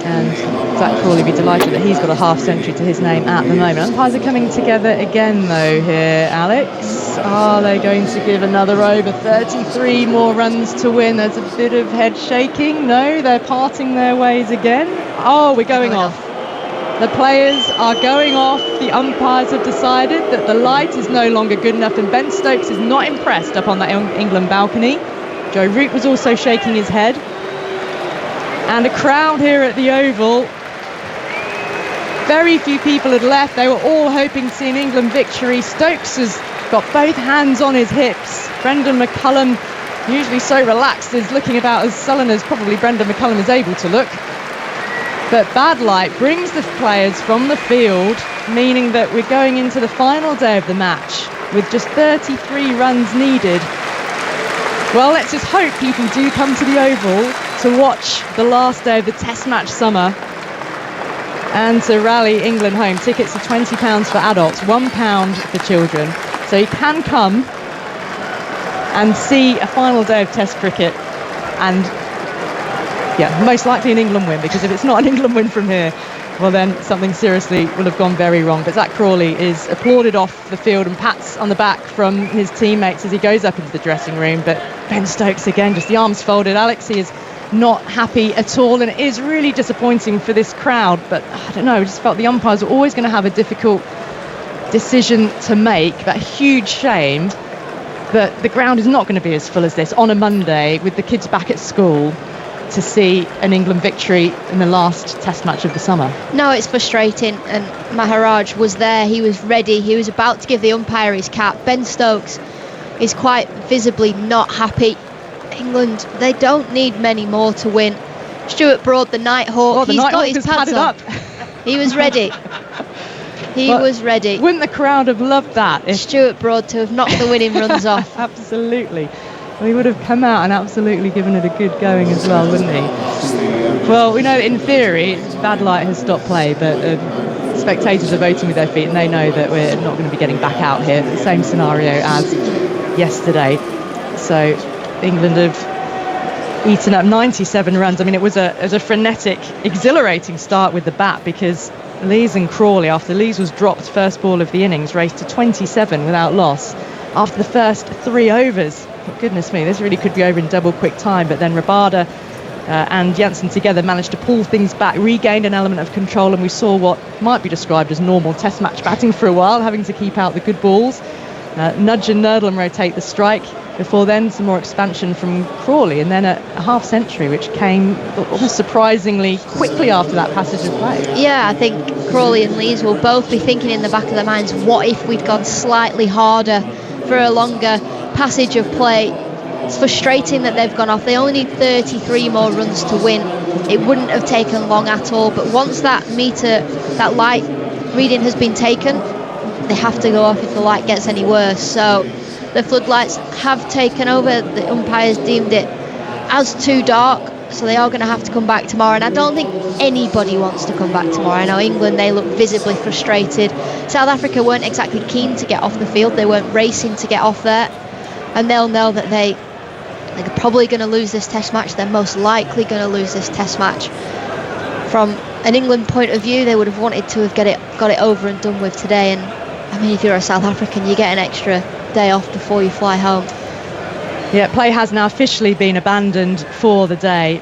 And Zach Crawley be delighted that he's got a half century to his name at the moment. Umpires are coming together again though here, Alex. Are they going to give another over? 33 more runs to win. There's a bit of head shaking. No, they're parting their ways again. Oh, we're going off. The players are going off. The umpires have decided that the light is no longer good enough, and Ben Stokes is not impressed up on that England balcony. Joe Root was also shaking his head. And a crowd here at the Oval. Very few people had left. They were all hoping to see an England victory. Stokes has got both hands on his hips. Brendan McCullum, usually so relaxed, is looking about as sullen as probably Brendan McCullum is able to look. But bad light brings the players from the field, meaning that we're going into the final day of the match with just 33 runs needed. Well, let's just hope people do come to the Oval to watch the last day of the Test match summer and to rally England home. Tickets are £20 for adults, £1 for children. So you can come and see a final day of Test cricket and, yeah, most likely an England win, because if it's not an England win from here, well then something seriously will have gone very wrong. But Zach Crawley is applauded off the field and pats on the back from his teammates as he goes up into the dressing room. But Ben Stokes again, just the arms folded. Alex, he is not happy at all, and it is really disappointing for this crowd. But I don't know, I just felt the umpires were always going to have a difficult decision to make. But a huge shame that the ground is not going to be as full as this on a Monday with the kids back at school to see an England victory in the last Test match of the summer. No, it's frustrating, and Maharaj was there, he was ready, he was about to give the umpire his cap. Ben Stokes is quite visibly not happy. England, they don't need many more to win. Stuart Broad, the Nighthawk, he's got his pads on. He was ready. He was ready. Wouldn't the crowd have loved that if Stuart Broad to have knocked the winning runs off? Absolutely. He would have come out and absolutely given it a good going as well, wouldn't he? Well, we know in theory bad light has stopped play, but spectators are voting with their feet and they know that we're not going to be getting back out here. The same scenario as yesterday. So England have eaten up 97 runs. I mean, it was a frenetic, exhilarating start with the bat, because Lees and Crawley, after Lees was dropped first ball of the innings, raced to 27 without loss after the first 3 overs. Goodness me, this really could be over in double quick time, but then Rabada and Jansen together managed to pull things back, regained an element of control, and we saw what might be described as normal test match batting for a while, having to keep out the good balls, nudge and nurdle and rotate the strike. Before then, some more expansion from Crawley, and then a half century, which came almost surprisingly quickly after that passage of play. Yeah, I think Crawley and Lees will both be thinking in the back of their minds, what if we'd gone slightly harder for a longer passage of play? It's frustrating that they've gone off. They only need 33 more runs to win. It wouldn't have taken long at all, but once that meter, that light reading has been taken, they have to go off if the light gets any worse. So the floodlights have taken over. The umpires deemed it as too dark, so they are going to have to come back tomorrow, and I don't think anybody wants to come back tomorrow. I know England, they look visibly frustrated. South Africa weren't exactly keen to get off the field. They weren't racing to get off there, and they'll know that they're probably going to lose this test match. They're most likely going to lose this test match. From an England point of view, they would have wanted to have got it over and done with today, and I mean, if you're a South African, you get an extra day off before you fly home. Yeah, play has now officially been abandoned for the day.